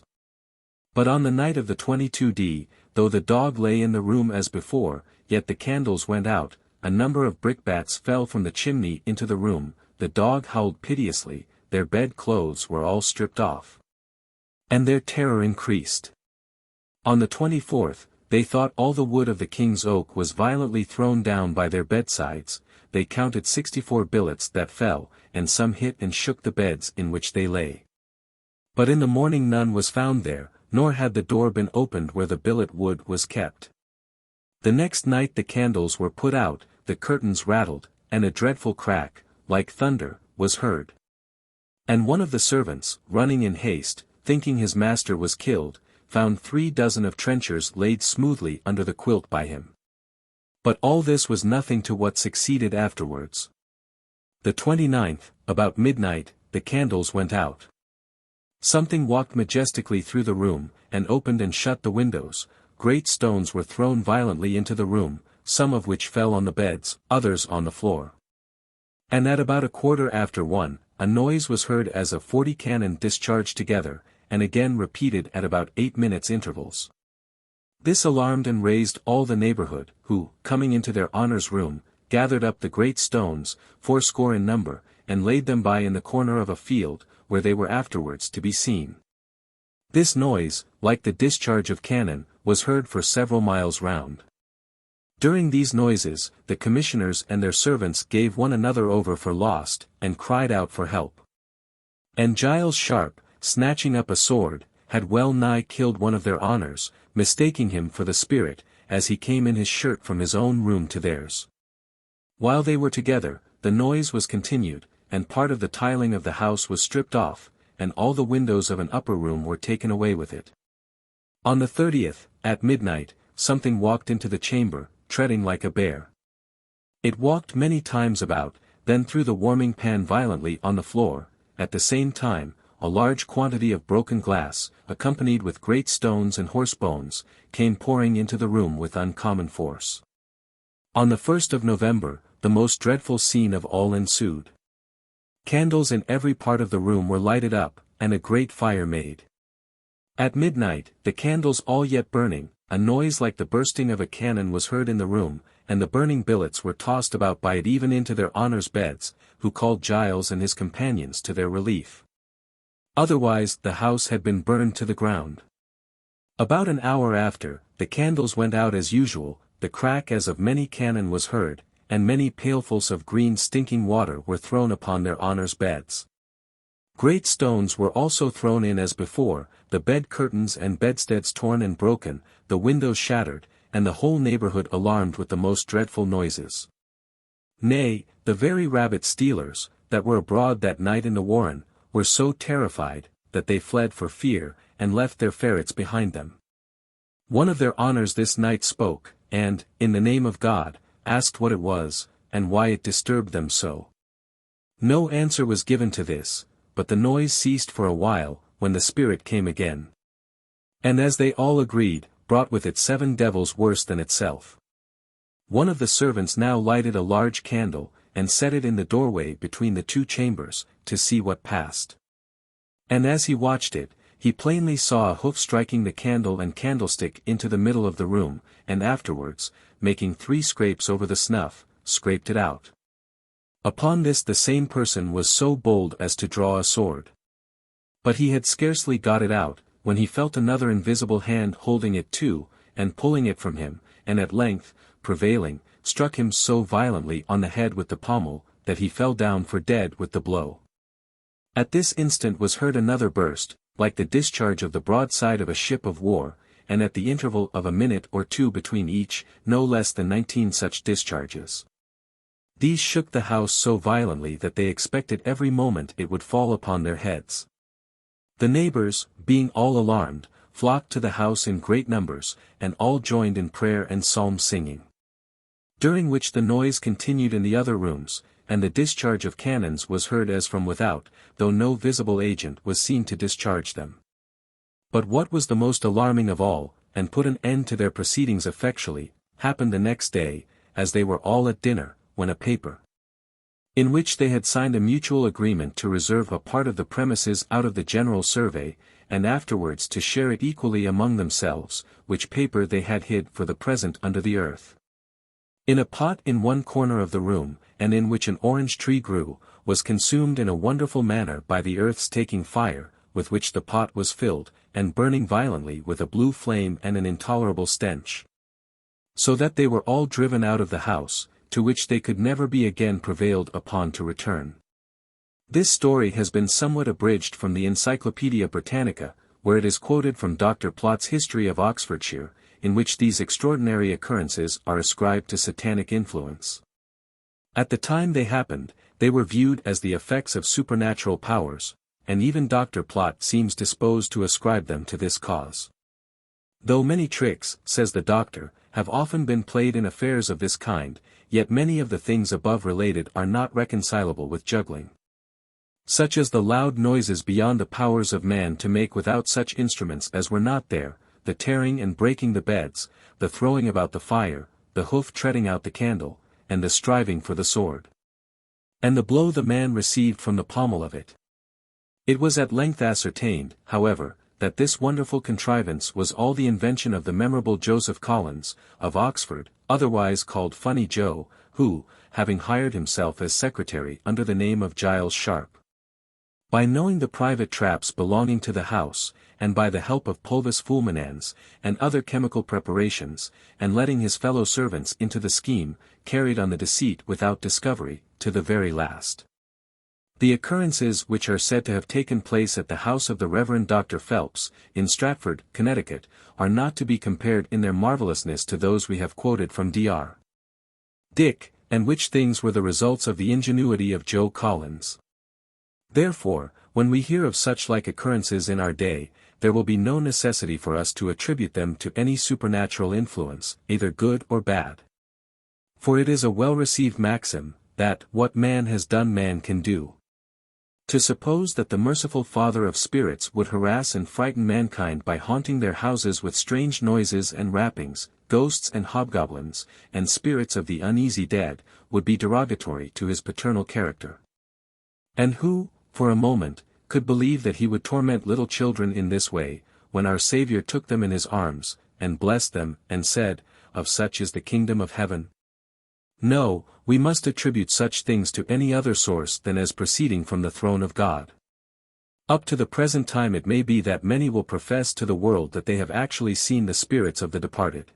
But on the night of the 22d, though the dog lay in the room as before, yet the candles went out, a number of brickbats fell from the chimney into the room, the dog howled piteously, their bed clothes were all stripped off. And their terror increased. On the 24th, they thought all the wood of the king's oak was violently thrown down by their bedsides, they counted 64 billets that fell, and some hit and shook the beds in which they lay. But in the morning none was found there, nor had the door been opened where the billet wood was kept. The next night the candles were put out, the curtains rattled, and a dreadful crack, like thunder, was heard. And one of the servants, running in haste, thinking his master was killed, found 36 of trenchers laid smoothly under the quilt by him. But all this was nothing to what succeeded afterwards. The 29th, about midnight, the candles went out. Something walked majestically through the room, and opened and shut the windows. Great stones were thrown violently into the room, some of which fell on the beds, others on the floor. And at about 1:15, a noise was heard as of 40 cannon discharged together, and again repeated at about 8 minutes intervals. This alarmed and raised all the neighborhood, who, coming into their honor's room, gathered up the great stones, 80 in number, and laid them by in the corner of a field, where they were afterwards to be seen. This noise, like the discharge of cannon, was heard for several miles round. During these noises, the commissioners and their servants gave one another over for lost, and cried out for help. And Giles Sharp, snatching up a sword, had well nigh killed one of their honors, mistaking him for the spirit, as he came in his shirt from his own room to theirs. While they were together, the noise was continued, and part of the tiling of the house was stripped off, and all the windows of an upper room were taken away with it. On the 30th, at midnight, something walked into the chamber, treading like a bear. It walked many times about, then threw the warming pan violently on the floor. At the same time, a large quantity of broken glass, accompanied with great stones and horse bones, came pouring into the room with uncommon force. On the 1st of November, the most dreadful scene of all ensued. Candles in every part of the room were lighted up, and a great fire made. At midnight, the candles all yet burning, a noise like the bursting of a cannon was heard in the room, and the burning billets were tossed about by it even into their honors' beds, who called Giles and his companions to their relief. Otherwise the house had been burned to the ground. About an hour after, the candles went out as usual, the crack as of many cannon was heard, and many pailfuls of green stinking water were thrown upon their honors' beds. Great stones were also thrown in as before, the bed curtains and bedsteads torn and broken, the windows shattered, and the whole neighborhood alarmed with the most dreadful noises. Nay, the very rabbit-stealers, that were abroad that night in the warren, were so terrified, that they fled for fear, and left their ferrets behind them. One of their honors this night spoke, and, in the name of God, asked what it was, and why it disturbed them so. No answer was given to this, but the noise ceased for a while, when the spirit came again. And as they all agreed, brought with it 7 devils worse than itself. One of the servants now lighted a large candle, and set it in the doorway between the 2 chambers, to see what passed. And as he watched it, he plainly saw a hoof striking the candle and candlestick into the middle of the room, and afterwards, making 3 scrapes over the snuff, scraped it out. Upon this the same person was so bold as to draw a sword. But he had scarcely got it out, when he felt another invisible hand holding it too, and pulling it from him, and at length, prevailing, struck him so violently on the head with the pommel, that he fell down for dead with the blow. At this instant was heard another burst, like the discharge of the broadside of a ship of war, and at the interval of a minute or 2 between each, no less than 19 such discharges. These shook the house so violently that they expected every moment it would fall upon their heads. The neighbors, being all alarmed, flocked to the house in great numbers, and all joined in prayer and psalm singing. During which the noise continued in the other rooms, and the discharge of cannons was heard as from without, though no visible agent was seen to discharge them. But what was the most alarming of all, and put an end to their proceedings effectually, happened the next day, as they were all at dinner, when a paper, in which they had signed a mutual agreement to reserve a part of the premises out of the general survey, and afterwards to share it equally among themselves, which paper they had hid for the present under the earth, in a pot in one corner of the room, and in which an orange tree grew, was consumed in a wonderful manner by the earth's taking fire, with which the pot was filled, and burning violently with a blue flame and an intolerable stench. So that they were all driven out of the house, to which they could never be again prevailed upon to return. This story has been somewhat abridged from the Encyclopaedia Britannica, where it is quoted from Dr. Plott's History of Oxfordshire, in which these extraordinary occurrences are ascribed to satanic influence. At the time they happened, they were viewed as the effects of supernatural powers, and even Dr. Plott seems disposed to ascribe them to this cause. Though many tricks, says the doctor, have often been played in affairs of this kind, yet many of the things above related are not reconcilable with juggling. Such as the loud noises beyond the powers of man to make without such instruments as were not there, the tearing and breaking the beds, the throwing about the fire, the hoof treading out the candle, and the striving for the sword, and the blow the man received from the pommel of it. It was at length ascertained, however, that this wonderful contrivance was all the invention of the memorable Joseph Collins, of Oxford, otherwise called Funny Joe, who, having hired himself as secretary under the name of Giles Sharp, by knowing the private traps belonging to the house, and by the help of pulvis fulminans, and other chemical preparations, and letting his fellow servants into the scheme, carried on the deceit without discovery, to the very last. The occurrences which are said to have taken place at the house of the Reverend Dr. Phelps, in Stratford, Connecticut, are not to be compared in their marvelousness to those we have quoted from Dr. Dick, and which things were the results of the ingenuity of Joe Collins. Therefore, when we hear of such like occurrences in our day, there will be no necessity for us to attribute them to any supernatural influence, either good or bad. For it is a well-received maxim, that what man has done man can do. To suppose that the merciful Father of Spirits would harass and frighten mankind by haunting their houses with strange noises and rappings, ghosts and hobgoblins, and spirits of the uneasy dead, would be derogatory to his paternal character. And who, for a moment, could believe that he would torment little children in this way, when our Saviour took them in his arms, and blessed them, and said, "Of such is the kingdom of heaven"? No, we must attribute such things to any other source than as proceeding from the throne of God. Up to the present time it may be that many will profess to the world that they have actually seen the spirits of the departed.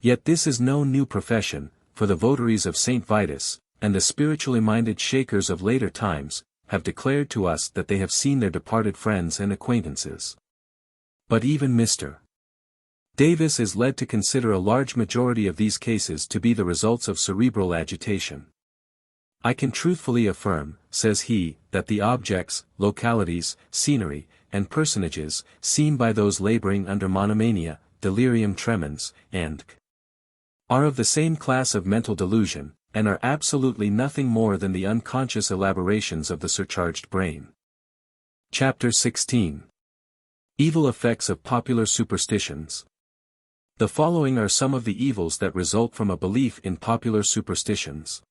Yet this is no new profession, for the votaries of St. Vitus, and the spiritually minded Shakers of later times, have declared to us that they have seen their departed friends and acquaintances. But even Mr. Davis is led to consider a large majority of these cases to be the results of cerebral agitation. "I can truthfully affirm," says he, "that the objects, localities, scenery, and personages, seen by those laboring under monomania, delirium tremens, and are of the same class of mental delusion, and are absolutely nothing more than the unconscious elaborations of the surcharged brain." Chapter 16. Evil Effects of Popular Superstitions. The following are some of the evils that result from a belief in popular superstitions.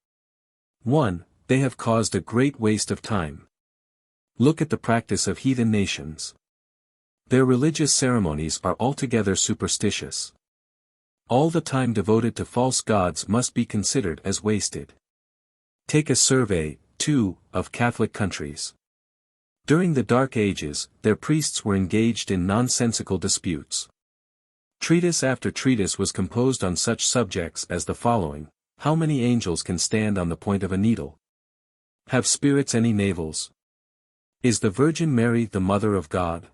1. They have caused a great waste of time. Look at the practice of heathen nations. Their religious ceremonies are altogether superstitious. All the time devoted to false gods must be considered as wasted. Take a survey, too, of Catholic countries. During the Dark Ages, their priests were engaged in nonsensical disputes. Treatise after treatise was composed on such subjects as the following: How many angels can stand on the point of a needle? Have spirits any navels? Is the Virgin Mary the Mother of God?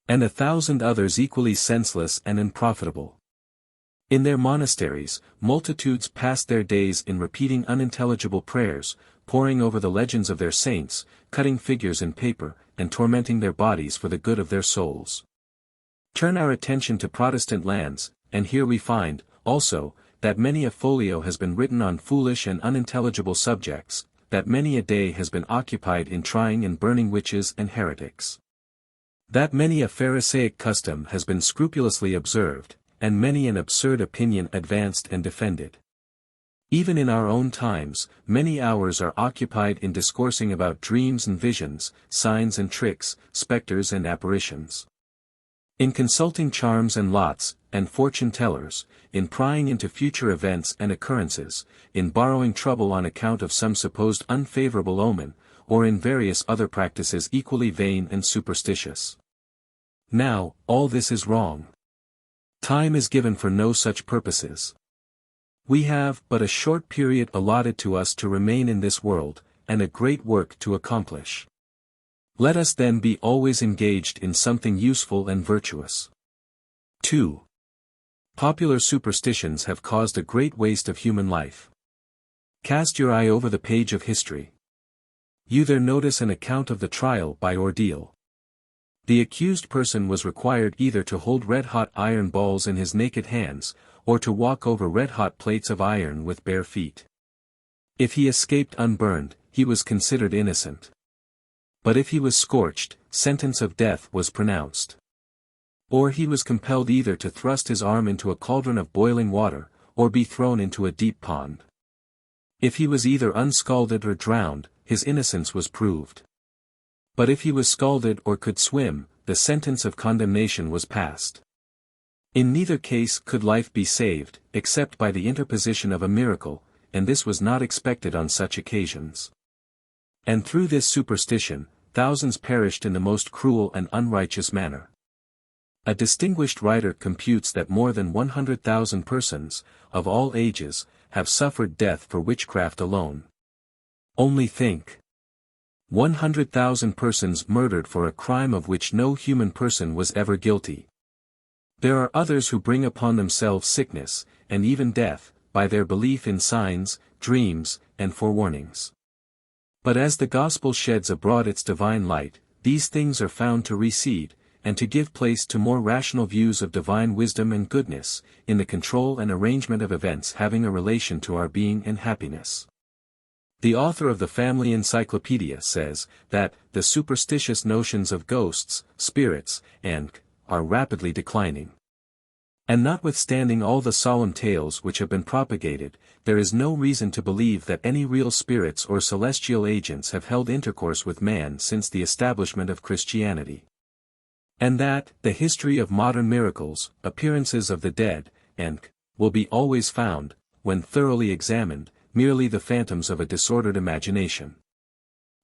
And 1,000 others equally senseless and unprofitable. In their monasteries, multitudes passed their days in repeating unintelligible prayers, poring over the legends of their saints, cutting figures in paper, and tormenting their bodies for the good of their souls. Turn our attention to Protestant lands, and here we find, also, that many a folio has been written on foolish and unintelligible subjects, that many a day has been occupied in trying and burning witches and heretics. That many a Pharisaic custom has been scrupulously observed, and many an absurd opinion advanced and defended. Even in our own times, many hours are occupied in discoursing about dreams and visions, signs and tricks, specters and apparitions. In consulting charms and lots, and fortune-tellers, in prying into future events and occurrences, in borrowing trouble on account of some supposed unfavorable omen, or in various other practices equally vain and superstitious. Now, all this is wrong. Time is given for no such purposes. We have but a short period allotted to us to remain in this world, and a great work to accomplish. Let us then be always engaged in something useful and virtuous. 2. Popular superstitions have caused a great waste of human life. Cast your eye over the page of history. You there notice an account of the trial by ordeal. The accused person was required either to hold red-hot iron balls in his naked hands, or to walk over red-hot plates of iron with bare feet. If he escaped unburned, he was considered innocent. But if he was scorched, sentence of death was pronounced. Or he was compelled either to thrust his arm into a cauldron of boiling water, or be thrown into a deep pond. If he was either unscalded or drowned, his innocence was proved. But if he was scalded or could swim, the sentence of condemnation was passed. In neither case could life be saved, except by the interposition of a miracle, and this was not expected on such occasions. And through this superstition, thousands perished in the most cruel and unrighteous manner. A distinguished writer computes that more than 100,000 persons, of all ages, have suffered death for witchcraft alone. Only think. 100,000 persons murdered for a crime of which no human person was ever guilty. There are others who bring upon themselves sickness, and even death, by their belief in signs, dreams, and forewarnings. But as the gospel sheds abroad its divine light, these things are found to recede, and to give place to more rational views of divine wisdom and goodness, in the control and arrangement of events having a relation to our being and happiness. The author of the Family Encyclopedia says, that, the superstitious notions of ghosts, spirits, and are rapidly declining. And notwithstanding all the solemn tales which have been propagated, there is no reason to believe that any real spirits or celestial agents have held intercourse with man since the establishment of Christianity. And that, the history of modern miracles, appearances of the dead, and will be always found, when thoroughly examined, merely the phantoms of a disordered imagination.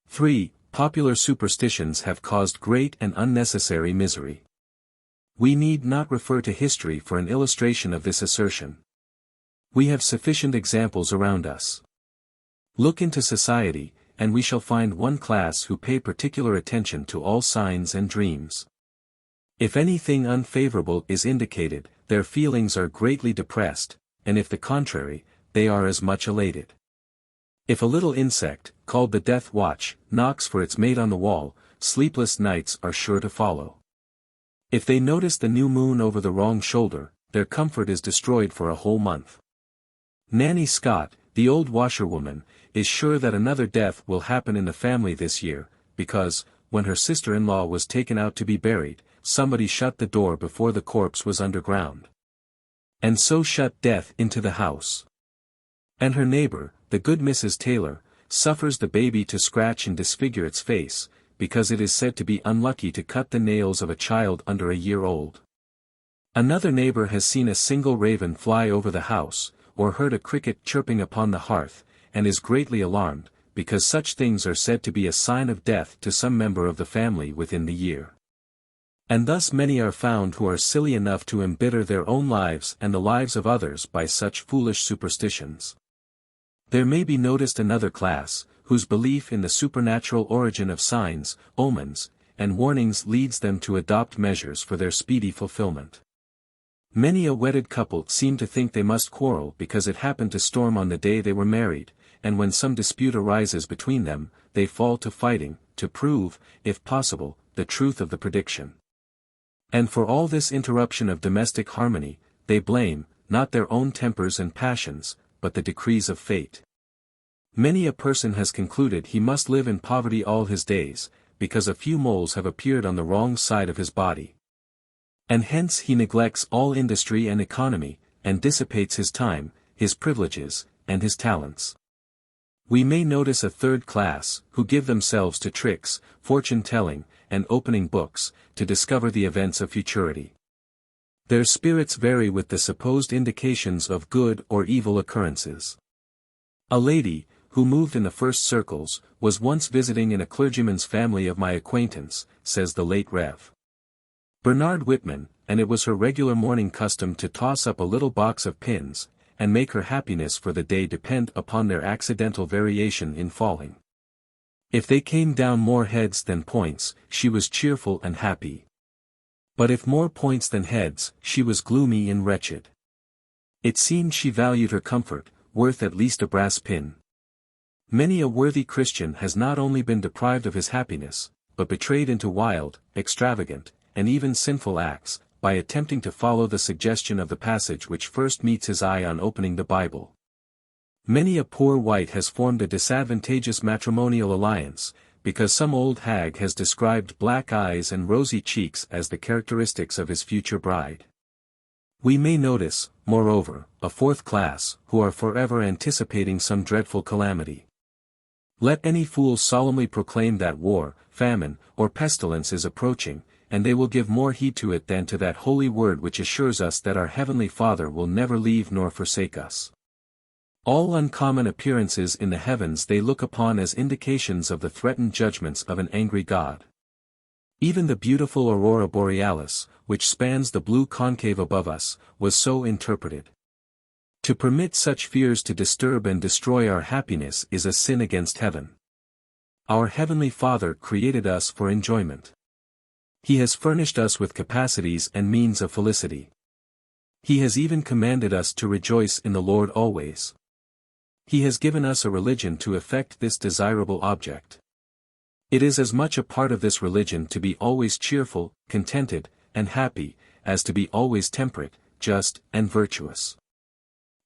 3. Popular superstitions have caused great and unnecessary misery. We need not refer to history for an illustration of this assertion. We have sufficient examples around us. Look into society, and we shall find one class who pay particular attention to all signs and dreams. If anything unfavorable is indicated, their feelings are greatly depressed, and if the contrary, they are as much elated. If a little insect, called the death watch, knocks for its mate on the wall, sleepless nights are sure to follow. If they notice the new moon over the wrong shoulder, their comfort is destroyed for a whole month. Nanny Scott, the old washerwoman, is sure that another death will happen in the family this year, because, when her sister-in-law was taken out to be buried, somebody shut the door before the corpse was underground. And so shut death into the house. And her neighbor, the good Mrs. Taylor, suffers the baby to scratch and disfigure its face, because it is said to be unlucky to cut the nails of a child under a year old. Another neighbor has seen a single raven fly over the house, or heard a cricket chirping upon the hearth, and is greatly alarmed, because such things are said to be a sign of death to some member of the family within the year. And thus many are found who are silly enough to embitter their own lives and the lives of others by such foolish superstitions. There may be noticed another class, whose belief in the supernatural origin of signs, omens, and warnings leads them to adopt measures for their speedy fulfillment. Many a wedded couple seem to think they must quarrel because it happened to storm on the day they were married, and when some dispute arises between them, they fall to fighting, to prove, if possible, the truth of the prediction. And for all this interruption of domestic harmony, they blame, not their own tempers and passions, but the decrees of fate. Many a person has concluded he must live in poverty all his days, because a few moles have appeared on the wrong side of his body. And hence he neglects all industry and economy, and dissipates his time, his privileges, and his talents. We may notice a third class, who give themselves to tricks, fortune-telling, and opening books, to discover the events of futurity. Their spirits vary with the supposed indications of good or evil occurrences. A lady, who moved in the first circles, was once visiting in a clergyman's family of my acquaintance, says the late Rev. Bernard Whitman, and it was her regular morning custom to toss up a little box of pins, and make her happiness for the day depend upon their accidental variation in falling. If they came down more heads than points, she was cheerful and happy. But if more points than heads, she was gloomy and wretched. It seemed she valued her comfort, worth at least a brass pin. Many a worthy Christian has not only been deprived of his happiness, but betrayed into wild, extravagant, and even sinful acts, by attempting to follow the suggestion of the passage which first meets his eye on opening the Bible. Many a poor wight has formed a disadvantageous matrimonial alliance, because some old hag has described black eyes and rosy cheeks as the characteristics of his future bride. We may notice, moreover, a fourth class, who are forever anticipating some dreadful calamity. Let any fool solemnly proclaim that war, famine, or pestilence is approaching, and they will give more heed to it than to that holy word which assures us that our Heavenly Father will never leave nor forsake us. All uncommon appearances in the heavens they look upon as indications of the threatened judgments of an angry God. Even the beautiful aurora borealis, which spans the blue concave above us, was so interpreted. To permit such fears to disturb and destroy our happiness is a sin against heaven. Our Heavenly Father created us for enjoyment. He has furnished us with capacities and means of felicity. He has even commanded us to rejoice in the Lord always. He has given us a religion to effect this desirable object. It is as much a part of this religion to be always cheerful, contented, and happy, as to be always temperate, just, and virtuous.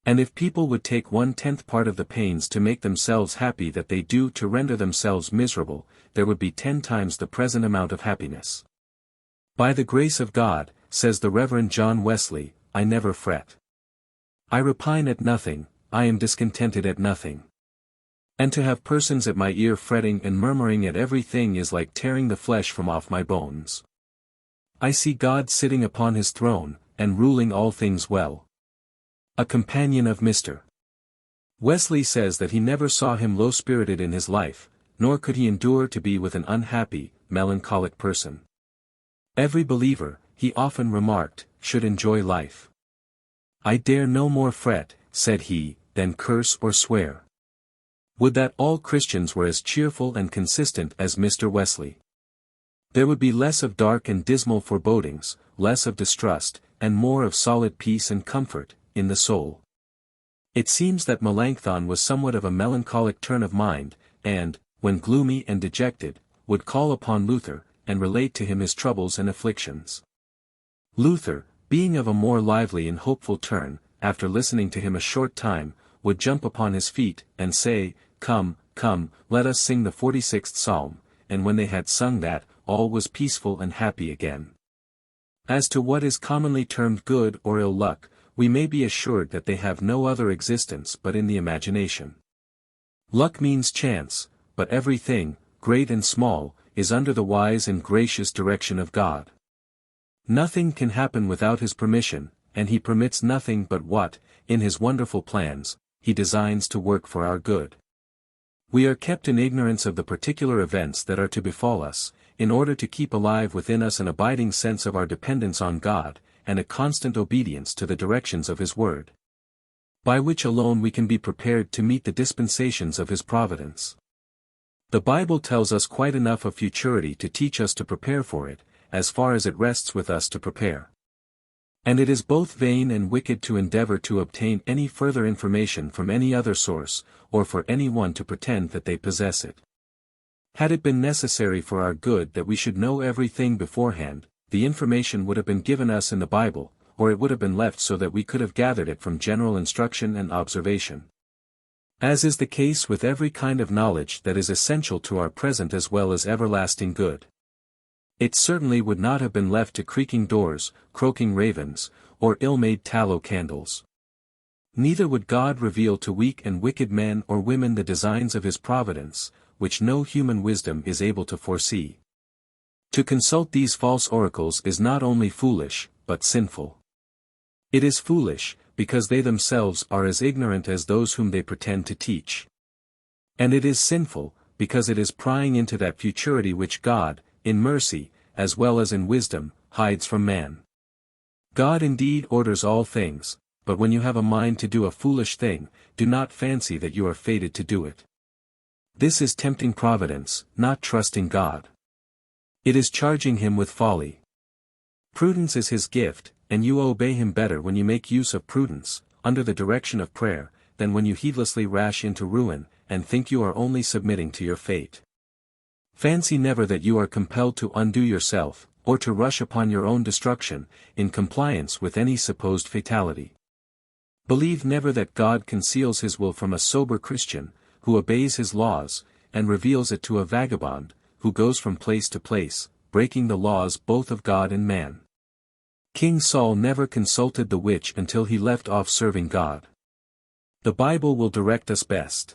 And if people would take 1/10 part of the pains to make themselves happy that they do to render themselves miserable, there would be 10 times the present amount of happiness. By the grace of God, says the Reverend John Wesley, I never fret. I repine at nothing, I am discontented at nothing. And to have persons at my ear fretting and murmuring at everything is like tearing the flesh from off my bones. I see God sitting upon his throne, and ruling all things well. A companion of Mr. Wesley says that he never saw him low-spirited in his life, nor could he endure to be with an unhappy, melancholic person. Every believer, he often remarked, should enjoy life. I dare no more fret, said he, than curse or swear. Would that all Christians were as cheerful and consistent as Mr. Wesley. There would be less of dark and dismal forebodings, less of distrust, and more of solid peace and comfort, in the soul. It seems that Melanchthon was somewhat of a melancholic turn of mind, and, when gloomy and dejected, would call upon Luther, and relate to him his troubles and afflictions. Luther, being of a more lively and hopeful turn, after listening to him a short time, would jump upon his feet, and say, Come, come, let us sing the 46th Psalm, and when they had sung that, all was peaceful and happy again. As to what is commonly termed good or ill luck, we may be assured that they have no other existence but in the imagination. Luck means chance, but everything, great and small, is under the wise and gracious direction of God. Nothing can happen without his permission, and he permits nothing but what, in his wonderful plans, he designs to work for our good. We are kept in ignorance of the particular events that are to befall us, in order to keep alive within us an abiding sense of our dependence on God, and a constant obedience to the directions of his word, by which alone we can be prepared to meet the dispensations of his providence. The Bible tells us quite enough of futurity to teach us to prepare for it, as far as it rests with us to prepare. And it is both vain and wicked to endeavor to obtain any further information from any other source, or for any one to pretend that they possess it. Had it been necessary for our good that we should know everything beforehand, the information would have been given us in the Bible, or it would have been left so that we could have gathered it from general instruction and observation. As is the case with every kind of knowledge that is essential to our present as well as everlasting good. It certainly would not have been left to creaking doors, croaking ravens, or ill-made tallow candles. Neither would God reveal to weak and wicked men or women the designs of his providence, which no human wisdom is able to foresee. To consult these false oracles is not only foolish, but sinful. It is foolish, because they themselves are as ignorant as those whom they pretend to teach. And it is sinful, because it is prying into that futurity which God, in mercy, as well as in wisdom, hides from man. God indeed orders all things, but when you have a mind to do a foolish thing, do not fancy that you are fated to do it. This is tempting Providence, not trusting God. It is charging him with folly. Prudence is his gift, and you obey him better when you make use of prudence, under the direction of prayer, than when you heedlessly rash into ruin, and think you are only submitting to your fate. Fancy never that you are compelled to undo yourself, or to rush upon your own destruction, in compliance with any supposed fatality. Believe never that God conceals his will from a sober Christian, who obeys his laws, and reveals it to a vagabond, who goes from place to place, breaking the laws both of God and man. King Saul never consulted the witch until he left off serving God. The Bible will direct us best.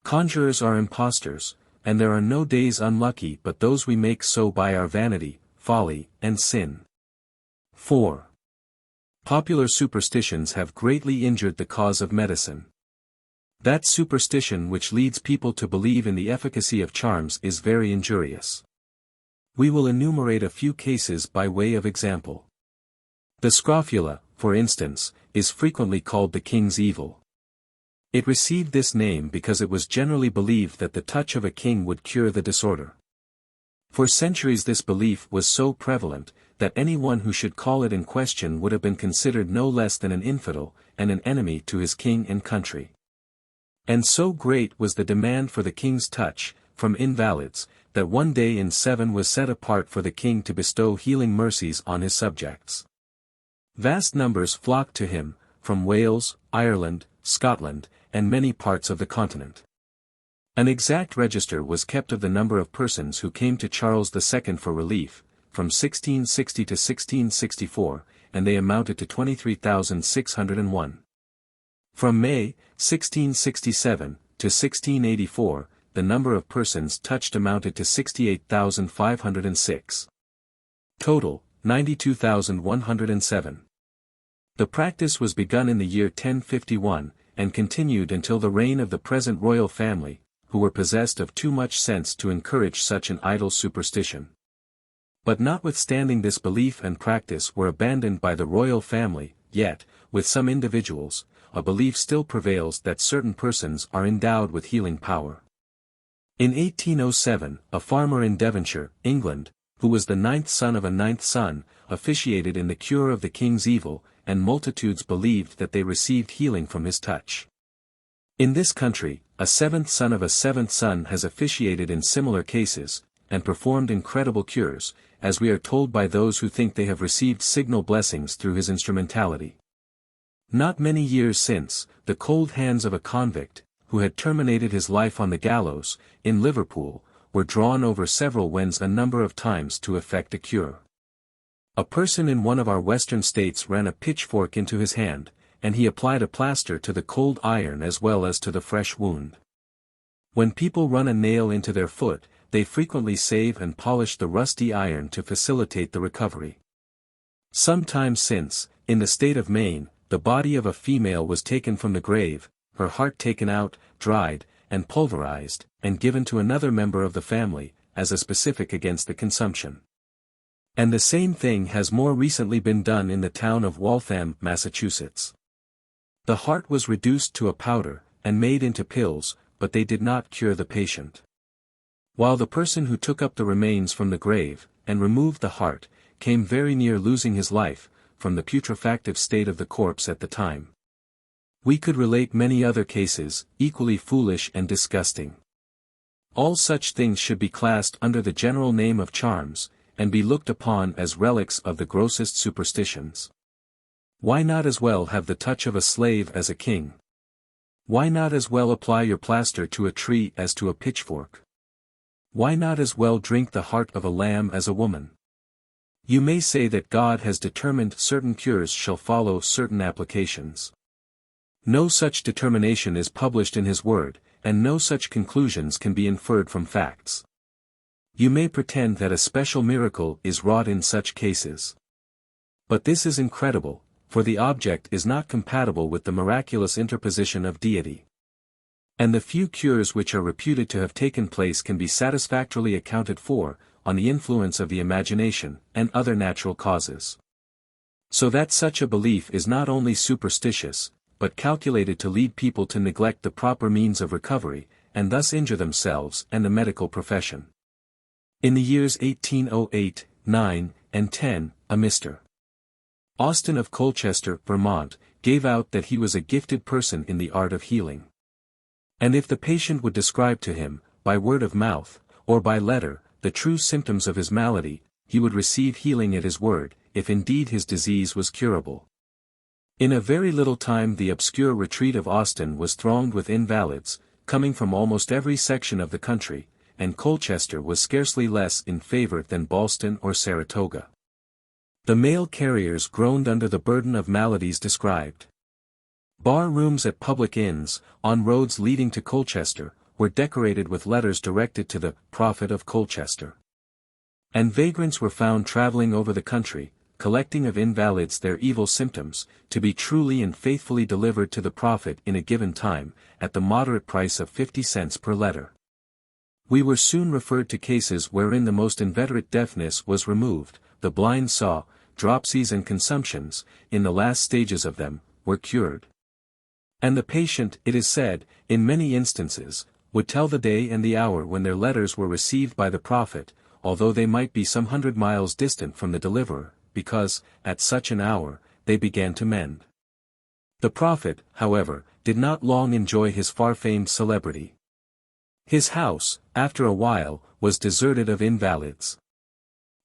Conjurers are impostors, and there are no days unlucky but those we make so by our vanity, folly, and sin. 4. Popular superstitions have greatly injured the cause of medicine. That superstition which leads people to believe in the efficacy of charms is very injurious. We will enumerate a few cases by way of example. The scrofula, for instance, is frequently called the king's evil. It received this name because it was generally believed that the touch of a king would cure the disorder. For centuries this belief was so prevalent, that anyone who should call it in question would have been considered no less than an infidel, and an enemy to his king and country. And so great was the demand for the king's touch, from invalids, that one day in 7 was set apart for the king to bestow healing mercies on his subjects. Vast numbers flocked to him, from Wales, Ireland, Scotland, and many parts of the continent. An exact register was kept of the number of persons who came to Charles II for relief, from 1660 to 1664, and they amounted to 23,601. From May, 1667, to 1684, the number of persons touched amounted to 68,506. Total, 92,107. The practice was begun in the year 1051, and continued until the reign of the present royal family, who were possessed of too much sense to encourage such an idle superstition. But notwithstanding this belief and practice were abandoned by the royal family, yet, with some individuals, a belief still prevails that certain persons are endowed with healing power. In 1807, a farmer in Devonshire, England, who was the 9th son of a 9th son, officiated in the cure of the king's evil, and multitudes believed that they received healing from his touch. In this country, a 7th son of a 7th son has officiated in similar cases, and performed incredible cures, as we are told by those who think they have received signal blessings through his instrumentality. Not many years since, the cold hands of a convict, who had terminated his life on the gallows, in Liverpool, were drawn over several wens a number of times to effect a cure. A person in one of our western states ran a pitchfork into his hand, and he applied a plaster to the cold iron as well as to the fresh wound. When people run a nail into their foot, they frequently save and polish the rusty iron to facilitate the recovery. Some time since, in the state of Maine, the body of a female was taken from the grave, her heart taken out, dried, and pulverized, and given to another member of the family, as a specific against the consumption. And the same thing has more recently been done in the town of Waltham, Massachusetts. The heart was reduced to a powder, and made into pills, but they did not cure the patient. While the person who took up the remains from the grave, and removed the heart, came very near losing his life, from the putrefactive state of the corpse at the time. We could relate many other cases, equally foolish and disgusting. All such things should be classed under the general name of charms, and be looked upon as relics of the grossest superstitions. Why not as well have the touch of a slave as a king? Why not as well apply your plaster to a tree as to a pitchfork? Why not as well drink the heart of a lamb as a woman? You may say that God has determined certain cures shall follow certain applications. No such determination is published in His Word, and no such conclusions can be inferred from facts. You may pretend that a special miracle is wrought in such cases. But this is incredible, for the object is not compatible with the miraculous interposition of deity. And the few cures which are reputed to have taken place can be satisfactorily accounted for, on the influence of the imagination, and other natural causes. So that such a belief is not only superstitious, but calculated to lead people to neglect the proper means of recovery, and thus injure themselves and the medical profession. In the years 1808, 9, and 10, a Mr. Austin of Colchester, Vermont, gave out that he was a gifted person in the art of healing. And if the patient would describe to him, by word of mouth, or by letter, the true symptoms of his malady, he would receive healing at his word, if indeed his disease was curable. In a very little time the obscure retreat of Austin was thronged with invalids, coming from almost every section of the country, and Colchester was scarcely less in favor than Boston or Saratoga. The mail carriers groaned under the burden of maladies described. Bar rooms at public inns, on roads leading to Colchester, were decorated with letters directed to the Prophet of Colchester. And vagrants were found traveling over the country, collecting of invalids their evil symptoms, to be truly and faithfully delivered to the Prophet in a given time, at the moderate price of 50 cents per letter. We were soon referred to cases wherein the most inveterate deafness was removed, the blind saw, dropsies and consumptions, in the last stages of them, were cured. And the patient, it is said, in many instances, would tell the day and the hour when their letters were received by the Prophet, although they might be some 100 miles distant from the deliverer, because, at such an hour, they began to mend. The Prophet, however, did not long enjoy his far-famed celebrity. His house, after a while, was deserted of invalids.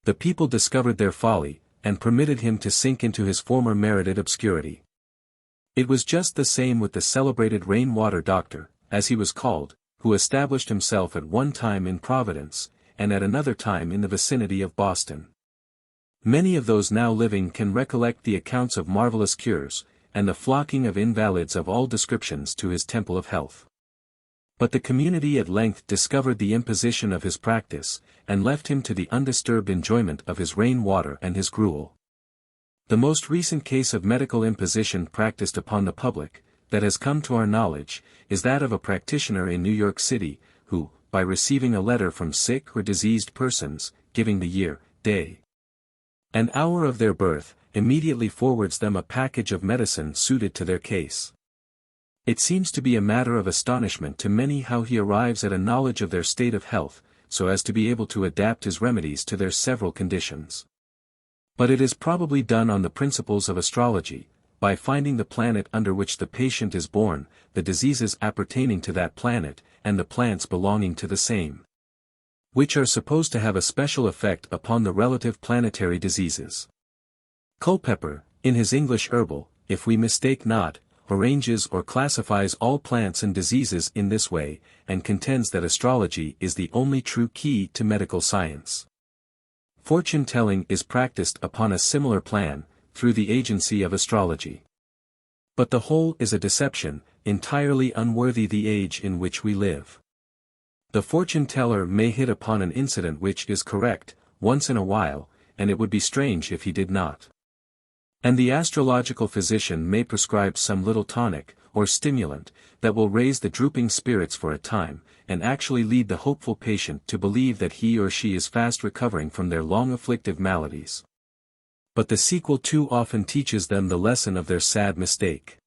The people discovered their folly, and permitted him to sink into his former merited obscurity. It was just the same with the celebrated rain-water doctor, as he was called, who established himself at one time in Providence, and at another time in the vicinity of Boston. Many of those now living can recollect the accounts of marvelous cures, and the flocking of invalids of all descriptions to his temple of health. But the community at length discovered the imposition of his practice, and left him to the undisturbed enjoyment of his rain-water and his gruel. The most recent case of medical imposition practiced upon the public, that has come to our knowledge, is that of a practitioner in New York City, who, by receiving a letter from sick or diseased persons, giving the year, day, and hour of their birth, immediately forwards them a package of medicine suited to their case. It seems to be a matter of astonishment to many how he arrives at a knowledge of their state of health, so as to be able to adapt his remedies to their several conditions. But it is probably done on the principles of astrology, by finding the planet under which the patient is born, the diseases appertaining to that planet, and the plants belonging to the same, which are supposed to have a special effect upon the relative planetary diseases. Culpeper, in his English Herbal, if we mistake not, arranges or classifies all plants and diseases in this way, and contends that astrology is the only true key to medical science. Fortune-telling is practiced upon a similar plan, through the agency of astrology. But the whole is a deception, entirely unworthy the age in which we live. The fortune-teller may hit upon an incident which is correct, once in a while, and it would be strange if he did not. And the astrological physician may prescribe some little tonic, or stimulant, that will raise the drooping spirits for a time, and actually lead the hopeful patient to believe that he or she is fast recovering from their long afflictive maladies. But the sequel too often teaches them the lesson of their sad mistake.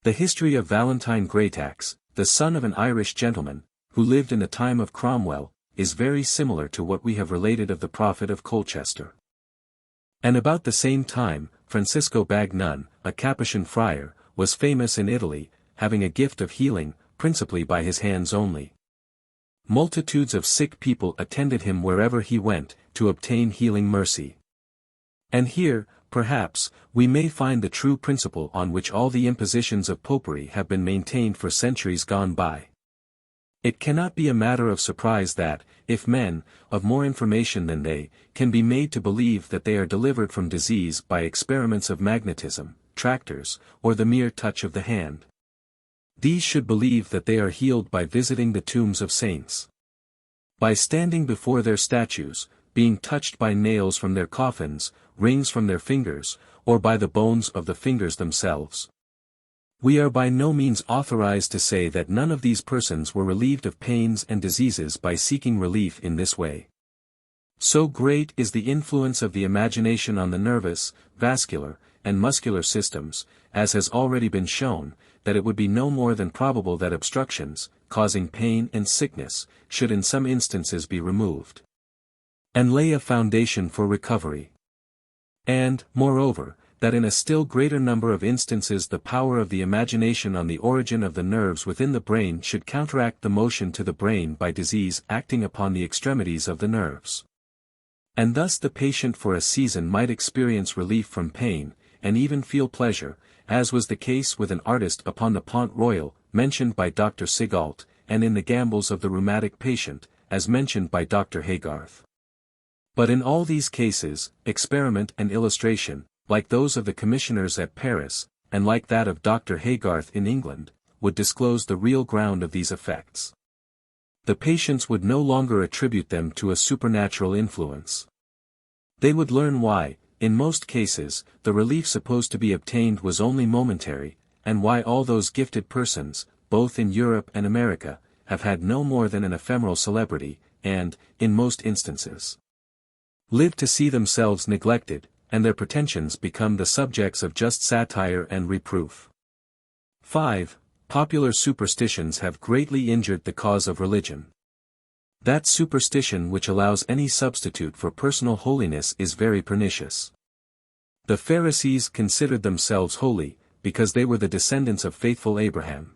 The history of Valentine Greatax, the son of an Irish gentleman, who lived in the time of Cromwell, is very similar to what we have related of the Prophet of Colchester. And about the same time, Francisco Bagnon, a Capuchin friar, was famous in Italy, having a gift of healing, principally by his hands only. Multitudes of sick people attended him wherever he went, to obtain healing mercy. And here, perhaps, we may find the true principle on which all the impositions of popery have been maintained for centuries gone by. It cannot be a matter of surprise that, if men, of more information than they, can be made to believe that they are delivered from disease by experiments of magnetism, tractors, or the mere touch of the hand, these should believe that they are healed by visiting the tombs of saints, by standing before their statues, being touched by nails from their coffins, rings from their fingers, or by the bones of the fingers themselves. We are by no means authorized to say that none of these persons were relieved of pains and diseases by seeking relief in this way. So great is the influence of the imagination on the nervous, vascular, and muscular systems, as has already been shown, that it would be no more than probable that obstructions, causing pain and sickness, should in some instances be removed, and lay a foundation for recovery. And, moreover, that in a still greater number of instances the power of the imagination on the origin of the nerves within the brain should counteract the motion to the brain by disease acting upon the extremities of the nerves. And thus the patient for a season might experience relief from pain, and even feel pleasure, as was the case with an artist upon the Pont Royal, mentioned by Dr. Sigault, and in the gambols of the rheumatic patient, as mentioned by Dr. Haygarth. But in all these cases, experiment and illustration, like those of the commissioners at Paris, and like that of Dr. Haygarth in England, would disclose the real ground of these effects. The patients would no longer attribute them to a supernatural influence. They would learn why, in most cases, the relief supposed to be obtained was only momentary, and why all those gifted persons, both in Europe and America, have had no more than an ephemeral celebrity, and, in most instances, live to see themselves neglected, and their pretensions become the subjects of just satire and reproof. 5. Popular superstitions have greatly injured the cause of religion. That superstition which allows any substitute for personal holiness is very pernicious. The Pharisees considered themselves holy, because they were the descendants of faithful Abraham.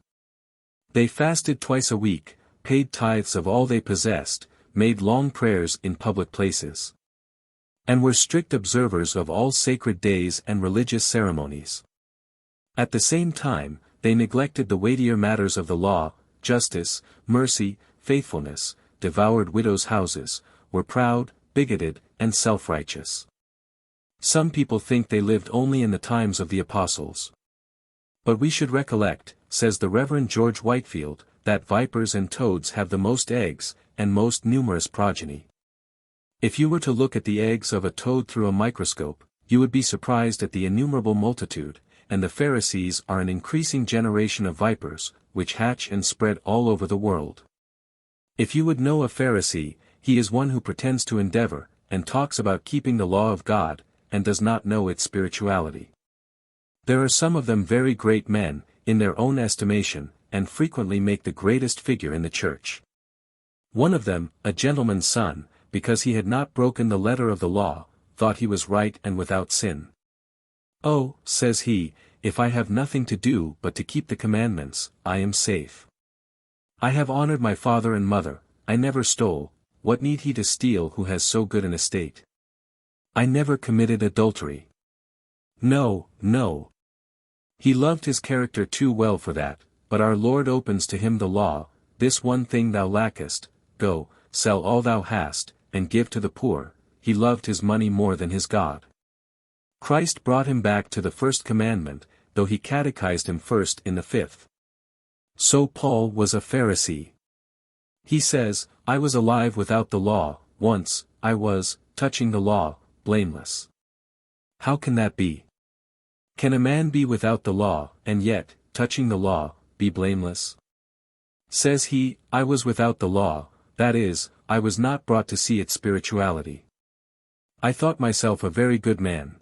They fasted twice a week, paid tithes of all they possessed, made long prayers in public places, and were strict observers of all sacred days and religious ceremonies. At the same time, they neglected the weightier matters of the law, justice, mercy, faithfulness, devoured widows' houses, were proud, bigoted, and self-righteous. Some people think they lived only in the times of the apostles. But we should recollect, says the Reverend George Whitefield, that vipers and toads have the most eggs, and most numerous progeny. If you were to look at the eggs of a toad through a microscope, you would be surprised at the innumerable multitude, and the Pharisees are an increasing generation of vipers, which hatch and spread all over the world. If you would know a Pharisee, he is one who pretends to endeavor, and talks about keeping the law of God, and does not know its spirituality. There are some of them very great men, in their own estimation, and frequently make the greatest figure in the church. One of them, a gentleman's son, because he had not broken the letter of the law, thought he was right and without sin. "Oh," says he, "if I have nothing to do but to keep the commandments, I am safe. I have honored my father and mother, I never stole, what need he to steal who has so good an estate? I never committed adultery." No, no. He loved his character too well for that, but our Lord opens to him the law, "This one thing thou lackest, go, sell all thou hast, and give to the poor." He loved his money more than his God. Christ brought him back to the first commandment, though he catechized him first in the fifth. So Paul was a Pharisee. He says, "I was alive without the law, once, I was, touching the law, blameless." How can that be? Can a man be without the law, and yet, touching the law, be blameless? Says he, "I was without the law," that is, I was not brought to see its spirituality. I thought myself a very good man.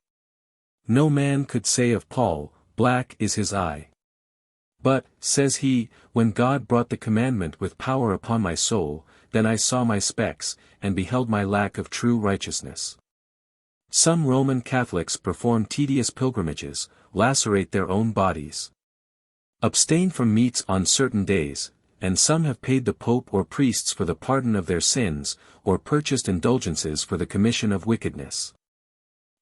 No man could say of Paul, "Black is his eye." But, says he, "When God brought the commandment with power upon my soul, then I saw my specks, and beheld my lack of true righteousness." Some Roman Catholics perform tedious pilgrimages, lacerate their own bodies, abstain from meats on certain days, and some have paid the Pope or priests for the pardon of their sins, or purchased indulgences for the commission of wickedness.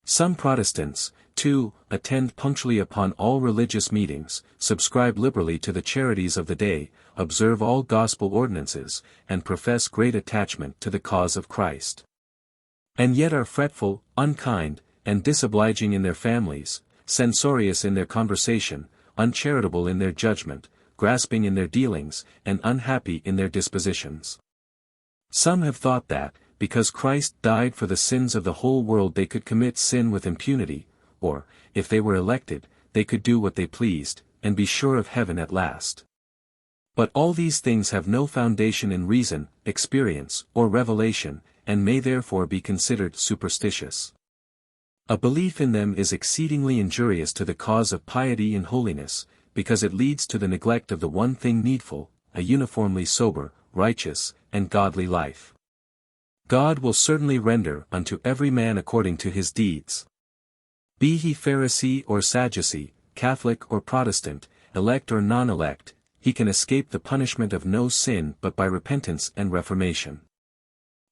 Some Protestants, too, attend punctually upon all religious meetings, subscribe liberally to the charities of the day, observe all gospel ordinances, and profess great attachment to the cause of Christ. And yet are fretful, unkind, and disobliging in their families, censorious in their conversation, uncharitable in their judgment, grasping in their dealings, and unhappy in their dispositions. Some have thought that, because Christ died for the sins of the whole world, they could commit sin with impunity, or, if they were elected, they could do what they pleased, and be sure of heaven at last. But all these things have no foundation in reason, experience, or revelation, and may therefore be considered superstitious. A belief in them is exceedingly injurious to the cause of piety and holiness, because it leads to the neglect of the one thing needful, a uniformly sober, righteous, and godly life. God will certainly render unto every man according to his deeds. Be he Pharisee or Sadducee, Catholic or Protestant, elect or non-elect, he can escape the punishment of no sin but by repentance and reformation.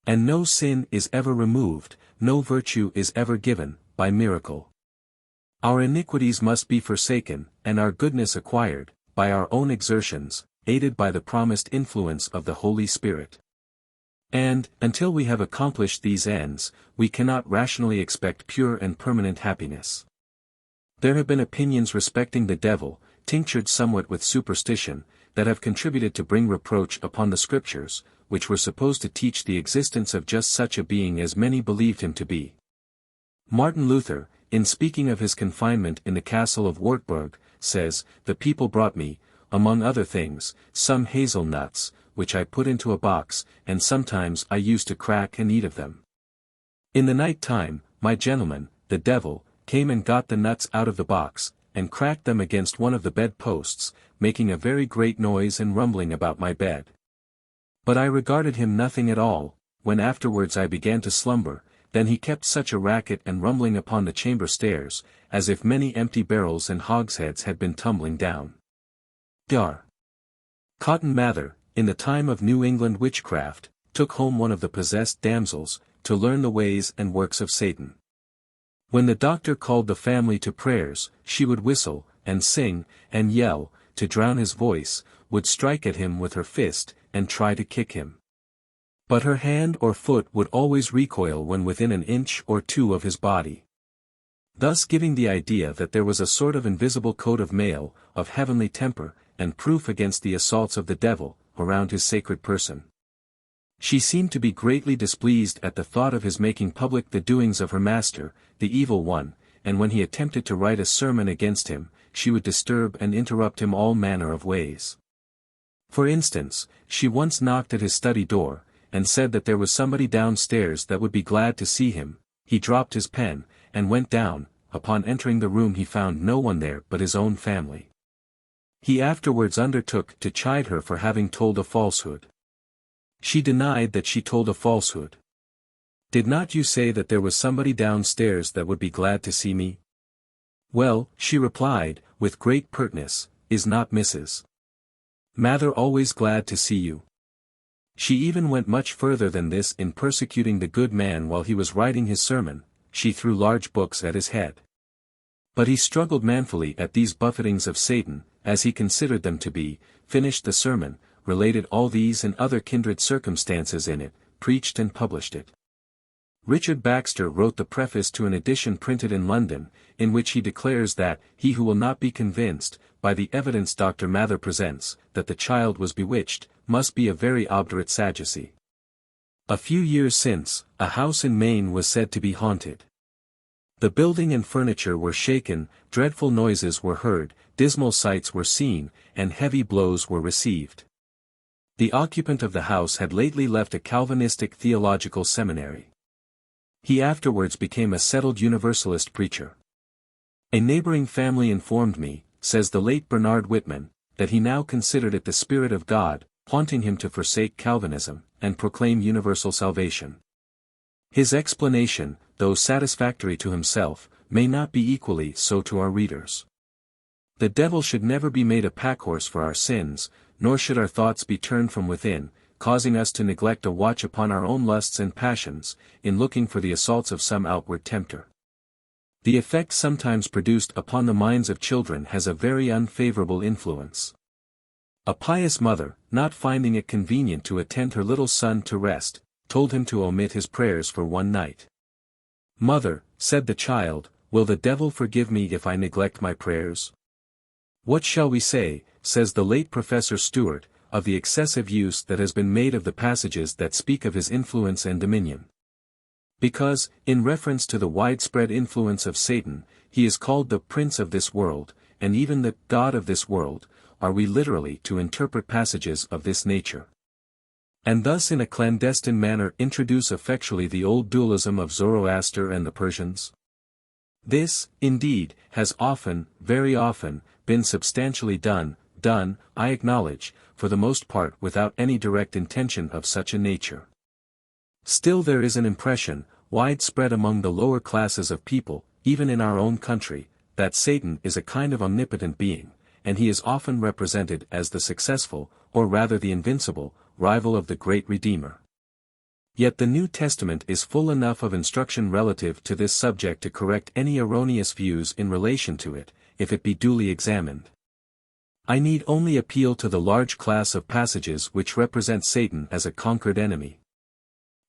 And no sin is ever removed, no virtue is ever given, by miracle. Our iniquities must be forsaken, and our goodness acquired, by our own exertions, aided by the promised influence of the Holy Spirit. And, until we have accomplished these ends, we cannot rationally expect pure and permanent happiness. There have been opinions respecting the devil, tinctured somewhat with superstition, that have contributed to bring reproach upon the Scriptures, which were supposed to teach the existence of just such a being as many believed him to be. Martin Luther, in speaking of his confinement in the castle of Wartburg, says, "The people brought me, among other things, some hazel nuts, which I put into a box, and sometimes I used to crack and eat of them. In the night time, my gentleman, the devil, came and got the nuts out of the box, and cracked them against one of the bed posts, making a very great noise and rumbling about my bed. But I regarded him nothing at all, when afterwards I began to slumber, then he kept such a racket and rumbling upon the chamber stairs, as if many empty barrels and hogsheads had been tumbling down." Dr. Cotton Mather, in the time of New England witchcraft, took home one of the possessed damsels, to learn the ways and works of Satan. When the doctor called the family to prayers, she would whistle, and sing, and yell, to drown his voice, would strike at him with her fist, and try to kick him. But her hand or foot would always recoil when within an inch or two of his body, thus giving the idea that there was a sort of invisible coat of mail, of heavenly temper, and proof against the assaults of the devil, around his sacred person. She seemed to be greatly displeased at the thought of his making public the doings of her master, the evil one, and when he attempted to write a sermon against him, she would disturb and interrupt him all manner of ways. For instance, she once knocked at his study door, and said that there was somebody downstairs that would be glad to see him. He dropped his pen, and went down. Upon entering the room he found no one there but his own family. He afterwards undertook to chide her for having told a falsehood. She denied that she told a falsehood. "Did not you say that there was somebody downstairs that would be glad to see me?" "Well," she replied, with great pertness, "is not Mrs. Mather always glad to see you?" She even went much further than this in persecuting the good man while he was writing his sermon. She threw large books at his head. But he struggled manfully at these buffetings of Satan, as he considered them to be, finished the sermon, related all these and other kindred circumstances in it, preached and published it. Richard Baxter wrote the preface to an edition printed in London, in which he declares that, he who will not be convinced, by the evidence Dr. Mather presents, that the child was bewitched, must be a very obdurate Sadducee. A few years since, a house in Maine was said to be haunted. The building and furniture were shaken, dreadful noises were heard, dismal sights were seen, and heavy blows were received. The occupant of the house had lately left a Calvinistic theological seminary. He afterwards became a settled Universalist preacher. A neighboring family informed me, says the late Bernard Whitman, that he now considered it the Spirit of God, haunting him to forsake Calvinism, and proclaim universal salvation. His explanation, though satisfactory to himself, may not be equally so to our readers. The devil should never be made a packhorse for our sins, nor should our thoughts be turned from within, causing us to neglect a watch upon our own lusts and passions, in looking for the assaults of some outward tempter. The effect sometimes produced upon the minds of children has a very unfavorable influence. A pious mother, not finding it convenient to attend her little son to rest, told him to omit his prayers for one night. "Mother," said the child, "will the devil forgive me if I neglect my prayers?" What shall we say, says the late Professor Stewart, of the excessive use that has been made of the passages that speak of his influence and dominion? Because, in reference to the widespread influence of Satan, he is called the prince of this world, and even the god of this world, are we literally to interpret passages of this nature? And thus in a clandestine manner introduce effectually the old dualism of Zoroaster and the Persians? This, indeed, has often, very often, been substantially done, I acknowledge, for the most part without any direct intention of such a nature. Still there is an impression, widespread among the lower classes of people, even in our own country, that Satan is a kind of omnipotent being, and he is often represented as the successful, or rather the invincible, rival of the great Redeemer. Yet the New Testament is full enough of instruction relative to this subject to correct any erroneous views in relation to it, if it be duly examined. I need only appeal to the large class of passages which represent Satan as a conquered enemy,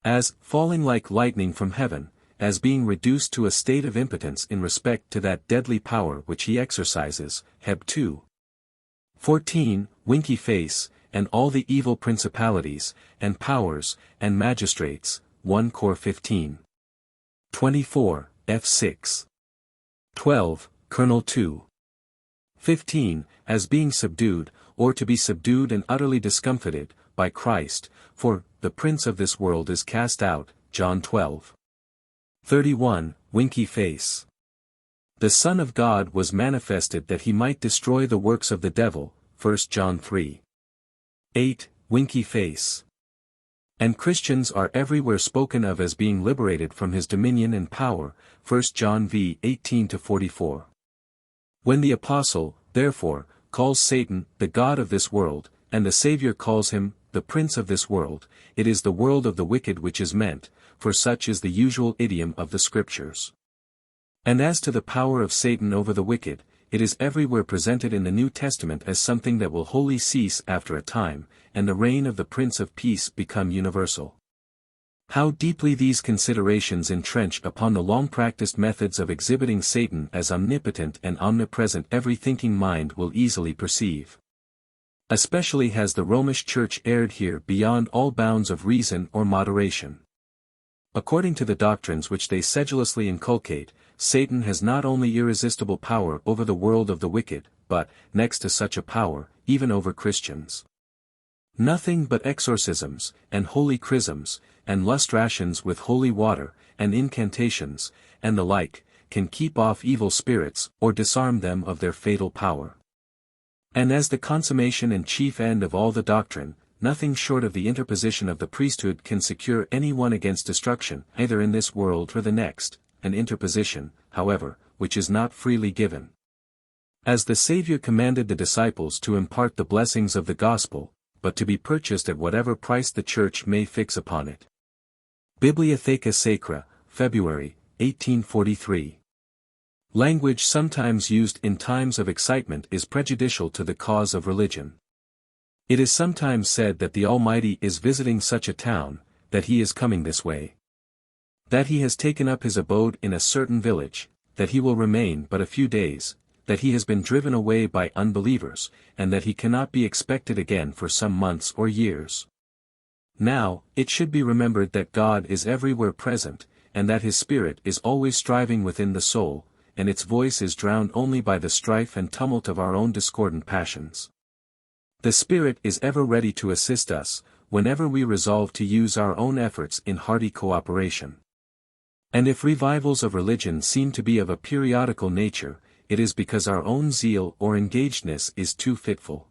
as falling like lightning from heaven, as being reduced to a state of impotence in respect to that deadly power which he exercises, Heb 2:14, winky face, and all the evil principalities, and powers, and magistrates, 1 Cor 15:24, F 6:12, Colonel 2:15, as being subdued, or to be subdued and utterly discomfited, by Christ, for the prince of this world is cast out, John 12:31, winky face. The Son of God was manifested that he might destroy the works of the devil, 1 John 3:8, winky face. And Christians are everywhere spoken of as being liberated from his dominion and power, 1 John v 18-44. When the Apostle, therefore, calls Satan the god of this world, and the Saviour calls him the prince of this world, it is the world of the wicked which is meant, for such is the usual idiom of the Scriptures. And as to the power of Satan over the wicked, it is everywhere presented in the New Testament as something that will wholly cease after a time, and the reign of the Prince of Peace become universal. How deeply these considerations entrench upon the long-practiced methods of exhibiting Satan as omnipotent and omnipresent every thinking mind will easily perceive. Especially has the Romish Church erred here beyond all bounds of reason or moderation. According to the doctrines which they sedulously inculcate, Satan has not only irresistible power over the world of the wicked, but, next to such a power, even over Christians. Nothing but exorcisms, and holy chrisms, and lustrations with holy water, and incantations, and the like, can keep off evil spirits, or disarm them of their fatal power. And as the consummation and chief end of all the doctrine, nothing short of the interposition of the priesthood can secure anyone against destruction, either in this world or the next, an interposition, however, which is not freely given. As the Saviour commanded the disciples to impart the blessings of the gospel, but to be purchased at whatever price the Church may fix upon it. Bibliotheca Sacra, February, 1843. Language sometimes used in times of excitement is prejudicial to the cause of religion. It is sometimes said that the Almighty is visiting such a town, that he is coming this way. That he has taken up his abode in a certain village, that he will remain but a few days, that he has been driven away by unbelievers, and that he cannot be expected again for some months or years. Now, it should be remembered that God is everywhere present, and that his Spirit is always striving within the soul, and its voice is drowned only by the strife and tumult of our own discordant passions. The Spirit is ever ready to assist us, whenever we resolve to use our own efforts in hearty cooperation. And if revivals of religion seem to be of a periodical nature, it is because our own zeal or engagedness is too fitful.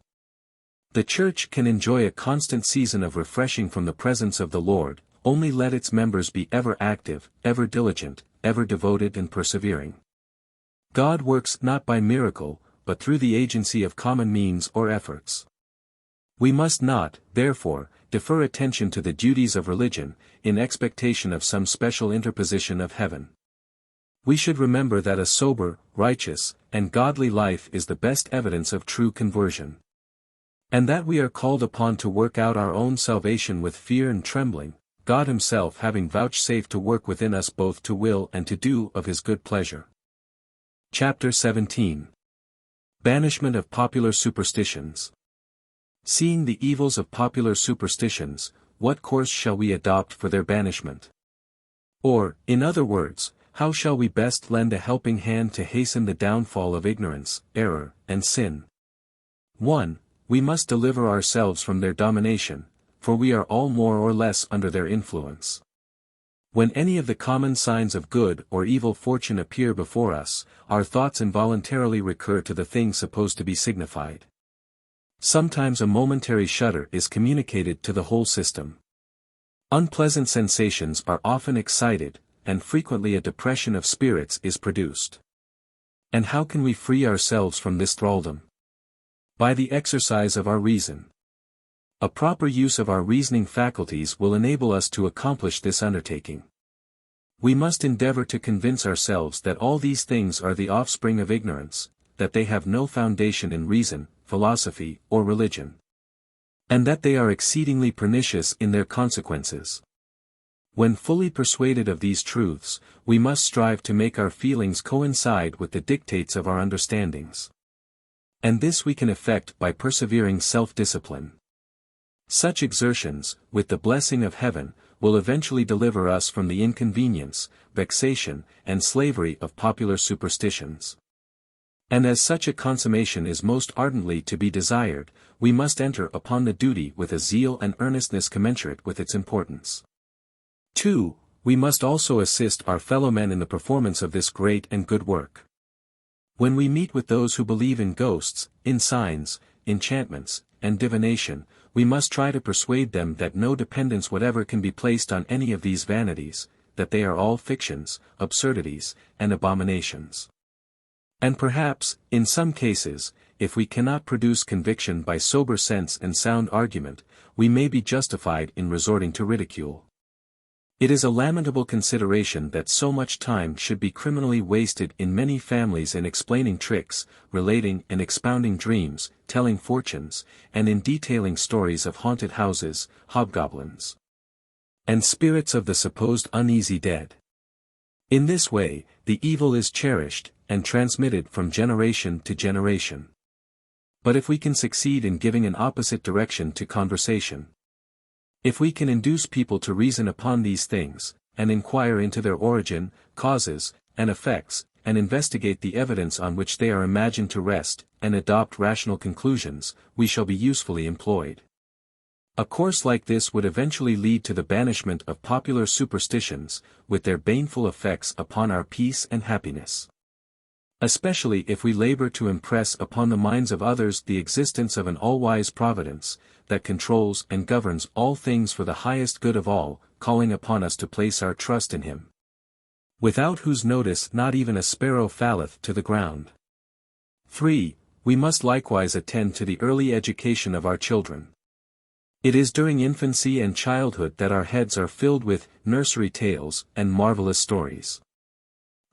The Church can enjoy a constant season of refreshing from the presence of the Lord, only let its members be ever active, ever diligent, ever devoted and persevering. God works not by miracle, but through the agency of common means or efforts. We must not, therefore, defer attention to the duties of religion, in expectation of some special interposition of heaven. We should remember that a sober, righteous, and godly life is the best evidence of true conversion. And that we are called upon to work out our own salvation with fear and trembling, God Himself having vouchsafed to work within us both to will and to do of His good pleasure. Chapter 17. Banishment of Popular Superstitions. Seeing the evils of popular superstitions, what course shall we adopt for their banishment? Or, in other words, how shall we best lend a helping hand to hasten the downfall of ignorance, error, and sin? 1. We must deliver ourselves from their domination, for we are all more or less under their influence. When any of the common signs of good or evil fortune appear before us, our thoughts involuntarily recur to the thing supposed to be signified. Sometimes a momentary shudder is communicated to the whole system. Unpleasant sensations are often excited, and frequently a depression of spirits is produced. And how can we free ourselves from this thraldom? By the exercise of our reason. A proper use of our reasoning faculties will enable us to accomplish this undertaking. We must endeavor to convince ourselves that all these things are the offspring of ignorance, that they have no foundation in reason, philosophy, or religion. And that they are exceedingly pernicious in their consequences. When fully persuaded of these truths, we must strive to make our feelings coincide with the dictates of our understandings. And this we can effect by persevering self-discipline. Such exertions, with the blessing of heaven, will eventually deliver us from the inconvenience, vexation, and slavery of popular superstitions. And as such a consummation is most ardently to be desired, we must enter upon the duty with a zeal and earnestness commensurate with its importance. 2. We must also assist our fellow men in the performance of this great and good work. When we meet with those who believe in ghosts, in signs, enchantments, and divination, we must try to persuade them that no dependence whatever can be placed on any of these vanities, that they are all fictions, absurdities, and abominations. And perhaps, in some cases, if we cannot produce conviction by sober sense and sound argument, we may be justified in resorting to ridicule. It is a lamentable consideration that so much time should be criminally wasted in many families in explaining tricks, relating and expounding dreams, telling fortunes, and in detailing stories of haunted houses, hobgoblins, and spirits of the supposed uneasy dead. In this way, the evil is cherished, and transmitted from generation to generation. But if we can succeed in giving an opposite direction to conversation, if we can induce people to reason upon these things, and inquire into their origin, causes, and effects, and investigate the evidence on which they are imagined to rest, and adopt rational conclusions, we shall be usefully employed. A course like this would eventually lead to the banishment of popular superstitions, with their baneful effects upon our peace and happiness. Especially if we labor to impress upon the minds of others the existence of an all-wise providence, that controls and governs all things for the highest good of all, calling upon us to place our trust in Him, without whose notice not even a sparrow falleth to the ground. 3. We must likewise attend to the early education of our children. It is during infancy and childhood that our heads are filled with nursery tales and marvelous stories.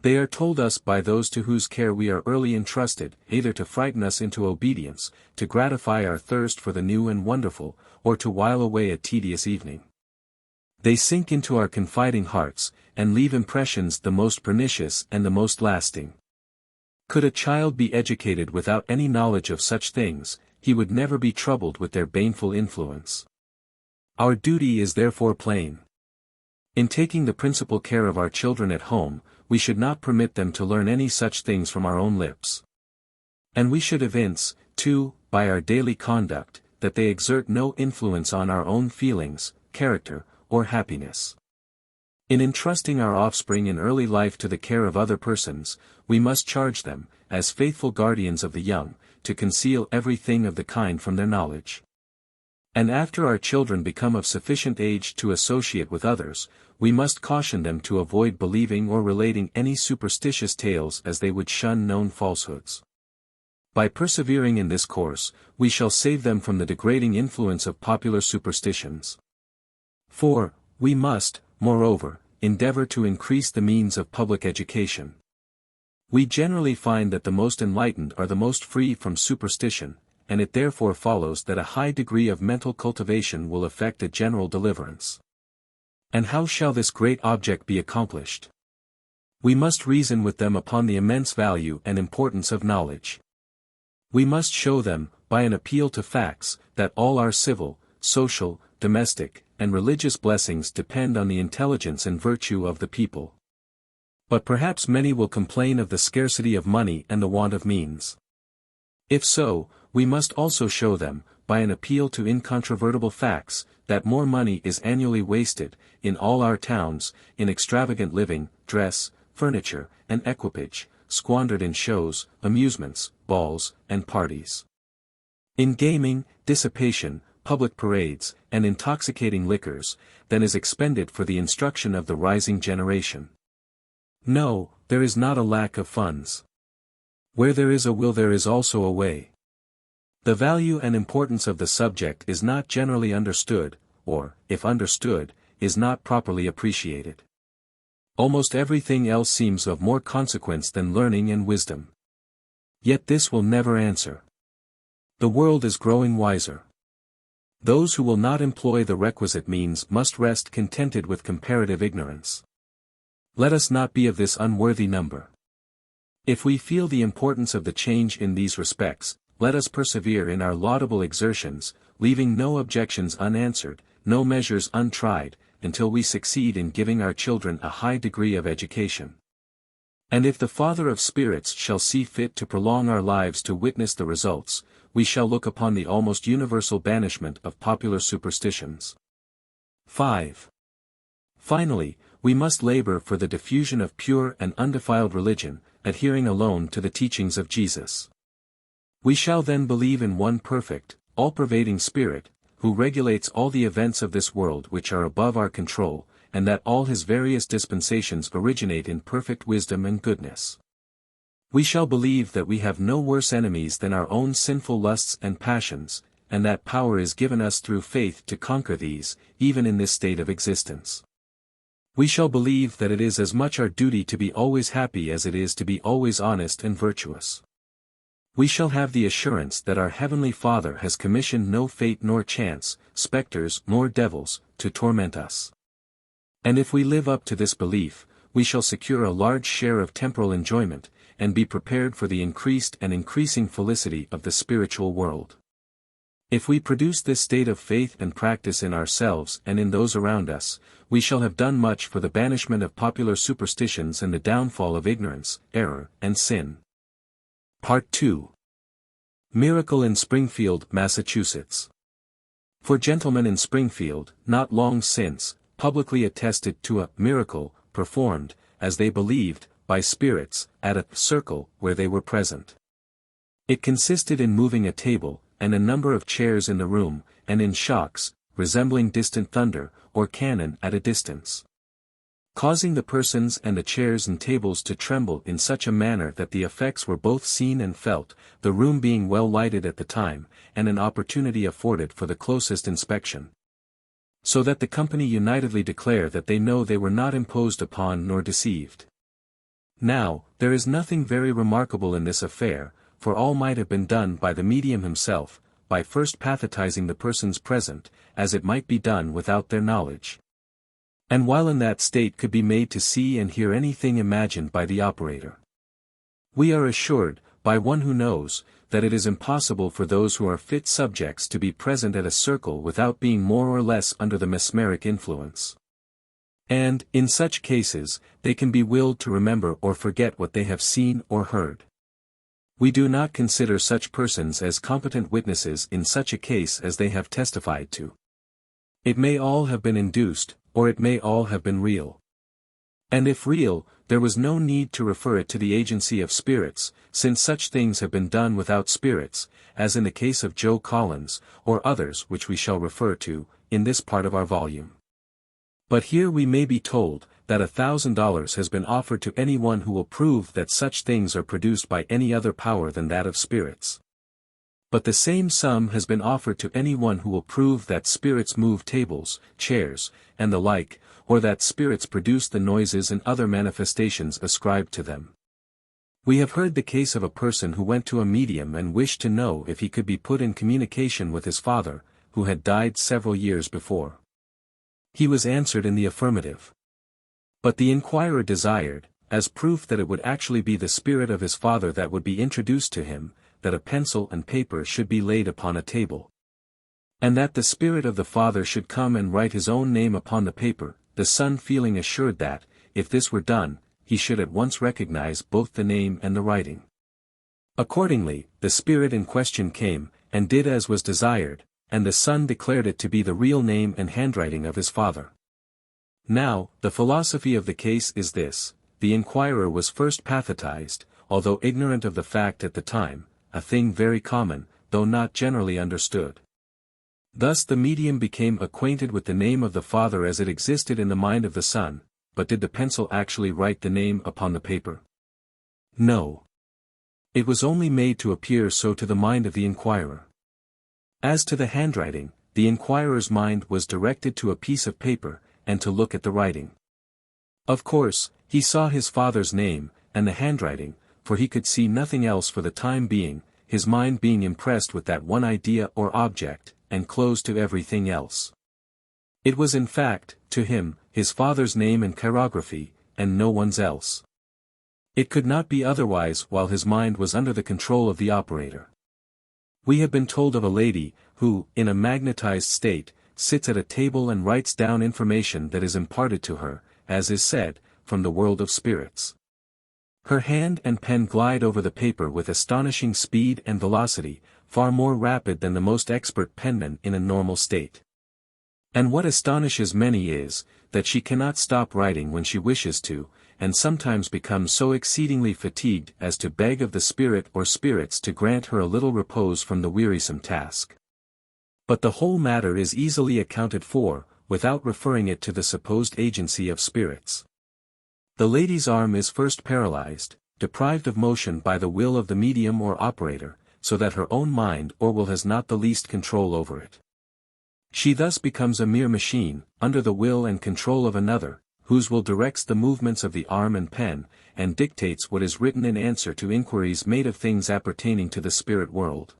They are told us by those to whose care we are early entrusted, either to frighten us into obedience, to gratify our thirst for the new and wonderful, or to while away a tedious evening. They sink into our confiding hearts, and leave impressions the most pernicious and the most lasting. Could a child be educated without any knowledge of such things, he would never be troubled with their baneful influence. Our duty is therefore plain. In taking the principal care of our children at home, we should not permit them to learn any such things from our own lips. And we should evince, too, by our daily conduct, that they exert no influence on our own feelings, character, or happiness. In entrusting our offspring in early life to the care of other persons, we must charge them, as faithful guardians of the young, to conceal everything of the kind from their knowledge. And after our children become of sufficient age to associate with others, we must caution them to avoid believing or relating any superstitious tales as they would shun known falsehoods. By persevering in this course, we shall save them from the degrading influence of popular superstitions. 4. We must, moreover, endeavor to increase the means of public education. We generally find that the most enlightened are the most free from superstition, and it therefore follows that a high degree of mental cultivation will effect a general deliverance. And how shall this great object be accomplished? We must reason with them upon the immense value and importance of knowledge. We must show them, by an appeal to facts, that all our civil, social, domestic, and religious blessings depend on the intelligence and virtue of the people. But perhaps many will complain of the scarcity of money and the want of means. If so, we must also show them, by an appeal to incontrovertible facts, that more money is annually wasted, in all our towns, in extravagant living, dress, furniture, and equipage, squandered in shows, amusements, balls, and parties. In gaming, dissipation, public parades, and intoxicating liquors, than is expended for the instruction of the rising generation. No, there is not a lack of funds. Where there is a will there is also a way. The value and importance of the subject is not generally understood, or, if understood, is not properly appreciated. Almost everything else seems of more consequence than learning and wisdom. Yet this will never answer. The world is growing wiser. Those who will not employ the requisite means must rest contented with comparative ignorance. Let us not be of this unworthy number. If we feel the importance of the change in these respects, let us persevere in our laudable exertions, leaving no objections unanswered, no measures untried, until we succeed in giving our children a high degree of education. And if the Father of Spirits shall see fit to prolong our lives to witness the results, we shall look upon the almost universal banishment of popular superstitions. 5. Finally, we must labor for the diffusion of pure and undefiled religion, adhering alone to the teachings of Jesus. We shall then believe in one perfect, all-pervading Spirit, who regulates all the events of this world which are above our control, and that all his various dispensations originate in perfect wisdom and goodness. We shall believe that we have no worse enemies than our own sinful lusts and passions, and that power is given us through faith to conquer these, even in this state of existence. We shall believe that it is as much our duty to be always happy as it is to be always honest and virtuous. We shall have the assurance that our Heavenly Father has commissioned no fate nor chance, specters nor devils, to torment us. And if we live up to this belief, we shall secure a large share of temporal enjoyment, and be prepared for the increased and increasing felicity of the spiritual world. If we produce this state of faith and practice in ourselves and in those around us, we shall have done much for the banishment of popular superstitions and the downfall of ignorance, error, and sin. Part 2. Miracle in Springfield, Massachusetts. For gentlemen in Springfield, not long since, publicly attested to a miracle, performed, as they believed, by spirits, at a circle where they were present. It consisted in moving a table, and a number of chairs in the room, and in shocks, resembling distant thunder, or cannon at a distance, causing the persons and the chairs and tables to tremble in such a manner that the effects were both seen and felt, the room being well lighted at the time, and an opportunity afforded for the closest inspection. So that the company unitedly declare that they know they were not imposed upon nor deceived. Now, there is nothing very remarkable in this affair, for all might have been done by the medium himself, by first pathologizing the persons present, as it might be done without their knowledge. And while in that state could be made to see and hear anything imagined by the operator. We are assured, by one who knows, that it is impossible for those who are fit subjects to be present at a circle without being more or less under the mesmeric influence. And, in such cases, they can be willed to remember or forget what they have seen or heard. We do not consider such persons as competent witnesses in such a case as they have testified to. It may all have been induced, or it may all have been real. And if real, there was no need to refer it to the agency of spirits, since such things have been done without spirits, as in the case of Joe Collins, or others which we shall refer to, in this part of our volume. But here we may be told, that $1,000 has been offered to anyone who will prove that such things are produced by any other power than that of spirits. But the same sum has been offered to anyone who will prove that spirits move tables, chairs, and the like, or that spirits produce the noises and other manifestations ascribed to them. We have heard the case of a person who went to a medium and wished to know if he could be put in communication with his father, who had died several years before. He was answered in the affirmative. But the inquirer desired, as proof that it would actually be the spirit of his father that would be introduced to him, that a pencil and paper should be laid upon a table. And that the spirit of the father should come and write his own name upon the paper, the son feeling assured that, if this were done, he should at once recognize both the name and the writing. Accordingly, the spirit in question came, and did as was desired, and the son declared it to be the real name and handwriting of his father. Now, the philosophy of the case is this: the inquirer was first pathetized, although ignorant of the fact at the time, a thing very common, though not generally understood. Thus the medium became acquainted with the name of the father as it existed in the mind of the son, but did the pencil actually write the name upon the paper? No. It was only made to appear so to the mind of the inquirer. As to the handwriting, the inquirer's mind was directed to a piece of paper, and to look at the writing. Of course, he saw his father's name, and the handwriting, for he could see nothing else for the time being, his mind being impressed with that one idea or object, and closed to everything else. It was in fact, to him, his father's name and chirography, and no one's else. It could not be otherwise while his mind was under the control of the operator. We have been told of a lady, who, in a magnetized state, sits at a table and writes down information that is imparted to her, as is said, from the world of spirits. Her hand and pen glide over the paper with astonishing speed and velocity, far more rapid than the most expert penman in a normal state. And what astonishes many is, that she cannot stop writing when she wishes to, and sometimes becomes so exceedingly fatigued as to beg of the spirit or spirits to grant her a little repose from the wearisome task. But the whole matter is easily accounted for, without referring it to the supposed agency of spirits. The lady's arm is first paralyzed, deprived of motion by the will of the medium or operator, so that her own mind or will has not the least control over it. She thus becomes a mere machine, under the will and control of another, whose will directs the movements of the arm and pen, and dictates what is written in answer to inquiries made of things appertaining to the spirit world.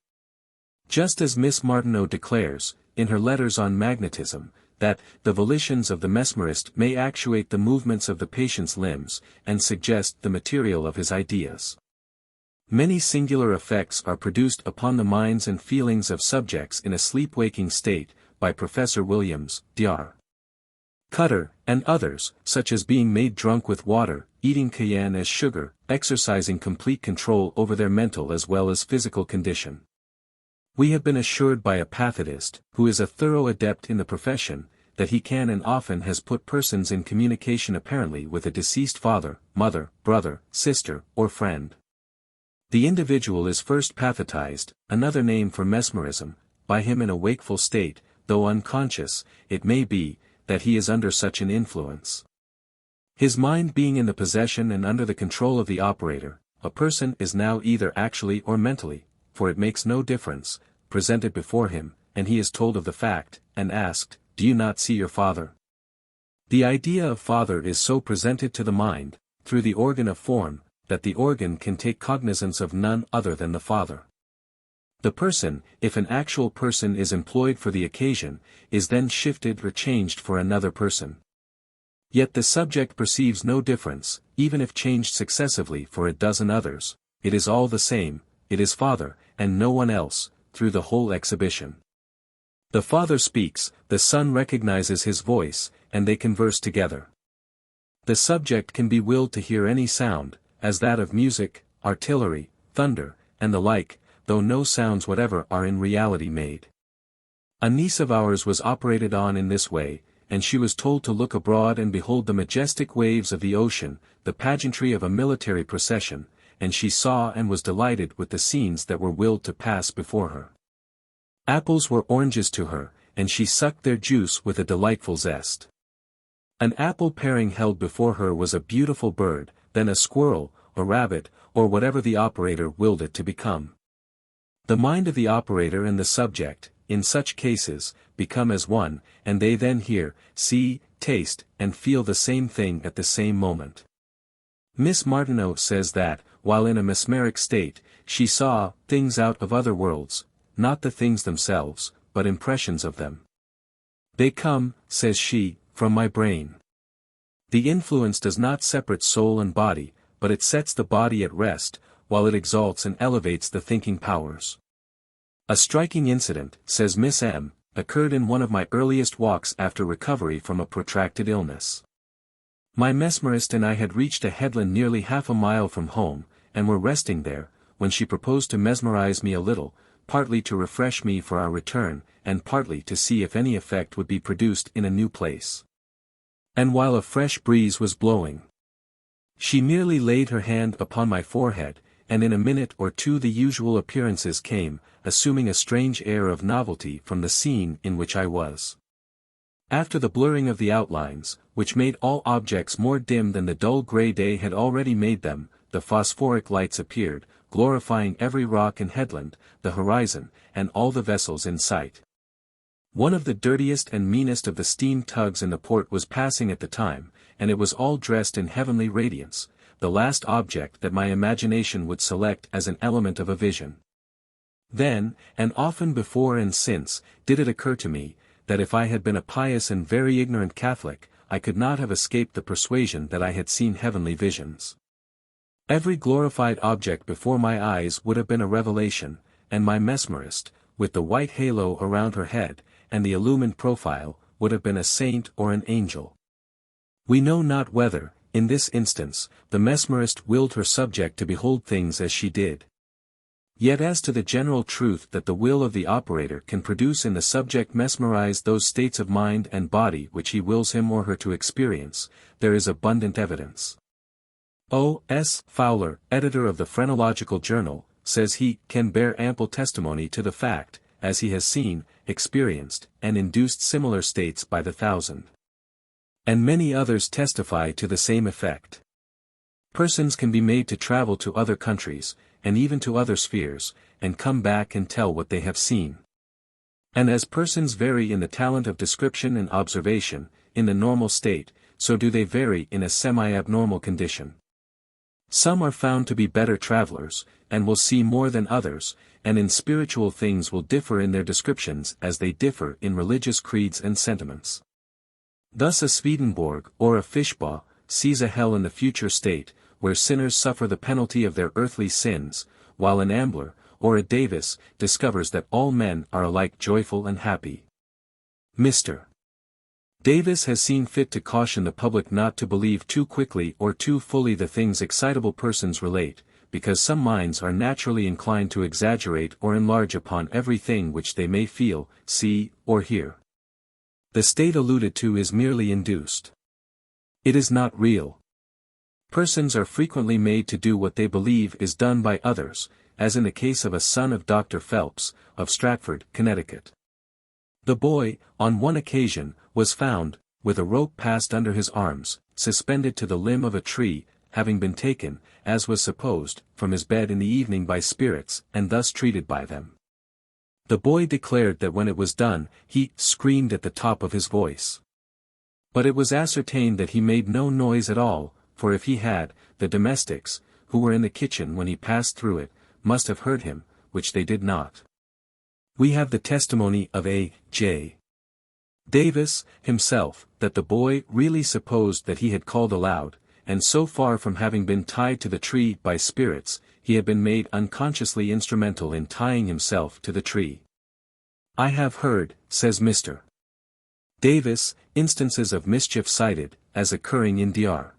Just as Miss Martineau declares, in her letters on magnetism, that the volitions of the mesmerist may actuate the movements of the patient's limbs, and suggest the material of his ideas. Many singular effects are produced upon the minds and feelings of subjects in a sleep-waking state, by Professor Williams, Dr. Cutter, and others, such as being made drunk with water, eating cayenne as sugar, exercising complete control over their mental as well as physical condition. We have been assured by a pathetist, who is a thorough adept in the profession, that he can and often has put persons in communication apparently with a deceased father, mother, brother, sister, or friend. The individual is first pathetized, another name for mesmerism, by him in a wakeful state, though unconscious, it may be, that he is under such an influence. His mind being in the possession and under the control of the operator, a person is now either actually or mentally, for it makes no difference, presented before him, and he is told of the fact, and asked, "Do you not see your father?" The idea of father is so presented to the mind, through the organ of form, that the organ can take cognizance of none other than the father. The person, if an actual person is employed for the occasion, is then shifted or changed for another person. Yet the subject perceives no difference, even if changed successively for a dozen others, it is all the same, it is father, and no one else, through the whole exhibition. The father speaks, the son recognizes his voice, and they converse together. The subject can be willed to hear any sound, as that of music, artillery, thunder, and the like, though no sounds whatever are in reality made. A niece of ours was operated on in this way, and she was told to look abroad and behold the majestic waves of the ocean, the pageantry of a military procession, and she saw and was delighted with the scenes that were willed to pass before her. Apples were oranges to her, and she sucked their juice with a delightful zest. An apple paring held before her was a beautiful bird, then a squirrel, a rabbit, or whatever the operator willed it to become. The mind of the operator and the subject, in such cases, become as one, and they then hear, see, taste, and feel the same thing at the same moment. Miss Martineau says that, while in a mesmeric state, she saw things out of other worlds, not the things themselves, but impressions of them. They come, says she, from my brain. The influence does not separate soul and body, but it sets the body at rest, while it exalts and elevates the thinking powers. A striking incident, says Miss M., occurred in one of my earliest walks after recovery from a protracted illness. My mesmerist and I had reached a headland nearly half a mile from home, and were resting there, when she proposed to mesmerize me a little, partly to refresh me for our return, and partly to see if any effect would be produced in a new place. And while a fresh breeze was blowing, she merely laid her hand upon my forehead, and in a minute or two the usual appearances came, assuming a strange air of novelty from the scene in which I was. After the blurring of the outlines, which made all objects more dim than the dull grey day had already made them, the phosphoric lights appeared, glorifying every rock and headland, the horizon, and all the vessels in sight. One of the dirtiest and meanest of the steam tugs in the port was passing at the time, and it was all dressed in heavenly radiance, the last object that my imagination would select as an element of a vision. Then, and often before and since, did it occur to me, that if I had been a pious and very ignorant Catholic, I could not have escaped the persuasion that I had seen heavenly visions. Every glorified object before my eyes would have been a revelation, and my mesmerist, with the white halo around her head, and the illumined profile, would have been a saint or an angel. We know not whether, in this instance, the mesmerist willed her subject to behold things as she did. Yet as to the general truth that the will of the operator can produce in the subject mesmerized those states of mind and body which he wills him or her to experience, there is abundant evidence. O. S. Fowler, editor of the Phrenological Journal, says he can bear ample testimony to the fact, as he has seen, experienced, and induced similar states by the thousand. And many others testify to the same effect. Persons can be made to travel to other countries, and even to other spheres, and come back and tell what they have seen. And as persons vary in the talent of description and observation, in the normal state, so do they vary in a semi-abnormal condition. Some are found to be better travelers, and will see more than others, and in spiritual things will differ in their descriptions as they differ in religious creeds and sentiments. Thus a Swedenborg or a Fishbaugh sees a hell in the future state, where sinners suffer the penalty of their earthly sins, while an Ambler, or a Davis, discovers that all men are alike joyful and happy. Mr. Davis has seen fit to caution the public not to believe too quickly or too fully the things excitable persons relate, because some minds are naturally inclined to exaggerate or enlarge upon everything which they may feel, see, or hear. The state alluded to is merely induced. It is not real. Persons are frequently made to do what they believe is done by others, as in the case of a son of Dr. Phelps, of Stratford, Connecticut. The boy, on one occasion, was found, with a rope passed under his arms, suspended to the limb of a tree, having been taken, as was supposed, from his bed in the evening by spirits, and thus treated by them. The boy declared that when it was done, he screamed at the top of his voice. But it was ascertained that he made no noise at all, for if he had, the domestics, who were in the kitchen when he passed through it, must have heard him, which they did not. We have the testimony of A. J. Davis, himself, that the boy really supposed that he had called aloud, and so far from having been tied to the tree by spirits, he had been made unconsciously instrumental in tying himself to the tree. I have heard, says Mr. Davis, instances of mischief cited, as occurring in Dr.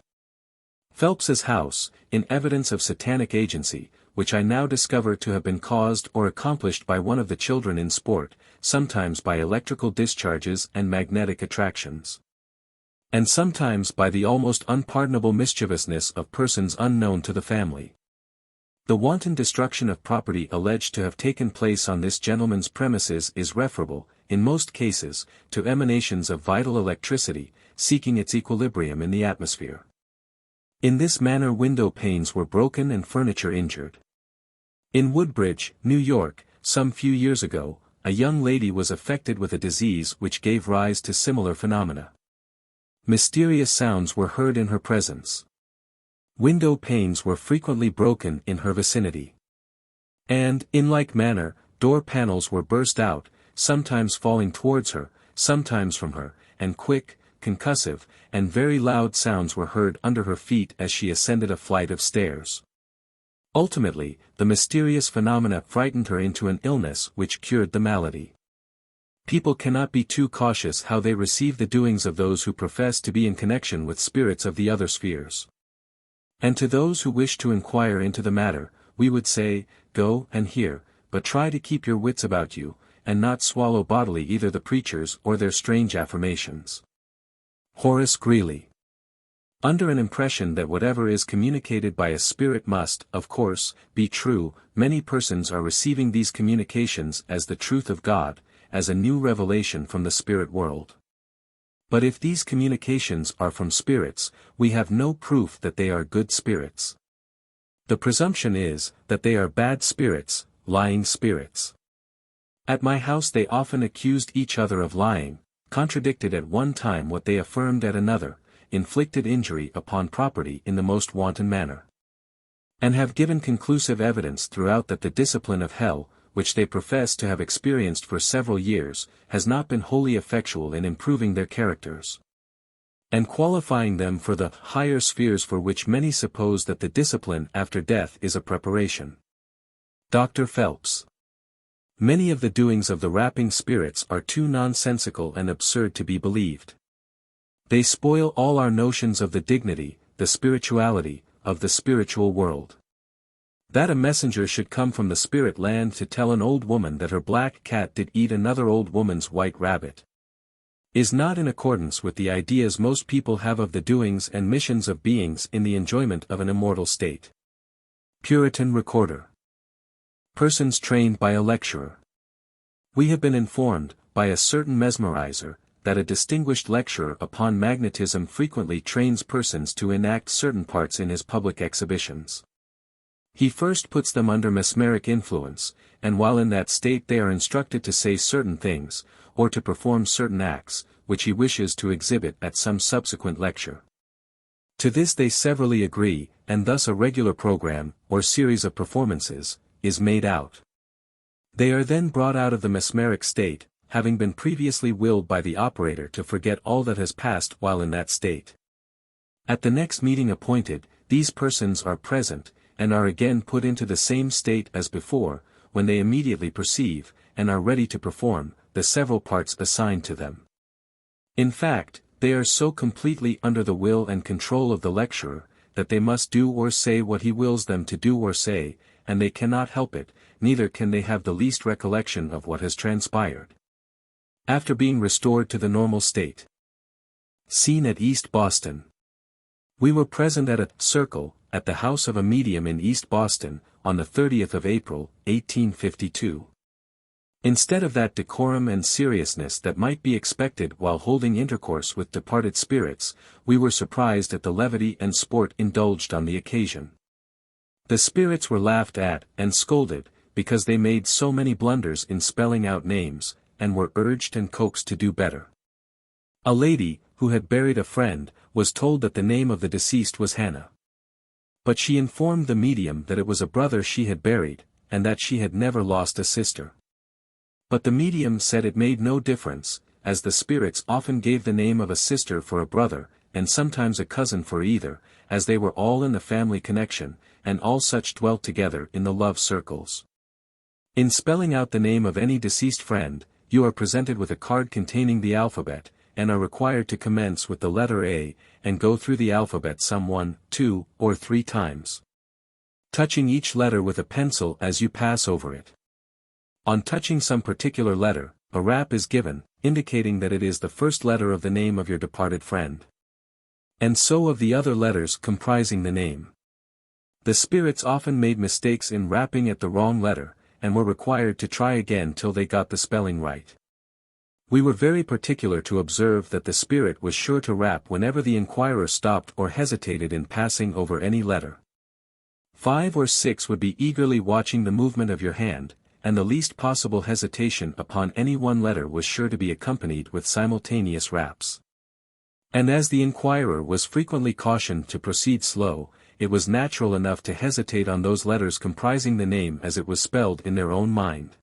Phelps's house, in evidence of satanic agency, which I now discover to have been caused or accomplished by one of the children in sport, sometimes by electrical discharges and magnetic attractions, and sometimes by the almost unpardonable mischievousness of persons unknown to the family. The wanton destruction of property alleged to have taken place on this gentleman's premises is referable, in most cases, to emanations of vital electricity, seeking its equilibrium in the atmosphere. In this manner window panes were broken and furniture injured. In Woodbridge, New York, some few years ago, a young lady was affected with a disease which gave rise to similar phenomena. Mysterious sounds were heard in her presence. Window panes were frequently broken in her vicinity. And, in like manner, door panels were burst out, sometimes falling towards her, sometimes from her, and quick, concussive, and very loud sounds were heard under her feet as she ascended a flight of stairs. Ultimately, the mysterious phenomena frightened her into an illness which cured the malady. People cannot be too cautious how they receive the doings of those who profess to be in connection with spirits of the other spheres. And to those who wish to inquire into the matter, we would say, go and hear, but try to keep your wits about you, and not swallow bodily either the preachers or their strange affirmations. Horace Greeley. Under an impression that whatever is communicated by a spirit must, of course, be true, many persons are receiving these communications as the truth of God, as a new revelation from the spirit world. But if these communications are from spirits, we have no proof that they are good spirits. The presumption is, that they are bad spirits, lying spirits. At my house they often accused each other of lying, contradicted at one time what they affirmed at another, inflicted injury upon property in the most wanton manner. And have given conclusive evidence throughout that the discipline of hell, which they profess to have experienced for several years, has not been wholly effectual in improving their characters, and qualifying them for the higher spheres for which many suppose that the discipline after death is a preparation. Dr. Phelps. Many of the doings of the rapping spirits are too nonsensical and absurd to be believed. They spoil all our notions of the dignity, the spirituality, of the spiritual world. That a messenger should come from the spirit land to tell an old woman that her black cat did eat another old woman's white rabbit, is not in accordance with the ideas most people have of the doings and missions of beings in the enjoyment of an immortal state. Puritan Recorder. Persons trained by a lecturer. We have been informed, by a certain mesmerizer, that a distinguished lecturer upon magnetism frequently trains persons to enact certain parts in his public exhibitions. He first puts them under mesmeric influence, and while in that state they are instructed to say certain things, or to perform certain acts, which he wishes to exhibit at some subsequent lecture. To this they severally agree, and thus a regular program, or series of performances, is made out. They are then brought out of the mesmeric state, having been previously willed by the operator to forget all that has passed while in that state. At the next meeting appointed, these persons are present, and are again put into the same state as before, when they immediately perceive, and are ready to perform, the several parts assigned to them. In fact, they are so completely under the will and control of the lecturer, that they must do or say what he wills them to do or say, and they cannot help it, neither can they have the least recollection of what has transpired. After being restored to the normal state. Scene at East Boston. We were present at a circle, at the house of a medium in East Boston, on the 30th of April, 1852. Instead of that decorum and seriousness that might be expected while holding intercourse with departed spirits, we were surprised at the levity and sport indulged on the occasion. The spirits were laughed at and scolded, because they made so many blunders in spelling out names, and were urged and coaxed to do better. A lady, who had buried a friend, was told that the name of the deceased was Hannah. But she informed the medium that it was a brother she had buried, and that she had never lost a sister. But the medium said it made no difference, as the spirits often gave the name of a sister for a brother, and sometimes a cousin for either, as they were all in the family connection, and all such dwelt together in the love circles. In spelling out the name of any deceased friend, you are presented with a card containing the alphabet, and are required to commence with the letter A, and go through the alphabet some 1, 2, or 3 times, touching each letter with a pencil as you pass over it. On touching some particular letter, a rap is given, indicating that it is the first letter of the name of your departed friend. And so of the other letters comprising the name. The spirits often made mistakes in rapping at the wrong letter, and were required to try again till they got the spelling right. We were very particular to observe that the spirit was sure to rap whenever the inquirer stopped or hesitated in passing over any letter. 5 or 6 would be eagerly watching the movement of your hand, and the least possible hesitation upon any one letter was sure to be accompanied with simultaneous raps. And as the inquirer was frequently cautioned to proceed slow, it was natural enough to hesitate on those letters comprising the name as it was spelled in their own mind.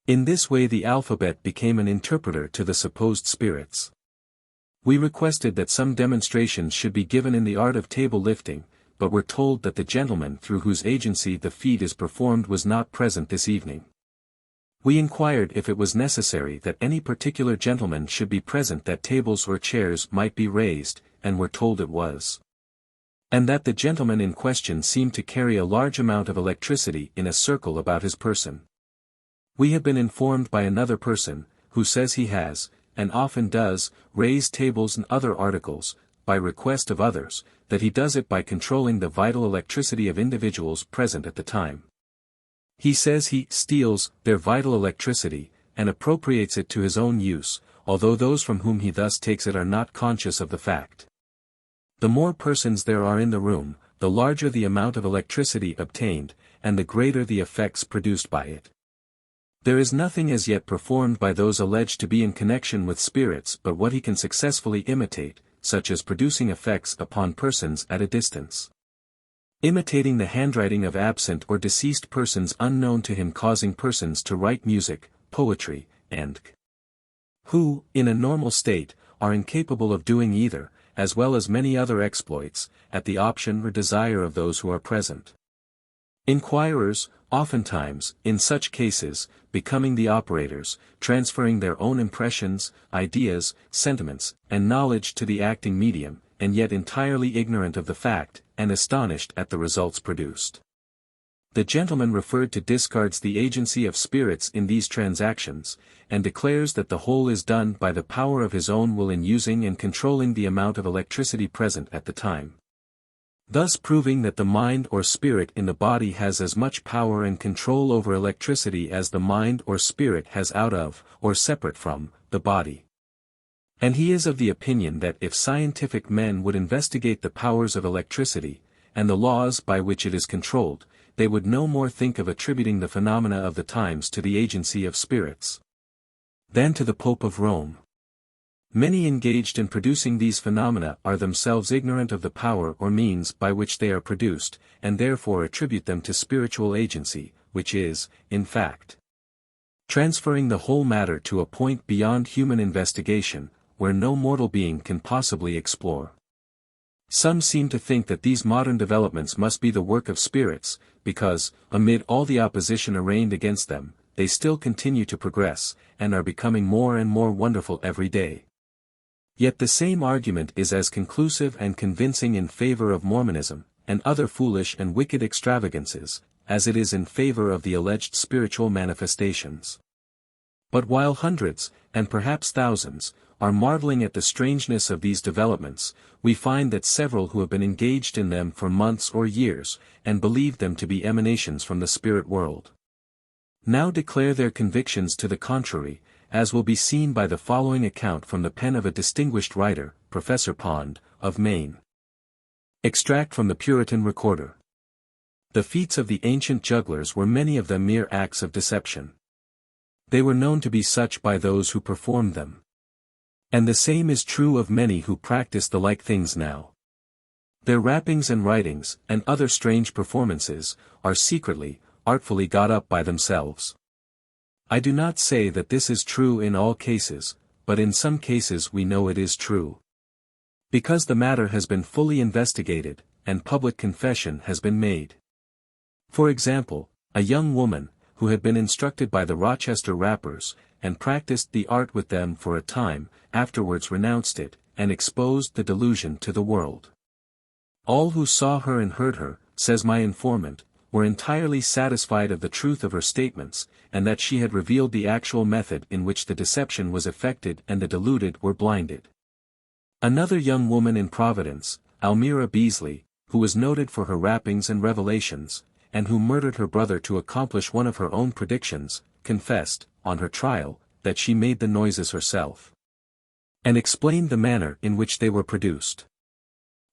In this way the alphabet became an interpreter to the supposed spirits. We requested that some demonstrations should be given in the art of table lifting, but were told that the gentleman through whose agency the feat is performed was not present this evening. We inquired if it was necessary that any particular gentleman should be present that tables or chairs might be raised, and were told it was. And that the gentleman in question seemed to carry a large amount of electricity in a circle about his person. We have been informed by another person, who says he has, and often does, raise tables and other articles, by request of others, that he does it by controlling the vital electricity of individuals present at the time. He says he steals their vital electricity, and appropriates it to his own use, although those from whom he thus takes it are not conscious of the fact. The more persons there are in the room, the larger the amount of electricity obtained, and the greater the effects produced by it. There is nothing as yet performed by those alleged to be in connection with spirits but what he can successfully imitate, such as producing effects upon persons at a distance. Imitating the handwriting of absent or deceased persons unknown to him, causing persons to write music, poetry, and who, in a normal state, are incapable of doing either, as well as many other exploits, at the option or desire of those who are present. Inquirers, oftentimes, in such cases, becoming the operators, transferring their own impressions, ideas, sentiments, and knowledge to the acting medium, and yet entirely ignorant of the fact, and astonished at the results produced. The gentleman referred to discards the agency of spirits in these transactions, and declares that the whole is done by the power of his own will in using and controlling the amount of electricity present at the time. Thus proving that the mind or spirit in the body has as much power and control over electricity as the mind or spirit has out of, or separate from, the body. And he is of the opinion that if scientific men would investigate the powers of electricity, and the laws by which it is controlled, they would no more think of attributing the phenomena of the times to the agency of spirits than to the Pope of Rome. Many engaged in producing these phenomena are themselves ignorant of the power or means by which they are produced, and therefore attribute them to spiritual agency, which is, in fact, transferring the whole matter to a point beyond human investigation, where no mortal being can possibly explore. Some seem to think that these modern developments must be the work of spirits, because, amid all the opposition arraigned against them, they still continue to progress, and are becoming more and more wonderful every day. Yet the same argument is as conclusive and convincing in favor of Mormonism, and other foolish and wicked extravagances, as it is in favor of the alleged spiritual manifestations. But while hundreds, and perhaps thousands, are marveling at the strangeness of these developments, we find that several who have been engaged in them for months or years, and believe them to be emanations from the spirit world, now declare their convictions to the contrary, as will be seen by the following account from the pen of a distinguished writer, Professor Pond, of Maine. Extract from the Puritan Recorder. The feats of the ancient jugglers were many of them mere acts of deception. They were known to be such by those who performed them. And the same is true of many who practice the like things now. Their rappings and writings, and other strange performances, are secretly, artfully got up by themselves. I do not say that this is true in all cases, but in some cases we know it is true. Because the matter has been fully investigated, and public confession has been made. For example, a young woman, who had been instructed by the Rochester rappers, and practiced the art with them for a time, afterwards renounced it, and exposed the delusion to the world. All who saw her and heard her, says my informant, were entirely satisfied of the truth of her statements, and that she had revealed the actual method in which the deception was effected, and the deluded were blinded. Another young woman in Providence, Almira Beasley, who was noted for her rappings and revelations, and who murdered her brother to accomplish one of her own predictions, confessed, on her trial, that she made the noises herself, and explained the manner in which they were produced.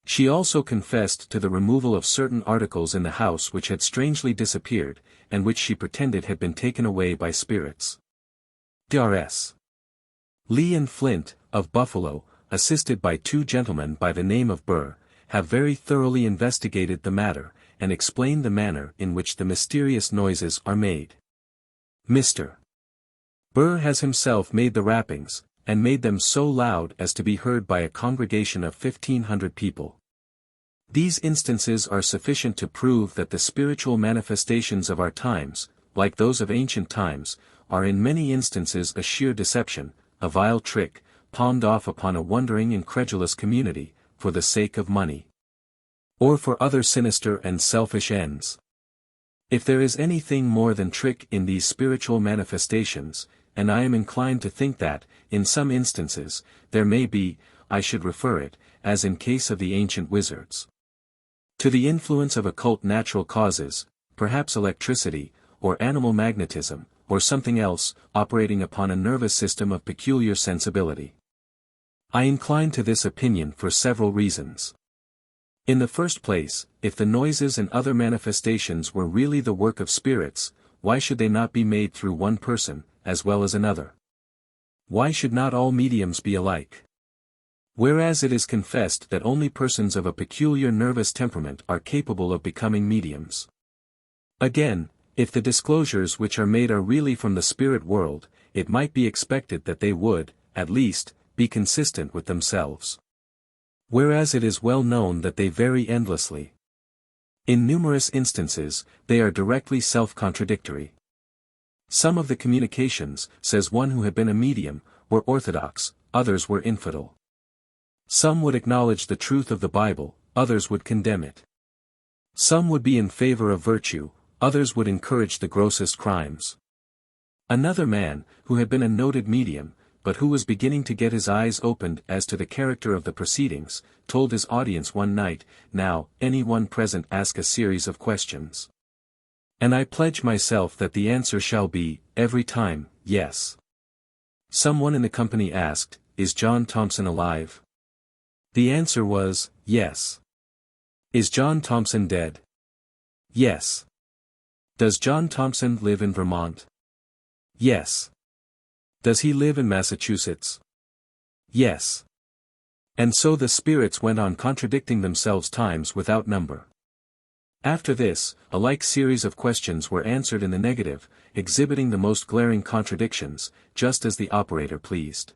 She also confessed to the removal of certain articles in the house which had strangely disappeared, and which she pretended had been taken away by spirits. Drs. Lee and Flint, of Buffalo, assisted by two gentlemen by the name of Burr, have very thoroughly investigated the matter, and explained the manner in which the mysterious noises are made. Mr. Burr has himself made the rappings, and made them so loud as to be heard by a congregation of 1,500 people. These instances are sufficient to prove that the spiritual manifestations of our times, like those of ancient times, are in many instances a sheer deception, a vile trick, palmed off upon a wondering incredulous community, for the sake of money. Or for other sinister and selfish ends. If there is anything more than trick in these spiritual manifestations, and I am inclined to think that, in some instances, there may be, I should refer it, as in case of the ancient wizards, to the influence of occult natural causes, perhaps electricity, or animal magnetism, or something else, operating upon a nervous system of peculiar sensibility. I incline to this opinion for several reasons. In the first place, if the noises and other manifestations were really the work of spirits, why should they not be made through one person, as well as another? Why should not all mediums be alike? Whereas it is confessed that only persons of a peculiar nervous temperament are capable of becoming mediums. Again, if the disclosures which are made are really from the spirit world, it might be expected that they would, at least, be consistent with themselves. Whereas it is well known that they vary endlessly. In numerous instances, they are directly self-contradictory. Some of the communications, says one who had been a medium, were orthodox, others were infidel. Some would acknowledge the truth of the Bible, others would condemn it. Some would be in favor of virtue, others would encourage the grossest crimes. Another man, who had been a noted medium, but who was beginning to get his eyes opened as to the character of the proceedings, told his audience one night, "Now, anyone present ask a series of questions. And I pledge myself that the answer shall be, every time, yes." Someone in the company asked, "Is John Thompson alive?" The answer was, yes. "Is John Thompson dead?" Yes. "Does John Thompson live in Vermont?" Yes. "Does he live in Massachusetts?" Yes. And so the spirits went on contradicting themselves times without number. After this, a like series of questions were answered in the negative, exhibiting the most glaring contradictions, just as the operator pleased.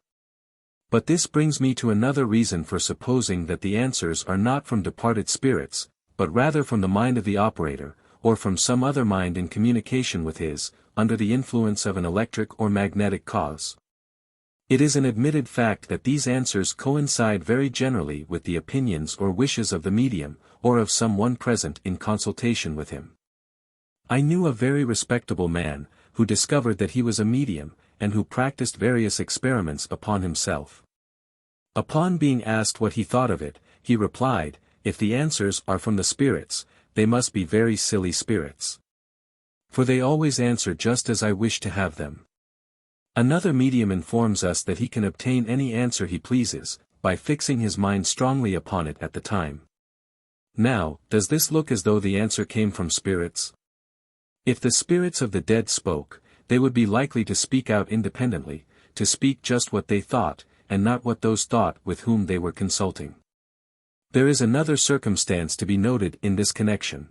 But this brings me to another reason for supposing that the answers are not from departed spirits, but rather from the mind of the operator, or from some other mind in communication with his, under the influence of an electric or magnetic cause. It is an admitted fact that these answers coincide very generally with the opinions or wishes of the medium, or of some one present in consultation with him. I knew a very respectable man, who discovered that he was a medium, and who practiced various experiments upon himself. Upon being asked what he thought of it, he replied, "If the answers are from the spirits, they must be very silly spirits. For they always answer just as I wish to have them." Another medium informs us that he can obtain any answer he pleases, by fixing his mind strongly upon it at the time. Now, does this look as though the answer came from spirits? If the spirits of the dead spoke, they would be likely to speak out independently, to speak just what they thought, and not what those thought with whom they were consulting. There is another circumstance to be noted in this connection.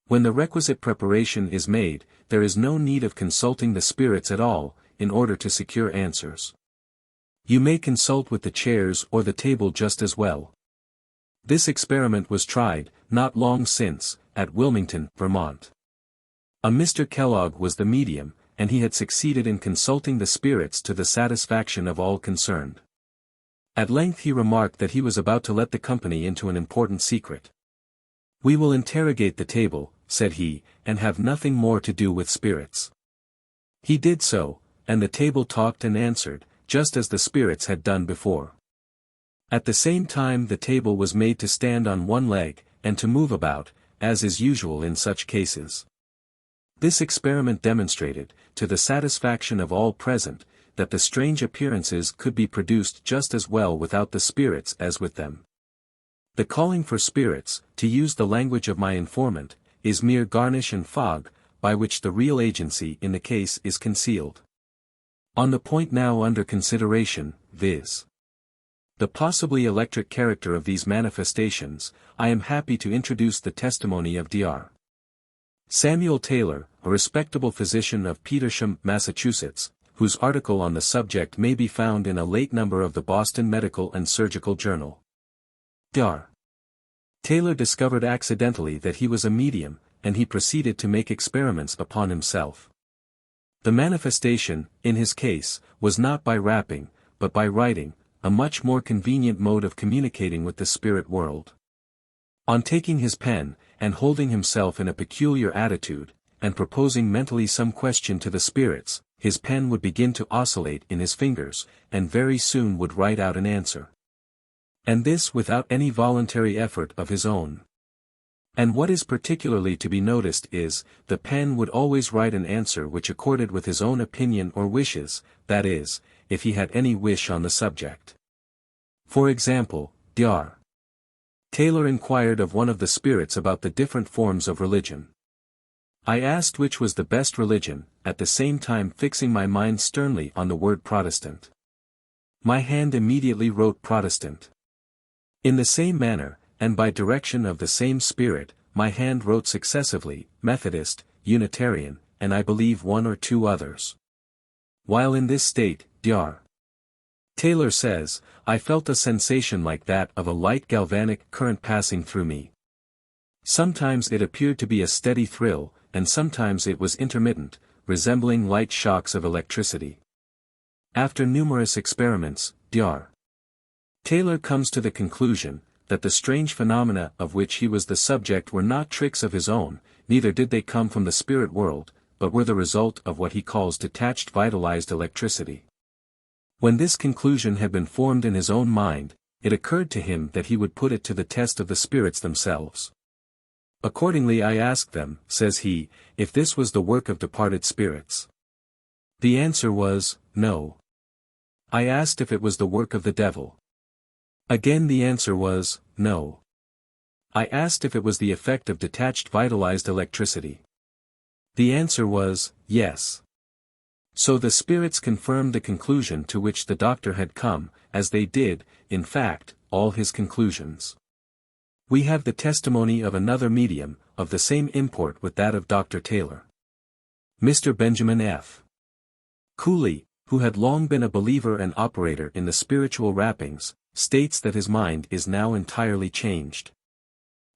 When the requisite preparation is made, there is no need of consulting the spirits at all, in order to secure answers. You may consult with the chairs or the table just as well. This experiment was tried, not long since, at Wilmington, Vermont. A Mr. Kellogg was the medium, and he had succeeded in consulting the spirits to the satisfaction of all concerned. At length he remarked that he was about to let the company into an important secret. "We will interrogate the table," said he, "and have nothing more to do with spirits." He did so, and the table talked and answered, just as the spirits had done before. At the same time the table was made to stand on one leg, and to move about, as is usual in such cases. This experiment demonstrated, to the satisfaction of all present, that the strange appearances could be produced just as well without the spirits as with them. The calling for spirits, to use the language of my informant, is mere garnish and fog, by which the real agency in the case is concealed. On the point now under consideration, viz. the possibly electric character of these manifestations, I am happy to introduce the testimony of Dr. Samuel Taylor, a respectable physician of Petersham, Massachusetts, whose article on the subject may be found in a late number of the Boston Medical and Surgical Journal. Dr. Taylor discovered accidentally that he was a medium, and he proceeded to make experiments upon himself. The manifestation, in his case, was not by rapping, but by writing, a much more convenient mode of communicating with the spirit world. On taking his pen, and holding himself in a peculiar attitude, and proposing mentally some question to the spirits, his pen would begin to oscillate in his fingers, and very soon would write out an answer. And this without any voluntary effort of his own. And what is particularly to be noticed is, the pen would always write an answer which accorded with his own opinion or wishes, that is, if he had any wish on the subject. For example, Dr. Taylor inquired of one of the spirits about the different forms of religion. I asked which was the best religion, at the same time fixing my mind sternly on the word Protestant. My hand immediately wrote Protestant. In the same manner, and by direction of the same spirit, my hand wrote successively, Methodist, Unitarian, and I believe one or two others. While in this state, Dr. Taylor says, I felt a sensation like that of a light galvanic current passing through me. Sometimes it appeared to be a steady thrill, and sometimes it was intermittent, resembling light shocks of electricity. After numerous experiments, Dr. Taylor comes to the conclusion, that the strange phenomena of which he was the subject were not tricks of his own, neither did they come from the spirit world, but were the result of what he calls detached vitalized electricity. When this conclusion had been formed in his own mind, it occurred to him that he would put it to the test of the spirits themselves. Accordingly I asked them, says he, if this was the work of departed spirits. The answer was, no. I asked if it was the work of the devil. Again the answer was, no. I asked if it was the effect of detached vitalized electricity. The answer was, yes. So the spirits confirmed the conclusion to which the doctor had come, as they did, in fact, all his conclusions. We have the testimony of another medium, of the same import with that of Dr. Taylor. Mr. Benjamin F. Cooley, who had long been a believer and operator in the spiritual rappings, states that his mind is now entirely changed.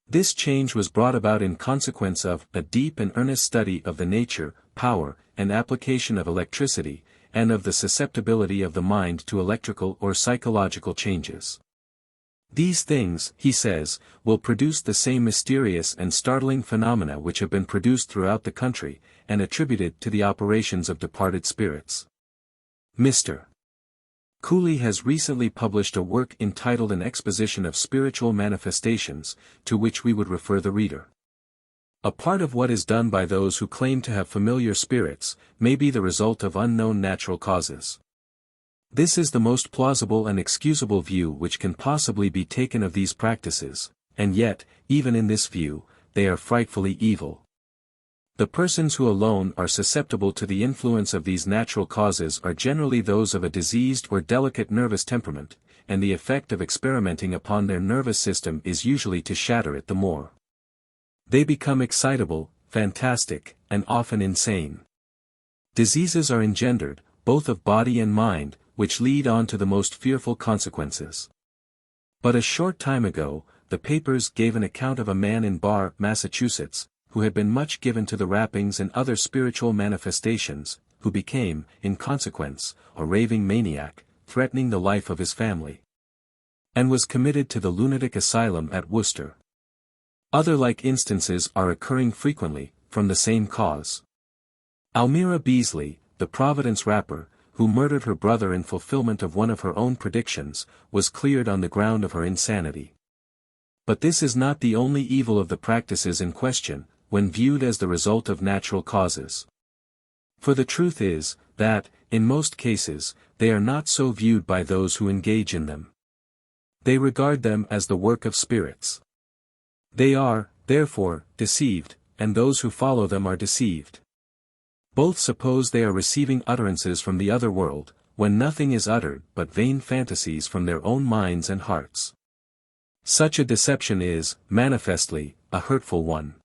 This change was brought about in consequence of a deep and earnest study of the nature, power, and application of electricity, and of the susceptibility of the mind to electrical or psychological changes. These things, he says, will produce the same mysterious and startling phenomena which have been produced throughout the country, and attributed to the operations of departed spirits. Mr. Cooley has recently published a work entitled An Exposition of Spiritual Manifestations, to which we would refer the reader. A part of what is done by those who claim to have familiar spirits, may be the result of unknown natural causes. This is the most plausible and excusable view which can possibly be taken of these practices, and yet, even in this view, they are frightfully evil. The persons who alone are susceptible to the influence of these natural causes are generally those of a diseased or delicate nervous temperament, and the effect of experimenting upon their nervous system is usually to shatter it the more. They become excitable, fantastic, and often insane. Diseases are engendered, both of body and mind, which lead on to the most fearful consequences. But a short time ago, the papers gave an account of a man in Barre, Massachusetts, who had been much given to the rappings and other spiritual manifestations, who became, in consequence, a raving maniac, threatening the life of his family, and was committed to the lunatic asylum at Worcester. Other like instances are occurring frequently, from the same cause. Almira Beasley, the Providence rapper, who murdered her brother in fulfillment of one of her own predictions, was cleared on the ground of her insanity. But this is not the only evil of the practices in question, when viewed as the result of natural causes. For the truth is, that, in most cases, they are not so viewed by those who engage in them. They regard them as the work of spirits. They are, therefore, deceived, and those who follow them are deceived. Both suppose they are receiving utterances from the other world, when nothing is uttered but vain fantasies from their own minds and hearts. Such a deception is, manifestly, a hurtful one.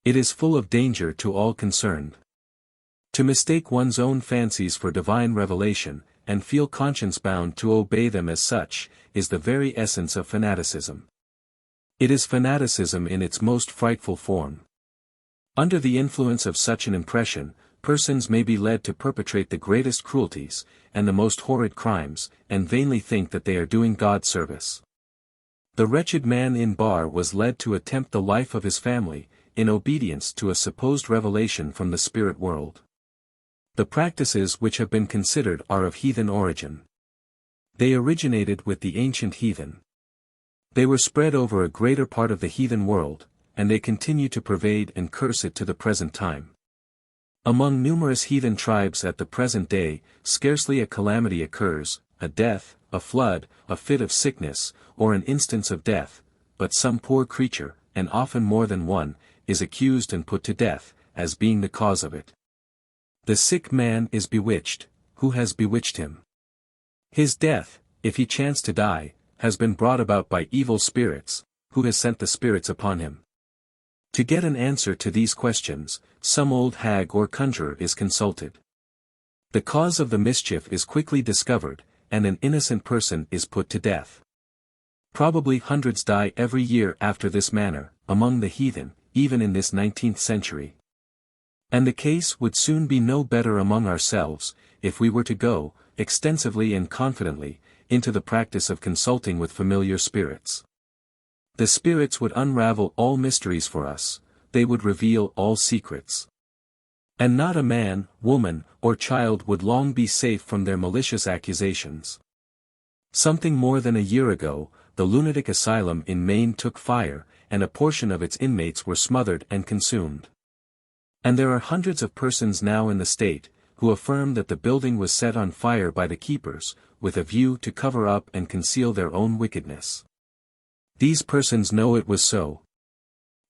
It is full of danger to all concerned. To mistake one's own fancies for divine revelation, and feel conscience-bound to obey them as such, is the very essence of fanaticism. It is fanaticism in its most frightful form. Under the influence of such an impression, persons may be led to perpetrate the greatest cruelties, and the most horrid crimes, and vainly think that they are doing God service. The wretched man in Bar was led to attempt the life of his family, in obedience to a supposed revelation from the spirit world. The practices which have been considered are of heathen origin. They originated with the ancient heathen. They were spread over a greater part of the heathen world, and they continue to pervade and curse it to the present time. Among numerous heathen tribes at the present day, scarcely a calamity occurs, a death, a flood, a fit of sickness, or an instance of death, but some poor creature, and often more than one, is accused and put to death, as being the cause of it. The sick man is bewitched. Who has bewitched him? His death, if he chance to die, has been brought about by evil spirits. Who has sent the spirits upon him? To get an answer to these questions, some old hag or conjurer is consulted. The cause of the mischief is quickly discovered, and an innocent person is put to death. Probably hundreds die every year after this manner, among the heathen, even in this 19th century. And the case would soon be no better among ourselves, if we were to go, extensively and confidently, into the practice of consulting with familiar spirits. The spirits would unravel all mysteries for us, they would reveal all secrets. And not a man, woman, or child would long be safe from their malicious accusations. Something more than a year ago, the lunatic asylum in Maine took fire, and a portion of its inmates were smothered and consumed. And there are hundreds of persons now in the state, who affirm that the building was set on fire by the keepers, with a view to cover up and conceal their own wickedness. These persons know it was so.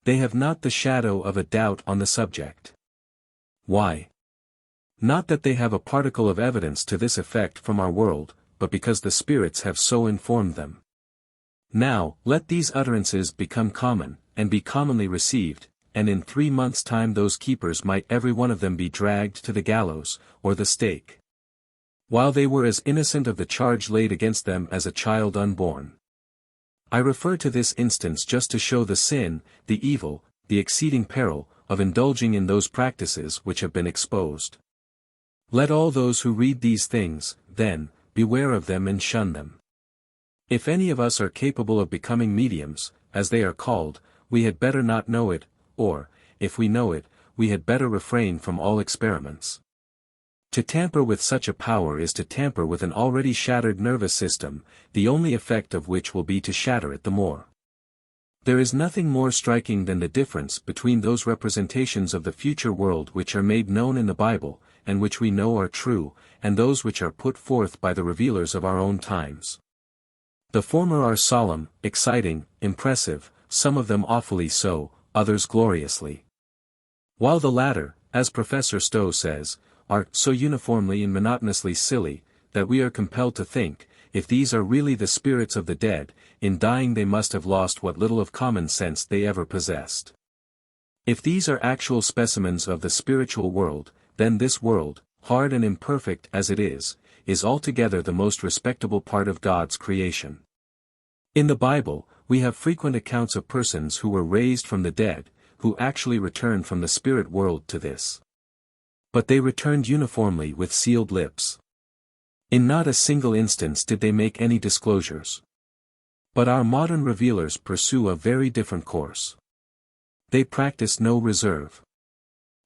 They have not the shadow of a doubt on the subject. Why? Not that they have a particle of evidence to this effect from our world, but because the spirits have so informed them. Now, let these utterances become common, and be commonly received, and in 3 months' time those keepers might every one of them be dragged to the gallows, or the stake. While they were as innocent of the charge laid against them as a child unborn. I refer to this instance just to show the sin, the evil, the exceeding peril, of indulging in those practices which have been exposed. Let all those who read these things, then, beware of them and shun them. If any of us are capable of becoming mediums, as they are called, we had better not know it, or, if we know it, we had better refrain from all experiments. To tamper with such a power is to tamper with an already shattered nervous system, the only effect of which will be to shatter it the more. There is nothing more striking than the difference between those representations of the future world which are made known in the Bible, and which we know are true, and those which are put forth by the revealers of our own times. The former are solemn, exciting, impressive, some of them awfully so, others gloriously. While the latter, as Professor Stowe says, are so uniformly and monotonously silly, that we are compelled to think, if these are really the spirits of the dead, in dying they must have lost what little of common sense they ever possessed. If these are actual specimens of the spiritual world, then this world, hard and imperfect as it is altogether the most respectable part of God's creation. In the Bible, we have frequent accounts of persons who were raised from the dead, who actually returned from the spirit world to this. But they returned uniformly with sealed lips. In not a single instance did they make any disclosures. But our modern revealers pursue a very different course. They practice no reserve.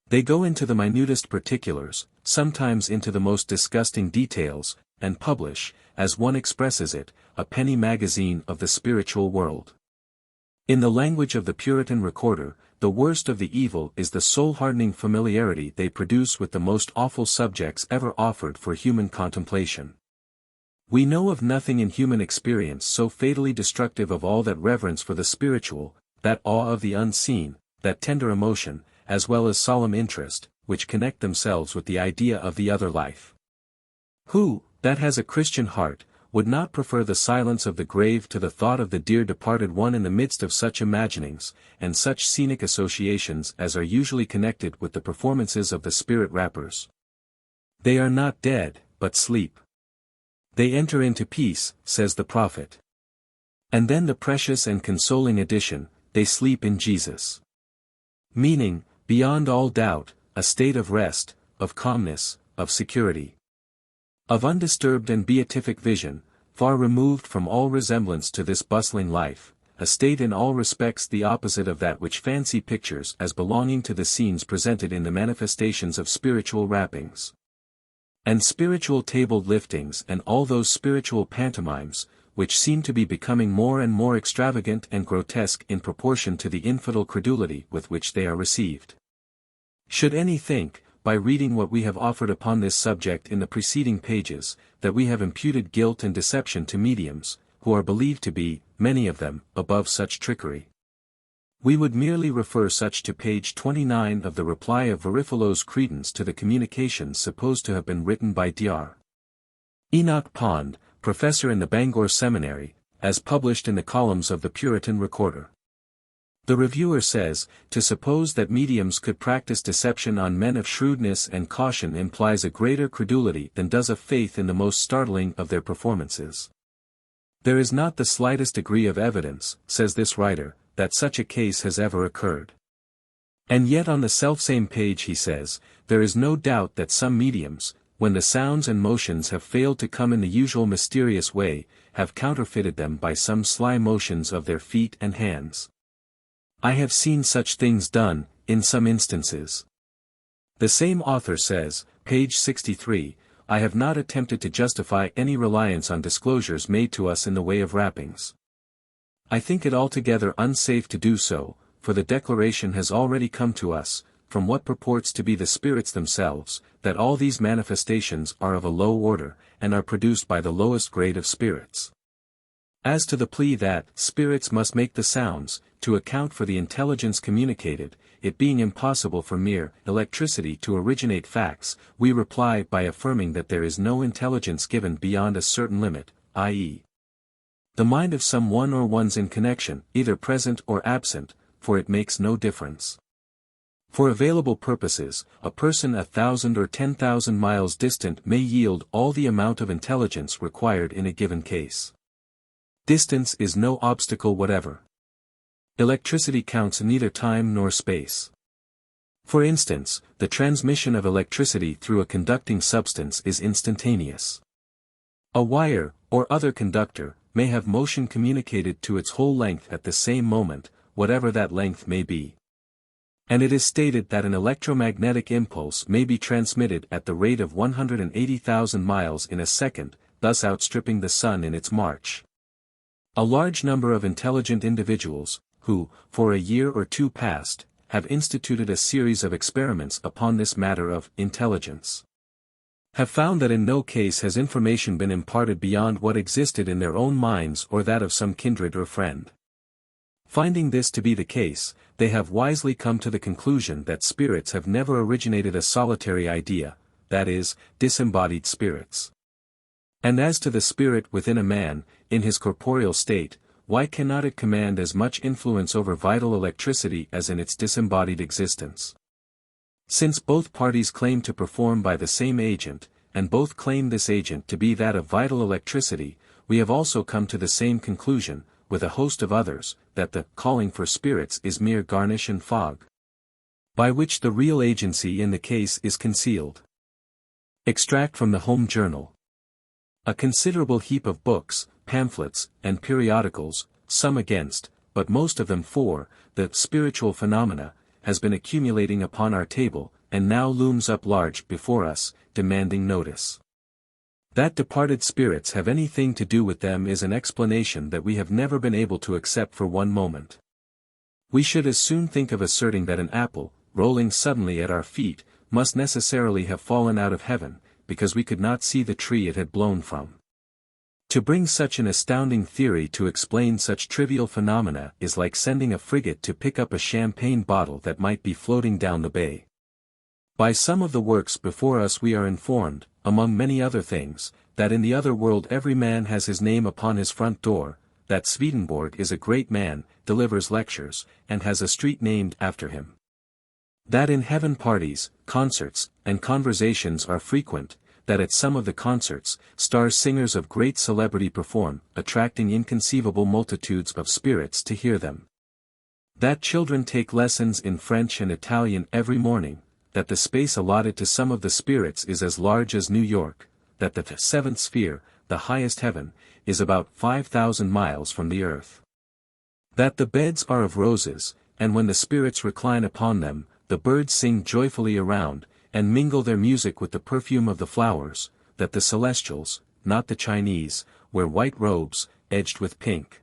They go into the minutest particulars, sometimes into the most disgusting details, and publish, as one expresses it, a penny magazine of the spiritual world. In the language of the Puritan recorder, the worst of the evil is the soul-hardening familiarity they produce with the most awful subjects ever offered for human contemplation. We know of nothing in human experience so fatally destructive of all that reverence for the spiritual, that awe of the unseen, that tender emotion, as well as solemn interest, which connect themselves with the idea of the other life. Who, that has a Christian heart, would not prefer the silence of the grave to the thought of the dear departed one in the midst of such imaginings, and such scenic associations as are usually connected with the performances of the spirit rappers? They are not dead, but sleep. They enter into peace, says the prophet. And then the precious and consoling addition, they sleep in Jesus. Meaning, beyond all doubt, a state of rest, of calmness, of security, of undisturbed and beatific vision, far removed from all resemblance to this bustling life, a state in all respects the opposite of that which fancy pictures as belonging to the scenes presented in the manifestations of spiritual rappings and spiritual table liftings and all those spiritual pantomimes, which seem to be becoming more and more extravagant and grotesque in proportion to the infidel credulity with which they are received. Should any think, by reading what we have offered upon this subject in the preceding pages, that we have imputed guilt and deception to mediums, who are believed to be, many of them, above such trickery, we would merely refer such to page 29 of the reply of Varifilo's credence to the communications supposed to have been written by Dr. Enoch Pond, professor in the Bangor Seminary, as published in the columns of the Puritan Recorder. The reviewer says, to suppose that mediums could practice deception on men of shrewdness and caution implies a greater credulity than does a faith in the most startling of their performances. There is not the slightest degree of evidence, says this writer, that such a case has ever occurred. And yet on the selfsame page he says, there is no doubt that some mediums, when the sounds and motions have failed to come in the usual mysterious way, have counterfeited them by some sly motions of their feet and hands. I have seen such things done, in some instances. The same author says, page 63, I have not attempted to justify any reliance on disclosures made to us in the way of rappings. I think it altogether unsafe to do so, for the declaration has already come to us, from what purports to be the spirits themselves, that all these manifestations are of a low order, and are produced by the lowest grade of spirits. As to the plea that spirits must make the sounds, to account for the intelligence communicated, it being impossible for mere electricity to originate facts, we reply by affirming that there is no intelligence given beyond a certain limit, i.e., the mind of some one or ones in connection, either present or absent, for it makes no difference. For available purposes, a person 1,000 or 10,000 miles distant may yield all the amount of intelligence required in a given case. Distance is no obstacle whatever. Electricity counts neither time nor space. For instance, the transmission of electricity through a conducting substance is instantaneous. A wire, or other conductor, may have motion communicated to its whole length at the same moment, whatever that length may be. And it is stated that an electromagnetic impulse may be transmitted at the rate of 180,000 miles in a second, thus outstripping the sun in its march. A large number of intelligent individuals, who, for a year or two past, have instituted a series of experiments upon this matter of intelligence, have found that in no case has information been imparted beyond what existed in their own minds or that of some kindred or friend. Finding this to be the case, they have wisely come to the conclusion that spirits have never originated a solitary idea, that is, disembodied spirits. And as to the spirit within a man, in his corporeal state, why cannot it command as much influence over vital electricity as in its disembodied existence? Since both parties claim to perform by the same agent, and both claim this agent to be that of vital electricity, we have also come to the same conclusion, with a host of others, that the calling for spirits is mere garnish and fog, by which the real agency in the case is concealed. Extract from the Home Journal. A considerable heap of books, pamphlets, and periodicals, some against, but most of them for, the spiritual phenomena, has been accumulating upon our table, and now looms up large before us, demanding notice. That departed spirits have anything to do with them is an explanation that we have never been able to accept for one moment. We should as soon think of asserting that an apple, rolling suddenly at our feet, must necessarily have fallen out of heaven, because we could not see the tree it had blown from. To bring such an astounding theory to explain such trivial phenomena is like sending a frigate to pick up a champagne bottle that might be floating down the bay. By some of the works before us we are informed, among many other things, that in the other world every man has his name upon his front door, that Swedenborg is a great man, delivers lectures, and has a street named after him. That in heaven parties, concerts, and conversations are frequent, that at some of the concerts, singers of great celebrity perform, attracting inconceivable multitudes of spirits to hear them. That children take lessons in French and Italian every morning, that the space allotted to some of the spirits is as large as New York, that the seventh sphere, the highest heaven, is about 5,000 miles from the earth. That the beds are of roses, and when the spirits recline upon them, the birds sing joyfully around, and mingle their music with the perfume of the flowers, that the celestials, not the Chinese, wear white robes, edged with pink.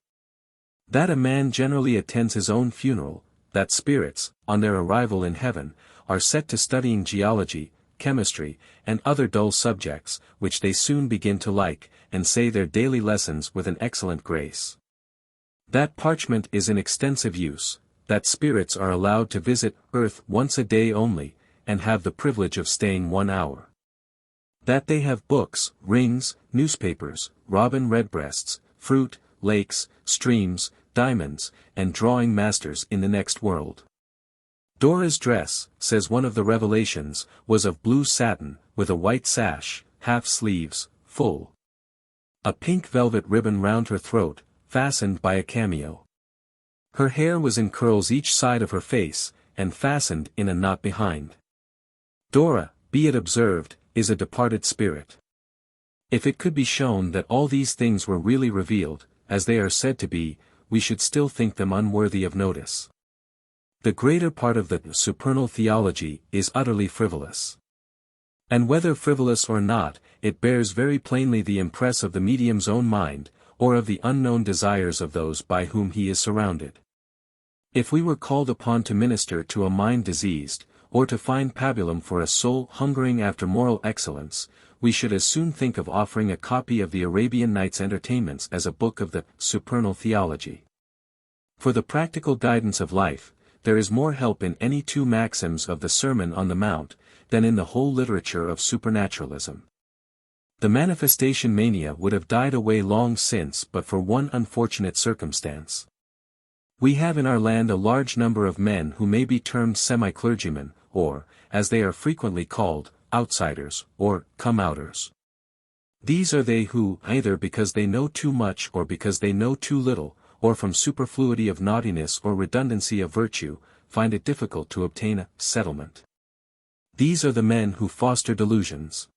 That a man generally attends his own funeral, that spirits, on their arrival in heaven, are set to studying geology, chemistry, and other dull subjects, which they soon begin to like, and say their daily lessons with an excellent grace. That parchment is in extensive use, that spirits are allowed to visit earth once a day only, and have the privilege of staying 1 hour. That they have books, rings, newspapers, robin redbreasts, fruit, lakes, streams, diamonds, and drawing masters in the next world. Dora's dress, says one of the revelations, was of blue satin, with a white sash, half sleeves, full. A pink velvet ribbon round her throat, fastened by a cameo. Her hair was in curls each side of her face, and fastened in a knot behind. Dora, be it observed, is a departed spirit. If it could be shown that all these things were really revealed, as they are said to be, we should still think them unworthy of notice. The greater part of the supernal theology is utterly frivolous. And whether frivolous or not, it bears very plainly the impress of the medium's own mind, or of the unknown desires of those by whom he is surrounded. If we were called upon to minister to a mind diseased, or to find pabulum for a soul hungering after moral excellence, we should as soon think of offering a copy of the Arabian Nights Entertainments as a book of the supernal theology. For the practical guidance of life, there is more help in any 2 maxims of the Sermon on the Mount, than in the whole literature of supernaturalism. The manifestation mania would have died away long since but for one unfortunate circumstance. We have in our land a large number of men who may be termed semi-clergymen, or, as they are frequently called, outsiders, or come-outers. These are they who, either because they know too much or because they know too little, or from superfluity of naughtiness or redundancy of virtue, find it difficult to obtain a settlement. These are the men who foster delusions.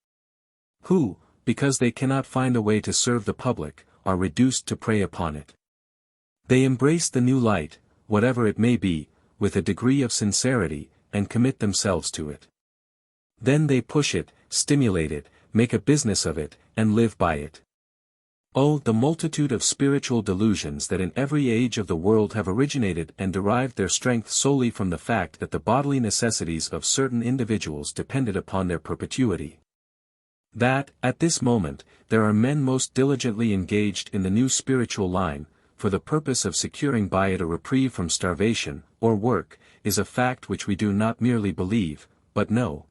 Who, because they cannot find a way to serve the public, are reduced to prey upon it. They embrace the new light, whatever it may be, with a degree of sincerity, and commit themselves to it. Then they push it, stimulate it, make a business of it, and live by it. Oh, the multitude of spiritual delusions that in every age of the world have originated and derived their strength solely from the fact that the bodily necessities of certain individuals depended upon their perpetuity. That, at this moment, there are men most diligently engaged in the new spiritual line, for the purpose of securing by it a reprieve from starvation, or work, is a fact which we do not merely believe, but know.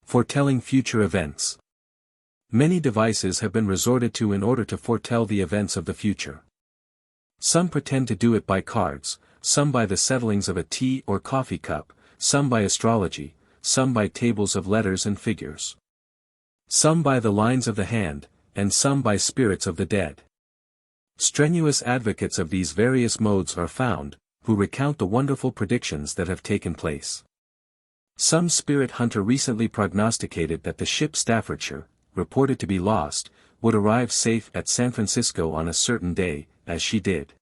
Foretelling future events. Many devices have been resorted to in order to foretell the events of the future. Some pretend to do it by cards, some by the settlings of a tea or coffee cup, some by astrology, some by tables of letters and figures. Some by the lines of the hand, and some by spirits of the dead. Strenuous advocates of these various modes are found, who recount the wonderful predictions that have taken place. Some spirit hunter recently prognosticated that the ship Staffordshire, reported to be lost, would arrive safe at San Francisco on a certain day, as she did.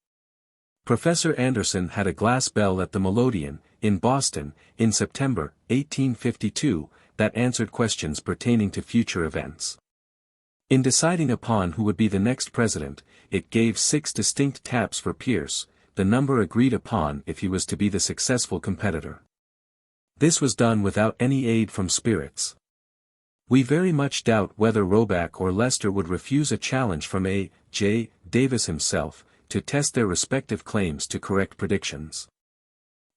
Professor Anderson had a glass bell at the Melodeon, in Boston, in September, 1852, that answered questions pertaining to future events. In deciding upon who would be the next president, it gave 6 distinct taps for Pierce, the number agreed upon if he was to be the successful competitor. This was done without any aid from spirits. We very much doubt whether Roebuck or Lester would refuse a challenge from A. J. Davis himself, to test their respective claims to correct predictions.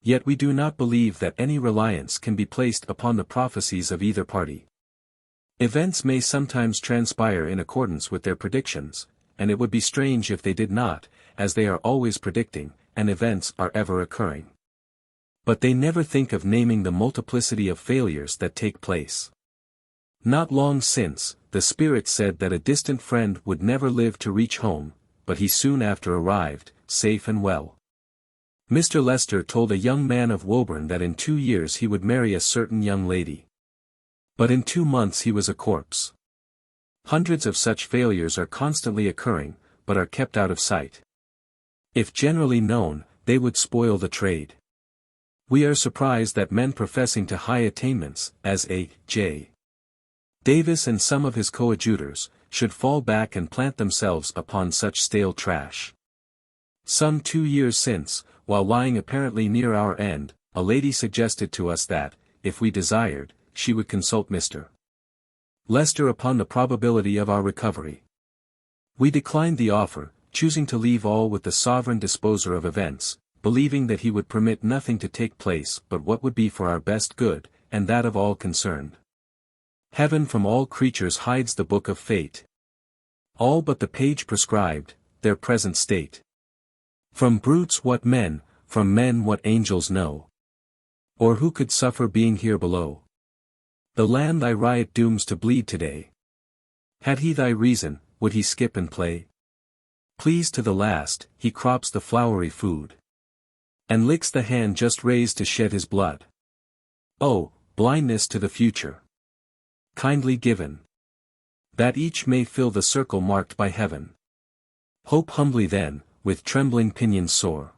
Yet we do not believe that any reliance can be placed upon the prophecies of either party. Events may sometimes transpire in accordance with their predictions, and it would be strange if they did not, as they are always predicting, and events are ever occurring. But they never think of naming the multiplicity of failures that take place. Not long since, the spirit said that a distant friend would never live to reach home, but he soon after arrived, safe and well. Mr. Lester told a young man of Woburn that in 2 years he would marry a certain young lady. But in 2 months he was a corpse. Hundreds of such failures are constantly occurring, but are kept out of sight. If generally known, they would spoil the trade. We are surprised that men professing to high attainments, as A. J. Davis and some of his coadjutors, should fall back and plant themselves upon such stale trash. Some 2 years since, while lying apparently near our end, a lady suggested to us that, if we desired, she would consult Mr. Lester upon the probability of our recovery. We declined the offer, choosing to leave all with the sovereign disposer of events, believing that he would permit nothing to take place but what would be for our best good, and that of all concerned. Heaven from all creatures hides the book of fate. All but the page prescribed, their present state. From brutes what men, from men what angels know. Or who could suffer being here below? The land thy riot dooms to bleed today. Had he thy reason, would he skip and play? Pleased to the last, he crops the flowery food. And licks the hand just raised to shed his blood. Oh, blindness to the future! Kindly given. That each may fill the circle marked by heaven. Hope humbly then, with trembling pinions soar.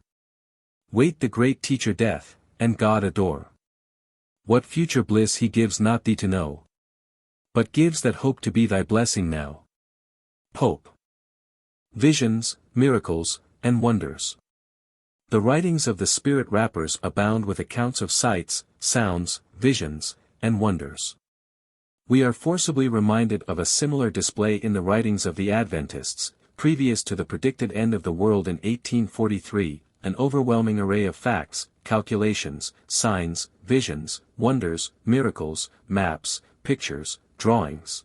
Wait the great teacher death, and God adore. What future bliss he gives not thee to know, but gives that hope to be thy blessing now. Pope. Visions, Miracles, and Wonders. The writings of the spirit rappers abound with accounts of sights, sounds, visions, and wonders. We are forcibly reminded of a similar display in the writings of the Adventists, previous to the predicted end of the world in 1843, an overwhelming array of facts, calculations, signs, visions, wonders, miracles, maps, pictures, drawings,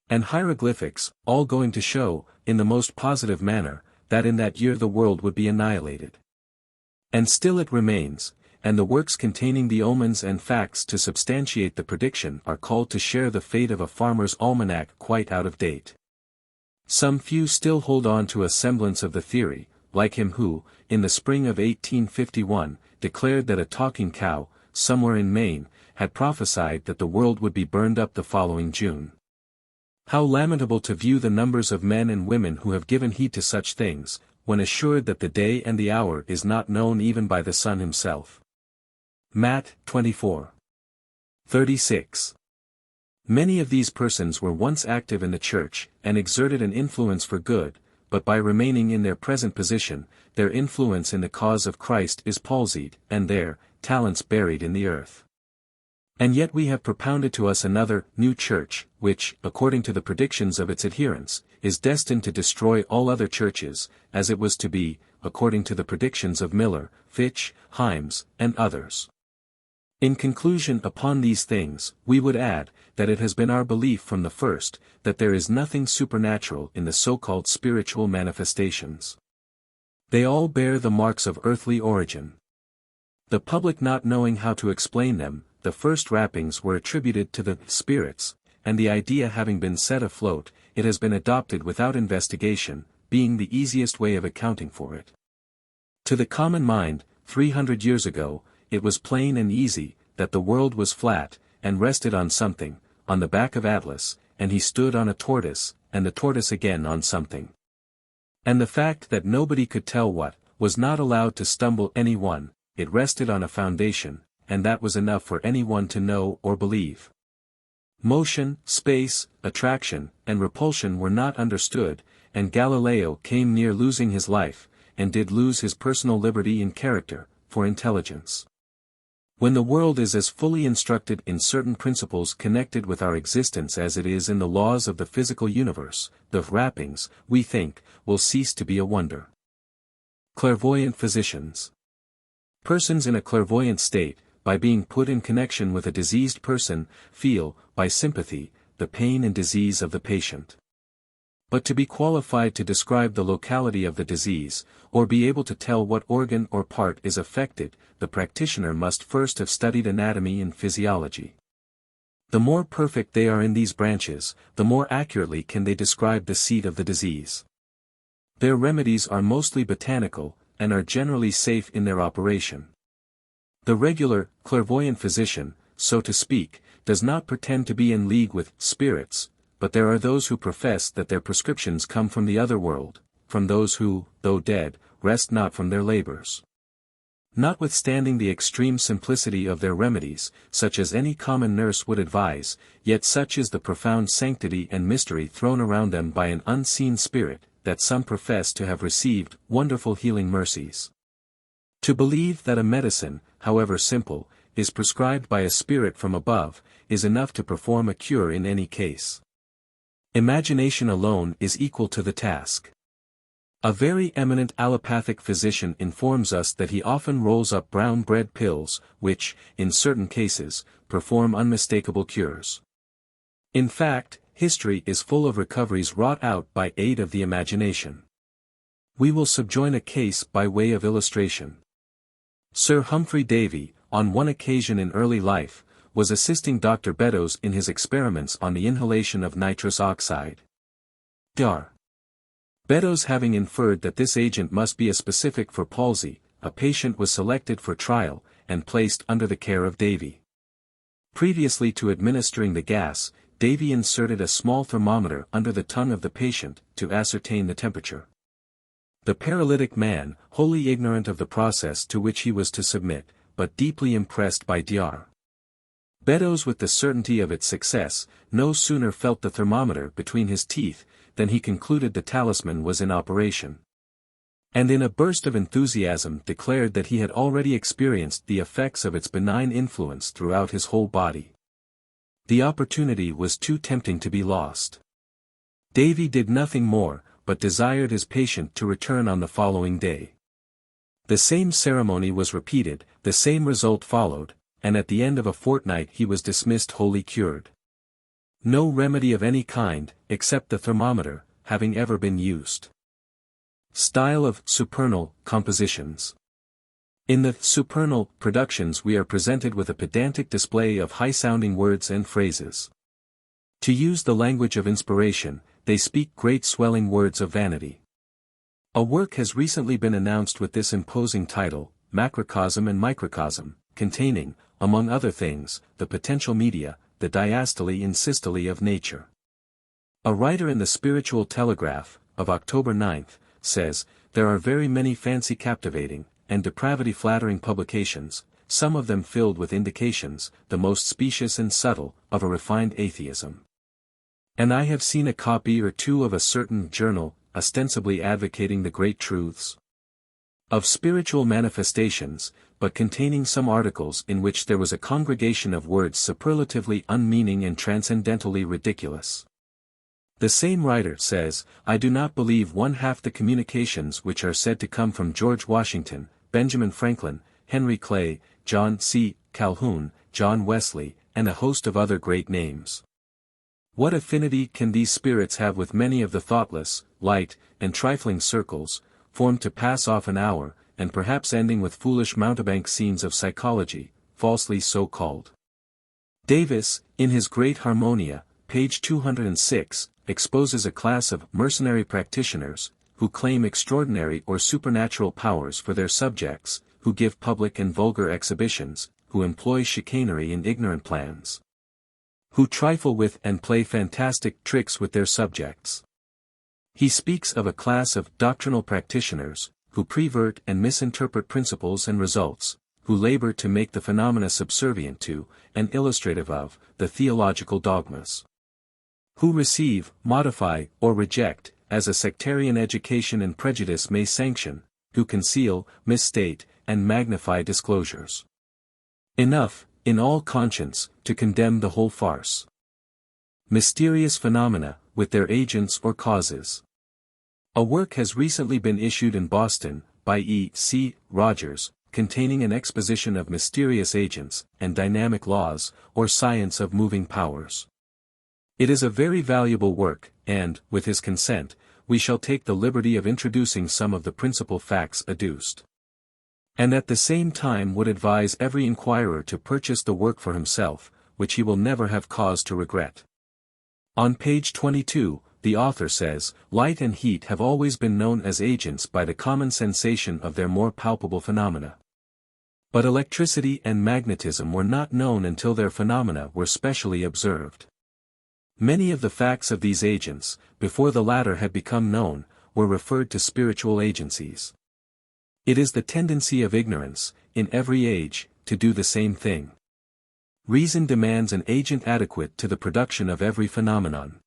and hieroglyphics, all going to show, in the most positive manner, that in that year the world would be annihilated. And still it remains, and the works containing the omens and facts to substantiate the prediction are called to share the fate of a farmer's almanac quite out of date. Some few still hold on to a semblance of the theory, like him who, in the spring of 1851, declared that a talking cow, somewhere in Maine, had prophesied that the world would be burned up the following June. How lamentable to view the numbers of men and women who have given heed to such things, when assured that the day and the hour is not known even by the Son himself. Matt. 24:36. Many of these persons were once active in the church, and exerted an influence for good, but by remaining in their present position, their influence in the cause of Christ is palsied, and their talents buried in the earth. And yet we have propounded to us another, new church, which, according to the predictions of its adherents, is destined to destroy all other churches, as it was to be, according to the predictions of Miller, Fitch, Himes, and others. In conclusion upon these things, we would add, that it has been our belief from the first, that there is nothing supernatural in the so-called spiritual manifestations. They all bear the marks of earthly origin. The public not knowing how to explain them, the first rappings were attributed to the spirits, and the idea having been set afloat, it has been adopted without investigation, being the easiest way of accounting for it. To the common mind, 300 years ago, it was plain and easy, that the world was flat, and rested on something, on the back of Atlas, and he stood on a tortoise, and the tortoise again on something. And the fact that nobody could tell what, was not allowed to stumble any one, it rested on a foundation, and that was enough for any one to know or believe. Motion, space, attraction, and repulsion were not understood, and Galileo came near losing his life, and did lose his personal liberty in character, for intelligence. When the world is as fully instructed in certain principles connected with our existence as it is in the laws of the physical universe, the wrappings, we think, will cease to be a wonder. Clairvoyant Physicians. Persons in a clairvoyant state, by being put in connection with a diseased person, feel, by sympathy, the pain and disease of the patient. But to be qualified to describe the locality of the disease, or be able to tell what organ or part is affected, the practitioner must first have studied anatomy and physiology. The more perfect they are in these branches, the more accurately can they describe the seat of the disease. Their remedies are mostly botanical, and are generally safe in their operation. The regular, clairvoyant physician, so to speak, does not pretend to be in league with spirits, but there are those who profess that their prescriptions come from the other world, from those who, though dead, rest not from their labors. Notwithstanding the extreme simplicity of their remedies, such as any common nurse would advise, yet such is the profound sanctity and mystery thrown around them by an unseen spirit, that some profess to have received wonderful healing mercies. To believe that a medicine, however simple, is prescribed by a spirit from above, is enough to perform a cure in any case. Imagination alone is equal to the task. A very eminent allopathic physician informs us that he often rolls up brown bread pills, which, in certain cases, perform unmistakable cures. In fact, history is full of recoveries wrought out by aid of the imagination. We will subjoin a case by way of illustration. Sir Humphrey Davy, on one occasion in early life, was assisting Dr. Beddoes in his experiments on the inhalation of nitrous oxide. Dr. Beddoes having inferred that this agent must be a specific for palsy, a patient was selected for trial, and placed under the care of Davy. Previously to administering the gas, Davy inserted a small thermometer under the tongue of the patient, to ascertain the temperature. The paralytic man, wholly ignorant of the process to which he was to submit, but deeply impressed by Dr. Beddoes with the certainty of its success, no sooner felt the thermometer between his teeth, than he concluded the talisman was in operation. And in a burst of enthusiasm declared that he had already experienced the effects of its benign influence throughout his whole body. The opportunity was too tempting to be lost. Davy did nothing more, but desired his patient to return on the following day. The same ceremony was repeated, the same result followed, and at the end of a fortnight he was dismissed wholly cured. No remedy of any kind, except the thermometer, having ever been used. Style of Supernal compositions. In the Supernal productions we are presented with a pedantic display of high-sounding words and phrases. To use the language of inspiration, they speak great swelling words of vanity. A work has recently been announced with this imposing title, Macrocosm and Microcosm, containing, among other things, the potential media, the diastole and systole of nature. A writer in the Spiritual Telegraph, of October 9, says, there are very many fancy-captivating, and depravity-flattering publications, some of them filled with indications, the most specious and subtle, of a refined atheism. And I have seen a copy or two of a certain journal, ostensibly advocating the great truths of spiritual manifestations, but containing some articles in which there was a congregation of words superlatively unmeaning and transcendentally ridiculous. The same writer says, I do not believe one half the communications which are said to come from George Washington, Benjamin Franklin, Henry Clay, John C. Calhoun, John Wesley, and a host of other great names. What affinity can these spirits have with many of the thoughtless, light, and trifling circles, formed to pass off an hour, and perhaps ending with foolish mountebank scenes of psychology, falsely so called? Davis, in his Great Harmonia, page 206, exposes a class of mercenary practitioners, who claim extraordinary or supernatural powers for their subjects, who give public and vulgar exhibitions, who employ chicanery and ignorant plans, who trifle with and play fantastic tricks with their subjects. He speaks of a class of doctrinal practitioners, who pervert and misinterpret principles and results, who labor to make the phenomena subservient to, and illustrative of, the theological dogmas, who receive, modify, or reject, as a sectarian education and prejudice may sanction, who conceal, misstate, and magnify disclosures. Enough, in all conscience, to condemn the whole farce. Mysterious phenomena, with their agents or causes. A work has recently been issued in Boston, by E. C. Rogers, containing an exposition of mysterious agents, and dynamic laws, or science of moving powers. It is a very valuable work, and, with his consent, we shall take the liberty of introducing some of the principal facts adduced. And at the same time would advise every inquirer to purchase the work for himself, which he will never have cause to regret. On page 22, the author says, light and heat have always been known as agents by the common sensation of their more palpable phenomena. But electricity and magnetism were not known until their phenomena were specially observed. Many of the facts of these agents, before the latter had become known, were referred to spiritual agencies. It is the tendency of ignorance, in every age, to do the same thing. Reason demands an agent adequate to the production of every phenomenon.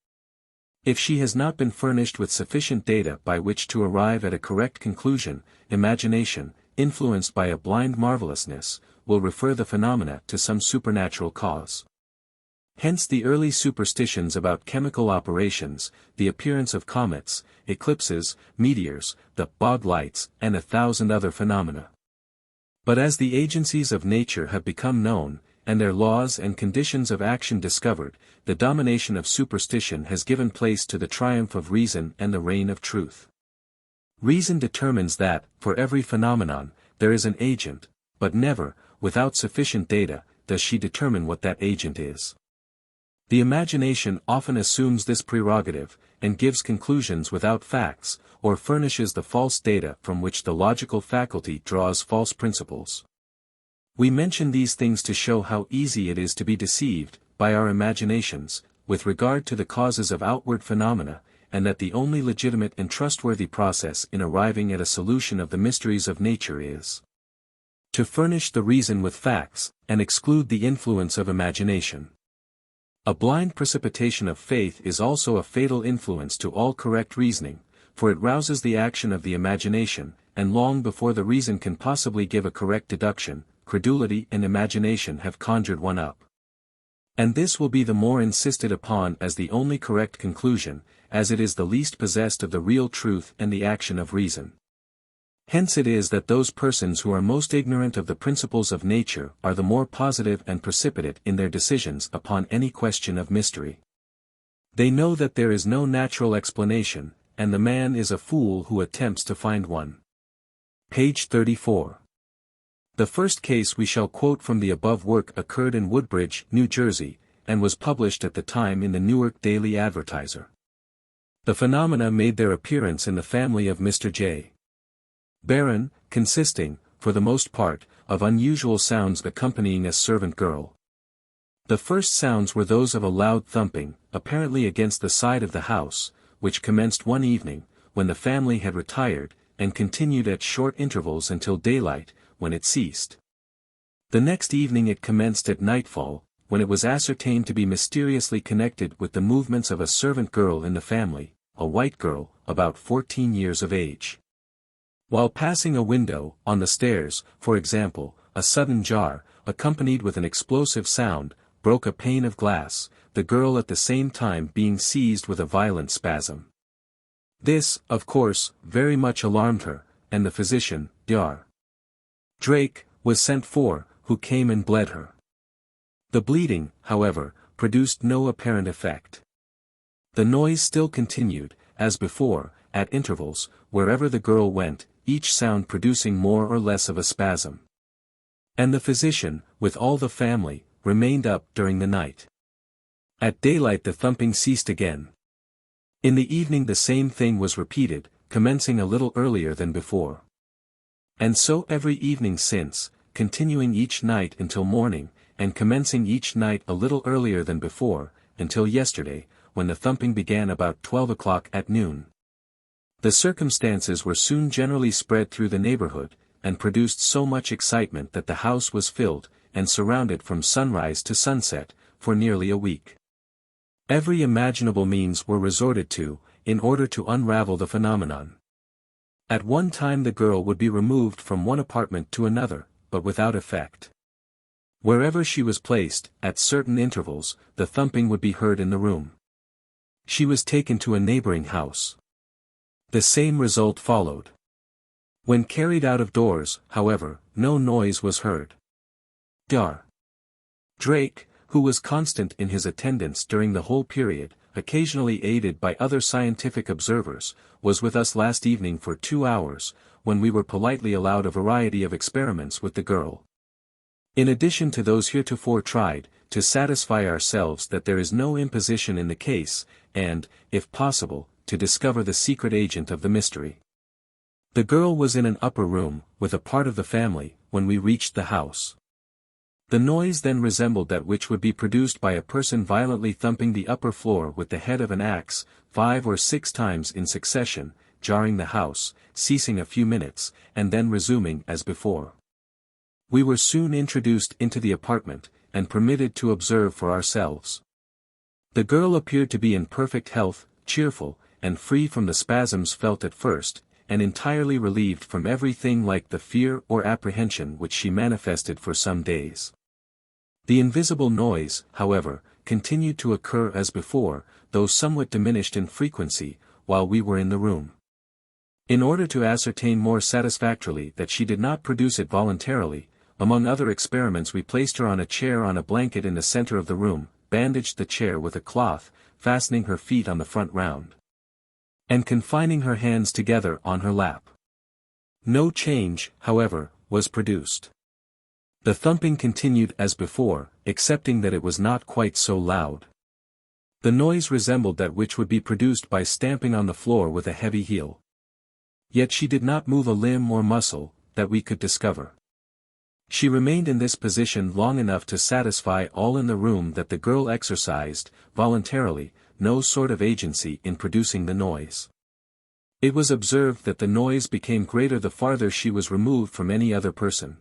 If she has not been furnished with sufficient data by which to arrive at a correct conclusion, imagination, influenced by a blind marvelousness, will refer the phenomena to some supernatural cause. Hence the early superstitions about chemical operations, the appearance of comets, eclipses, meteors, the bog lights, and 1,000 other phenomena. But as the agencies of nature have become known, and their laws and conditions of action discovered, the domination of superstition has given place to the triumph of reason and the reign of truth. Reason determines that, for every phenomenon, there is an agent, but never, without sufficient data, does she determine what that agent is. The imagination often assumes this prerogative, and gives conclusions without facts, or furnishes the false data from which the logical faculty draws false principles. We mention these things to show how easy it is to be deceived, by our imaginations, with regard to the causes of outward phenomena, and that the only legitimate and trustworthy process in arriving at a solution of the mysteries of nature is to furnish the reason with facts, and exclude the influence of imagination. A blind precipitation of faith is also a fatal influence to all correct reasoning, for it rouses the action of the imagination, and long before the reason can possibly give a correct deduction, credulity and imagination have conjured one up. And this will be the more insisted upon as the only correct conclusion, as it is the least possessed of the real truth and the action of reason. Hence it is that those persons who are most ignorant of the principles of nature are the more positive and precipitate in their decisions upon any question of mystery. They know that there is no natural explanation, and the man is a fool who attempts to find one. Page 34. The first case we shall quote from the above work occurred in Woodbridge, New Jersey, and was published at the time in the Newark Daily Advertiser. The phenomena made their appearance in the family of Mr. J. Barron, consisting, for the most part, of unusual sounds accompanying a servant girl. The first sounds were those of a loud thumping, apparently against the side of the house, which commenced one evening, when the family had retired, and continued at short intervals until daylight, when it ceased. The next evening it commenced at nightfall, when it was ascertained to be mysteriously connected with the movements of a servant girl in the family, a white girl, about 14 years of age. While passing a window, on the stairs, for example, a sudden jar, accompanied with an explosive sound, broke a pane of glass, the girl at the same time being seized with a violent spasm. This, of course, very much alarmed her, and the physician, Dr. Drake, was sent for, who came and bled her. The bleeding, however, produced no apparent effect. The noise still continued, as before, at intervals, wherever the girl went, each sound producing more or less of a spasm. And the physician, with all the family, remained up during the night. At daylight the thumping ceased again. In the evening the same thing was repeated, commencing a little earlier than before. And so every evening since, continuing each night until morning, and commencing each night a little earlier than before, until yesterday, when the thumping began about 12 o'clock at noon. The circumstances were soon generally spread through the neighborhood, and produced so much excitement that the house was filled, and surrounded from sunrise to sunset, for nearly a week. Every imaginable means were resorted to, in order to unravel the phenomenon. At one time the girl would be removed from one apartment to another, but without effect. Wherever she was placed, at certain intervals, the thumping would be heard in the room. She was taken to a neighboring house. The same result followed. When carried out of doors, however, no noise was heard. Dr. Drake, who was constant in his attendance during the whole period, occasionally aided by other scientific observers, was with us last evening for 2 hours, when we were politely allowed a variety of experiments with the girl. In addition to those heretofore tried, to satisfy ourselves that there is no imposition in the case, and, if possible, to discover the secret agent of the mystery. The girl was in an upper room, with a part of the family, when we reached the house. The noise then resembled that which would be produced by a person violently thumping the upper floor with the head of an axe, 5 or 6 times in succession, jarring the house, ceasing a few minutes, and then resuming as before. We were soon introduced into the apartment, and permitted to observe for ourselves. The girl appeared to be in perfect health, cheerful, and free from the spasms felt at first, and entirely relieved from everything like the fear or apprehension which she manifested for some days. The invisible noise, however, continued to occur as before, though somewhat diminished in frequency, while we were in the room. In order to ascertain more satisfactorily that she did not produce it voluntarily, among other experiments we placed her on a chair on a blanket in the center of the room, bandaged the chair with a cloth, fastening her feet on the front round, and confining her hands together on her lap. No change, however, was produced. The thumping continued as before, excepting that it was not quite so loud. The noise resembled that which would be produced by stamping on the floor with a heavy heel. Yet she did not move a limb or muscle, that we could discover. She remained in this position long enough to satisfy all in the room that the girl exercised, voluntarily, no sort of agency in producing the noise. It was observed that the noise became greater the farther she was removed from any other person.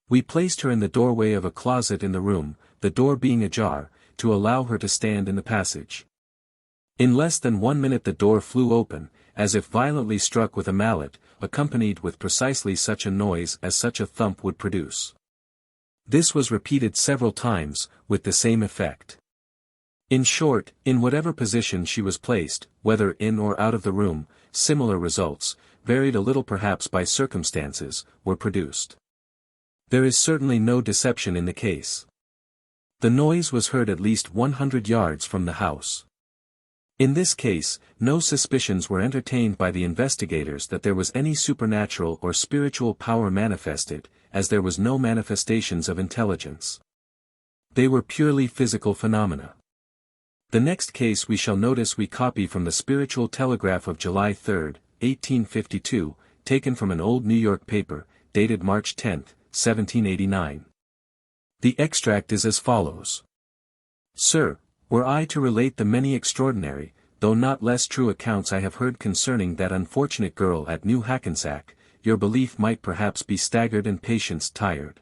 We placed her in the doorway of a closet in the room, the door being ajar, to allow her to stand in the passage. In less than 1 minute the door flew open, as if violently struck with a mallet, accompanied with precisely such a noise as such a thump would produce. This was repeated several times, with the same effect. In short, in whatever position she was placed, whether in or out of the room, similar results, varied a little perhaps by circumstances, were produced. There is certainly no deception in the case. The noise was heard at least 100 yards from the house. In this case, no suspicions were entertained by the investigators that there was any supernatural or spiritual power manifested, as there was no manifestations of intelligence. They were purely physical phenomena. The next case we shall notice we copy from the Spiritual Telegraph of July 3, 1852, taken from an old New York paper, dated March 10, 1789. The extract is as follows. Sir, were I to relate the many extraordinary, though not less true accounts I have heard concerning that unfortunate girl at New Hackensack, your belief might perhaps be staggered and patience tired.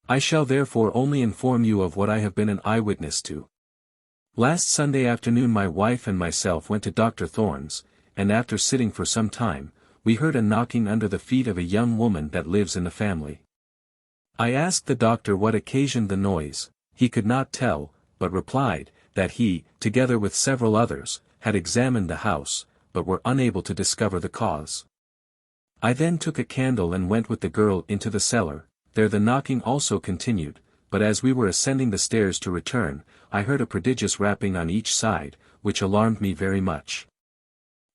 I shall therefore only inform you of what I have been an eyewitness to. Last Sunday afternoon my wife and myself went to Dr. Thorne's, and after sitting for some time, we heard a knocking under the feet of a young woman that lives in the family. I asked the doctor what occasioned the noise. He could not tell, but replied, that he, together with several others, had examined the house, but were unable to discover the cause. I then took a candle and went with the girl into the cellar. There the knocking also continued, but as we were ascending the stairs to return, I heard a prodigious rapping on each side, which alarmed me very much.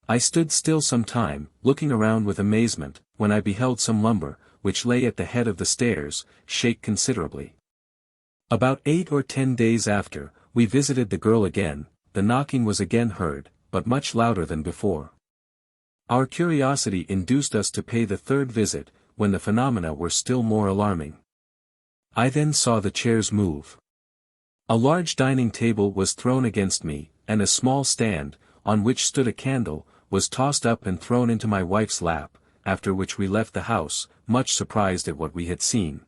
I stood still some time, looking around with amazement, when I beheld some lumber, which lay at the head of the stairs, shake considerably. About 8 or 10 days after, we visited the girl again. The knocking was again heard, but much louder than before. Our curiosity induced us to pay the third visit, when the phenomena were still more alarming. I then saw the chairs move. A large dining table was thrown against me, and a small stand, on which stood a candle, was tossed up and thrown into my wife's lap, after which we left the house, much surprised at what we had seen.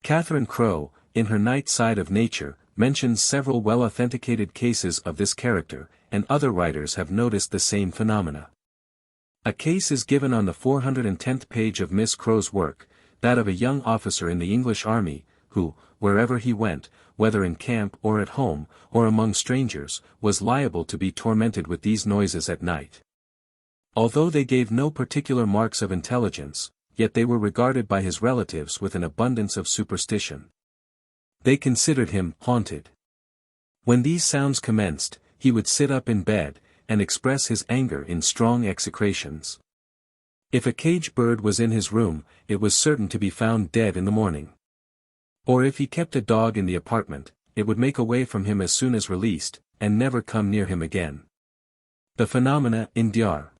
Catherine Crowe, in her Night Side of Nature, mentions several well-authenticated cases of this character, and other writers have noticed the same phenomena. A case is given on the 410th page of Miss Crowe's work, that of a young officer in the English army, who, wherever he went, whether in camp or at home, or among strangers, was liable to be tormented with these noises at night. Although they gave no particular marks of intelligence, yet they were regarded by his relatives with an abundance of superstition. They considered him haunted. When these sounds commenced, he would sit up in bed, and express his anger in strong execrations. If a caged bird was in his room, it was certain to be found dead in the morning. Or if he kept a dog in the apartment, it would make away from him as soon as released, and never come near him again. The phenomena in Dr.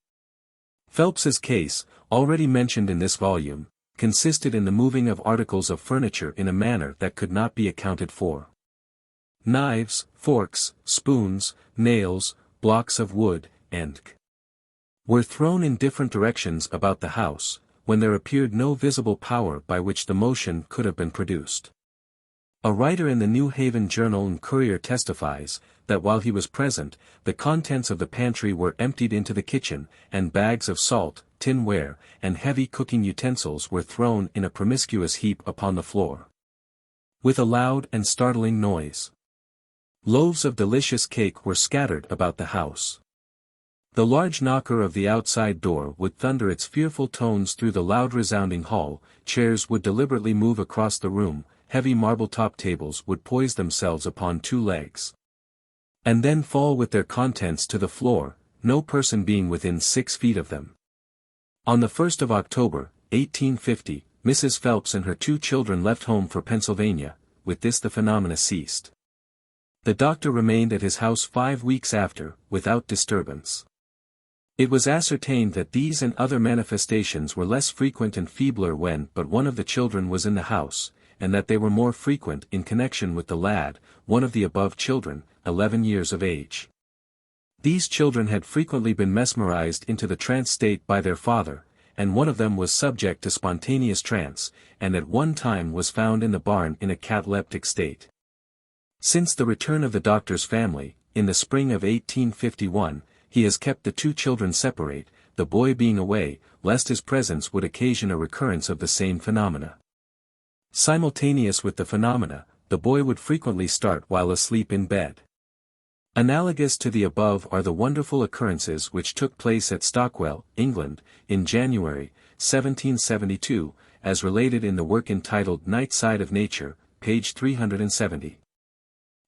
Phelps's case, already mentioned in this volume, consisted in the moving of articles of furniture in a manner that could not be accounted for. Knives, forks, spoons, nails, blocks of wood, and were thrown in different directions about the house, when there appeared no visible power by which the motion could have been produced. A writer in the New Haven Journal and Courier testifies, that while he was present, the contents of the pantry were emptied into the kitchen, and bags of salt, tinware, and heavy cooking utensils were thrown in a promiscuous heap upon the floor, with a loud and startling noise. Loaves of delicious cake were scattered about the house. The large knocker of the outside door would thunder its fearful tones through the loud resounding hall, chairs would deliberately move across the room, heavy marble-top tables would poise themselves upon two legs, and then fall with their contents to the floor, no person being within 6 feet of them. On the 1st of October, 1850, Mrs. Phelps and her 2 children left home for Pennsylvania. With this the phenomena ceased. The doctor remained at his house 5 weeks after, without disturbance. It was ascertained that these and other manifestations were less frequent and feebler when but one of the children was in the house, and that they were more frequent in connection with the lad, one of the above children, 11 years of age. These children had frequently been mesmerized into the trance state by their father, and one of them was subject to spontaneous trance, and at one time was found in the barn in a cataleptic state. Since the return of the doctor's family, in the spring of 1851, he has kept the 2 children separate, the boy being away, lest his presence would occasion a recurrence of the same phenomena. Simultaneous with the phenomena, the boy would frequently start while asleep in bed. Analogous to the above are the wonderful occurrences which took place at Stockwell, England, in January, 1772, as related in the work entitled Night Side of Nature, page 370.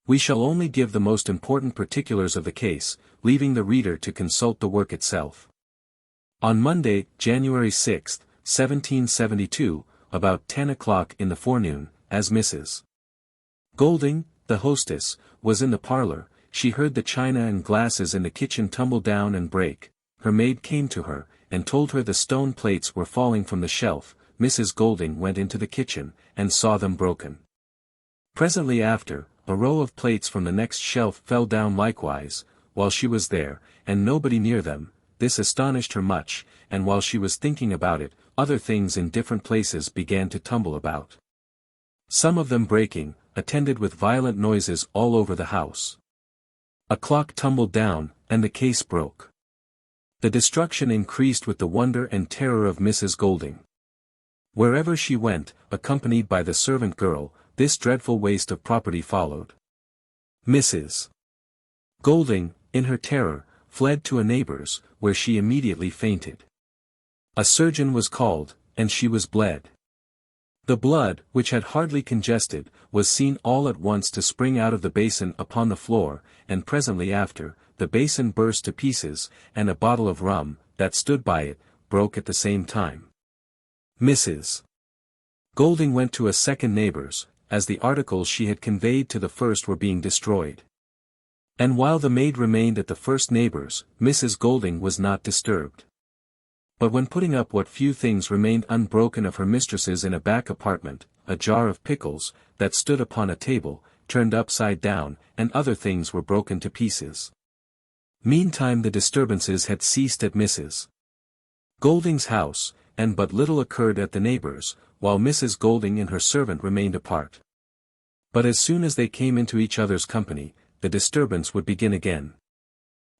We shall only give the most important particulars of the case, leaving the reader to consult the work itself. On Monday, January 6, 1772, about 10 o'clock in the forenoon, as Mrs. Golding, the hostess, was in the parlor, she heard the china and glasses in the kitchen tumble down and break. Her maid came to her, and told her the stone plates were falling from the shelf. Mrs. Golding went into the kitchen, and saw them broken. Presently after, a row of plates from the next shelf fell down likewise, while she was there, and nobody near them. This astonished her much, and while she was thinking about it, other things in different places began to tumble about. Some of them breaking, attended with violent noises all over the house. A clock tumbled down, and the case broke. The destruction increased with the wonder and terror of Mrs. Golding. Wherever she went, accompanied by the servant girl, this dreadful waste of property followed. Mrs. Golding, in her terror, fled to a neighbor's, where she immediately fainted. A surgeon was called, and she was bled. The blood, which had hardly congested, was seen all at once to spring out of the basin upon the floor, and presently after, the basin burst to pieces, and a bottle of rum, that stood by it, broke at the same time. Mrs. Golding went to a second neighbor's, as the articles she had conveyed to the first were being destroyed. And while the maid remained at the first neighbor's, Mrs. Golding was not disturbed. But when putting up what few things remained unbroken of her mistress's in a back apartment, a jar of pickles, that stood upon a table, turned upside down, and other things were broken to pieces. Meantime the disturbances had ceased at Mrs. Golding's house, and but little occurred at the neighbor's, while Mrs. Golding and her servant remained apart. But as soon as they came into each other's company, the disturbance would begin again.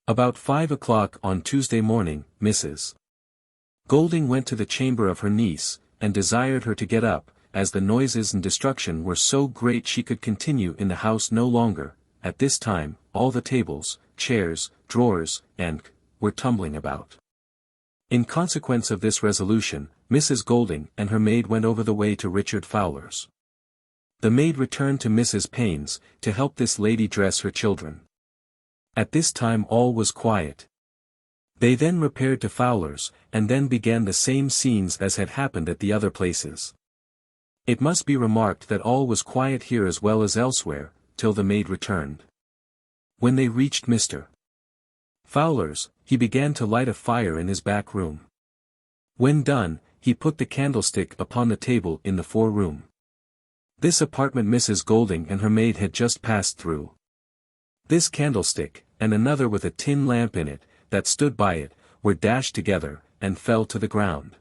About 5 o'clock on Tuesday morning, Mrs. Golding went to the chamber of her niece, and desired her to get up, as the noises and destruction were so great she could continue in the house no longer. At this time, all the tables, chairs, drawers, and were tumbling about. In consequence of this resolution, Mrs. Golding and her maid went over the way to Richard Fowler's. The maid returned to Mrs. Payne's, to help this lady dress her children. At this time all was quiet. They then repaired to Fowler's, and then began the same scenes as had happened at the other places. It must be remarked that all was quiet here as well as elsewhere, till the maid returned. When they reached Mr. Fowler's, he began to light a fire in his back room. When done, he put the candlestick upon the table in the fore-room. This apartment Mrs. Golding and her maid had just passed through. This candlestick, and another with a tin lamp in it, that stood by it, were dashed together, and fell to the ground.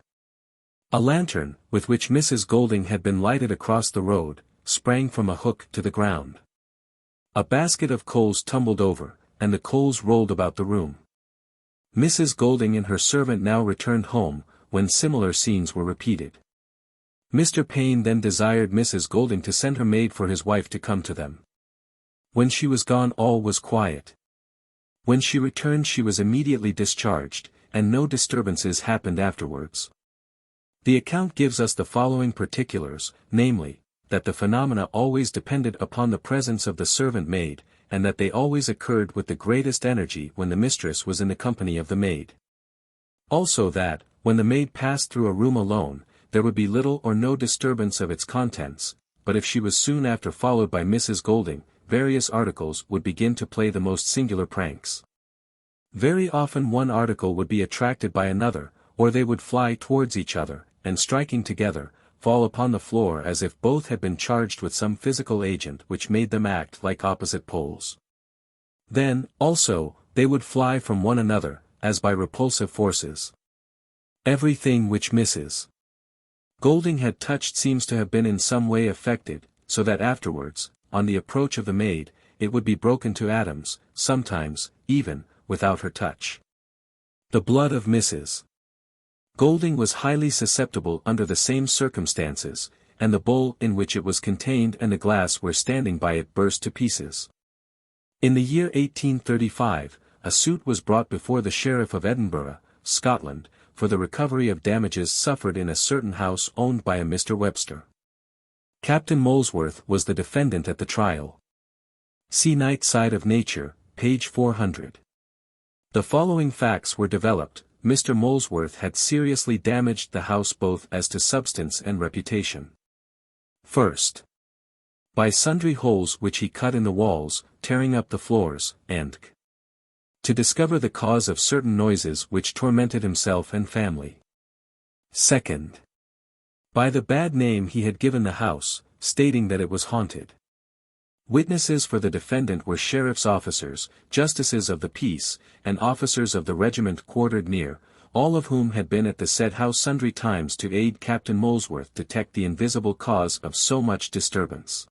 A lantern, with which Mrs. Golding had been lighted across the road, sprang from a hook to the ground. A basket of coals tumbled over, and the coals rolled about the room. Mrs. Golding and her servant now returned home, when similar scenes were repeated. Mr. Payne then desired Mrs. Golding to send her maid for his wife to come to them. When she was gone all was quiet. When she returned she was immediately discharged, and no disturbances happened afterwards. The account gives us the following particulars, namely, that the phenomena always depended upon the presence of the servant maid, and that they always occurred with the greatest energy when the mistress was in the company of the maid. Also that, when the maid passed through a room alone, there would be little or no disturbance of its contents, but if she was soon after followed by Mrs. Golding, various articles would begin to play the most singular pranks. Very often one article would be attracted by another, or they would fly towards each other, and striking together, fall upon the floor as if both had been charged with some physical agent which made them act like opposite poles. Then, also, they would fly from one another, as by repulsive forces. Everything which Mrs. Golding had touched seems to have been in some way affected, so that afterwards, on the approach of the maid, it would be broken to atoms, sometimes, even, without her touch. The blood of Mrs. Golding was highly susceptible under the same circumstances, and the bowl in which it was contained and the glass where standing by it burst to pieces. In the year 1835, a suit was brought before the Sheriff of Edinburgh, Scotland, for the recovery of damages suffered in a certain house owned by a Mr. Webster. Captain Molesworth was the defendant at the trial. See Night Side of Nature, page 400. The following facts were developed. Mr. Molesworth had seriously damaged the house both as to substance and reputation. First, by sundry holes which he cut in the walls, tearing up the floors, and to discover the cause of certain noises which tormented himself and family. Second, by the bad name he had given the house, stating that it was haunted. Witnesses for the defendant were sheriff's officers, justices of the peace, and officers of the regiment quartered near, all of whom had been at the said house sundry times to aid Captain Molesworth detect the invisible cause of so much disturbance.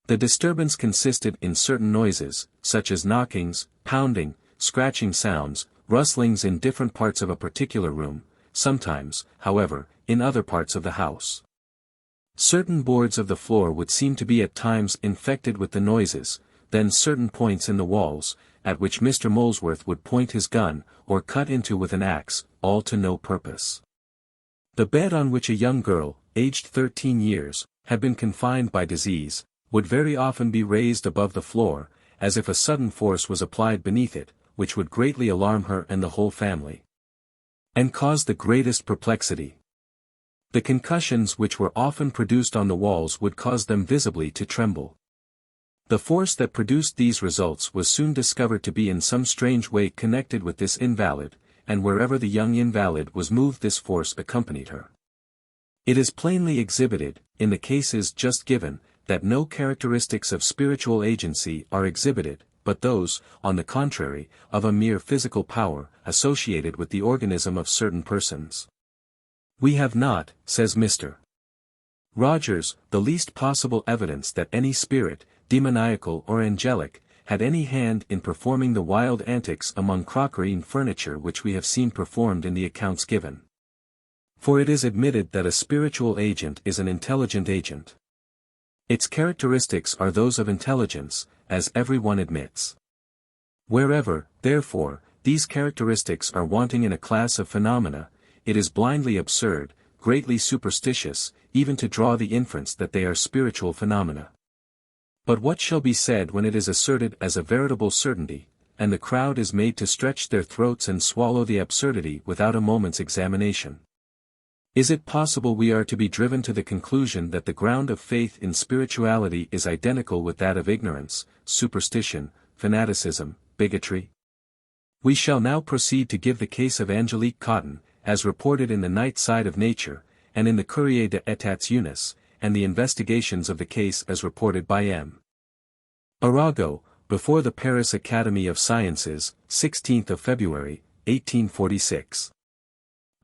The disturbance consisted in certain noises, such as knockings, pounding, scratching sounds, rustlings in different parts of a particular room, sometimes, however, in other parts of the house. Certain boards of the floor would seem to be at times infected with the noises, then certain points in the walls, at which Mr. Molesworth would point his gun, or cut into with an axe, all to no purpose. The bed on which a young girl, aged 13 years, had been confined by disease, would very often be raised above the floor, as if a sudden force was applied beneath it, which would greatly alarm her and the whole family, and cause the greatest perplexity. The concussions which were often produced on the walls would cause them visibly to tremble. The force that produced these results was soon discovered to be in some strange way connected with this invalid, and wherever the young invalid was moved this force accompanied her. It is plainly exhibited, in the cases just given, that no characteristics of spiritual agency are exhibited, but those, on the contrary, of a mere physical power, associated with the organism of certain persons. We have not, says Mr. Rogers, the least possible evidence that any spirit, demoniacal or angelic, had any hand in performing the wild antics among crockery and furniture which we have seen performed in the accounts given. For it is admitted that a spiritual agent is an intelligent agent. Its characteristics are those of intelligence, as everyone admits. Wherever, therefore, these characteristics are wanting in a class of phenomena, it is blindly absurd, greatly superstitious, even to draw the inference that they are spiritual phenomena. But what shall be said when it is asserted as a veritable certainty, and the crowd is made to stretch their throats and swallow the absurdity without a moment's examination? Is it possible we are to be driven to the conclusion that the ground of faith in spirituality is identical with that of ignorance, superstition, fanaticism, bigotry? We shall now proceed to give the case of Angelique Cotton, as reported in the Night Side of Nature, and in the Courrier d'Etats Unis, and the investigations of the case as reported by M. Arago, before the Paris Academy of Sciences, 16th of February, 1846.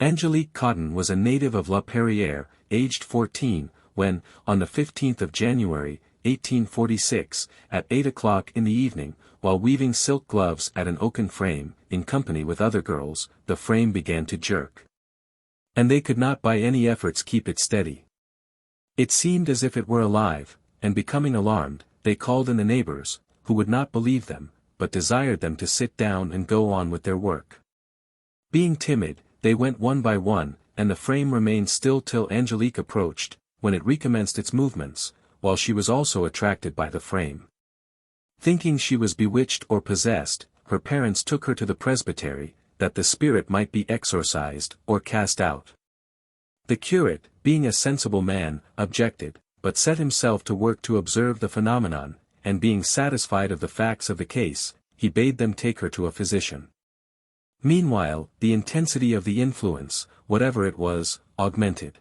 Angelique Cotton was a native of La Perrière, aged 14, when, on the 15th of January, 1846, at 8 o'clock in the evening, while weaving silk gloves at an oaken frame, in company with other girls, the frame began to jerk. And they could not by any efforts keep it steady. It seemed as if it were alive, and becoming alarmed, they called in the neighbors, who would not believe them, but desired them to sit down and go on with their work. Being timid, they went one by one, and the frame remained still till Angelique approached, when it recommenced its movements, while she was also attracted by the frame. Thinking she was bewitched or possessed, her parents took her to the presbytery, that the spirit might be exorcised, or cast out. The curate, being a sensible man, objected, but set himself to work to observe the phenomenon, and being satisfied of the facts of the case, he bade them take her to a physician. Meanwhile, the intensity of the influence, whatever it was, augmented.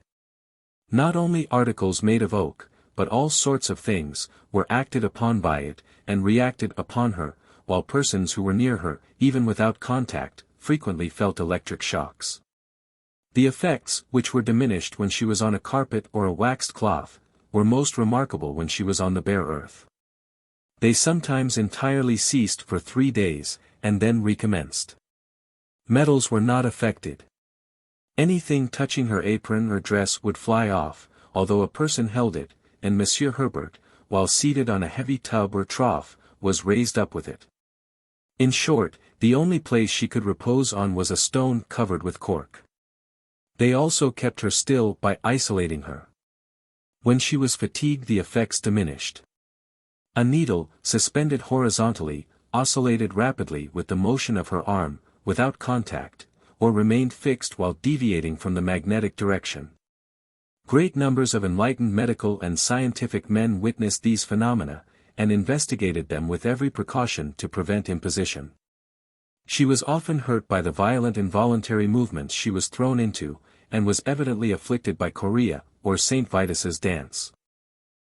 Not only articles made of oak, but all sorts of things, were acted upon by it, and reacted upon her, while persons who were near her, even without contact, frequently felt electric shocks. The effects, which were diminished when she was on a carpet or a waxed cloth, were most remarkable when she was on the bare earth. They sometimes entirely ceased for 3 days, and then recommenced. Metals were not affected. Anything touching her apron or dress would fly off, although a person held it, and Monsieur Herbert, while seated on a heavy tub or trough, was raised up with it. In short, the only place she could repose on was a stone covered with cork. They also kept her still by isolating her. When she was fatigued the effects diminished. A needle, suspended horizontally, oscillated rapidly with the motion of her arm, without contact, or remained fixed while deviating from the magnetic direction. Great numbers of enlightened medical and scientific men witnessed these phenomena, and investigated them with every precaution to prevent imposition. She was often hurt by the violent involuntary movements she was thrown into, and was evidently afflicted by chorea, or St. Vitus's dance.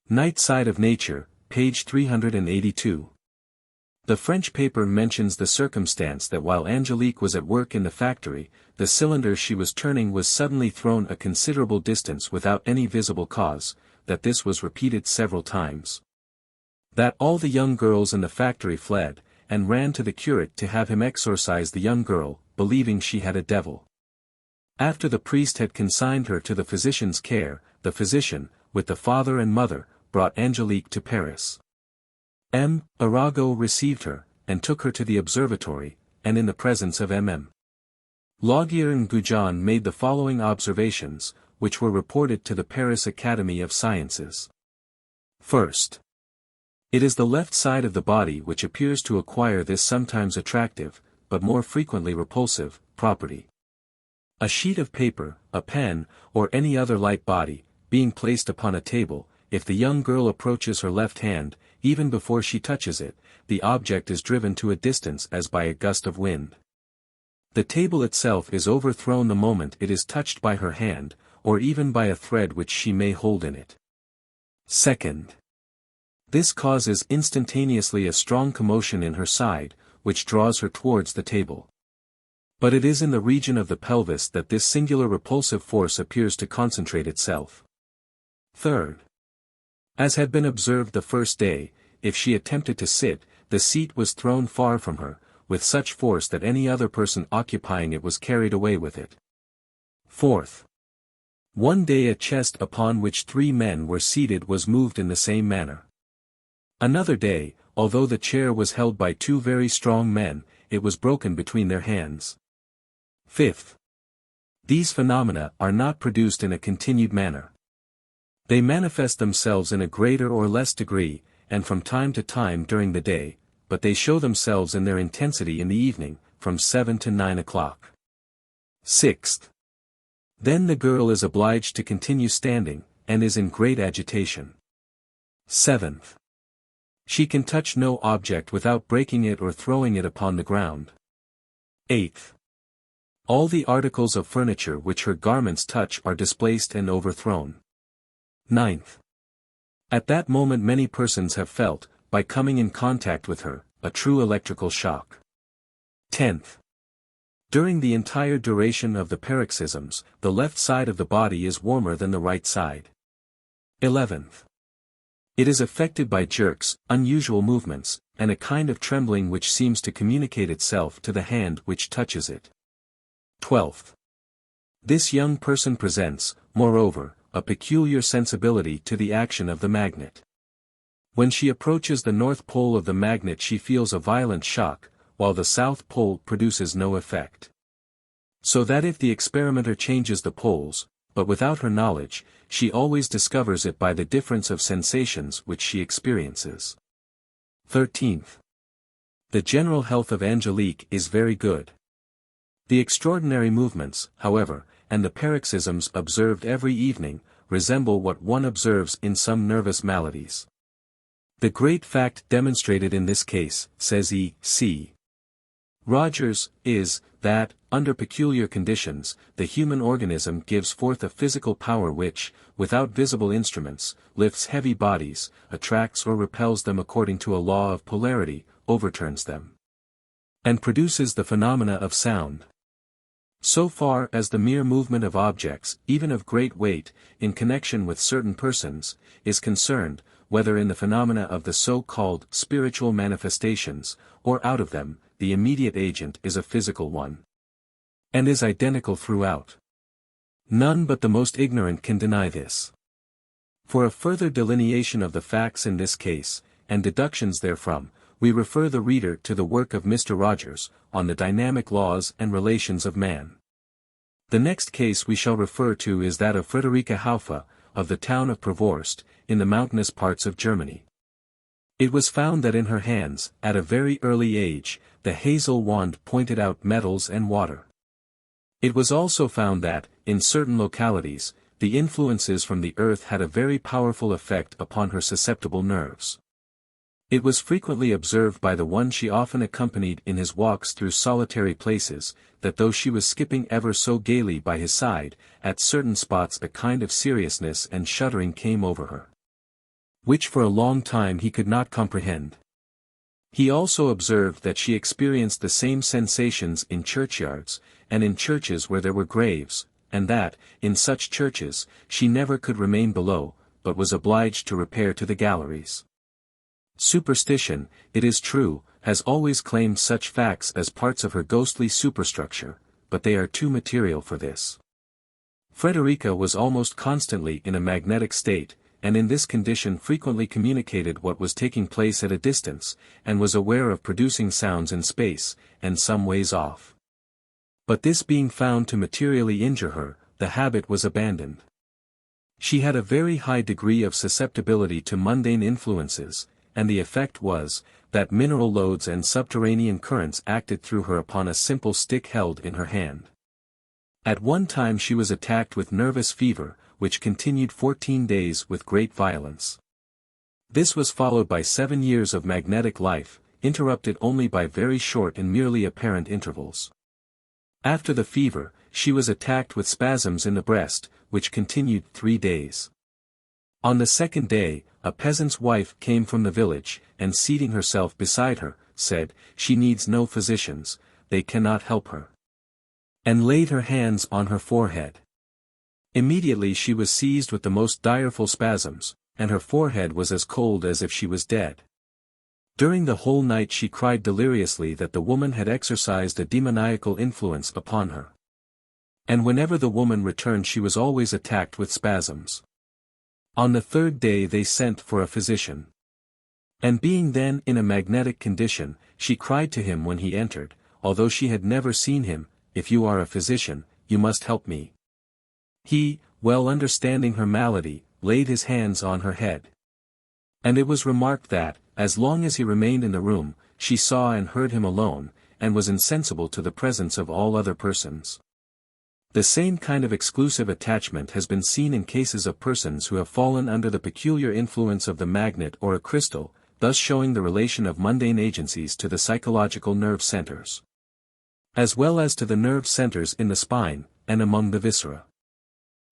Night Side of Nature, page 382. The French paper mentions the circumstance that while Angelique was at work in the factory, the cylinder she was turning was suddenly thrown a considerable distance without any visible cause, that this was repeated several times. That all the young girls in the factory fled, and ran to the curate to have him exorcise the young girl, believing she had a devil. After the priest had consigned her to the physician's care, the physician, with the father and mother, brought Angelique to Paris. M. Arago received her, and took her to the observatory, and in the presence of M. Laugier and Goujon made the following observations, which were reported to the Paris Academy of Sciences. First, it is the left side of the body which appears to acquire this sometimes attractive, but more frequently repulsive, property. A sheet of paper, a pen, or any other light body, being placed upon a table, if the young girl approaches her left hand, even before she touches it, the object is driven to a distance as by a gust of wind. The table itself is overthrown the moment it is touched by her hand, or even by a thread which she may hold in it. Second, this causes instantaneously a strong commotion in her side, which draws her towards the table. But it is in the region of the pelvis that this singular repulsive force appears to concentrate itself. Third, as had been observed the first day, if she attempted to sit, the seat was thrown far from her, with such force that any other person occupying it was carried away with it. Fourth, One day a chest upon which 3 men were seated was moved in the same manner. Another day, although the chair was held by 2 very strong men, it was broken between their hands. Fifth. These phenomena are not produced in a continued manner. They manifest themselves in a greater or less degree, and from time to time during the day, but they show themselves in their intensity in the evening, from 7 to 9 o'clock. Sixth. Then the girl is obliged to continue standing, and is in great agitation. Seventh. She can touch no object without breaking it or throwing it upon the ground. Eighth. All the articles of furniture which her garments touch are displaced and overthrown. Ninth. At that moment many persons have felt, by coming in contact with her, a true electrical shock. 10th. During the entire duration of the paroxysms, the left side of the body is warmer than the right side. 11th. It is affected by jerks, unusual movements, and a kind of trembling which seems to communicate itself to the hand which touches it. 12th. This young person presents, moreover, a peculiar sensibility to the action of the magnet. When she approaches the north pole of the magnet she feels a violent shock, while the south pole produces no effect. So that if the experimenter changes the poles, but without her knowledge, she always discovers it by the difference of sensations which she experiences. 13th. The general health of Angelique is very good. The extraordinary movements, however, and the paroxysms observed every evening, resemble what one observes in some nervous maladies. The great fact demonstrated in this case, says E.C. Rogers, is, that, under peculiar conditions, the human organism gives forth a physical power which, without visible instruments, lifts heavy bodies, attracts or repels them according to a law of polarity, overturns them, and produces the phenomena of sound. So far as the mere movement of objects, even of great weight, in connection with certain persons, is concerned, whether in the phenomena of the so-called spiritual manifestations, or out of them, the immediate agent is a physical one, and is identical throughout. None but the most ignorant can deny this. For a further delineation of the facts in this case, and deductions therefrom, we refer the reader to the work of Mr. Rogers, on the dynamic laws and relations of man. The next case we shall refer to is that of Friederike Haufe, of the town of Provorst, in the mountainous parts of Germany. It was found that in her hands, at a very early age, the hazel wand pointed out metals and water. It was also found that, in certain localities, the influences from the earth had a very powerful effect upon her susceptible nerves. It was frequently observed by the one she often accompanied in his walks through solitary places, that though she was skipping ever so gaily by his side, at certain spots a kind of seriousness and shuddering came over her, which for a long time he could not comprehend. He also observed that she experienced the same sensations in churchyards, and in churches where there were graves, and that, in such churches, she never could remain below, but was obliged to repair to the galleries. Superstition, it is true, has always claimed such facts as parts of her ghostly superstructure, but they are too material for this. Friederike was almost constantly in a magnetic state, and in this condition frequently communicated what was taking place at a distance, and was aware of producing sounds in space, and some ways off. But this being found to materially injure her, the habit was abandoned. She had a very high degree of susceptibility to mundane influences, and the effect was, that mineral lodes and subterranean currents acted through her upon a simple stick held in her hand. At one time she was attacked with nervous fever, which continued 14 days with great violence. This was followed by 7 years of magnetic life, interrupted only by very short and merely apparent intervals. After the fever, she was attacked with spasms in the breast, which continued 3 days. On the 2nd day, a peasant's wife came from the village, and seating herself beside her, said, "She needs no physicians, they cannot help her," and laid her hands on her forehead. Immediately she was seized with the most direful spasms, and her forehead was as cold as if she was dead. During the whole night she cried deliriously that the woman had exercised a demoniacal influence upon her. And whenever the woman returned she was always attacked with spasms. On the third day they sent for a physician. And being then in a magnetic condition, she cried to him when he entered, although she had never seen him, "If you are a physician, you must help me." He, well understanding her malady, laid his hands on her head. And it was remarked that, as long as he remained in the room, she saw and heard him alone, and was insensible to the presence of all other persons. The same kind of exclusive attachment has been seen in cases of persons who have fallen under the peculiar influence of the magnet or a crystal, thus showing the relation of mundane agencies to the psychological nerve centers, as well as to the nerve centers in the spine, and among the viscera.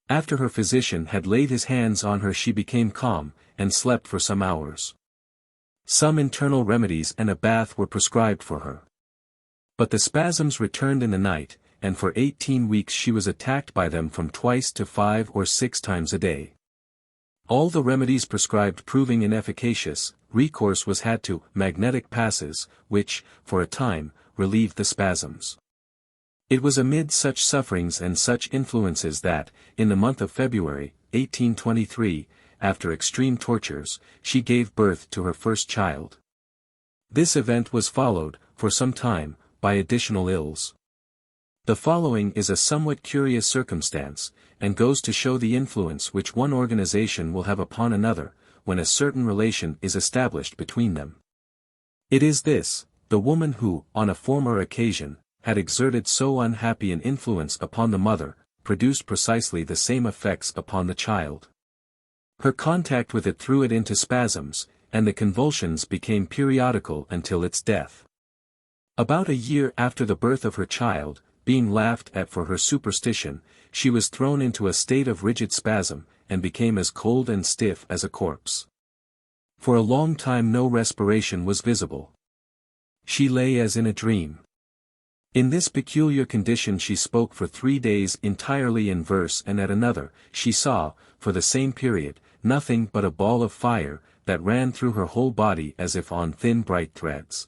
After her physician had laid his hands on her she became calm, and slept for some hours. Some internal remedies and a bath were prescribed for her. But the spasms returned in the night, and for 18 weeks she was attacked by them from twice to 5 or 6 times a day. All the remedies prescribed proving inefficacious, recourse was had to magnetic passes, which, for a time, relieved the spasms. It was amid such sufferings and such influences that, in the month of February, 1823, after extreme tortures, she gave birth to her first child. This event was followed, for some time, by additional ills. The following is a somewhat curious circumstance, and goes to show the influence which one organization will have upon another, when a certain relation is established between them. It is this: the woman who, on a former occasion, had exerted so unhappy an influence upon the mother, produced precisely the same effects upon the child. Her contact with it threw it into spasms, and the convulsions became periodical until its death. About a year after the birth of her child, being laughed at for her superstition, she was thrown into a state of rigid spasm, and became as cold and stiff as a corpse. For a long time no respiration was visible. She lay as in a dream. In this peculiar condition she spoke for 3 days entirely in verse, and at another, she saw, for the same period, nothing but a ball of fire, that ran through her whole body as if on thin bright threads.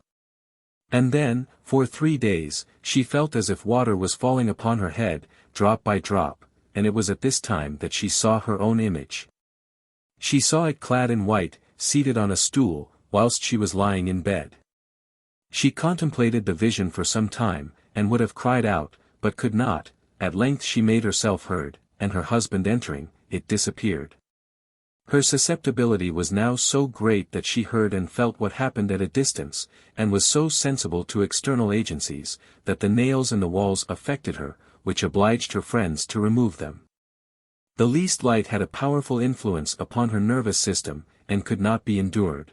And then, for 3 days, she felt as if water was falling upon her head, drop by drop, and it was at this time that she saw her own image. She saw it clad in white, seated on a stool, whilst she was lying in bed. She contemplated the vision for some time, and would have cried out, but could not. At length she made herself heard, and her husband entering, it disappeared. Her susceptibility was now so great that she heard and felt what happened at a distance, and was so sensible to external agencies, that the nails in the walls affected her, which obliged her friends to remove them. The least light had a powerful influence upon her nervous system, and could not be endured.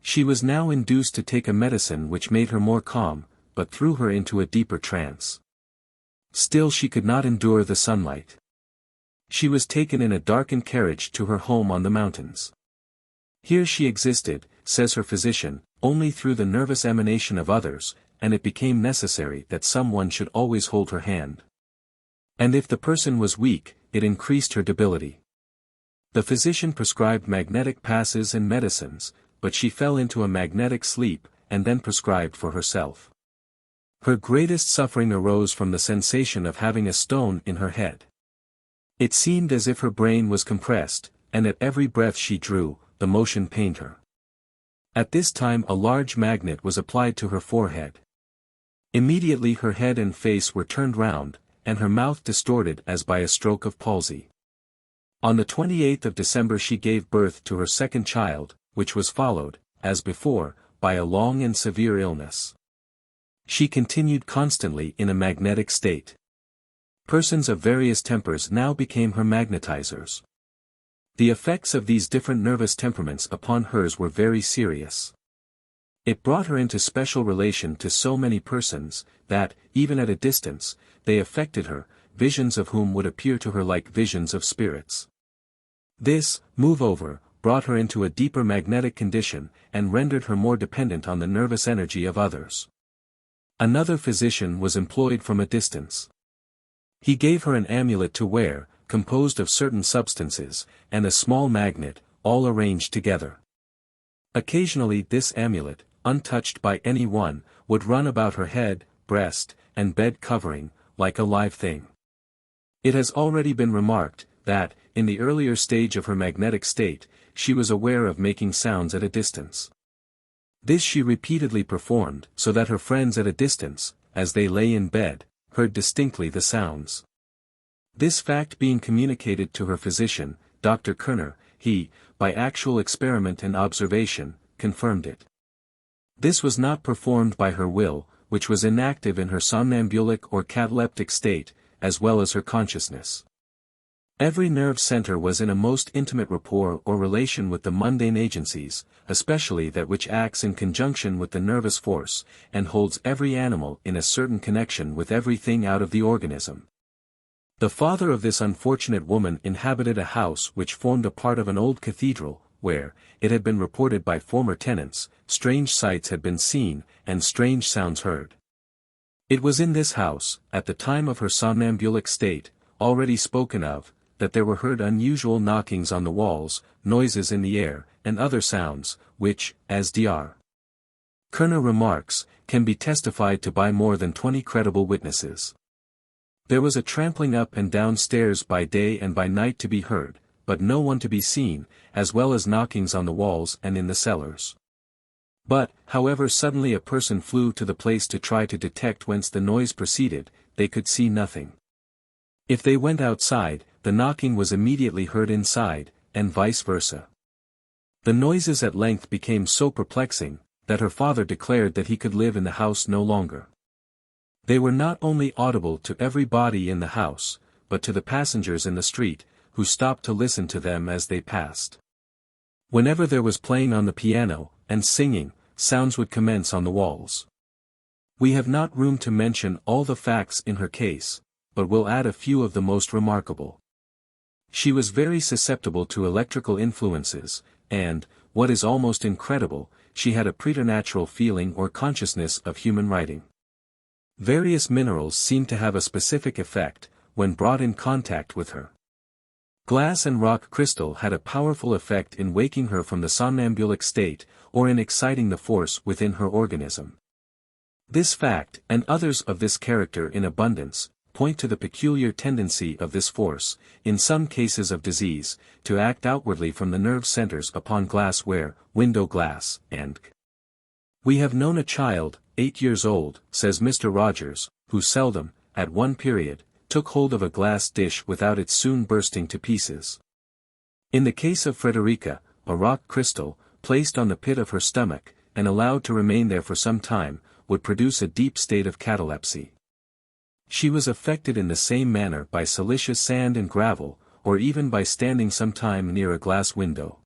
She was now induced to take a medicine which made her more calm, but threw her into a deeper trance. Still she could not endure the sunlight. She was taken in a darkened carriage to her home on the mountains. Here she existed, says her physician, only through the nervous emanation of others, and it became necessary that someone should always hold her hand. And if the person was weak, it increased her debility. The physician prescribed magnetic passes and medicines, but she fell into a magnetic sleep, and then prescribed for herself. Her greatest suffering arose from the sensation of having a stone in her head. It seemed as if her brain was compressed, and at every breath she drew, the motion pained her. At this time a large magnet was applied to her forehead. Immediately her head and face were turned round, and her mouth distorted as by a stroke of palsy. On the 28th of December she gave birth to her second child, which was followed, as before, by a long and severe illness. She continued constantly in a magnetic state. Persons of various tempers now became her magnetizers. The effects of these different nervous temperaments upon hers were very serious. It brought her into special relation to so many persons, that, even at a distance, they affected her, visions of whom would appear to her like visions of spirits. This, moreover, brought her into a deeper magnetic condition, and rendered her more dependent on the nervous energy of others. Another physician was employed from a distance. He gave her an amulet to wear, composed of certain substances, and a small magnet, all arranged together. Occasionally this amulet, untouched by any one, would run about her head, breast, and bed covering, like a live thing. It has already been remarked, that, in the earlier stage of her magnetic state, she was aware of making sounds at a distance. This she repeatedly performed, so that her friends at a distance, as they lay in bed, heard distinctly the sounds. This fact being communicated to her physician, Dr. Kerner, he, by actual experiment and observation, confirmed it. This was not performed by her will, which was inactive in her somnambulic or cataleptic state, as well as her consciousness. Every nerve center was in a most intimate rapport or relation with the mundane agencies, especially that which acts in conjunction with the nervous force, and holds every animal in a certain connection with everything out of the organism. The father of this unfortunate woman inhabited a house which formed a part of an old cathedral, where, it had been reported by former tenants, strange sights had been seen, and strange sounds heard. It was in this house, at the time of her somnambulic state, already spoken of, that there were heard unusual knockings on the walls, noises in the air, and other sounds, which, as Dr. Kerner remarks, can be testified to by more than 20 credible witnesses. There was a trampling up and down stairs by day and by night to be heard, but no one to be seen, as well as knockings on the walls and in the cellars. But, however suddenly a person flew to the place to try to detect whence the noise proceeded, they could see nothing. If they went outside, the knocking was immediately heard inside, and vice versa. The noises at length became so perplexing, that her father declared that he could live in the house no longer. They were not only audible to every body in the house, but to the passengers in the street, who stopped to listen to them as they passed. Whenever there was playing on the piano, and singing, sounds would commence on the walls. We have not room to mention all the facts in her case, but will add a few of the most remarkable. She was very susceptible to electrical influences, and, what is almost incredible, she had a preternatural feeling or consciousness of human writing. Various minerals seemed to have a specific effect, when brought in contact with her. Glass and rock crystal had a powerful effect in waking her from the somnambulic state, or in exciting the force within her organism. This fact, and others of this character in abundance, point to the peculiar tendency of this force, in some cases of disease, to act outwardly from the nerve centers upon glassware, window glass, and We have known a child, 8 years old, says Mr. Rogers, who seldom, at one period, took hold of a glass dish without it soon bursting to pieces. In the case of Frederica, a rock crystal, placed on the pit of her stomach, and allowed to remain there for some time, would produce a deep state of catalepsy. She was affected in the same manner by silicious sand and gravel, or even by standing some time near a glass window.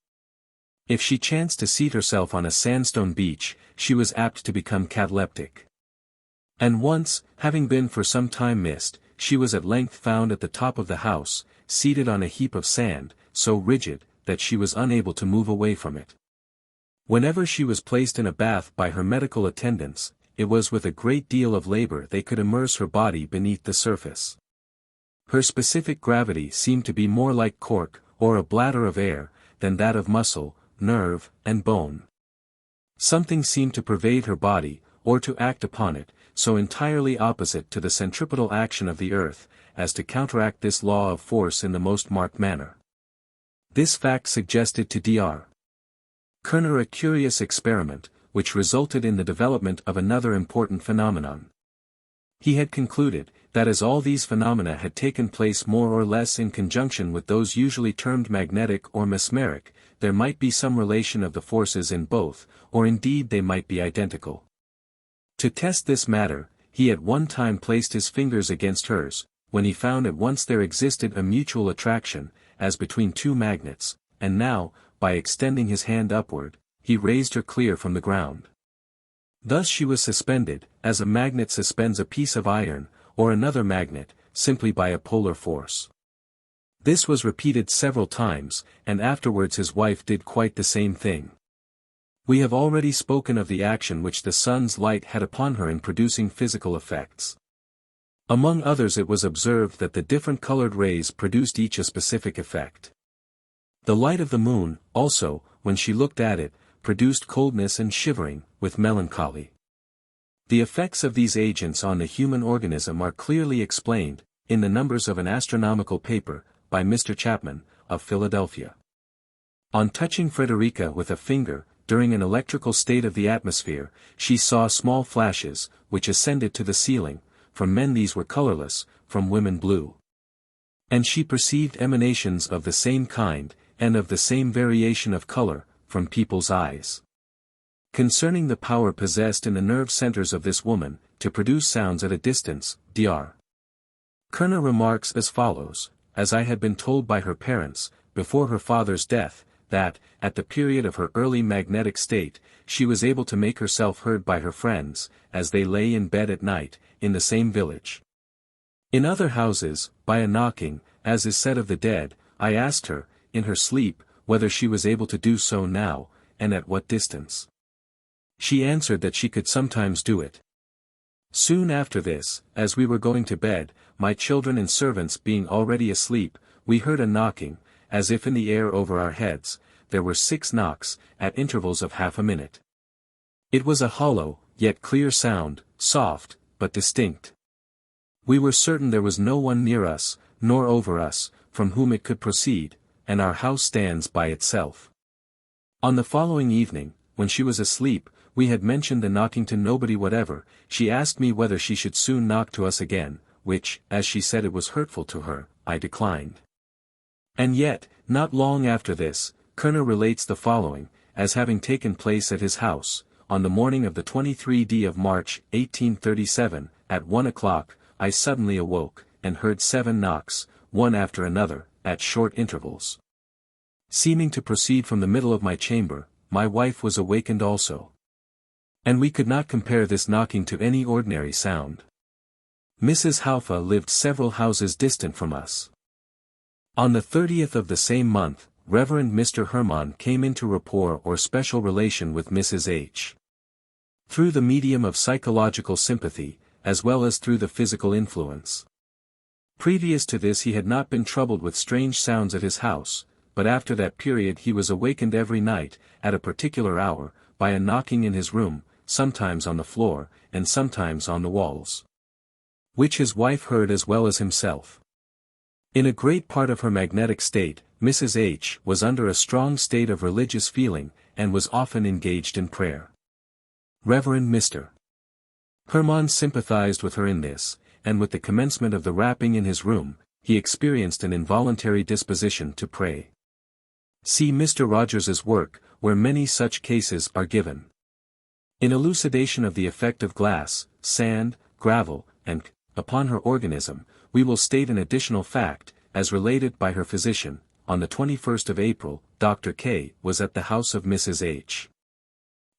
If she chanced to seat herself on a sandstone beach, she was apt to become cataleptic. And once, having been for some time missed, she was at length found at the top of the house, seated on a heap of sand, so rigid, that she was unable to move away from it. Whenever she was placed in a bath by her medical attendants, it was with a great deal of labor they could immerse her body beneath the surface. Her specific gravity seemed to be more like cork, or a bladder of air, than that of muscle, nerve, and bone. Something seemed to pervade her body, or to act upon it, so entirely opposite to the centripetal action of the earth, as to counteract this law of force in the most marked manner. This fact suggested to Dr. Kerner a curious experiment, which resulted in the development of another important phenomenon. He had concluded, that as all these phenomena had taken place more or less in conjunction with those usually termed magnetic or mesmeric, there might be some relation of the forces in both, or indeed they might be identical. To test this matter, he at one time placed his fingers against hers, when he found at once there existed a mutual attraction, as between two magnets, and now, by extending his hand upward, he raised her clear from the ground. Thus she was suspended, as a magnet suspends a piece of iron, or another magnet, simply by a polar force. This was repeated several times, and afterwards his wife did quite the same thing. We have already spoken of the action which the sun's light had upon her in producing physical effects. Among others it was observed that the different colored rays produced each a specific effect. The light of the moon, also, when she looked at it, produced coldness and shivering, with melancholy. The effects of these agents on the human organism are clearly explained, in the numbers of an astronomical paper, by Mr. Chapman, of Philadelphia. On touching Frederica with a finger, during an electrical state of the atmosphere, she saw small flashes, which ascended to the ceiling. From men these were colorless, from women blue. And she perceived emanations of the same kind, and of the same variation of color, from people's eyes. Concerning the power possessed in the nerve centers of this woman, to produce sounds at a distance, Dr. Kerner remarks as follows: as I had been told by her parents, before her father's death, that, at the period of her early magnetic state, she was able to make herself heard by her friends, as they lay in bed at night, in the same village. In other houses, by a knocking, as is said of the dead. I asked her, in her sleep, whether she was able to do so now, and at what distance. She answered that she could sometimes do it. Soon after this, as we were going to bed, my children and servants being already asleep, we heard a knocking, as if in the air over our heads. There were 6 knocks, at intervals of half a minute. It was a hollow, yet clear sound, soft, but distinct. We were certain there was no one near us, nor over us, from whom it could proceed, and our house stands by itself. On the following evening, when she was asleep, we had mentioned the knocking to nobody whatever. She asked me whether she should soon knock to us again, which, as she said it was hurtful to her, I declined. And yet, not long after this, Kerner relates the following, as having taken place at his house, on the morning of the 23d of March, 1837, at 1 o'clock, I suddenly awoke, and heard 7 knocks, one after another, at short intervals. Seeming to proceed from the middle of my chamber, my wife was awakened also. And we could not compare this knocking to any ordinary sound. Mrs. Haufa lived several houses distant from us. On the 30th of the same month, Reverend Mr. Hermann came into rapport or special relation with Mrs. H. Through the medium of psychological sympathy, as well as through the physical influence. Previous to this he had not been troubled with strange sounds at his house, but after that period he was awakened every night, at a particular hour, by a knocking in his room, sometimes on the floor, and sometimes on the walls. Which his wife heard as well as himself. In a great part of her magnetic state, Mrs. H. was under a strong state of religious feeling, and was often engaged in prayer. Reverend Mr. Hermann sympathized with her in this, and with the commencement of the rapping in his room, he experienced an involuntary disposition to pray. See Mr. Rogers's work, where many such cases are given. In elucidation of the effect of glass, sand, gravel, and upon her organism, we will state an additional fact, as related by her physician. On the 21st of April, Dr. K. was at the house of Mrs. H.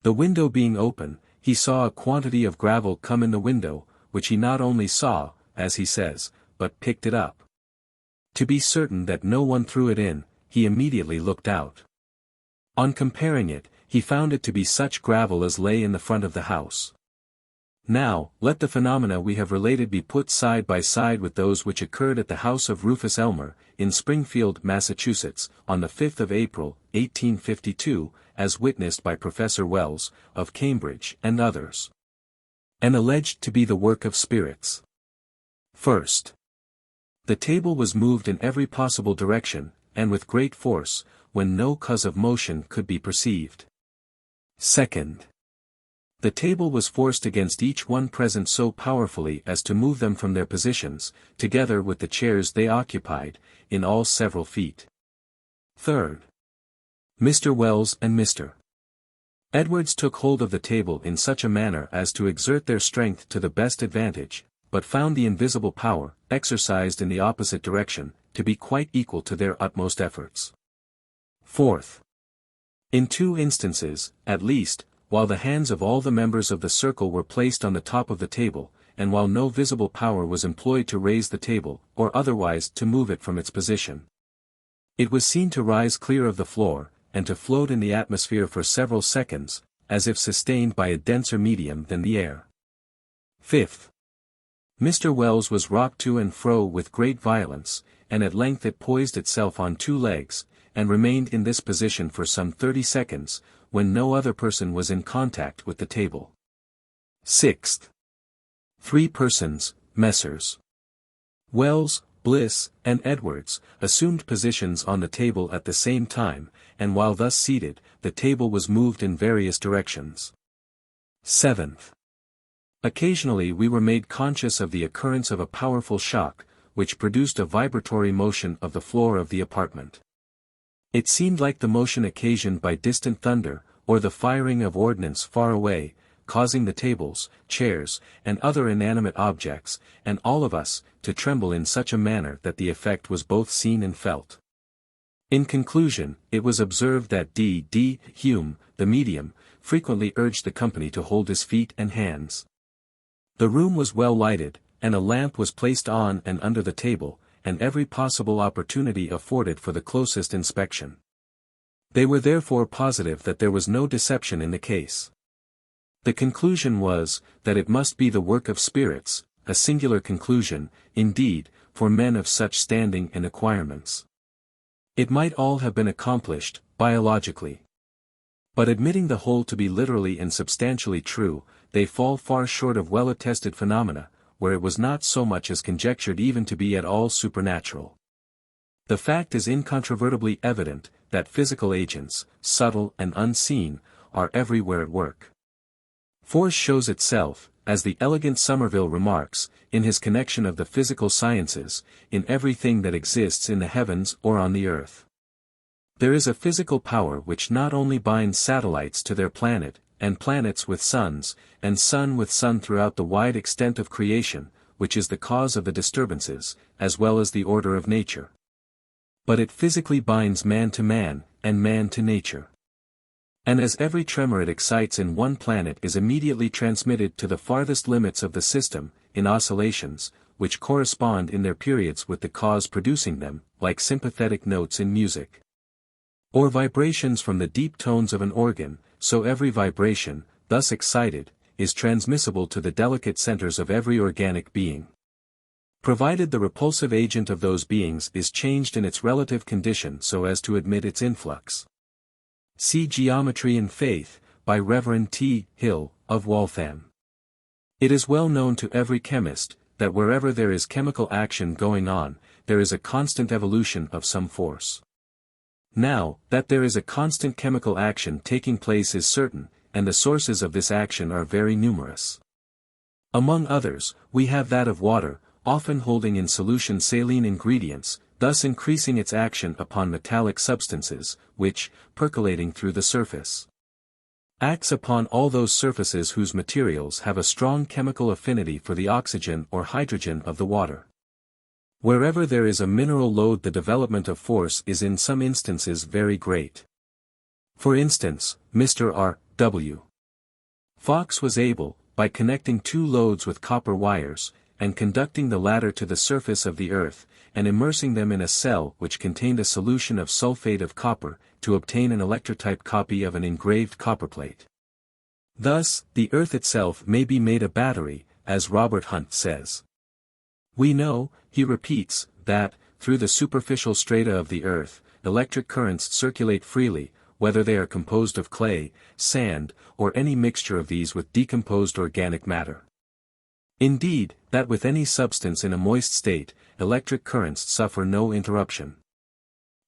The window being open, he saw a quantity of gravel come in the window, which he not only saw, as he says, but picked it up. To be certain that no one threw it in, he immediately looked out. On comparing it, he found it to be such gravel as lay in the front of the house. Now, let the phenomena we have related be put side by side with those which occurred at the house of Rufus Elmer, in Springfield, Massachusetts, on the 5th of April, 1852, as witnessed by Professor Wells, of Cambridge, and others. And alleged to be the work of spirits. First, the table was moved in every possible direction, and with great force, when no cause of motion could be perceived. Second, the table was forced against each one present so powerfully as to move them from their positions, together with the chairs they occupied, in all several feet. Third, Mr. Wells and Mr. Edwards took hold of the table in such a manner as to exert their strength to the best advantage, but found the invisible power, exercised in the opposite direction, to be quite equal to their utmost efforts. Fourth, in 2 instances, at least, while the hands of all the members of the circle were placed on the top of the table, and while no visible power was employed to raise the table, or otherwise to move it from its position, it was seen to rise clear of the floor, and to float in the atmosphere for several seconds, as if sustained by a denser medium than the air. Fifth, Mr. Wells was rocked to and fro with great violence, and at length it poised itself on 2 legs, and remained in this position for some 30 seconds, when no other person was in contact with the table. Sixth, 3 persons, Messrs. Wells, Bliss, and Edwards assumed positions on the table at the same time, and while thus seated, the table was moved in various directions. 7th. Occasionally we were made conscious of the occurrence of a powerful shock, which produced a vibratory motion of the floor of the apartment. It seemed like the motion occasioned by distant thunder, or the firing of ordnance far away, causing the tables, chairs, and other inanimate objects, and all of us, to tremble in such a manner that the effect was both seen and felt. In conclusion, it was observed that D. Hume, the medium, frequently urged the company to hold his feet and hands. The room was well lighted, and a lamp was placed on and under the table, and every possible opportunity afforded for the closest inspection. They were therefore positive that there was no deception in the case. The conclusion was, that it must be the work of spirits, a singular conclusion, indeed, for men of such standing and acquirements. It might all have been accomplished, biologically. But admitting the whole to be literally and substantially true, they fall far short of well-attested phenomena, where it was not so much as conjectured even to be at all supernatural. The fact is incontrovertibly evident, that physical agents, subtle and unseen, are everywhere at work. Force shows itself, as the elegant Somerville remarks, in his connection of the physical sciences, in everything that exists in the heavens or on the earth. There is a physical power which not only binds satellites to their planet, and planets with suns, and sun with sun throughout the wide extent of creation, which is the cause of the disturbances, as well as the order of nature. But it physically binds man to man, and man to nature. And as every tremor it excites in one planet is immediately transmitted to the farthest limits of the system, in oscillations, which correspond in their periods with the cause producing them, like sympathetic notes in music, or vibrations from the deep tones of an organ, so every vibration, thus excited, is transmissible to the delicate centers of every organic being. Provided the repulsive agent of those beings is changed in its relative condition so as to admit its influx. See Geometry and Faith, by Reverend T. Hill, of Waltham. It is well known to every chemist, that wherever there is chemical action going on, there is a constant evolution of some force. Now, that there is a constant chemical action taking place is certain, and the sources of this action are very numerous. Among others, we have that of water, often holding in solution saline ingredients, thus increasing its action upon metallic substances, which, percolating through the surface, acts upon all those surfaces whose materials have a strong chemical affinity for the oxygen or hydrogen of the water. Wherever there is a mineral load, the development of force is in some instances very great. For instance, Mr. R. W. Fox was able, by connecting two loads with copper wires, and conducting the latter to the surface of the earth, and immersing them in a cell which contained a solution of sulfate of copper, to obtain an electrotype copy of an engraved copperplate. Thus, the earth itself may be made a battery, as Robert Hunt says. We know, he repeats, that, through the superficial strata of the earth, electric currents circulate freely, whether they are composed of clay, sand, or any mixture of these with decomposed organic matter. Indeed, that with any substance in a moist state, electric currents suffer no interruption.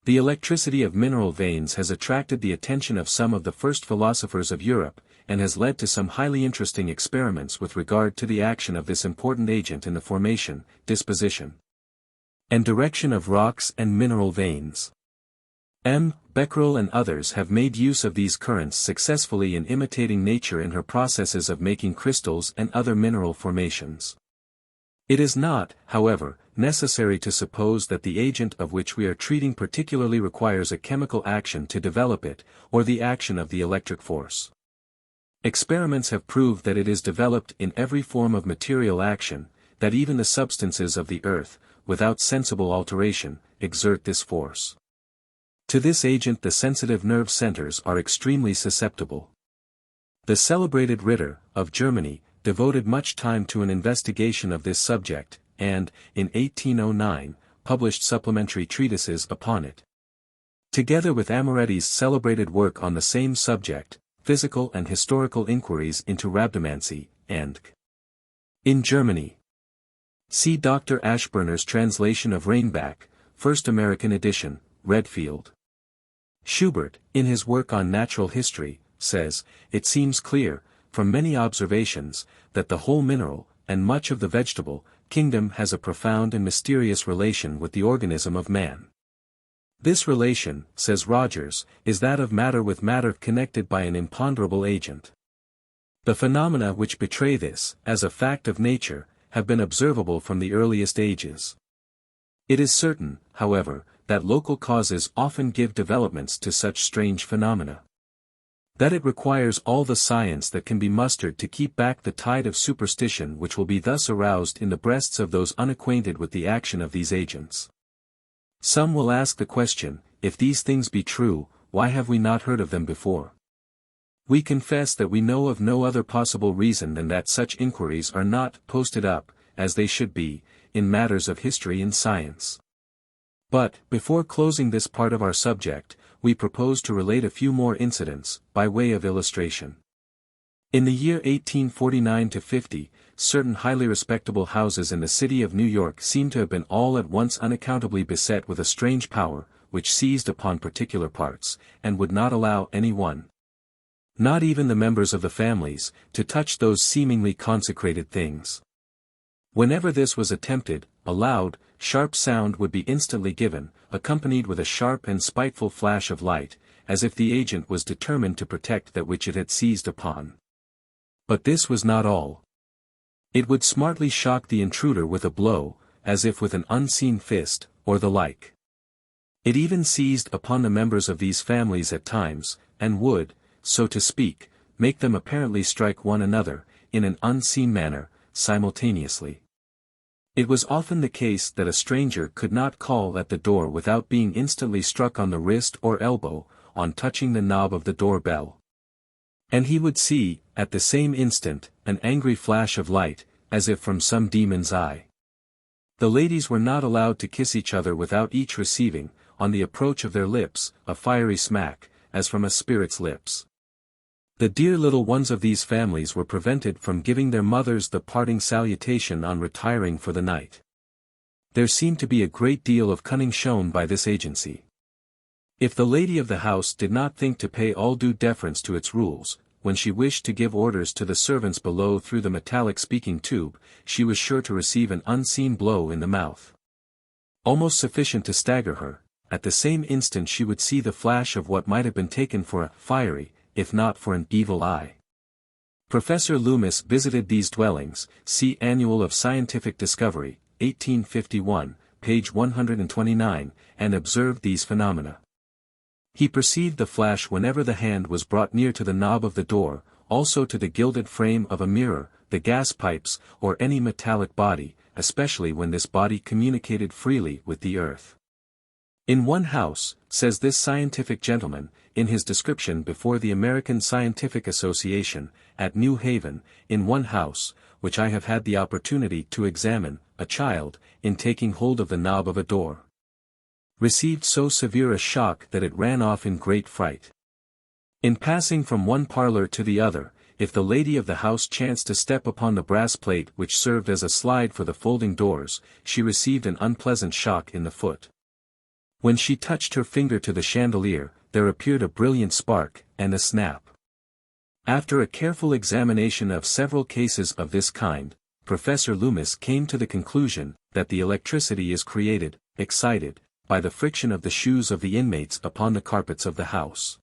The electricity of mineral veins has attracted the attention of some of the first philosophers of Europe, and has led to some highly interesting experiments with regard to the action of this important agent in the formation, disposition, and direction of rocks and mineral veins. M. Becquerel and others have made use of these currents successfully in imitating nature in her processes of making crystals and other mineral formations. It is not, however, necessary to suppose that the agent of which we are treating particularly requires a chemical action to develop it, or the action of the electric force. Experiments have proved that it is developed in every form of material action, that even the substances of the earth, without sensible alteration, exert this force. To this agent the sensitive nerve centers are extremely susceptible. The celebrated Ritter, of Germany, devoted much time to an investigation of this subject, and, in 1809, published supplementary treatises upon it. Together with Amoretti's celebrated work on the same subject, Physical and Historical Inquiries into Rhabdomancy, and in Germany. See Dr. Ashburner's translation of Rainback, First American edition, Redfield. Schubert, in his work on natural history, says, "It seems clear, from many observations, that the whole mineral, and much of the vegetable, kingdom has a profound and mysterious relation with the organism of man. This relation, says Rogers, is that of matter with matter connected by an imponderable agent. The phenomena which betray this, as a fact of nature, have been observable from the earliest ages. It is certain, however, that local causes often give developments to such strange phenomena. That it requires all the science that can be mustered to keep back the tide of superstition which will be thus aroused in the breasts of those unacquainted with the action of these agents. Some will ask the question, if these things be true, why have we not heard of them before? We confess that we know of no other possible reason than that such inquiries are not posted up, as they should be, in matters of history and science. But, before closing this part of our subject, we propose to relate a few more incidents, by way of illustration. In the year 1849–50, certain highly respectable houses in the city of New York seem to have been all at once unaccountably beset with a strange power, which seized upon particular parts, and would not allow any one, not even the members of the families, to touch those seemingly consecrated things. Whenever this was attempted, a loud, sharp sound would be instantly given, accompanied with a sharp and spiteful flash of light, as if the agent was determined to protect that which it had seized upon. But this was not all. It would smartly shock the intruder with a blow, as if with an unseen fist, or the like. It even seized upon the members of these families at times, and would, so to speak, make them apparently strike one another, in an unseen manner, simultaneously. It was often the case that a stranger could not call at the door without being instantly struck on the wrist or elbow, on touching the knob of the door bell. And he would see, at the same instant, an angry flash of light, as if from some demon's eye. The ladies were not allowed to kiss each other without each receiving, on the approach of their lips, a fiery smack, as from a spirit's lips. The dear little ones of these families were prevented from giving their mothers the parting salutation on retiring for the night. There seemed to be a great deal of cunning shown by this agency. If the lady of the house did not think to pay all due deference to its rules, when she wished to give orders to the servants below through the metallic speaking tube, she was sure to receive an unseen blow in the mouth, almost sufficient to stagger her. At the same instant she would see the flash of what might have been taken for a fiery, if not for an evil eye. Professor Loomis visited these dwellings, see Annual of Scientific Discovery, 1851, page 129, and observed these phenomena. He perceived the flash whenever the hand was brought near to the knob of the door, also to the gilded frame of a mirror, the gas pipes, or any metallic body, especially when this body communicated freely with the earth. In one house, says this scientific gentleman, in his description before the American Scientific Association, at New Haven, in one house, which I have had the opportunity to examine, a child, in taking hold of the knob of a door, received so severe a shock that it ran off in great fright. In passing from one parlor to the other, if the lady of the house chanced to step upon the brass plate which served as a slide for the folding doors, she received an unpleasant shock in the foot. When she touched her finger to the chandelier, there appeared a brilliant spark, and a snap. After a careful examination of several cases of this kind, Professor Loomis came to the conclusion, that the electricity is created, excited, by the friction of the shoes of the inmates upon the carpets of the house.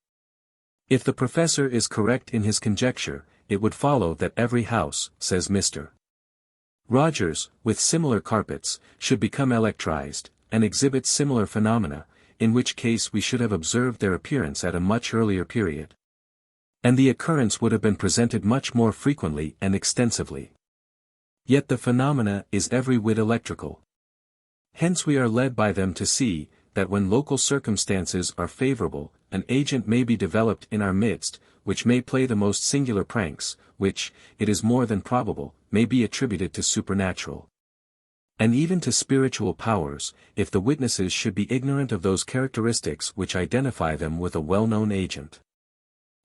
If the professor is correct in his conjecture, it would follow that every house, says Mr. Rogers, with similar carpets, should become electrized, and exhibit similar phenomena, in which case we should have observed their appearance at a much earlier period. And the occurrence would have been presented much more frequently and extensively. Yet the phenomena is every whit electrical. Hence we are led by them to see, that when local circumstances are favorable, an agent may be developed in our midst, which may play the most singular pranks, which, it is more than probable, may be attributed to supernatural, and even to spiritual powers, if the witnesses should be ignorant of those characteristics which identify them with a well-known agent.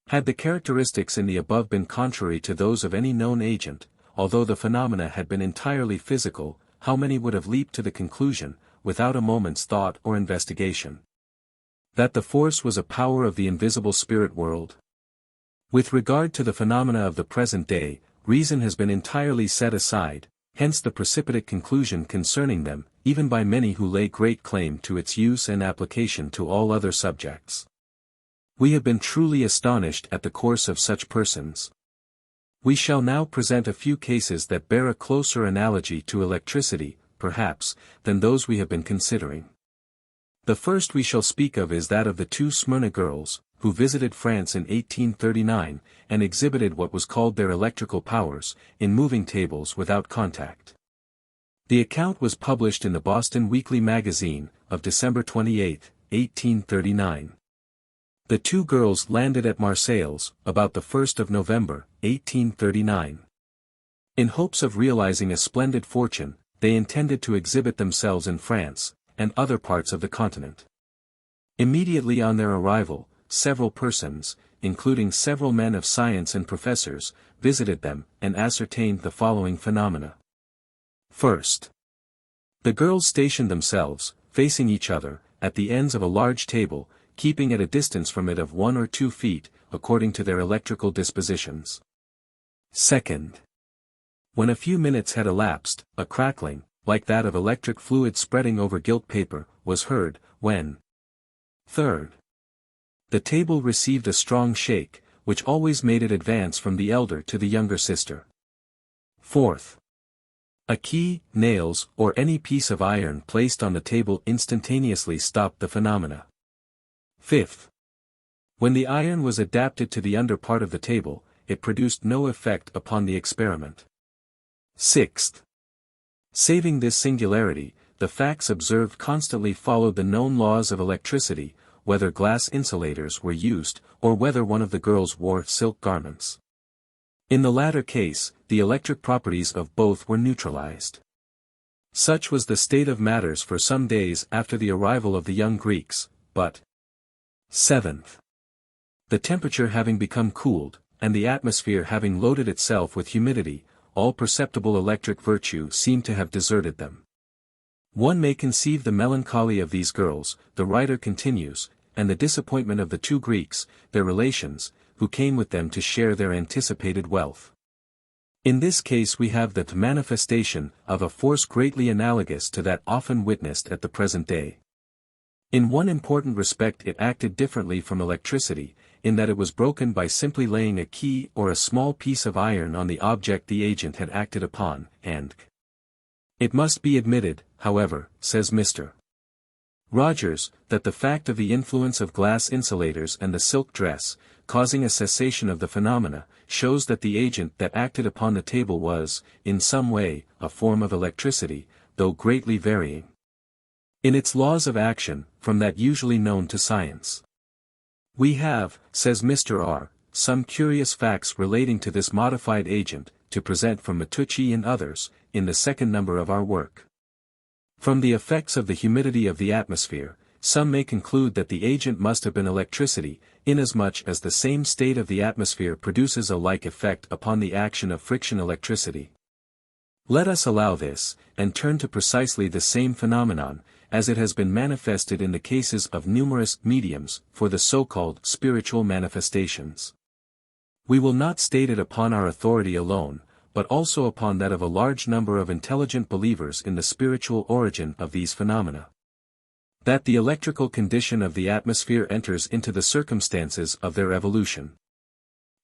Had the characteristics in the above been contrary to those of any known agent, although the phenomena had been entirely physical, how many would have leaped to the conclusion, without a moment's thought or investigation, that the force was a power of the invisible spirit world? With regard to the phenomena of the present day, reason has been entirely set aside, hence the precipitate conclusion concerning them, even by many who lay great claim to its use and application to all other subjects. We have been truly astonished at the course of such persons. We shall now present a few cases that bear a closer analogy to electricity, perhaps, than those we have been considering. The first we shall speak of is that of the two Smyrna girls, who visited France in 1839, and exhibited what was called their electrical powers, in moving tables without contact. The account was published in the Boston Weekly Magazine, of December 28, 1839. The two girls landed at Marseilles, about the 1st of November, 1839. In hopes of realizing a splendid fortune, they intended to exhibit themselves in France, and other parts of the continent. Immediately on their arrival, several persons, including several men of science and professors, visited them, and ascertained the following phenomena. First, the girls stationed themselves, facing each other, at the ends of a large table, keeping at a distance from it of 1 or 2 feet, according to their electrical dispositions. Second, when a few minutes had elapsed, a crackling, like that of electric fluid spreading over gilt paper, was heard, when. Third, the table received a strong shake, which always made it advance from the elder to the younger sister. Fourth, a key, nails, or any piece of iron placed on the table instantaneously stopped the phenomena. Fifth, when the iron was adapted to the under part of the table, it produced no effect upon the experiment. Sixth, saving this singularity, the facts observed constantly followed the known laws of electricity, whether glass insulators were used, or whether one of the girls wore silk garments. In the latter case, the electric properties of both were neutralized. Such was the state of matters for some days after the arrival of the young Greeks, but. Seventh, the temperature having become cooled, and the atmosphere having loaded itself with humidity, all perceptible electric virtue seemed to have deserted them. One may conceive the melancholy of these girls, the writer continues, and the disappointment of the two Greeks, their relations, who came with them to share their anticipated wealth. In this case we have the manifestation of a force greatly analogous to that often witnessed at the present day. In one important respect it acted differently from electricity, in that it was broken by simply laying a key or a small piece of iron on the object the agent had acted upon, and it must be admitted, however, says Mr. Rogers, that the fact of the influence of glass insulators and the silk dress, causing a cessation of the phenomena, shows that the agent that acted upon the table was, in some way, a form of electricity, though greatly varying in its laws of action, from that usually known to science. We have, says Mr. R., some curious facts relating to this modified agent, to present from Matucci and others, in the second number of our work. From the effects of the humidity of the atmosphere, some may conclude that the agent must have been electricity, inasmuch as the same state of the atmosphere produces a like effect upon the action of friction electricity. Let us allow this, and turn to precisely the same phenomenon, as it has been manifested in the cases of numerous mediums, for the so-called spiritual manifestations. We will not state it upon our authority alone, but also upon that of a large number of intelligent believers in the spiritual origin of these phenomena. That the electrical condition of the atmosphere enters into the circumstances of their evolution.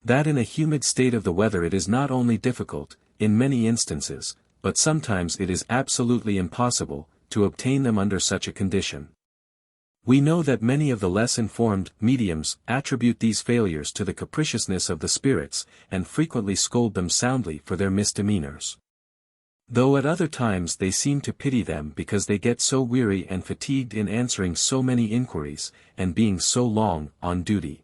That in a humid state of the weather it is not only difficult, in many instances, but sometimes it is absolutely impossible, to obtain them under such a condition. We know that many of the less informed mediums attribute these failures to the capriciousness of the spirits, and frequently scold them soundly for their misdemeanors. Though at other times they seem to pity them because they get so weary and fatigued in answering so many inquiries, and being so long on duty.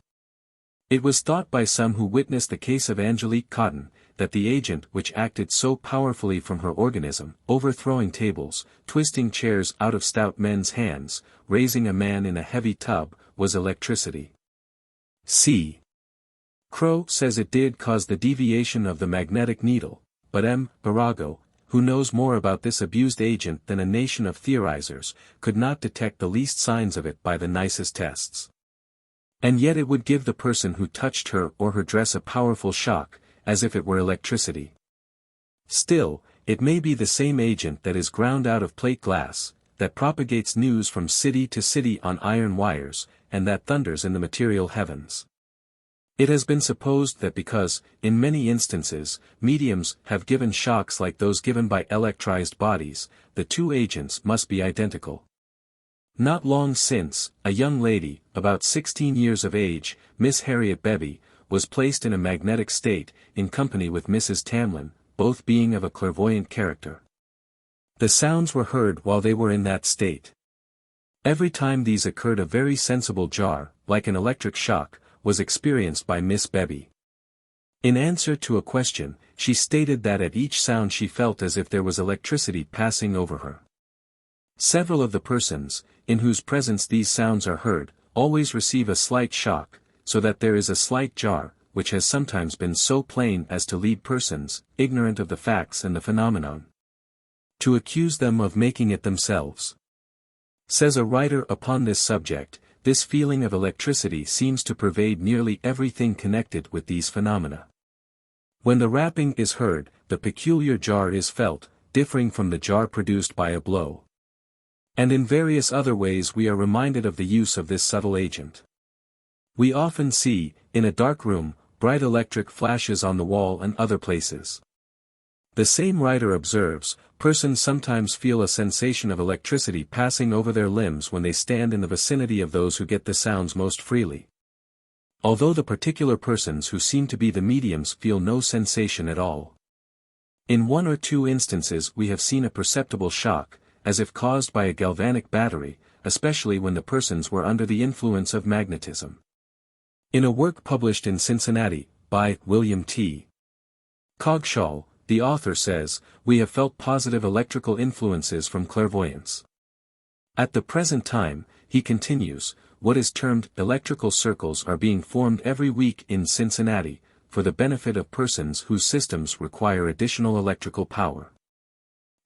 It was thought by some who witnessed the case of Angelique Cotton, that the agent which acted so powerfully from her organism, overthrowing tables, twisting chairs out of stout men's hands, raising a man in a heavy tub, was electricity. C. Crow says it did cause the deviation of the magnetic needle, but M. Barago, who knows more about this abused agent than a nation of theorizers, could not detect the least signs of it by the nicest tests. And yet it would give the person who touched her or her dress a powerful shock, as if it were electricity. Still, it may be the same agent that is ground out of plate glass, that propagates news from city to city on iron wires, and that thunders in the material heavens. It has been supposed that because, in many instances, mediums have given shocks like those given by electrized bodies, the two agents must be identical. Not long since, a young lady, about 16 years of age, Miss Harriet Beebe, was placed in a magnetic state, in company with Mrs. Tamlin, both being of a clairvoyant character. The sounds were heard while they were in that state. Every time these occurred a very sensible jar, like an electric shock, was experienced by Miss Beebe. In answer to a question, she stated that at each sound she felt as if there was electricity passing over her. Several of the persons, in whose presence these sounds are heard, always receive a slight shock, so that there is a slight jar, which has sometimes been so plain as to lead persons, ignorant of the facts and the phenomenon, to accuse them of making it themselves. Says a writer upon this subject, this feeling of electricity seems to pervade nearly everything connected with these phenomena. When the rapping is heard, the peculiar jar is felt, differing from the jar produced by a blow. And in various other ways we are reminded of the use of this subtle agent. We often see, in a dark room, bright electric flashes on the wall and other places. The same writer observes, persons sometimes feel a sensation of electricity passing over their limbs when they stand in the vicinity of those who get the sounds most freely. Although the particular persons who seem to be the mediums feel no sensation at all. In one or two instances we have seen a perceptible shock, as if caused by a galvanic battery, especially when the persons were under the influence of magnetism. In a work published in Cincinnati, by William T. Coggeshall, the author says, "We have felt positive electrical influences from clairvoyance. At the present time," he continues, "what is termed electrical circles are being formed every week in Cincinnati, for the benefit of persons whose systems require additional electrical power.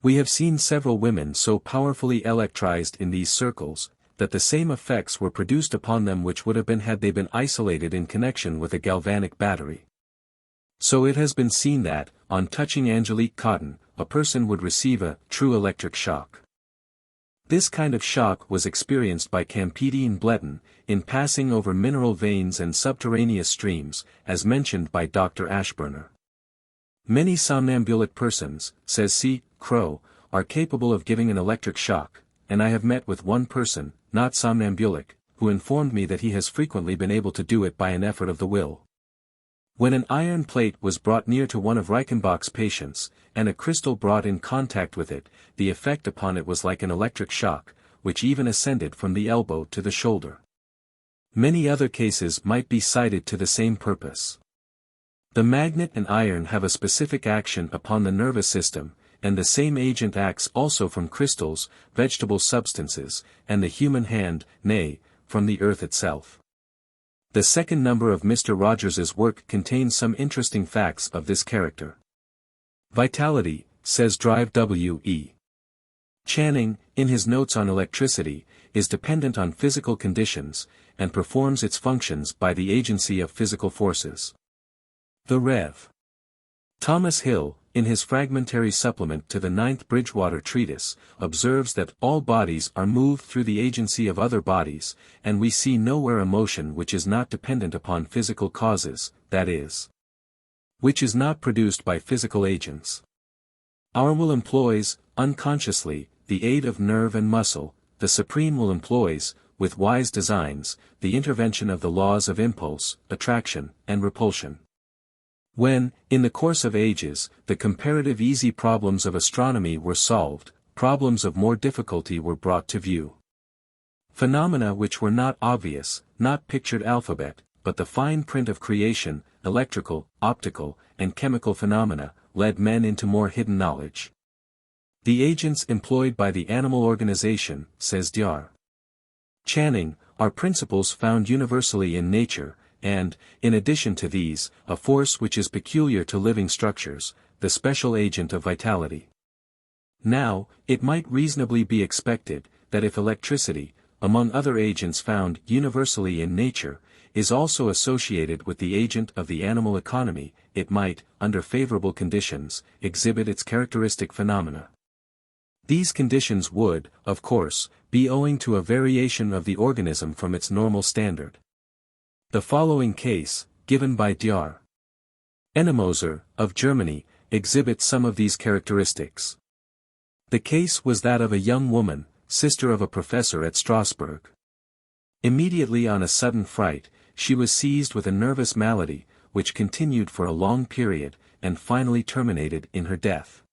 We have seen several women so powerfully electrized in these circles, that the same effects were produced upon them which would have been had they been isolated in connection with a galvanic battery. So it has been seen that, on touching Angelique Cotton, a person would receive a true electric shock. This kind of shock was experienced by Campedine Bleton, in passing over mineral veins and subterraneous streams, as mentioned by Dr. Ashburner. Many somnambulic persons, says C. Crow, are capable of giving an electric shock, and I have met with one person, not somnambulic, who informed me that he has frequently been able to do it by an effort of the will. When an iron plate was brought near to one of Reichenbach's patients, and a crystal brought in contact with it, the effect upon it was like an electric shock, which even ascended from the elbow to the shoulder. Many other cases might be cited to the same purpose. The magnet and iron have a specific action upon the nervous system, and the same agent acts also from crystals, vegetable substances, and the human hand, nay, from the earth itself. The second number of Mr. Rogers's work contains some interesting facts of this character. Vitality, says Drive W.E. Channing, in his notes on electricity, is dependent on physical conditions, and performs its functions by the agency of physical forces. The Rev. Thomas Hill, in his fragmentary supplement to the 9th Bridgewater Treatise, observes that all bodies are moved through the agency of other bodies, and we see nowhere a motion which is not dependent upon physical causes, that is, which is not produced by physical agents. Our will employs, unconsciously, the aid of nerve and muscle, the supreme will employs, with wise designs, the intervention of the laws of impulse, attraction, and repulsion. When, in the course of ages, the comparative easy problems of astronomy were solved, problems of more difficulty were brought to view. Phenomena which were not obvious, not pictured alphabet, but the fine print of creation, electrical, optical, and chemical phenomena, led men into more hidden knowledge. The agents employed by the animal organization, says Dr. Channing, are principles found universally in nature, and, in addition to these, a force which is peculiar to living structures, the special agent of vitality. Now, it might reasonably be expected, that if electricity, among other agents found universally in nature, is also associated with the agent of the animal economy, it might, under favorable conditions, exhibit its characteristic phenomena. These conditions would, of course, be owing to a variation of the organism from its normal standard. The following case, given by Dr. Ennemoser, of Germany, exhibits some of these characteristics. The case was that of a young woman, sister of a professor at Strasbourg. Immediately on a sudden fright, she was seized with a nervous malady, which continued for a long period, and finally terminated in her death.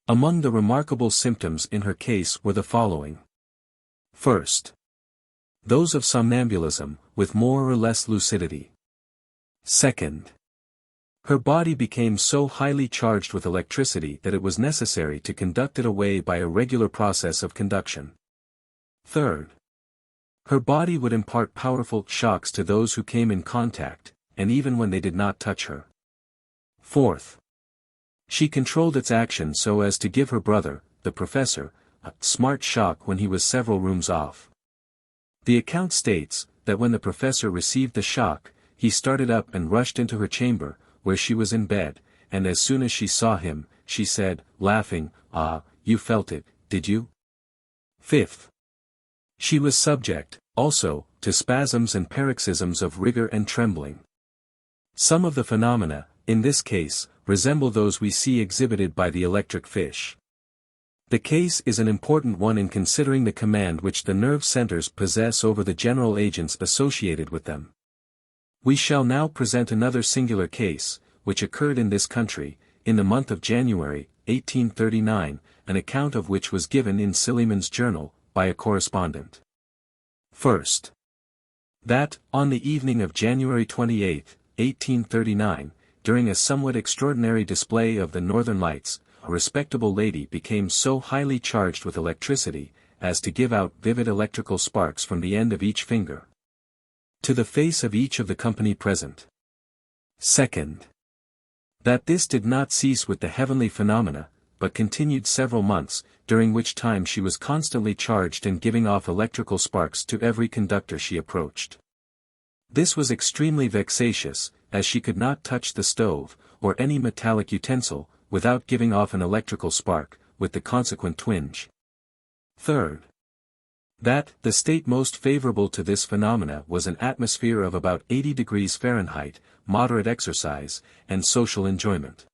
Among the remarkable symptoms in her case were the following. First, those of somnambulism, with more or less lucidity. Second, her body became so highly charged with electricity that it was necessary to conduct it away by a regular process of conduction. Third, her body would impart powerful shocks to those who came in contact, and even when they did not touch her. Fourth, she controlled its action so as to give her brother, the professor, a smart shock when he was several rooms off. The account states, that when the professor received the shock, he started up and rushed into her chamber, where she was in bed, and as soon as she saw him, she said, laughing, "Ah, you felt it, did you?" Fifth, she was subject, also, to spasms and paroxysms of rigor and trembling. Some of the phenomena, in this case, resemble those we see exhibited by the electric fish. The case is an important one in considering the command which the nerve centers possess over the general agents associated with them. We shall now present another singular case, which occurred in this country, in the month of January, 1839, an account of which was given in Silliman's journal, by a correspondent. First, that, on the evening of January 28, 1839, during a somewhat extraordinary display of the Northern Lights, a respectable lady became so highly charged with electricity, as to give out vivid electrical sparks from the end of each finger to the face of each of the company present. Second, that this did not cease with the heavenly phenomena, but continued several months, during which time she was constantly charged and giving off electrical sparks to every conductor she approached. This was extremely vexatious, as she could not touch the stove, or any metallic utensil, without giving off an electrical spark, with the consequent twinge. Third, that the state most favorable to this phenomena was an atmosphere of about 80 degrees Fahrenheit, moderate exercise, and social enjoyment.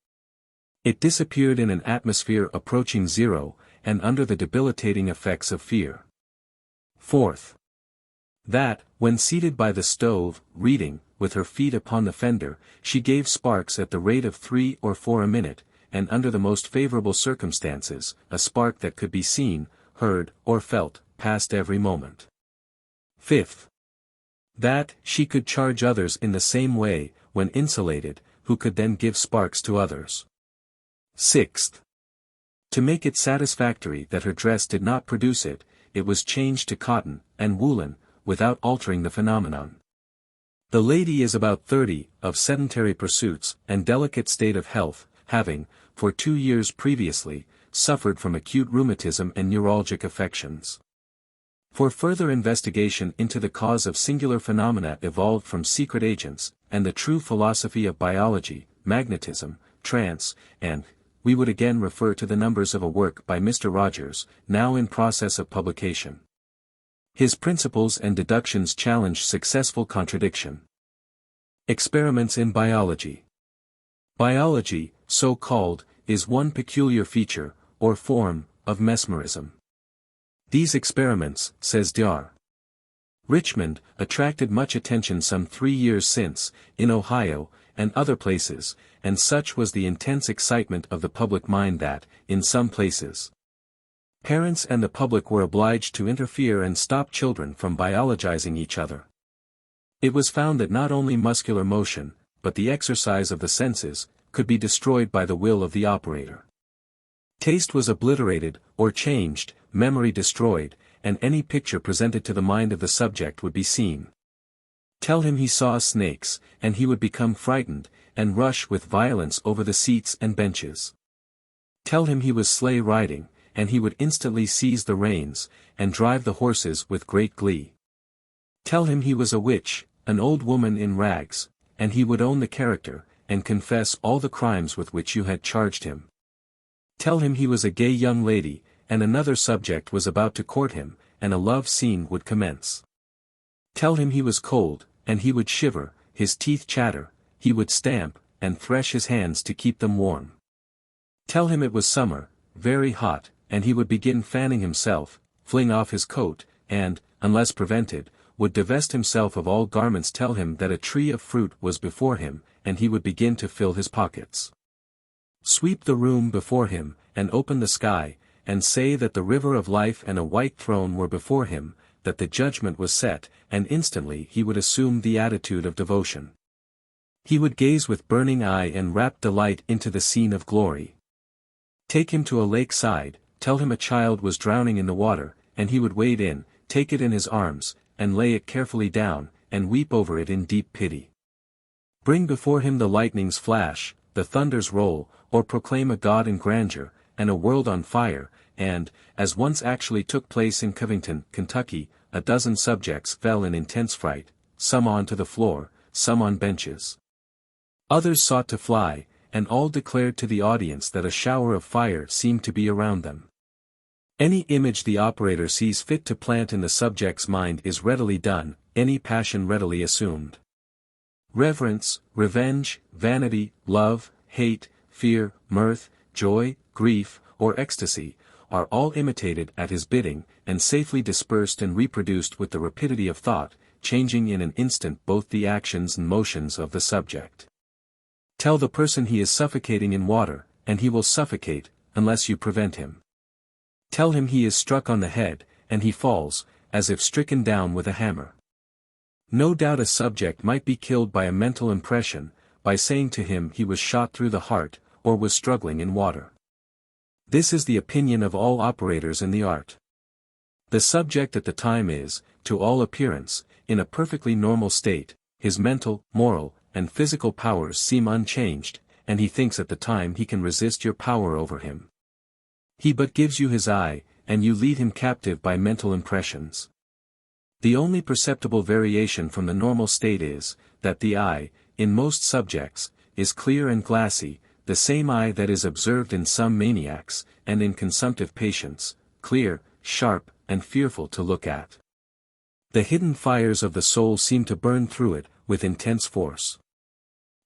It disappeared in an atmosphere approaching zero, and under the debilitating effects of fear. Fourth, that, when seated by the stove, reading, with her feet upon the fender, she gave sparks at the rate of 3 or 4 a minute, and under the most favorable circumstances, a spark that could be seen, heard, or felt, passed every moment. Fifth, that she could charge others in the same way, when insulated, who could then give sparks to others. Sixth, to make it satisfactory that her dress did not produce it, it was changed to cotton, and woolen, without altering the phenomenon. The lady is about 30, of sedentary pursuits, and delicate state of health, having, for 2 years previously, suffered from acute rheumatism and neuralgic affections. For further investigation into the cause of singular phenomena evolved from secret agents, and the true philosophy of biology, magnetism, trance, and, we would again refer to the numbers of a work by Mr. Rogers, now in process of publication. His principles and deductions challenge successful contradiction. Experiments in biology. Biology, so called, is one peculiar feature, or form, of mesmerism. These experiments, says Dr. Richmond, attracted much attention some 3 years since, in Ohio, and other places, and such was the intense excitement of the public mind that, in some places, parents and the public were obliged to interfere and stop children from biologizing each other. It was found that not only muscular motion, but the exercise of the senses, could be destroyed by the will of the operator. Taste was obliterated, or changed, memory destroyed, and any picture presented to the mind of the subject would be seen. Tell him he saw snakes, and he would become frightened, and rush with violence over the seats and benches. Tell him he was sleigh riding, and he would instantly seize the reins, and drive the horses with great glee. Tell him he was a witch, an old woman in rags, and he would own the character, and confess all the crimes with which you had charged him. Tell him he was a gay young lady, and another subject was about to court him, and a love scene would commence. Tell him he was cold, and he would shiver, his teeth chatter, he would stamp, and thresh his hands to keep them warm. Tell him it was summer, very hot, and he would begin fanning himself, fling off his coat, and, unless prevented, would divest himself of all garments. Tell him that a tree of fruit was before him, and he would begin to fill his pockets. Sweep the room before him, and open the sky, and say that the river of life and a white throne were before him, that the judgment was set, and instantly he would assume the attitude of devotion. He would gaze with burning eye and rapt delight into the scene of glory. Take him to a lake side, tell him a child was drowning in the water, and he would wade in, take it in his arms, and lay it carefully down, and weep over it in deep pity. Bring before him the lightning's flash, the thunder's roll, or proclaim a god in grandeur, and a world on fire, and, as once actually took place in Covington, Kentucky, a dozen subjects fell in intense fright, some on to the floor, some on benches. Others sought to fly, and all declared to the audience that a shower of fire seemed to be around them. Any image the operator sees fit to plant in the subject's mind is readily done, any passion readily assumed. Reverence, revenge, vanity, love, hate, fear, mirth, joy, grief, or ecstasy, are all imitated at his bidding, and safely dispersed and reproduced with the rapidity of thought, changing in an instant both the actions and motions of the subject. Tell the person he is suffocating in water, and he will suffocate, unless you prevent him. Tell him he is struck on the head, and he falls, as if stricken down with a hammer. No doubt a subject might be killed by a mental impression, by saying to him he was shot through the heart, or was struggling in water. This is the opinion of all operators in the art. The subject at the time is, to all appearance, in a perfectly normal state, his mental, moral, and physical powers seem unchanged, and he thinks at the time he can resist your power over him. He but gives you his eye, and you lead him captive by mental impressions. The only perceptible variation from the normal state is, that the eye, in most subjects, is clear and glassy, the same eye that is observed in some maniacs, and in consumptive patients, clear, sharp, and fearful to look at. The hidden fires of the soul seem to burn through it, with intense force.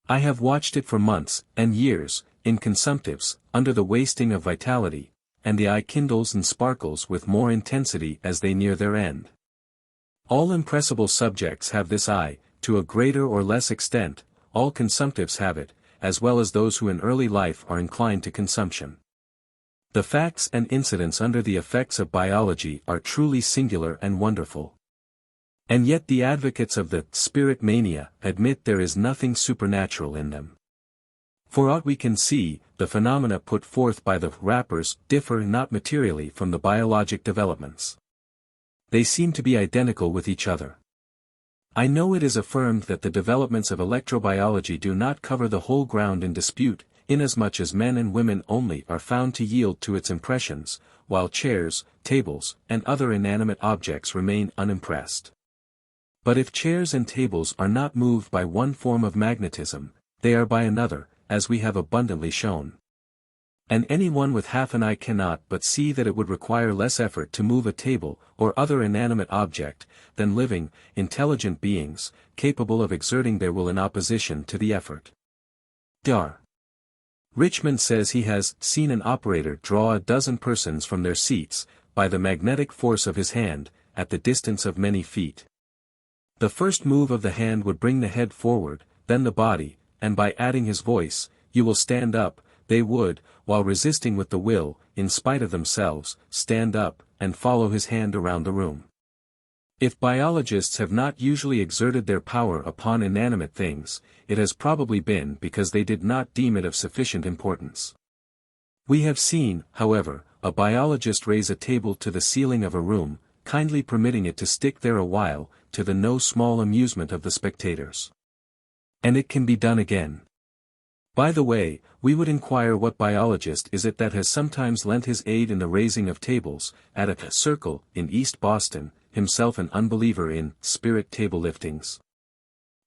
I have watched it for months, and years, in consumptives, under the wasting of vitality, and the eye kindles and sparkles with more intensity as they near their end. All impressible subjects have this eye, to a greater or less extent, all consumptives have it, as well as those who in early life are inclined to consumption. The facts and incidents under the effects of biology are truly singular and wonderful. And yet the advocates of the spirit mania admit there is nothing supernatural in them. For aught we can see, the phenomena put forth by the rappers differ not materially from the biologic developments. They seem to be identical with each other. I know it is affirmed that the developments of electrobiology do not cover the whole ground in dispute, inasmuch as men and women only are found to yield to its impressions, while chairs, tables, and other inanimate objects remain unimpressed. But if chairs and tables are not moved by one form of magnetism, they are by another, as we have abundantly shown. And anyone with half an eye cannot but see that it would require less effort to move a table or other inanimate object than living, intelligent beings, capable of exerting their will in opposition to the effort. Dr. Richmond says he has seen an operator draw a dozen persons from their seats, by the magnetic force of his hand, at the distance of many feet. The first move of the hand would bring the head forward, then the body, and by adding his voice, "You will stand up," they would, while resisting with the will, in spite of themselves, stand up, and follow his hand around the room. If biologists have not usually exerted their power upon inanimate things, it has probably been because they did not deem it of sufficient importance. We have seen, however, a biologist raise a table to the ceiling of a room, kindly permitting it to stick there a while, to the no small amusement of the spectators. And it can be done again. By the way, we would inquire what biologist is it that has sometimes lent his aid in the raising of tables, at a circle, in East Boston, himself an unbeliever in spirit table liftings.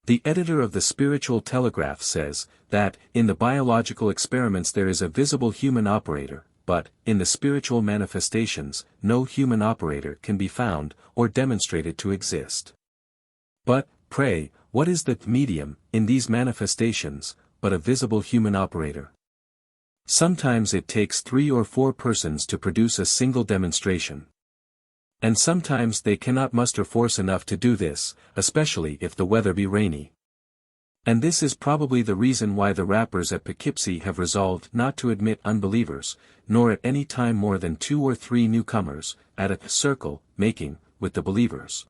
The editor of the Spiritual Telegraph says, that, in the biological experiments there is a visible human operator, but, in the spiritual manifestations, no human operator can be found, or demonstrated to exist. But, pray, what is the medium, in these manifestations, but a visible human operator? Sometimes it takes 3 or 4 persons to produce a single demonstration. And sometimes they cannot muster force enough to do this, especially if the weather be rainy. And this is probably the reason why the rappers at Poughkeepsie have resolved not to admit unbelievers, nor at any time more than 2 or 3 newcomers, at a circle, making, with the believers,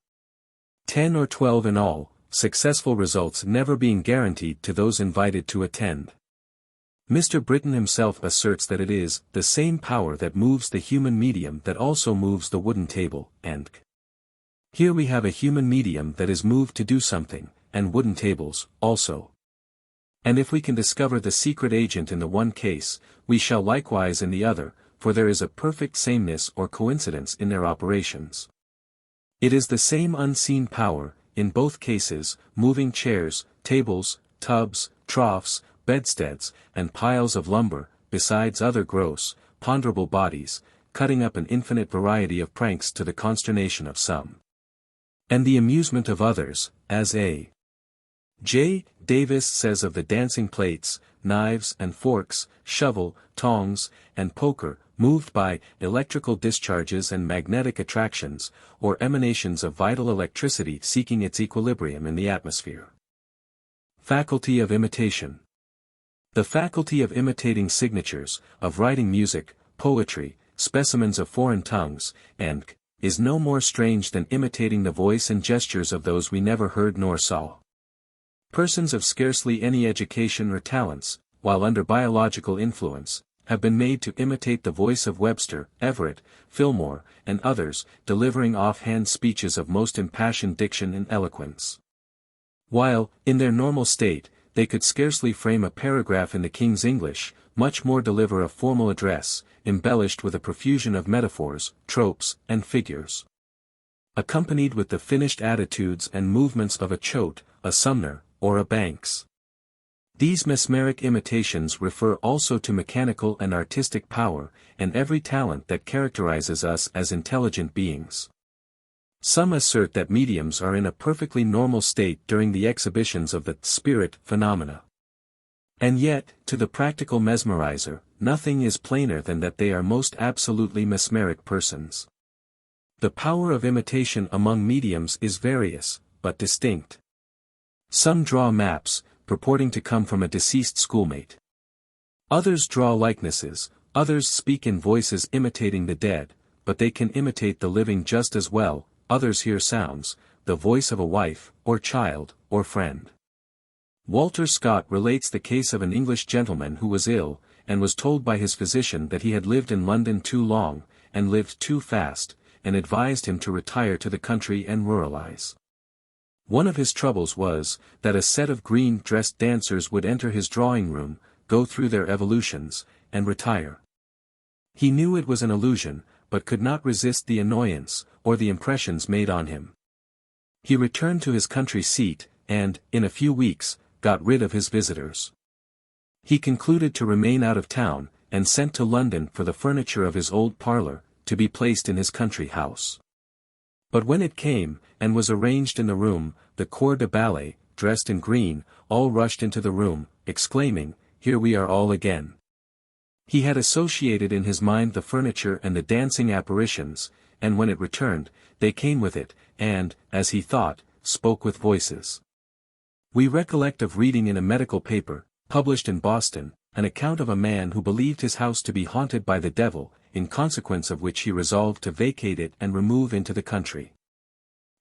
10 or 12 in all, successful results never being guaranteed to those invited to attend. Mr. Britton himself asserts that it is the same power that moves the human medium that also moves the wooden table, and here we have a human medium that is moved to do something, and wooden tables, also. And if we can discover the secret agent in the one case, we shall likewise in the other, for there is a perfect sameness or coincidence in their operations. It is the same unseen power, in both cases, moving chairs, tables, tubs, troughs, bedsteads, and piles of lumber, besides other gross, ponderable bodies, cutting up an infinite variety of pranks to the consternation of some, and the amusement of others, as A. J. Davis says of the dancing plates, knives and forks, shovel, tongs, and poker, moved by electrical discharges and magnetic attractions, or emanations of vital electricity seeking its equilibrium in the atmosphere. Faculty of imitation. The faculty of imitating signatures, of writing music, poetry, specimens of foreign tongues, and is no more strange than imitating the voice and gestures of those we never heard nor saw. Persons of scarcely any education or talents, while under biological influence, have been made to imitate the voice of Webster, Everett, Fillmore, and others, delivering offhand speeches of most impassioned diction and eloquence. While, in their normal state, they could scarcely frame a paragraph in the King's English, much more deliver a formal address, embellished with a profusion of metaphors, tropes, and figures, accompanied with the finished attitudes and movements of a Choate, a Sumner, or a Banks. These mesmeric imitations refer also to mechanical and artistic power, and every talent that characterizes us as intelligent beings. Some assert that mediums are in a perfectly normal state during the exhibitions of the spirit phenomena. And yet, to the practical mesmerizer, nothing is plainer than that they are most absolutely mesmeric persons. The power of imitation among mediums is various, but distinct. Some draw maps, purporting to come from a deceased schoolmate. Others draw likenesses, others speak in voices imitating the dead, but they can imitate the living just as well. Others hear sounds, the voice of a wife, or child, or friend. Walter Scott relates the case of an English gentleman who was ill, and was told by his physician that he had lived in London too long, and lived too fast, and advised him to retire to the country and ruralize. One of his troubles was, that a set of green-dressed dancers would enter his drawing-room, go through their evolutions, and retire. He knew it was an illusion, but could not resist the annoyance, or the impressions made on him. He returned to his country seat, and, in a few weeks, got rid of his visitors. He concluded to remain out of town, and sent to London for the furniture of his old parlour, to be placed in his country house. But when it came, and was arranged in the room, the corps de ballet, dressed in green, all rushed into the room, exclaiming, "Here we are all again." He had associated in his mind the furniture and the dancing apparitions, and when it returned, they came with it, and, as he thought, spoke with voices. We recollect of reading in a medical paper, published in Boston, an account of a man who believed his house to be haunted by the devil, in consequence of which he resolved to vacate it and remove into the country.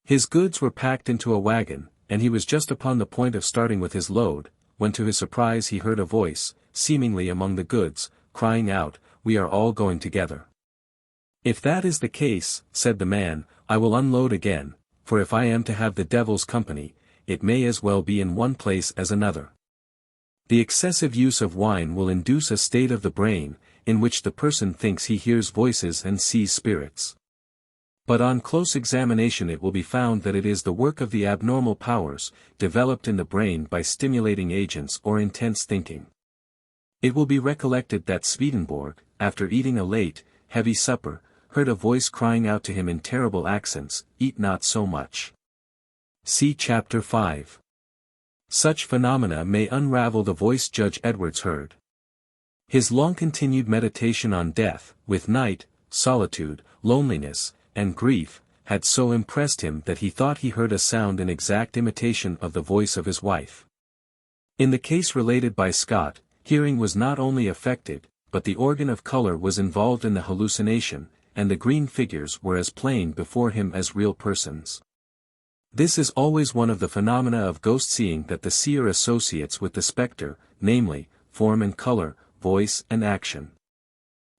His goods were packed into a wagon, and he was just upon the point of starting with his load, when to his surprise he heard a voice, seemingly among the goods, crying out, "We are all going together." "If that is the case," said the man, "I will unload again, for if I am to have the devil's company, it may as well be in one place as another." The excessive use of wine will induce a state of the brain, in which the person thinks he hears voices and sees spirits. But on close examination it will be found that it is the work of the abnormal powers, developed in the brain by stimulating agents or intense thinking. It will be recollected that Swedenborg, after eating a late, heavy supper, heard a voice crying out to him in terrible accents, "Eat not so much." See Chapter 5. Such phenomena may unravel the voice Judge Edwards heard. His long-continued meditation on death, with night, solitude, loneliness, and grief, had so impressed him that he thought he heard a sound in exact imitation of the voice of his wife. In the case related by Scott, hearing was not only affected, but the organ of color was involved in the hallucination, and the green figures were as plain before him as real persons. This is always one of the phenomena of ghost-seeing that the seer associates with the specter, namely, form and color, voice and action.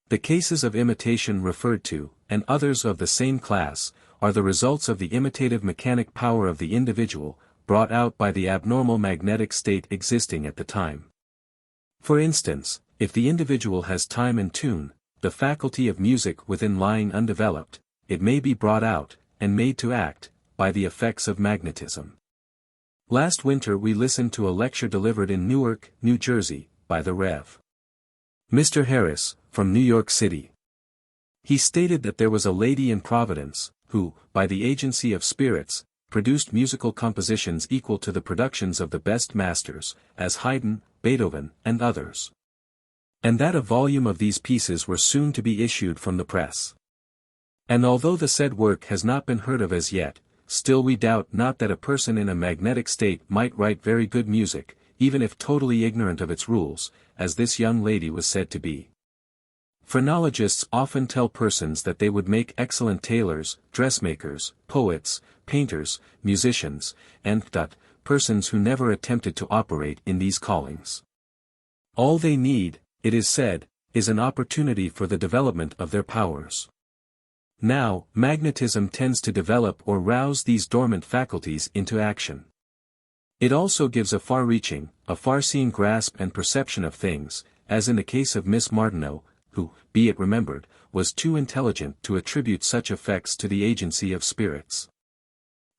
The cases of imitation referred to, and others of the same class, are the results of the imitative mechanic power of the individual, brought out by the abnormal magnetic state existing at the time. For instance, if the individual has time and tune, the faculty of music within lying undeveloped, it may be brought out, and made to act, by the effects of magnetism. Last winter we listened to a lecture delivered in Newark, New Jersey, by the Rev. Mr. Harris, from New York City. He stated that there was a lady in Providence, who, by the agency of spirits, produced musical compositions equal to the productions of the best masters, as Haydn, Beethoven, and others. And that a volume of these pieces were soon to be issued from the press. And although the said work has not been heard of as yet, still we doubt not that a person in a magnetic state might write very good music, even if totally ignorant of its rules, as this young lady was said to be. Phrenologists often tell persons that they would make excellent tailors, dressmakers, poets, painters, musicians, and persons who never attempted to operate in these callings. All they need, it is said, is an opportunity for the development of their powers. Now, magnetism tends to develop or rouse these dormant faculties into action. It also gives a far-reaching, a far-seeing grasp and perception of things, as in the case of Miss Martineau, who, be it remembered, was too intelligent to attribute such effects to the agency of spirits.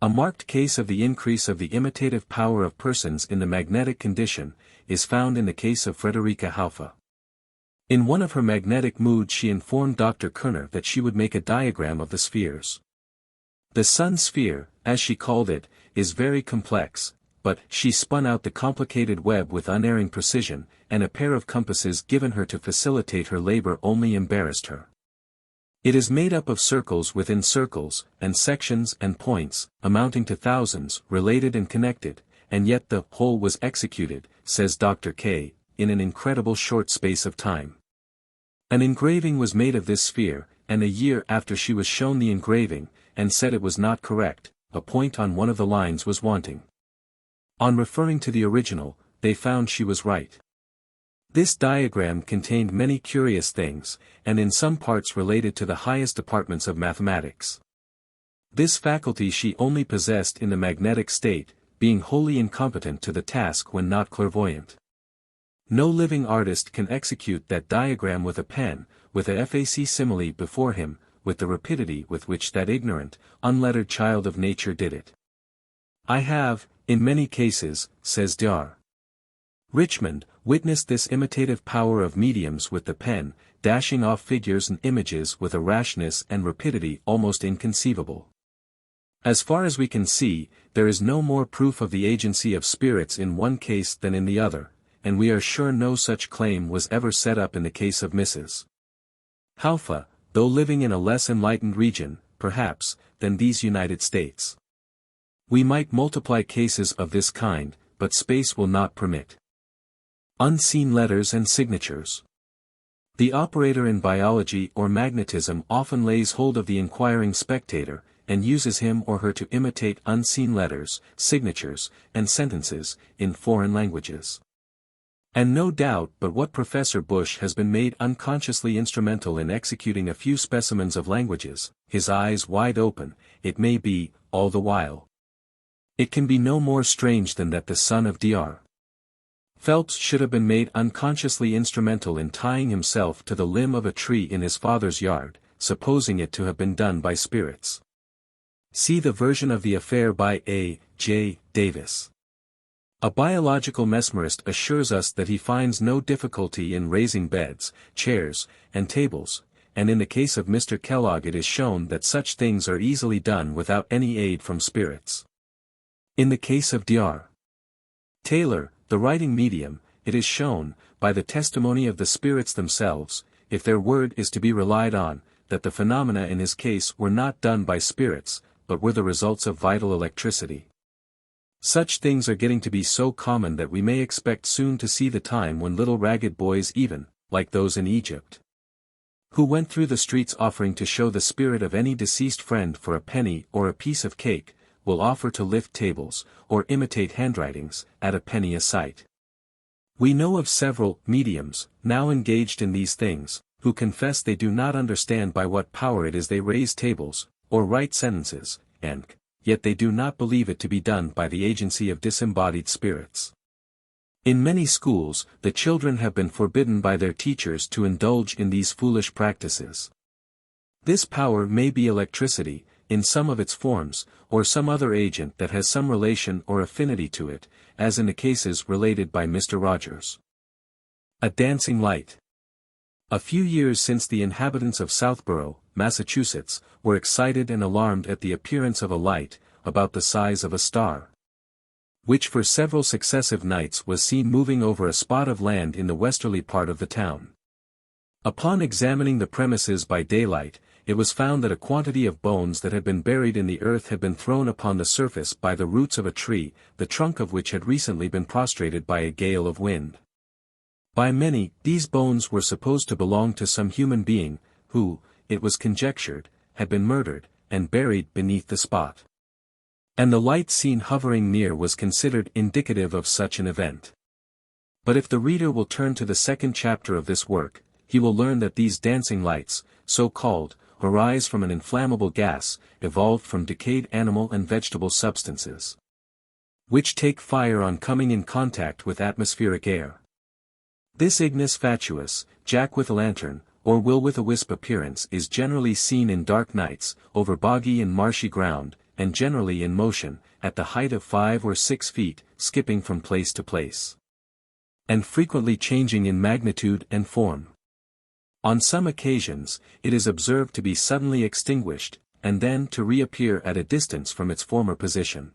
A marked case of the increase of the imitative power of persons in the magnetic condition, is found in the case of Frederica Haufe. In one of her magnetic moods she informed Dr. Kerner that she would make a diagram of the spheres. The sun sphere, as she called it, is very complex, but she spun out the complicated web with unerring precision, and a pair of compasses given her to facilitate her labor only embarrassed her. It is made up of circles within circles, and sections and points, amounting to thousands, related and connected, and yet the whole was executed, says Dr. K., in an incredible short space of time. An engraving was made of this sphere, and a year after she was shown the engraving, and said it was not correct, a point on one of the lines was wanting. On referring to the original, they found she was right. This diagram contained many curious things, and in some parts related to the highest departments of mathematics. This faculty she only possessed in the magnetic state, being wholly incompetent to the task when not clairvoyant. No living artist can execute that diagram with a pen, with a facsimile before him, with the rapidity with which that ignorant, unlettered child of nature did it. I have, in many cases, says Dr. Richmond, witnessed this imitative power of mediums with the pen, dashing off figures and images with a rashness and rapidity almost inconceivable. As far as we can see, there is no more proof of the agency of spirits in one case than in the other, and we are sure no such claim was ever set up in the case of Mrs. Haufe, though living in a less enlightened region, perhaps, than these United States. We might multiply cases of this kind, but space will not permit. Unseen letters and signatures. The operator in biology or magnetism often lays hold of the inquiring spectator, and uses him or her to imitate unseen letters, signatures, and sentences, in foreign languages. And no doubt but what Professor Bush has been made unconsciously instrumental in executing a few specimens of languages, his eyes wide open, it may be, all the while. It can be no more strange than that the son of Dr. Phelps should have been made unconsciously instrumental in tying himself to the limb of a tree in his father's yard, supposing it to have been done by spirits. See the version of the affair by A. J. Davis. A biological mesmerist assures us that he finds no difficulty in raising beds, chairs, and tables, and in the case of Mr. Kellogg it is shown that such things are easily done without any aid from spirits. In the case of Dr. Taylor, the writing medium, it is shown, by the testimony of the spirits themselves, if their word is to be relied on, that the phenomena in his case were not done by spirits, but were the results of vital electricity. Such things are getting to be so common that we may expect soon to see the time when little ragged boys even, like those in Egypt, who went through the streets offering to show the spirit of any deceased friend for a penny or a piece of cake, will offer to lift tables, or imitate handwritings, at a penny a sight. We know of several mediums, now engaged in these things, who confess they do not understand by what power it is they raise tables, or write sentences, and yet they do not believe it to be done by the agency of disembodied spirits. In many schools, the children have been forbidden by their teachers to indulge in these foolish practices. This power may be electricity, in some of its forms, or some other agent that has some relation or affinity to it, as in the cases related by Mr. Rogers. A dancing light. A few years since the inhabitants of Southborough, Massachusetts, were excited and alarmed at the appearance of a light, about the size of a star, which for several successive nights was seen moving over a spot of land in the westerly part of the town. Upon examining the premises by daylight, it was found that a quantity of bones that had been buried in the earth had been thrown upon the surface by the roots of a tree, the trunk of which had recently been prostrated by a gale of wind. By many, these bones were supposed to belong to some human being, who, it was conjectured, had been murdered, and buried beneath the spot. And the light seen hovering near was considered indicative of such an event. But if the reader will turn to the second chapter of this work, he will learn that these dancing lights, so called, arise from an inflammable gas, evolved from decayed animal and vegetable substances, which take fire on coming in contact with atmospheric air. This ignis fatuus, jack-with-a-lantern, or will-with-a-wisp appearance is generally seen in dark nights, over boggy and marshy ground, and generally in motion, at the height of 5 or 6 feet, skipping from place to place, and frequently changing in magnitude and form. On some occasions, it is observed to be suddenly extinguished, and then to reappear at a distance from its former position.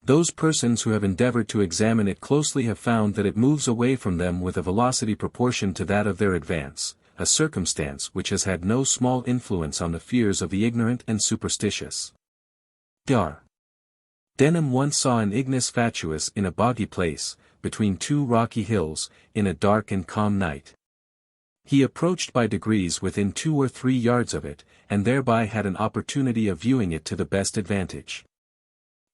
Those persons who have endeavored to examine it closely have found that it moves away from them with a velocity proportioned to that of their advance, a circumstance which has had no small influence on the fears of the ignorant and superstitious. Dr. Denham once saw an ignis fatuus in a boggy place, between 2 rocky hills, in a dark and calm night. He approached by degrees within 2 or 3 yards of it, and thereby had an opportunity of viewing it to the best advantage.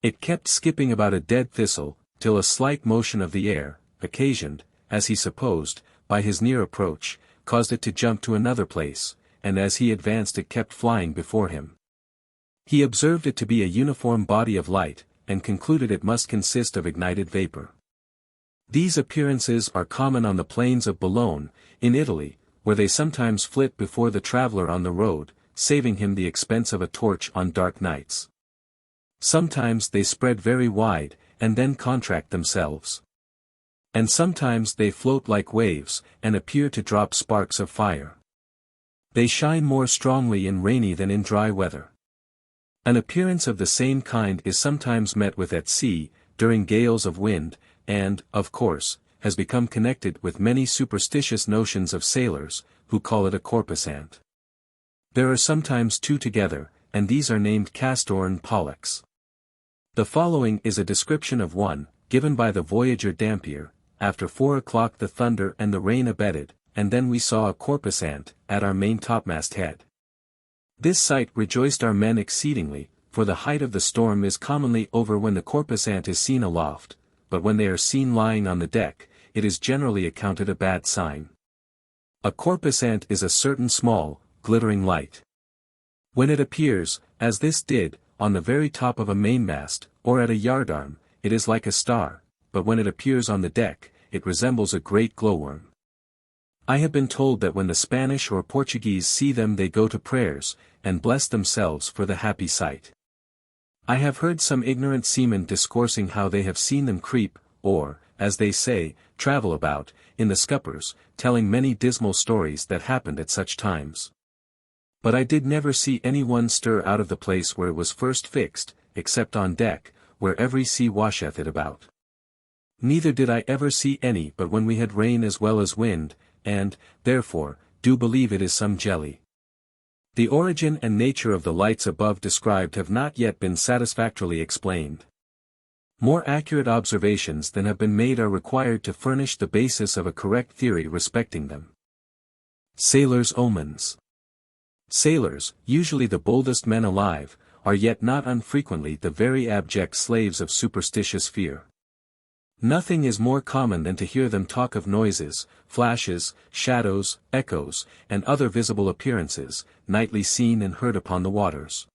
It kept skipping about a dead thistle, till a slight motion of the air, occasioned, as he supposed, by his near approach, caused it to jump to another place, and as he advanced it kept flying before him. He observed it to be a uniform body of light, and concluded it must consist of ignited vapor. These appearances are common on the plains of Boulogne, in Italy, where they sometimes flit before the traveler on the road, saving him the expense of a torch on dark nights. Sometimes they spread very wide, and then contract themselves. And sometimes they float like waves, and appear to drop sparks of fire. They shine more strongly in rainy than in dry weather. An appearance of the same kind is sometimes met with at sea, during gales of wind, and, of course, has become connected with many superstitious notions of sailors, who call it a corpusant. There are sometimes 2 together, and these are named castor and pollux. The following is a description of one, given by the voyager Dampier. After 4 o'clock the thunder and the rain abated, and then we saw a corpusant, at our main topmast head. This sight rejoiced our men exceedingly, for the height of the storm is commonly over when the corpusant is seen aloft, but when they are seen lying on the deck, it is generally accounted a bad sign. A corpusant is a certain small, glittering light. When it appears, as this did, on the very top of a mainmast, or at a yardarm, it is like a star, but when it appears on the deck, it resembles a great glowworm. I have been told that when the Spanish or Portuguese see them they go to prayers, and bless themselves for the happy sight. I have heard some ignorant seamen discoursing how they have seen them creep, or, as they say, travel about, in the scuppers, telling many dismal stories that happened at such times. But I did never see any one stir out of the place where it was first fixed, except on deck, where every sea washeth it about. Neither did I ever see any but when we had rain as well as wind, and, therefore, do believe it is some jelly. The origin and nature of the lights above described have not yet been satisfactorily explained. More accurate observations than have been made are required to furnish the basis of a correct theory respecting them. Sailors' omens. Sailors, usually the boldest men alive, are yet not unfrequently the very abject slaves of superstitious fear. Nothing is more common than to hear them talk of noises, flashes, shadows, echoes, and other visible appearances, nightly seen and heard upon the waters.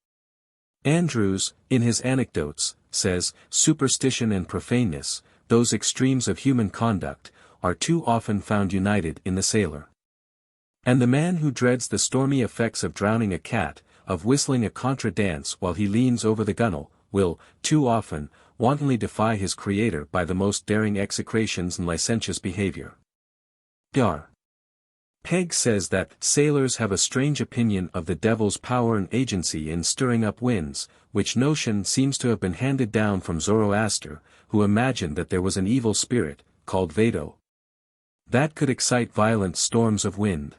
Andrews, in his Anecdotes, says, superstition and profaneness, those extremes of human conduct, are too often found united in the sailor. And the man who dreads the stormy effects of drowning a cat, of whistling a contra dance while he leans over the gunwale, will, too often, wantonly defy his Creator by the most daring execrations and licentious behavior. R. Pegg says that sailors have a strange opinion of the devil's power and agency in stirring up winds, which notion seems to have been handed down from Zoroaster, who imagined that there was an evil spirit, called Vado, that could excite violent storms of wind.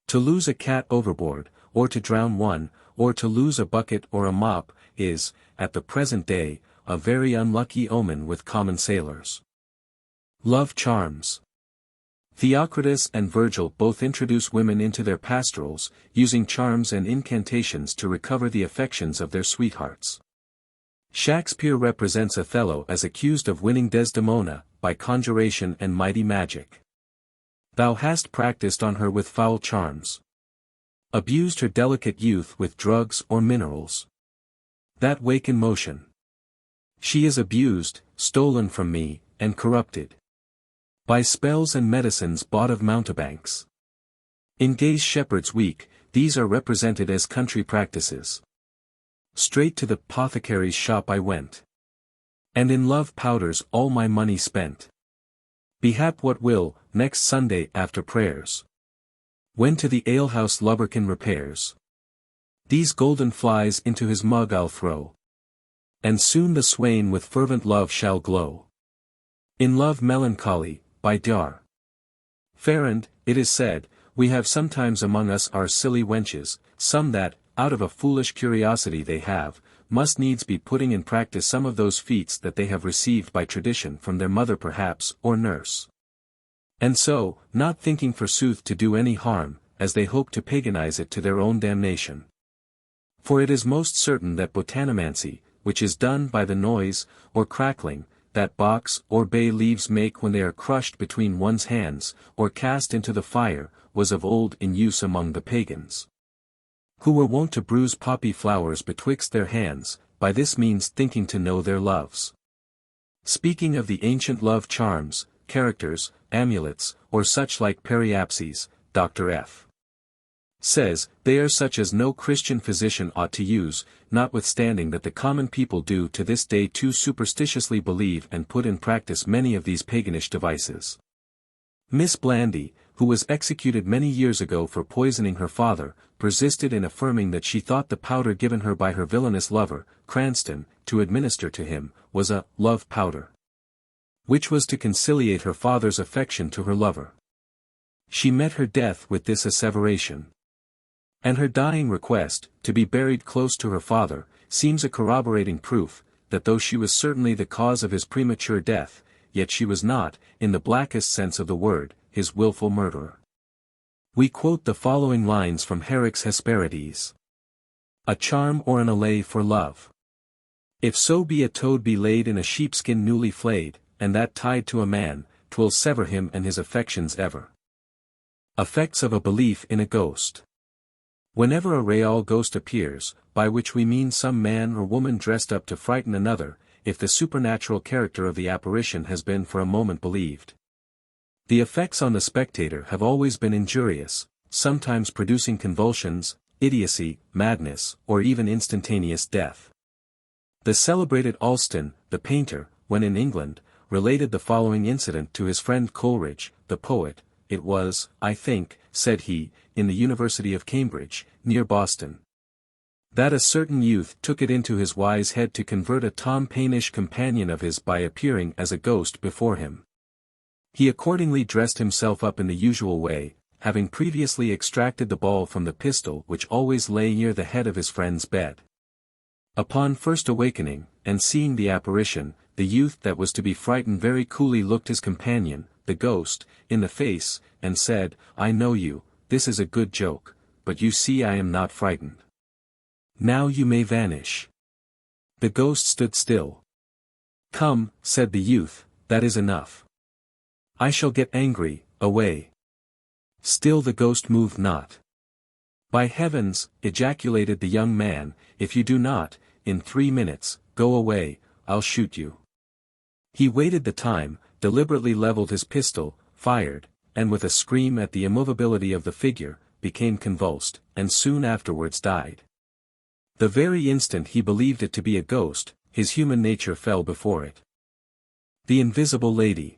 To lose a cat overboard, or to drown one, or to lose a bucket or a mop, is, at the present day, a very unlucky omen with common sailors. Love charms. Theocritus and Virgil both introduce women into their pastorals, using charms and incantations to recover the affections of their sweethearts. Shakespeare represents Othello as accused of winning Desdemona, by conjuration and mighty magic. Thou hast practiced on her with foul charms. Abused her delicate youth with drugs or minerals that waken motion. She is abused, stolen from me, and corrupted by spells and medicines bought of mountebanks. In Gay's Shepherd's Week, these are represented as country practices. Straight to the apothecary's shop I went, and in love powders all my money spent. Behap what will, next Sunday after prayers, when to the alehouse lubberkin repairs, these golden flies into his mug I'll throw, and soon the swain with fervent love shall glow. In Love Melancholy, by Dar. Ferrand, it is said, we have sometimes among us our silly wenches, some that, out of a foolish curiosity they have, must needs be putting in practice some of those feats that they have received by tradition from their mother perhaps, or nurse. And so, not thinking forsooth to do any harm, as they hope to paganize it to their own damnation. For it is most certain that botanomancy, which is done by the noise, or crackling, that box or bay leaves make when they are crushed between one's hands, or cast into the fire, was of old in use among the pagans, who were wont to bruise poppy flowers betwixt their hands, by this means thinking to know their loves. Speaking of the ancient love charms, characters, amulets, or such like periapses, Dr. F. says, they are such as no Christian physician ought to use, notwithstanding that the common people do to this day too superstitiously believe and put in practice many of these paganish devices. Miss Blandy, who was executed many years ago for poisoning her father, persisted in affirming that she thought the powder given her by her villainous lover, Cranston, to administer to him, was a love powder, which was to conciliate her father's affection to her lover. She met her death with this asseveration. And her dying request, to be buried close to her father, seems a corroborating proof, that though she was certainly the cause of his premature death, yet she was not, in the blackest sense of the word, his wilful murderer. We quote the following lines from Herrick's Hesperides. A charm or an allay for love. If so be a toad be laid in a sheepskin newly flayed, and that tied to a man, 'twill sever him and his affections ever. Effects of a belief in a ghost. Whenever a real ghost appears, by which we mean some man or woman dressed up to frighten another, if the supernatural character of the apparition has been for a moment believed, The effects on the spectator have always been injurious, sometimes producing convulsions, idiocy, madness, or even instantaneous death. The celebrated Alston, the painter, when in England, related the following incident to his friend Coleridge, the poet. It was, I think, said he, in the University of Cambridge, near Boston, that a certain youth took it into his wise head to convert a Tom Paine-ish companion of his by appearing as a ghost before him. He accordingly dressed himself up in the usual way, having previously extracted the ball from the pistol which always lay near the head of his friend's bed. Upon first awakening, and seeing the apparition, the youth that was to be frightened very coolly looked his companion, the ghost, in the face, and said, I know you, this is a good joke, but you see I am not frightened. Now you may vanish. The ghost stood still. Come, said the youth, that is enough. I shall get angry, away. Still the ghost moved not. By heavens, ejaculated the young man, if you do not, in 3 minutes, go away, I'll shoot you. He waited the time, deliberately leveled his pistol, fired, and with a scream at the immovability of the figure, became convulsed, and soon afterwards died. The very instant he believed it to be a ghost, his human nature fell before it. The Invisible Lady.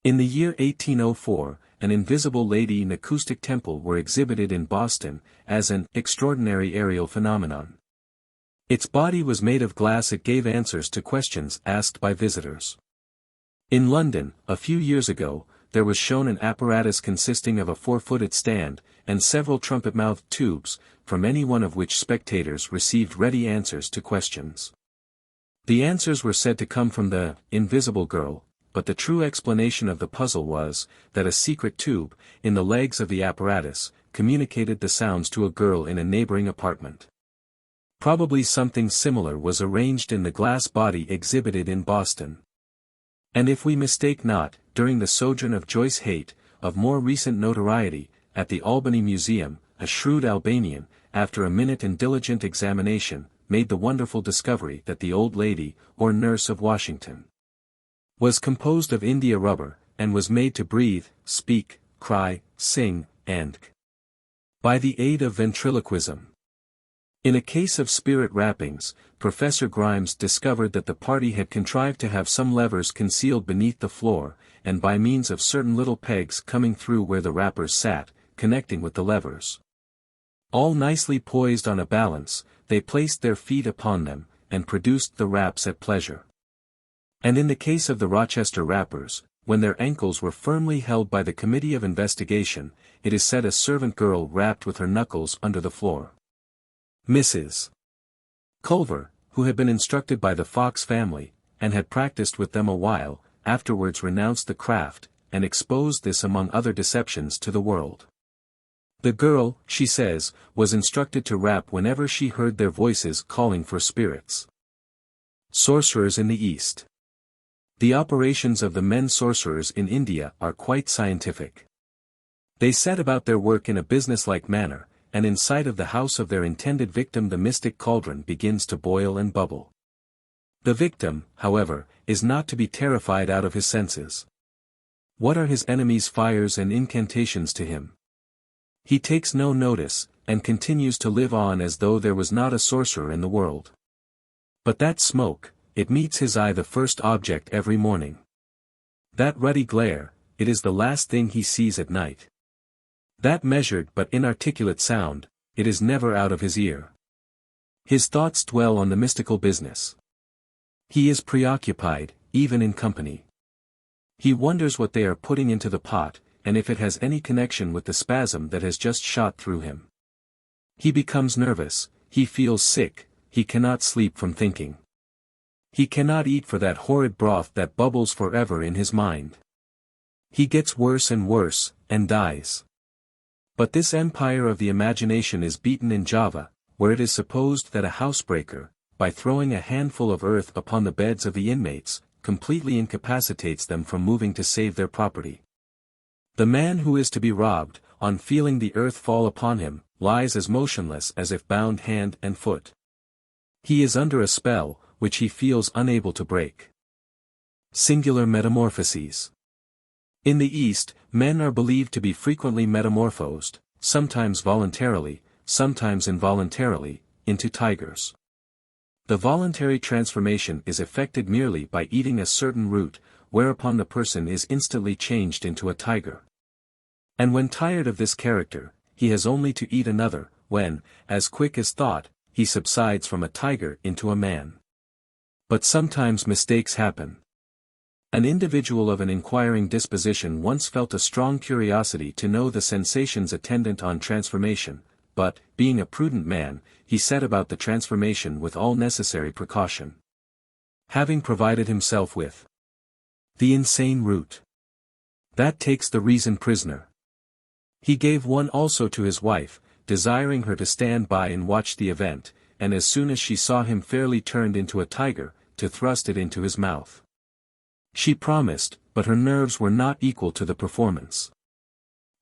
In the year 1804, an invisible lady in acoustic temple were exhibited in Boston, as an extraordinary aerial phenomenon. Its body was made of glass. It gave answers to questions asked by visitors. In London, a few years ago, there was shown an apparatus consisting of a 4-footed stand, and several trumpet-mouthed tubes, from any one of which spectators received ready answers to questions. The answers were said to come from the invisible girl, but the true explanation of the puzzle was, that a secret tube, in the legs of the apparatus, communicated the sounds to a girl in a neighboring apartment. Probably something similar was arranged in the glass body exhibited in Boston. And if we mistake not, during the sojourn of Joyce Haight, of more recent notoriety, at the Albany Museum, a shrewd Albanian, after a minute and diligent examination, made the wonderful discovery that the old lady, or nurse of Washington, was composed of India rubber, and was made to breathe, speak, cry, sing, and by the aid of ventriloquism. In a case of spirit rappings, Professor Grimes discovered that the party had contrived to have some levers concealed beneath the floor, and by means of certain little pegs coming through where the rappers sat, connecting with the levers, all nicely poised on a balance, they placed their feet upon them, and produced the raps at pleasure. And in the case of the Rochester rappers, when their ankles were firmly held by the Committee of Investigation, it is said a servant girl rapped with her knuckles under the floor. Mrs. Culver, who had been instructed by the Fox family, and had practiced with them a while, afterwards renounced the craft, and exposed this among other deceptions to the world. The girl, she says, was instructed to rap whenever she heard their voices calling for spirits. Sorcerers in the East. The operations of the men sorcerers in India are quite scientific. They set about their work in a businesslike manner, and in sight of the house of their intended victim the mystic cauldron begins to boil and bubble. The victim, however, is not to be terrified out of his senses. What are his enemies' fires and incantations to him? He takes no notice, and continues to live on as though there was not a sorcerer in the world. But that smoke, it meets his eye the first object every morning. That ruddy glare, it is the last thing he sees at night. That measured but inarticulate sound, it is never out of his ear. His thoughts dwell on the mystical business. He is preoccupied, even in company. He wonders what they are putting into the pot, and if it has any connection with the spasm that has just shot through him. He becomes nervous, he feels sick, he cannot sleep from thinking. He cannot eat for that horrid broth that bubbles forever in his mind. He gets worse and worse, and dies. But this empire of the imagination is beaten in Java, where it is supposed that a housebreaker, by throwing a handful of earth upon the beds of the inmates, completely incapacitates them from moving to save their property. The man who is to be robbed, on feeling the earth fall upon him, lies as motionless as if bound hand and foot. He is under a spell, which he feels unable to break. Singular Metamorphoses. In the East, men are believed to be frequently metamorphosed, sometimes voluntarily, sometimes involuntarily, into tigers. The voluntary transformation is effected merely by eating a certain root, whereupon the person is instantly changed into a tiger. And when tired of this character, he has only to eat another, when, as quick as thought, he subsides from a tiger into a man. But sometimes mistakes happen. An individual of an inquiring disposition once felt a strong curiosity to know the sensations attendant on transformation, but, being a prudent man, he set about the transformation with all necessary precaution. Having provided himself with the insane root that takes the reason prisoner, he gave one also to his wife, desiring her to stand by and watch the event, and as soon as she saw him fairly turned into a tiger, to thrust it into his mouth. She promised, but her nerves were not equal to the performance.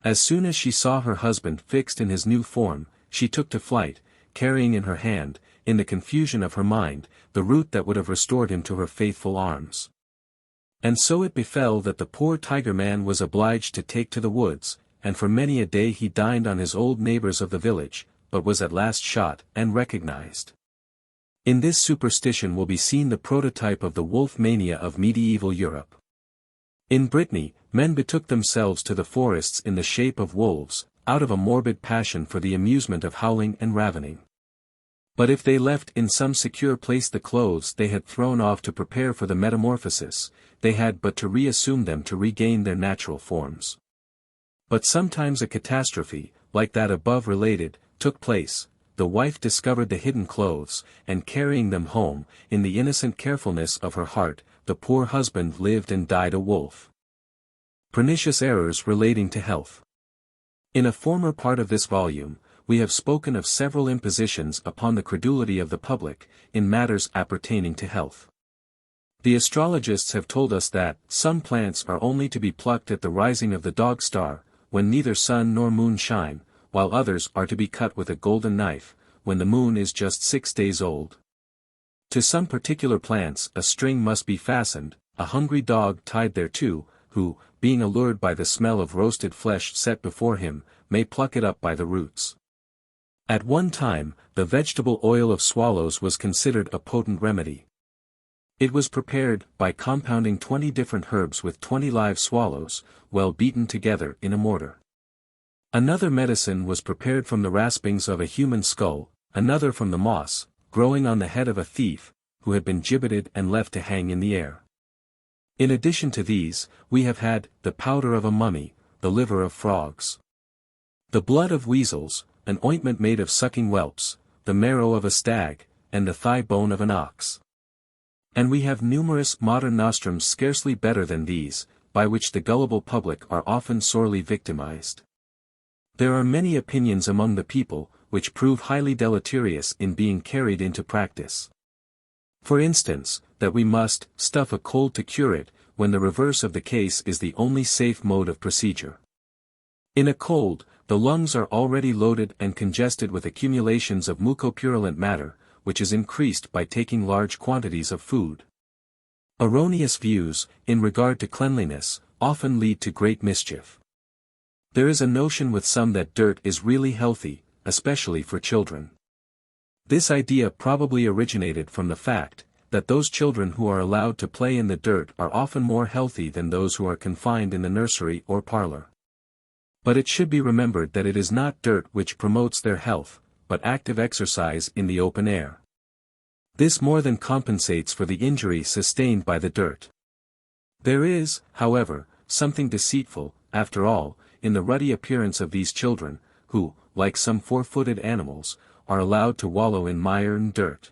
As soon as she saw her husband fixed in his new form, she took to flight, carrying in her hand, in the confusion of her mind, the root that would have restored him to her faithful arms. And so it befell that the poor tiger man was obliged to take to the woods, and for many a day he dined on his old neighbors of the village, but was at last shot and recognized. In this superstition will be seen the prototype of the wolf mania of medieval Europe. In Brittany, men betook themselves to the forests in the shape of wolves, out of a morbid passion for the amusement of howling and ravening. But if they left in some secure place the clothes they had thrown off to prepare for the metamorphosis, they had but to reassume them to regain their natural forms. But sometimes a catastrophe, like that above related, took place. The wife discovered the hidden clothes, and carrying them home, in the innocent carefulness of her heart, the poor husband lived and died a wolf. Pernicious errors relating to health. In a former part of this volume, we have spoken of several impositions upon the credulity of the public, in matters appertaining to health. The astrologists have told us that some plants are only to be plucked at the rising of the dog star, when neither sun nor moon shine, while others are to be cut with a golden knife, when the moon is just 6 days old. To some particular plants a string must be fastened, a hungry dog tied thereto, who, being allured by the smell of roasted flesh set before him, may pluck it up by the roots. At one time, the vegetable oil of swallows was considered a potent remedy. It was prepared by compounding 20 different herbs with 20 live swallows, well beaten together in a mortar. Another medicine was prepared from the raspings of a human skull, another from the moss, growing on the head of a thief, who had been gibbeted and left to hang in the air. In addition to these, we have had the powder of a mummy, the liver of frogs, the blood of weasels, an ointment made of sucking whelps, the marrow of a stag, and the thigh bone of an ox. And we have numerous modern nostrums scarcely better than these, by which the gullible public are often sorely victimized. There are many opinions among the people, which prove highly deleterious in being carried into practice. For instance, that we must stuff a cold to cure it, when the reverse of the case is the only safe mode of procedure. In a cold, the lungs are already loaded and congested with accumulations of mucopurulent matter, which is increased by taking large quantities of food. Erroneous views, in regard to cleanliness, often lead to great mischief. There is a notion with some that dirt is really healthy, especially for children. This idea probably originated from the fact that those children who are allowed to play in the dirt are often more healthy than those who are confined in the nursery or parlor. But it should be remembered that it is not dirt which promotes their health, but active exercise in the open air. This more than compensates for the injury sustained by the dirt. There is, however, something deceitful, after all, in the ruddy appearance of these children, who, like some four-footed animals, are allowed to wallow in mire and dirt.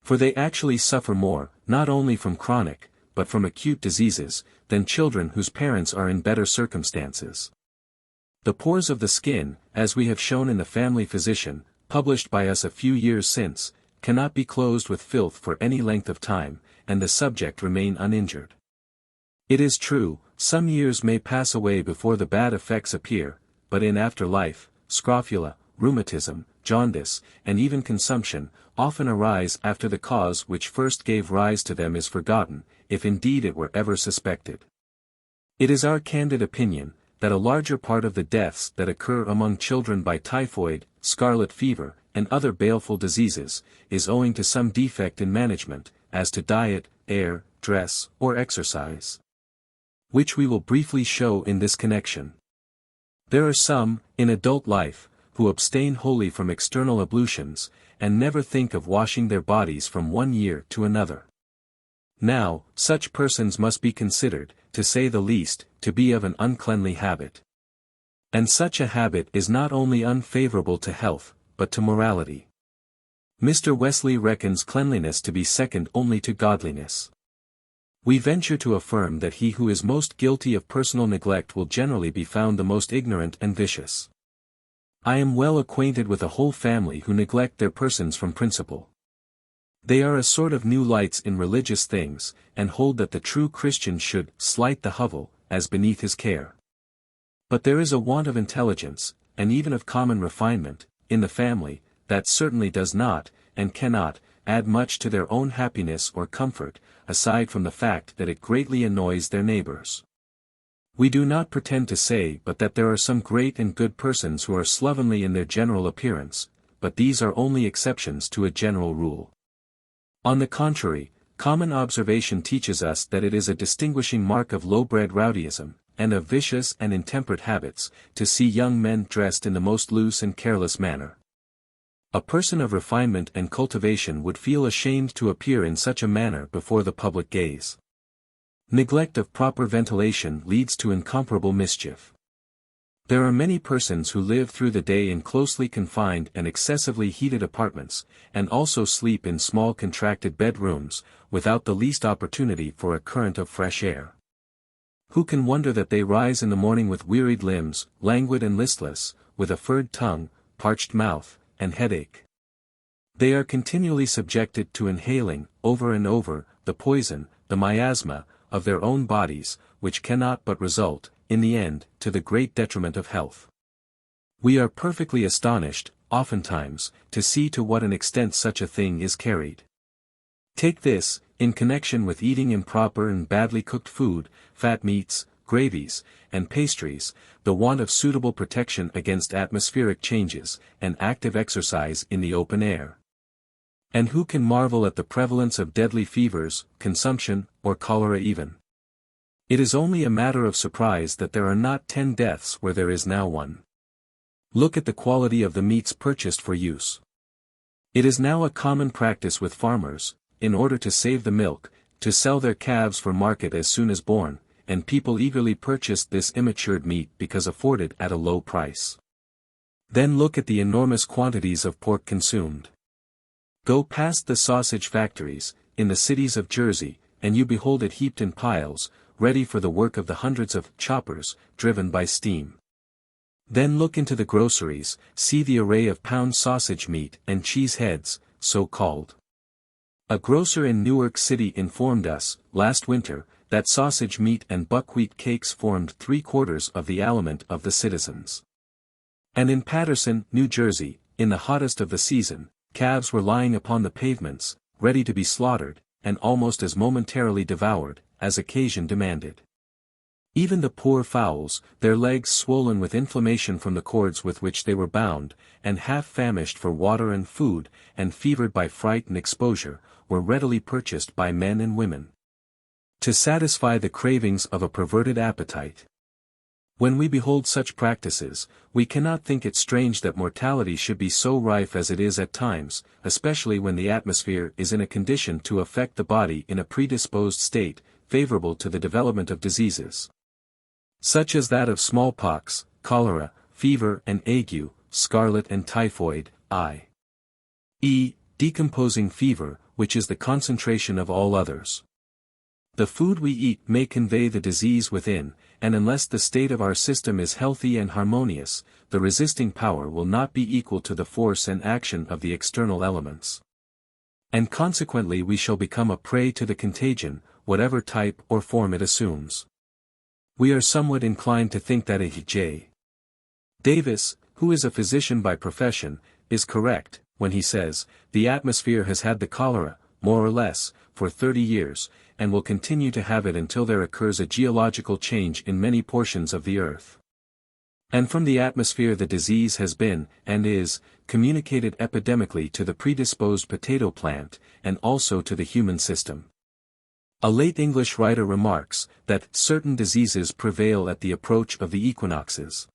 For they actually suffer more, not only from chronic, but from acute diseases, than children whose parents are in better circumstances. The pores of the skin, as we have shown in the Family Physician, published by us a few years since, cannot be closed with filth for any length of time, and the subject remain uninjured. It is true, some years may pass away before the bad effects appear, but in after life, scrofula, rheumatism, jaundice, and even consumption, often arise after the cause which first gave rise to them is forgotten, if indeed it were ever suspected. It is our candid opinion, that a larger part of the deaths that occur among children by typhoid, scarlet fever, and other baleful diseases, is owing to some defect in management, as to diet, air, dress, or exercise. Which we will briefly show in this connection. There are some, in adult life, who abstain wholly from external ablutions, and never think of washing their bodies from one year to another. Now, such persons must be considered, to say the least, to be of an uncleanly habit. And such a habit is not only unfavorable to health, but to morality. Mr. Wesley reckons cleanliness to be second only to godliness. We venture to affirm that he who is most guilty of personal neglect will generally be found the most ignorant and vicious. I am well acquainted with a whole family who neglect their persons from principle. They are a sort of new lights in religious things, and hold that the true Christian should slight the hovel, as beneath his care. But there is a want of intelligence, and even of common refinement, in the family, that certainly does not, and cannot, add much to their own happiness or comfort, aside from the fact that it greatly annoys their neighbors. We do not pretend to say but that there are some great and good persons who are slovenly in their general appearance, but these are only exceptions to a general rule. On the contrary, common observation teaches us that it is a distinguishing mark of low-bred rowdyism, and of vicious and intemperate habits, to see young men dressed in the most loose and careless manner. A person of refinement and cultivation would feel ashamed to appear in such a manner before the public gaze. Neglect of proper ventilation leads to incomparable mischief. There are many persons who live through the day in closely confined and excessively heated apartments, and also sleep in small contracted bedrooms, without the least opportunity for a current of fresh air. Who can wonder that they rise in the morning with wearied limbs, languid and listless, with a furred tongue, parched mouth, and headache? They are continually subjected to inhaling, over and over, the poison, the miasma, of their own bodies, which cannot but result, in the end, to the great detriment of health. We are perfectly astonished, oftentimes, to see to what an extent such a thing is carried. Take this, in connection with eating improper and badly cooked food, fat meats, gravies, and pastries, the want of suitable protection against atmospheric changes, and active exercise in the open air. And who can marvel at the prevalence of deadly fevers, consumption, or cholera even? It is only a matter of surprise that there are not 10 deaths where there is now one. Look at the quality of the meats purchased for use. It is now a common practice with farmers, in order to save the milk, to sell their calves for market as soon as born, and people eagerly purchase this immatured meat because afforded at a low price. Then look at the enormous quantities of pork consumed. Go past the sausage factories, in the cities of Jersey, and you behold it heaped in piles, ready for the work of the hundreds of choppers, driven by steam. Then look into the groceries, see the array of pound sausage meat and cheese heads, so called. A grocer in Newark City informed us, last winter, that sausage meat and buckwheat cakes formed 3/4 of the aliment of the citizens. And in Paterson, New Jersey, in the hottest of the season, calves were lying upon the pavements, ready to be slaughtered, and almost as momentarily devoured, as occasion demanded. Even the poor fowls, their legs swollen with inflammation from the cords with which they were bound, and half famished for water and food, and fevered by fright and exposure, were readily purchased by men and women, to satisfy the cravings of a perverted appetite. When we behold such practices, we cannot think it strange that mortality should be so rife as it is at times, especially when the atmosphere is in a condition to affect the body in a predisposed state, favorable to the development of diseases, such as that of smallpox, cholera, fever and ague, scarlet and typhoid, i.e., decomposing fever, which is the concentration of all others. The food we eat may convey the disease within, and unless the state of our system is healthy and harmonious, the resisting power will not be equal to the force and action of the external elements. And consequently we shall become a prey to the contagion, whatever type or form it assumes. We are somewhat inclined to think that A.J. Davis, who is a physician by profession, is correct, when he says, the atmosphere has had the cholera, more or less, for 30 years, and will continue to have it until there occurs a geological change in many portions of the earth. And from the atmosphere the disease has been, and is, communicated epidemically to the predisposed potato plant, and also to the human system. A late English writer remarks, that certain diseases prevail at the approach of the equinoxes.